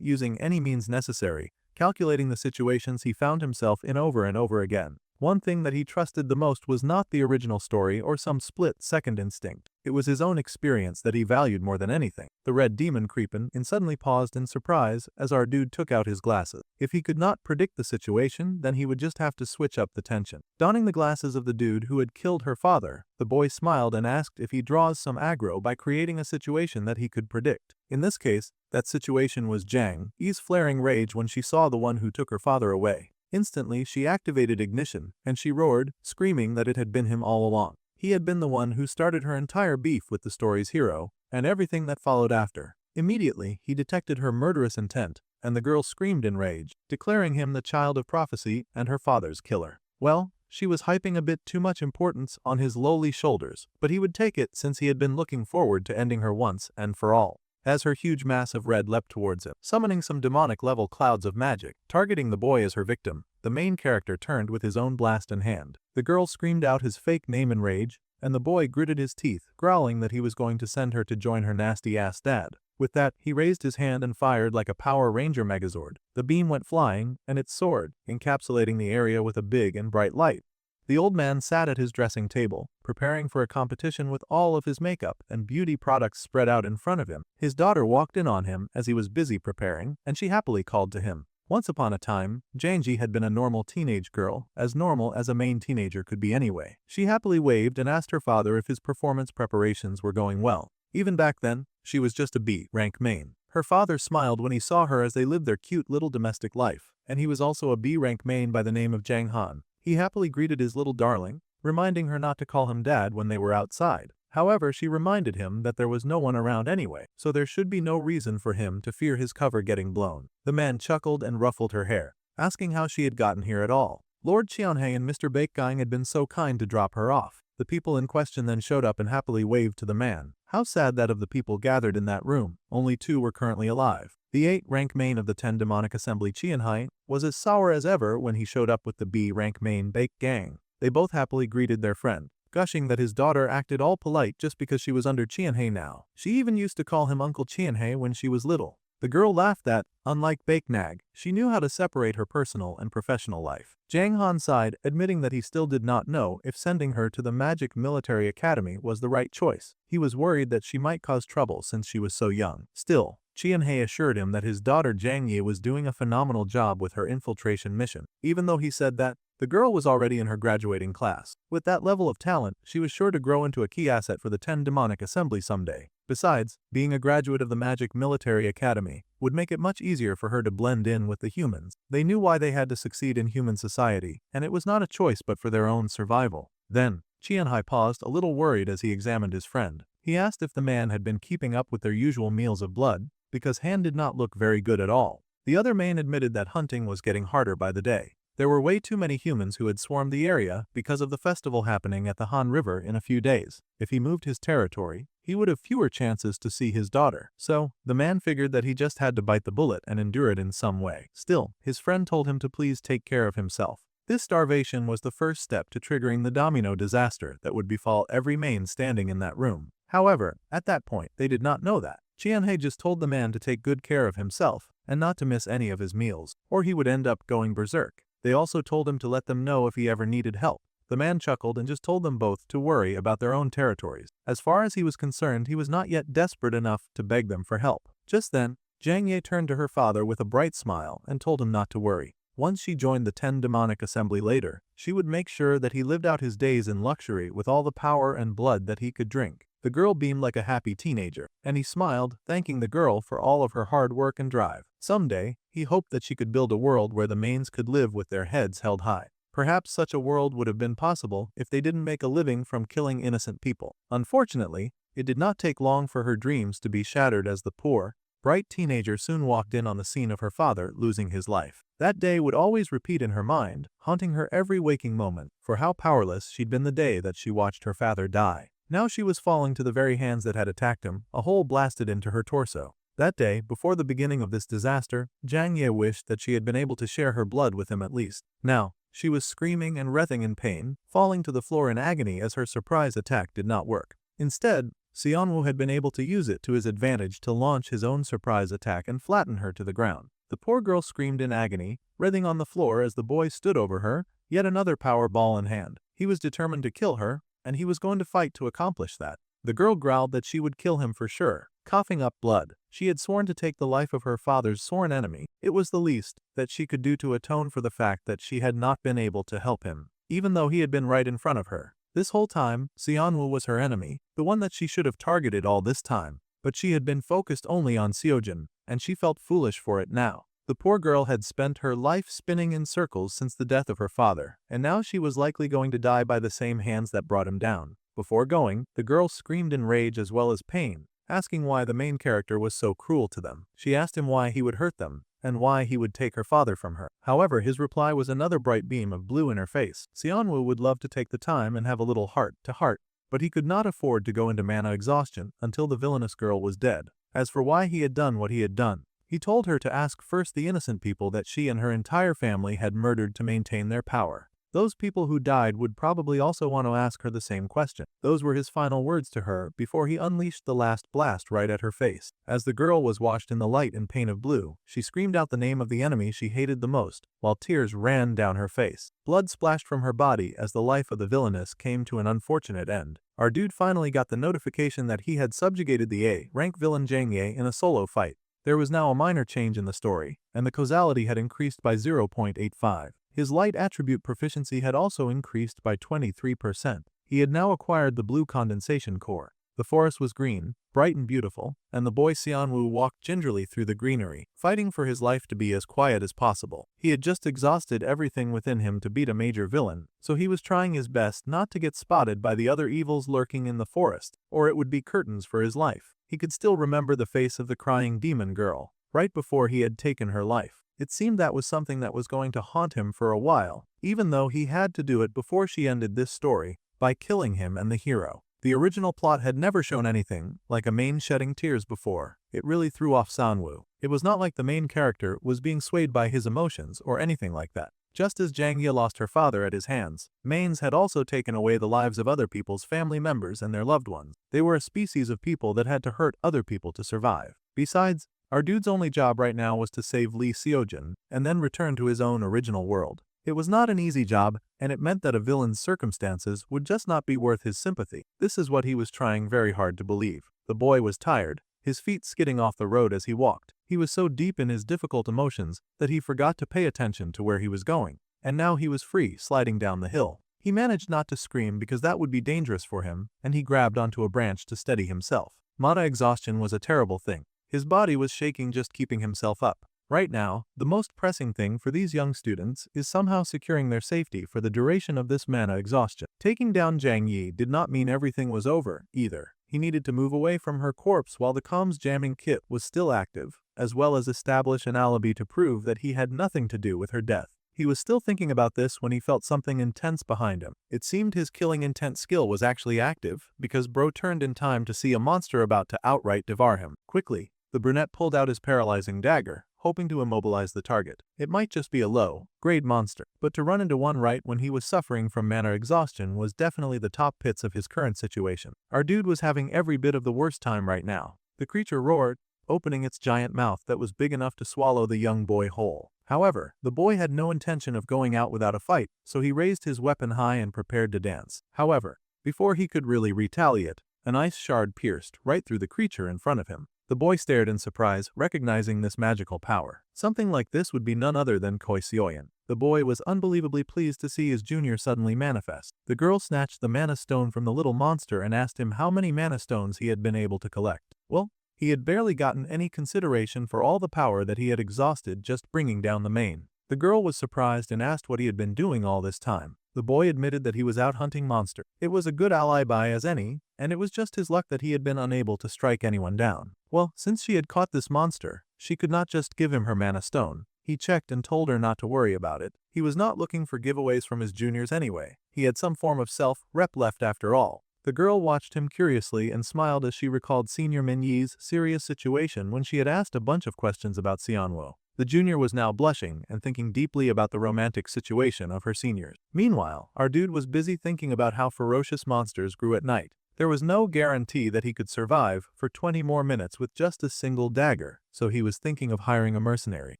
Speaker 1: using any means necessary, calculating the situations he found himself in over and over again. One thing that he trusted the most was not the original story or some split-second instinct. It was his own experience that he valued more than anything. The red demon creepin' in suddenly paused in surprise as our dude took out his glasses. If he could not predict the situation, then he would just have to switch up the tension. Donning the glasses of the dude who had killed her father, the boy smiled and asked if he draws some aggro by creating a situation that he could predict. In this case, that situation was Jang Yi's flaring rage when she saw the one who took her father away. Instantly, she activated ignition, and she roared, screaming that it had been him all along. He had been the one who started her entire beef with the story's hero, and everything that followed after. Immediately, he detected her murderous intent, and the girl screamed in rage, declaring him the child of prophecy and her father's killer. Well, she was hyping a bit too much importance on his lowly shoulders, but he would take it since he had been looking forward to ending her once and for all. As her huge mass of red leapt towards him, summoning some demonic-level clouds of magic, targeting the boy as her victim, the main character turned with his own blast in hand. The girl screamed out his fake name in rage, and the boy gritted his teeth, growling that he was going to send her to join her nasty-ass dad. With that, he raised his hand and fired like a Power Ranger Megazord. The beam went flying, and it soared, encapsulating the area with a big and bright light. The old man sat at his dressing table, preparing for a competition with all of his makeup and beauty products spread out in front of him. His daughter walked in on him as he was busy preparing, and she happily called to him. Once upon a time, Jang Yi had been a normal teenage girl, as normal as a main teenager could be anyway. She happily waved and asked her father if his performance preparations were going well. Even back then, she was just a B rank main. Her father smiled when he saw her as they lived their cute little domestic life, and he was also a B-rank main by the name of Jang Han. He happily greeted his little darling, reminding her not to call him dad when they were outside. However, she reminded him that there was no one around anyway, so there should be no reason for him to fear his cover getting blown. The man chuckled and ruffled her hair, asking how she had gotten here at all. Lord Qianhe and Mr. Baekgang had been so kind to drop her off. The people in question then showed up and happily waved to the man. How sad that of the people gathered in that room, only 2 were currently alive. The 8-rank main of the 10 demonic assembly Qianhe was as sour as ever when he showed up with the B-rank main Baekgang. They both happily greeted their friend, gushing that his daughter acted all polite just because she was under Qianhe now. She even used to call him Uncle Qianhe when she was little. The girl laughed that, unlike Baeknag, she knew how to separate her personal and professional life. Jang Han sighed, admitting that he still did not know if sending her to the Magic Military Academy was the right choice. He was worried that she might cause trouble since she was so young. Still, Qianhe assured him that his daughter Jang Yi was doing a phenomenal job with her infiltration mission, even though he said that the girl was already in her graduating class. With that level of talent, she was sure to grow into a key asset for the 10 demonic assembly someday. Besides, being a graduate of the Magic Military Academy would make it much easier for her to blend in with the humans. They knew why they had to succeed in human society, and it was not a choice but for their own survival. Then, Qianhe paused, a little worried as he examined his friend. He asked if the man had been keeping up with their usual meals of blood, because Han did not look very good at all. The other man admitted that hunting was getting harder by the day. There were way too many humans who had swarmed the area because of the festival happening at the Han River in a few days. If he moved his territory, he would have fewer chances to see his daughter. So, the man figured that he just had to bite the bullet and endure it in some way. Still, his friend told him to please take care of himself. This starvation was the first step to triggering the domino disaster that would befall every main standing in that room. However, at that point, they did not know that. Qianhe just told the man to take good care of himself and not to miss any of his meals, or he would end up going berserk. They also told him to let them know if he ever needed help. The man chuckled and just told them both to worry about their own territories. As far as he was concerned, he was not yet desperate enough to beg them for help. Just then, Jang Ye turned to her father with a bright smile and told him not to worry. Once she joined the 10 demonic assembly later, she would make sure that he lived out his days in luxury with all the power and blood that he could drink. The girl beamed like a happy teenager, and he smiled, thanking the girl for all of her hard work and drive. Someday, he hoped that she could build a world where the mains could live with their heads held high. Perhaps such a world would have been possible if they didn't make a living from killing innocent people. Unfortunately, it did not take long for her dreams to be shattered as the poor, bright teenager soon walked in on the scene of her father losing his life. That day would always repeat in her mind, haunting her every waking moment, for how powerless she'd been the day that she watched her father die. Now she was falling to the very hands that had attacked him, a hole blasted into her torso. That day, before the beginning of this disaster, Jang Ye wished that she had been able to share her blood with him at least. Now, she was screaming and writhing in pain, falling to the floor in agony as her surprise attack did not work. Instead, Xianwu had been able to use it to his advantage to launch his own surprise attack and flatten her to the ground. The poor girl screamed in agony, writhing on the floor as the boy stood over her, yet another power ball in hand. He was determined to kill her, and he was going to fight to accomplish that. The girl growled that she would kill him for sure, coughing up blood. She had sworn to take the life of her father's sworn enemy. It was the least that she could do to atone for the fact that she had not been able to help him, even though he had been right in front of her. This whole time, Xianwu was her enemy, the one that she should have targeted all this time. But she had been focused only on Xiujin, and she felt foolish for it now. The poor girl had spent her life spinning in circles since the death of her father, and now she was likely going to die by the same hands that brought him down. Before going, the girl screamed in rage as well as pain, asking why the main character was so cruel to them. She asked him why he would hurt them, and why he would take her father from her. However, his reply was another bright beam of blue in her face. Xianwu would love to take the time and have a little heart-to-heart, but he could not afford to go into mana exhaustion until the villainous girl was dead. As for why he had done what he had done, he told her to ask first the innocent people that she and her entire family had murdered to maintain their power. Those people who died would probably also want to ask her the same question. Those were his final words to her before he unleashed the last blast right at her face. As the girl was washed in the light and pain of blue, she screamed out the name of the enemy she hated the most, while tears ran down her face. Blood splashed from her body as the life of the villainess came to an unfortunate end. Our dude finally got the notification that he had subjugated the A-rank villain Jang Ye in a solo fight. There was now a minor change in the story, and the causality had increased by 0.85. His light attribute proficiency had also increased by 23%. He had now acquired the blue condensation core. The forest was green, bright and beautiful, and the boy Xianwu walked gingerly through the greenery, fighting for his life to be as quiet as possible. He had just exhausted everything within him to beat a major villain, so he was trying his best not to get spotted by the other evils lurking in the forest, or it would be curtains for his life. He could still remember the face of the crying demon girl, right before he had taken her life. It seemed that was something that was going to haunt him for a while, even though he had to do it before she ended this story, by killing him and the hero. The original plot had never shown anything like a main shedding tears before. It really threw off Sanwoo. It was not like the main character was being swayed by his emotions or anything like that. Just as Jang Ye lost her father at his hands, mains had also taken away the lives of other people's family members and their loved ones. They were a species of people that had to hurt other people to survive. Besides, our dude's only job right now was to save Lee Seojin and then return to his own original world. It was not an easy job, and it meant that a villain's circumstances would just not be worth his sympathy. This is what he was trying very hard to believe. The boy was tired, his feet skidding off the road as he walked. He was so deep in his difficult emotions that he forgot to pay attention to where he was going, and now he was free sliding down the hill. He managed not to scream because that would be dangerous for him, and he grabbed onto a branch to steady himself. Mata exhaustion was a terrible thing. His body was shaking just keeping himself up. Right now, the most pressing thing for these young students is somehow securing their safety for the duration of this mana exhaustion. Taking down Jang Yi did not mean everything was over, either. He needed to move away from her corpse while the comms jamming kit was still active, as well as establish an alibi to prove that he had nothing to do with her death. He was still thinking about this when he felt something intense behind him. It seemed his killing intent skill was actually active, because bro turned in time to see a monster about to outright devour him. Quickly, the brunette pulled out his paralyzing dagger, hoping to immobilize the target. It might just be a low-grade monster, but to run into one right when he was suffering from mana exhaustion was definitely the top pits of his current situation. Our dude was having every bit of the worst time right now. The creature roared, opening its giant mouth that was big enough to swallow the young boy whole. However, the boy had no intention of going out without a fight, so he raised his weapon high and prepared to dance. However, before he could really retaliate, an ice shard pierced right through the creature in front of him. The boy stared in surprise, recognizing this magical power. Something like this would be none other than Koi Seoyan. The boy was unbelievably pleased to see his junior suddenly manifest. The girl snatched the mana stone from the little monster and asked him how many mana stones he had been able to collect. Well, he had barely gotten any consideration for all the power that he had exhausted just bringing down the main. The girl was surprised and asked what he had been doing all this time. The boy admitted that he was out hunting monster. It was a good alibi as any, and it was just his luck that he had been unable to strike anyone down. Well, since she had caught this monster, she could not just give him her mana stone. He checked and told her not to worry about it. He was not looking for giveaways from his juniors anyway. He had some form of self-rep left after all. The girl watched him curiously and smiled as she recalled Senior Min Yi's serious situation when she had asked a bunch of questions about Xianwo. The junior was now blushing and thinking deeply about the romantic situation of her seniors. Meanwhile, our dude was busy thinking about how ferocious monsters grew at night. There was no guarantee that he could survive for 20 more minutes with just a single dagger, so he was thinking of hiring a mercenary.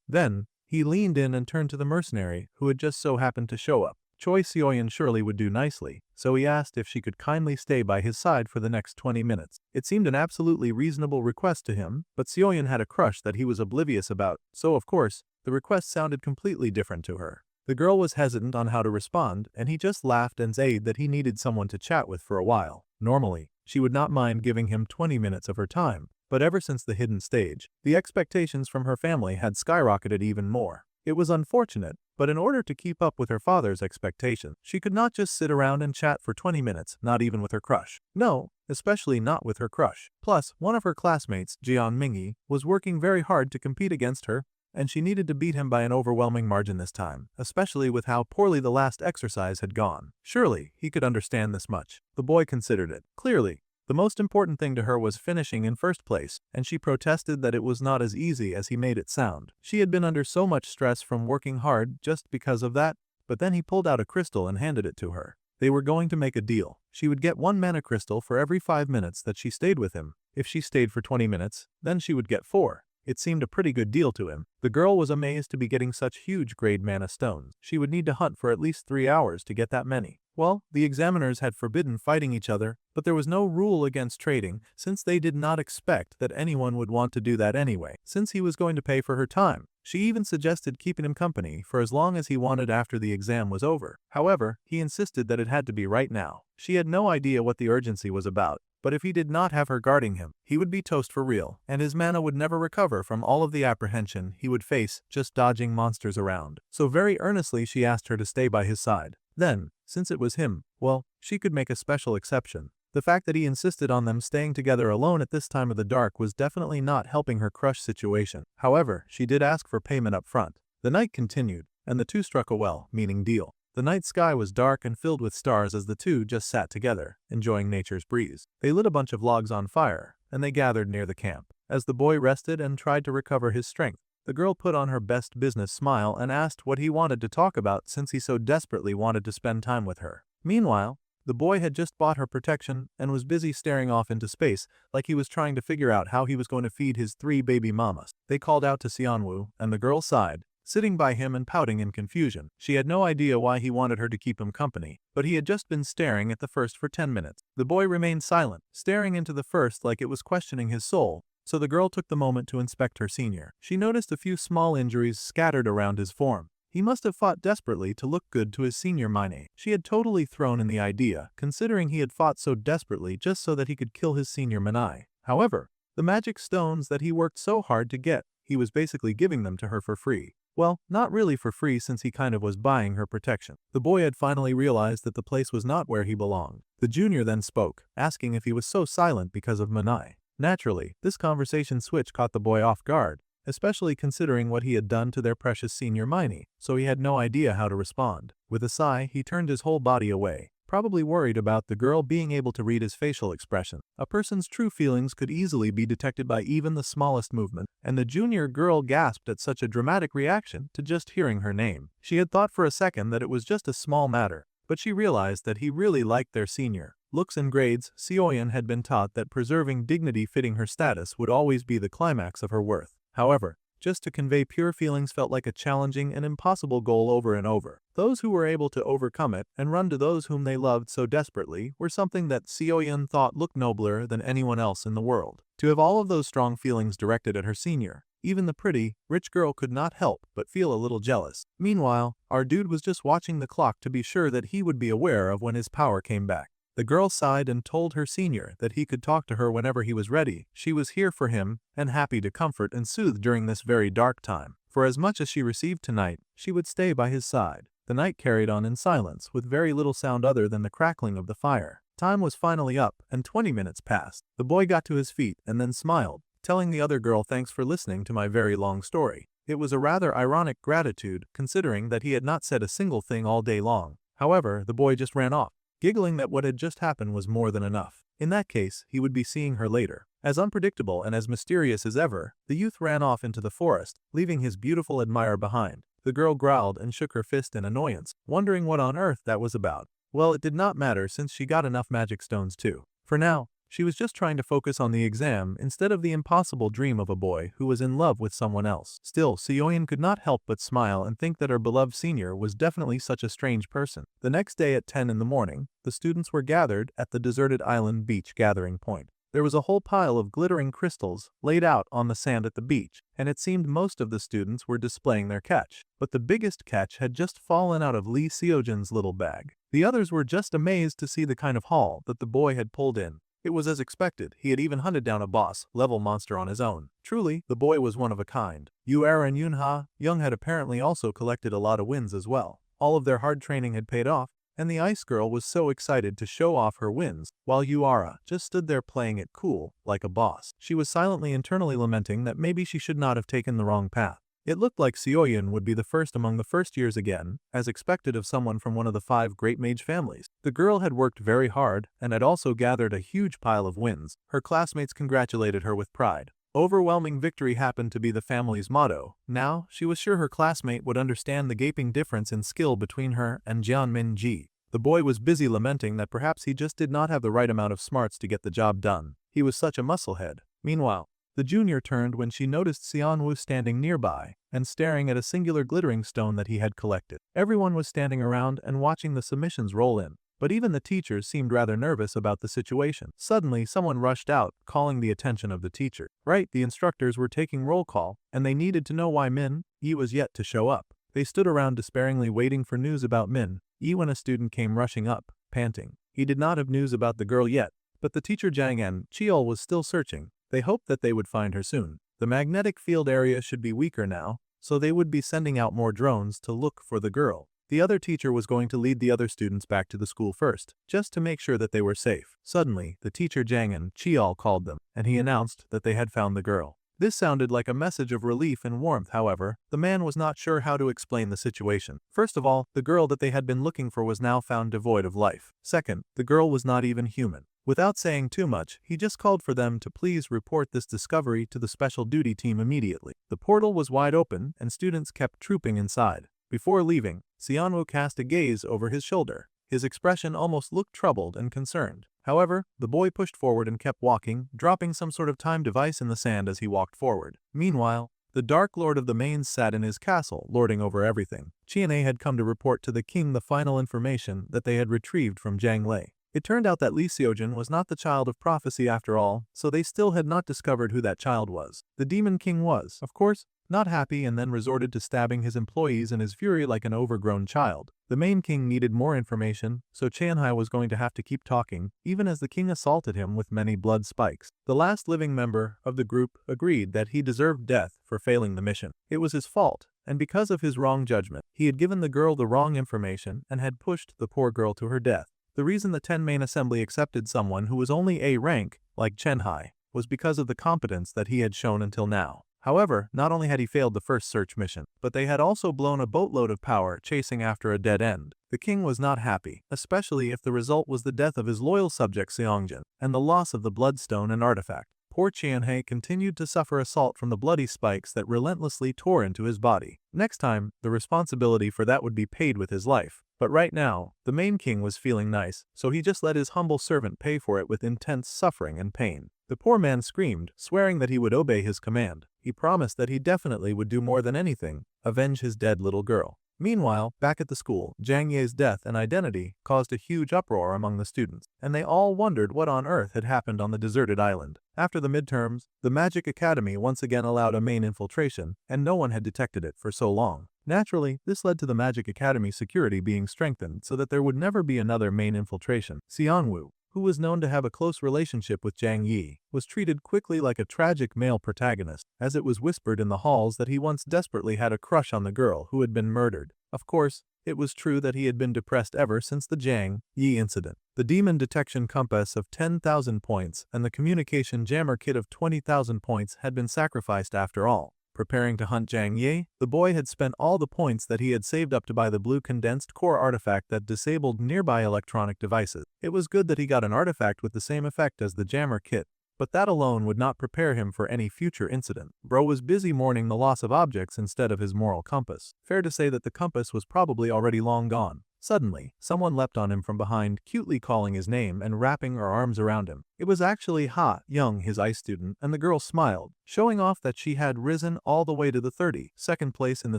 Speaker 1: Then, he leaned in and turned to the mercenary, who had just so happened to show up. Choi Seoyan surely would do nicely, so he asked if she could kindly stay by his side for the next 20 minutes. It seemed an absolutely reasonable request to him, but Seoyan had a crush that he was oblivious about, so of course, the request sounded completely different to her. The girl was hesitant on how to respond, and he just laughed and said that he needed someone to chat with for a while. Normally, she would not mind giving him 20 minutes of her time, but ever since the hidden stage, the expectations from her family had skyrocketed even more. It was unfortunate, but in order to keep up with her father's expectations, she could not just sit around and chat for 20 minutes, not even with her crush. No, especially not with her crush. Plus, one of her classmates, Jian Mingyi, was working very hard to compete against her, and she needed to beat him by an overwhelming margin this time, especially with how poorly the last exercise had gone. Surely, he could understand this much. The boy considered it. Clearly, the most important thing to her was finishing in first place, and she protested that it was not as easy as he made it sound. She had been under so much stress from working hard just because of that, but then he pulled out a crystal and handed it to her. They were going to make a deal. She would get 1 mana crystal for every 5 minutes that she stayed with him. If she stayed for 20 minutes, then she would get 4. It seemed a pretty good deal to him. The girl was amazed to be getting such huge grade mana stones. She would need to hunt for at least 3 hours to get that many. Well, the examiners had forbidden fighting each other, but there was no rule against trading since they did not expect that anyone would want to do that anyway, since he was going to pay for her time. She even suggested keeping him company for as long as he wanted after the exam was over. However, he insisted that it had to be right now. She had no idea what the urgency was about, but if he did not have her guarding him, he would be toast for real, and his mana would never recover from all of the apprehension he would face just dodging monsters around. So very earnestly she asked her to stay by his side. Then, since it was him, well, she could make a special exception. The fact that he insisted on them staying together alone at this time of the dark was definitely not helping her crush situation. However, she did ask for payment up front. The night continued, and the two struck a well-meaning deal. The night sky was dark and filled with stars as the two just sat together, enjoying nature's breeze. They lit a bunch of logs on fire, and they gathered near the camp. As the boy rested and tried to recover his strength, the girl put on her best business smile and asked what he wanted to talk about since he so desperately wanted to spend time with her. Meanwhile, the boy had just bought her protection and was busy staring off into space like he was trying to figure out how he was going to feed his 3 baby mamas. They called out to Xianwu, and the girl sighed, sitting by him and pouting in confusion. She had no idea why he wanted her to keep him company, but he had just been staring at the first for 10 minutes. The boy remained silent, staring into the first like it was questioning his soul, so the girl took the moment to inspect her senior. She noticed a few small injuries scattered around his form. He must have fought desperately to look good to his senior Mine. She had totally thrown in the idea, considering he had fought so desperately just so that he could kill his senior Manai. However, the magic stones that he worked so hard to get, he was basically giving them to her for free. Well, not really for free since he kind of was buying her protection. The boy had finally realized that the place was not where he belonged. The junior then spoke, asking if he was so silent because of Manai. Naturally, this conversation switch caught the boy off guard, especially considering what he had done to their precious senior Miney, so he had no idea how to respond. With a sigh, he turned his whole body away, probably worried about the girl being able to read his facial expression. A person's true feelings could easily be detected by even the smallest movement, and the junior girl gasped at such a dramatic reaction to just hearing her name. She had thought for a second that it was just a small matter, but she realized that he really liked their senior. Looks and grades, Sioyan had been taught that preserving dignity fitting her status would always be the climax of her worth. However, just to convey pure feelings felt like a challenging and impossible goal over and over. Those who were able to overcome it and run to those whom they loved so desperately were something that Sioyan thought looked nobler than anyone else in the world. To have all of those strong feelings directed at her senior, even the pretty, rich girl could not help but feel a little jealous. Meanwhile, our dude was just watching the clock to be sure that he would be aware of when his power came back. The girl sighed and told her senior that he could talk to her whenever he was ready. She was here for him and happy to comfort and soothe during this very dark time. For as much as she received tonight, she would stay by his side. The night carried on in silence with very little sound other than the crackling of the fire. Time was finally up and 20 minutes passed. The boy got to his feet and then smiled, telling the other girl thanks for listening to my very long story. It was a rather ironic gratitude considering that he had not said a single thing all day long. However, the boy just ran off, giggling that what had just happened was more than enough. In that case, he would be seeing her later. As unpredictable and as mysterious as ever, the youth ran off into the forest, leaving his beautiful admirer behind. The girl growled and shook her fist in annoyance, wondering what on earth that was about. Well, it did not matter since she got enough magic stones too. For now, she was just trying to focus on the exam instead of the impossible dream of a boy who was in love with someone else. Still, Sioyan could not help but smile and think that her beloved senior was definitely such a strange person. The next day at 10 in the morning, the students were gathered at the deserted island beach gathering point. There was a whole pile of glittering crystals laid out on the sand at the beach, and it seemed most of the students were displaying their catch. But the biggest catch had just fallen out of Lee Seojin's little bag. The others were just amazed to see the kind of haul that the boy had pulled in. It was as expected. He had even hunted down a boss-level monster on his own. Truly, the boy was one of a kind. Yuara and Yunha Young had apparently also collected a lot of wins as well. All of their hard training had paid off, and the ice girl was so excited to show off her wins, while Yuara just stood there playing it cool, like a boss. She was silently internally lamenting that maybe she should not have taken the wrong path. It looked like Sioyan would be the first among the first years again, as expected of someone from one of the 5 great mage families. The girl had worked very hard and had also gathered a huge pile of wins. Her classmates congratulated her with pride. Overwhelming victory happened to be the family's motto. Now, she was sure her classmate would understand the gaping difference in skill between her and Jianmin Ji. The boy was busy lamenting that perhaps he just did not have the right amount of smarts to get the job done. He was such a musclehead. Meanwhile, the junior turned when she noticed Xianwu standing nearby and staring at a singular glittering stone that he had collected. Everyone was standing around and watching the submissions roll in, but even the teachers seemed rather nervous about the situation. Suddenly, someone rushed out, calling the attention of the teacher. Right, the instructors were taking roll call, and they needed to know why Min Yi was yet to show up. They stood around despairingly waiting for news about Min Yi when a student came rushing up, panting. He did not have news about the girl yet, but the teacher Jang and Cheol was still searching. They hoped that they would find her soon. The magnetic field area should be weaker now, so they would be sending out more drones to look for the girl. The other teacher was going to lead the other students back to the school first, just to make sure that they were safe. Suddenly, the teacher Jang and Cheol called them, and he announced that they had found the girl. This sounded like a message of relief and warmth. However, the man was not sure how to explain the situation. First of all, the girl that they had been looking for was now found devoid of life. Second, the girl was not even human. Without saying too much, he just called for them to please report this discovery to the special duty team immediately. The portal was wide open, and students kept trooping inside. Before leaving, Xianwu cast a gaze over his shoulder. His expression almost looked troubled and concerned. However, the boy pushed forward and kept walking, dropping some sort of time device in the sand as he walked forward. Meanwhile, the Dark Lord of the Mains sat in his castle, lording over everything. Qian'e had come to report to the king the final information that they had retrieved from Zhang Lei. It turned out that Li Xiujin was not the child of prophecy after all, so they still had not discovered who that child was. The Demon King was, of course, not happy and then resorted to stabbing his employees in his fury like an overgrown child. The main king needed more information, so Qianhai was going to have to keep talking, even as the king assaulted him with many blood spikes. The last living member of the group agreed that he deserved death for failing the mission. It was his fault, and because of his wrong judgment, he had given the girl the wrong information and had pushed the poor girl to her death. The reason the 10 main assembly accepted someone who was only A rank, like Qianhai, was because of the competence that he had shown until now. However, not only had he failed the first search mission, but they had also blown a boatload of power chasing after a dead end. The king was not happy, especially if the result was the death of his loyal subject Xiangjin and the loss of the bloodstone and artifact. Poor Qianhai continued to suffer assault from the bloody spikes that relentlessly tore into his body. Next time, the responsibility for that would be paid with his life. But right now, the main king was feeling nice, so he just let his humble servant pay for it with intense suffering and pain. The poor man screamed, swearing that he would obey his command. He promised that he definitely would do more than anything, avenge his dead little girl. Meanwhile, back at the school, Zhang Ye's death and identity caused a huge uproar among the students, and they all wondered what on earth had happened on the deserted island. After the midterms, the Magic Academy once again allowed a main infiltration, and no one had detected it for so long. Naturally, this led to the Magic Academy security being strengthened so that there would never be another main infiltration. Xianwu, who was known to have a close relationship with Zhang Yi, was treated quickly like a tragic male protagonist, as it was whispered in the halls that he once desperately had a crush on the girl who had been murdered. Of course, it was true that he had been depressed ever since the Zhang Yi incident. The demon detection compass of 10,000 points and the communication jammer kit of 20,000 points had been sacrificed after all. Preparing to hunt Zhang Yi, the boy had spent all the points that he had saved up to buy the blue condensed core artifact that disabled nearby electronic devices. It was good that he got an artifact with the same effect as the jammer kit, but that alone would not prepare him for any future incident. Bro was busy mourning the loss of objects instead of his moral compass. Fair to say that the compass was probably already long gone. Suddenly, someone leapt on him from behind, cutely calling his name and wrapping her arms around him. It was actually Ha Young, his ice student, and the girl smiled, showing off that she had risen all the way to the 32nd place in the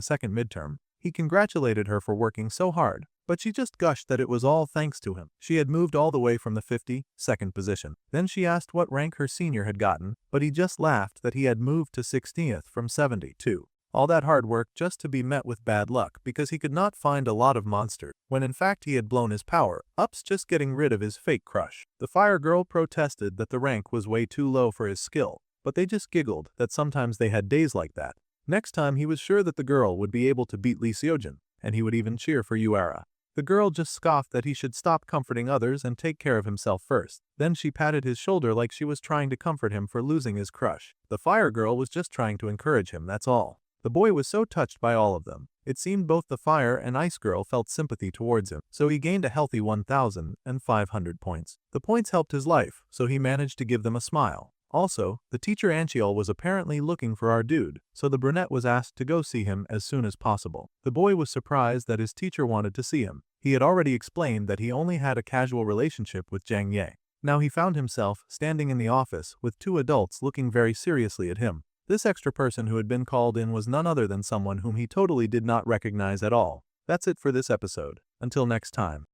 Speaker 1: second midterm. He congratulated her for working so hard, but she just gushed that it was all thanks to him. She had moved all the way from the 52nd position. Then she asked what rank her senior had gotten, but he just laughed that he had moved to 16th from 72. All that hard work just to be met with bad luck because he could not find a lot of monsters, when in fact he had blown his power-ups just getting rid of his fake crush. The fire girl protested that the rank was way too low for his skill, but they just giggled that sometimes they had days like that. Next time he was sure that the girl would be able to beat Li Xiujin, and he would even cheer for Yuara. The girl just scoffed that he should stop comforting others and take care of himself first. Then she patted his shoulder like she was trying to comfort him for losing his crush. The fire girl was just trying to encourage him, that's all. The boy was so touched by all of them. It seemed both the fire and ice girl felt sympathy towards him, so he gained a healthy 1,500 points. The points helped his life, so he managed to give them a smile. Also, the teacher Anchiol was apparently looking for our dude, so the brunette was asked to go see him as soon as possible. The boy was surprised that his teacher wanted to see him. He had already explained that he only had a casual relationship with Zhang Ye. Now he found himself standing in the office with two adults looking very seriously at him. This extra person who had been called in was none other than someone whom he totally did not recognize at all. That's it for this episode. Until next time.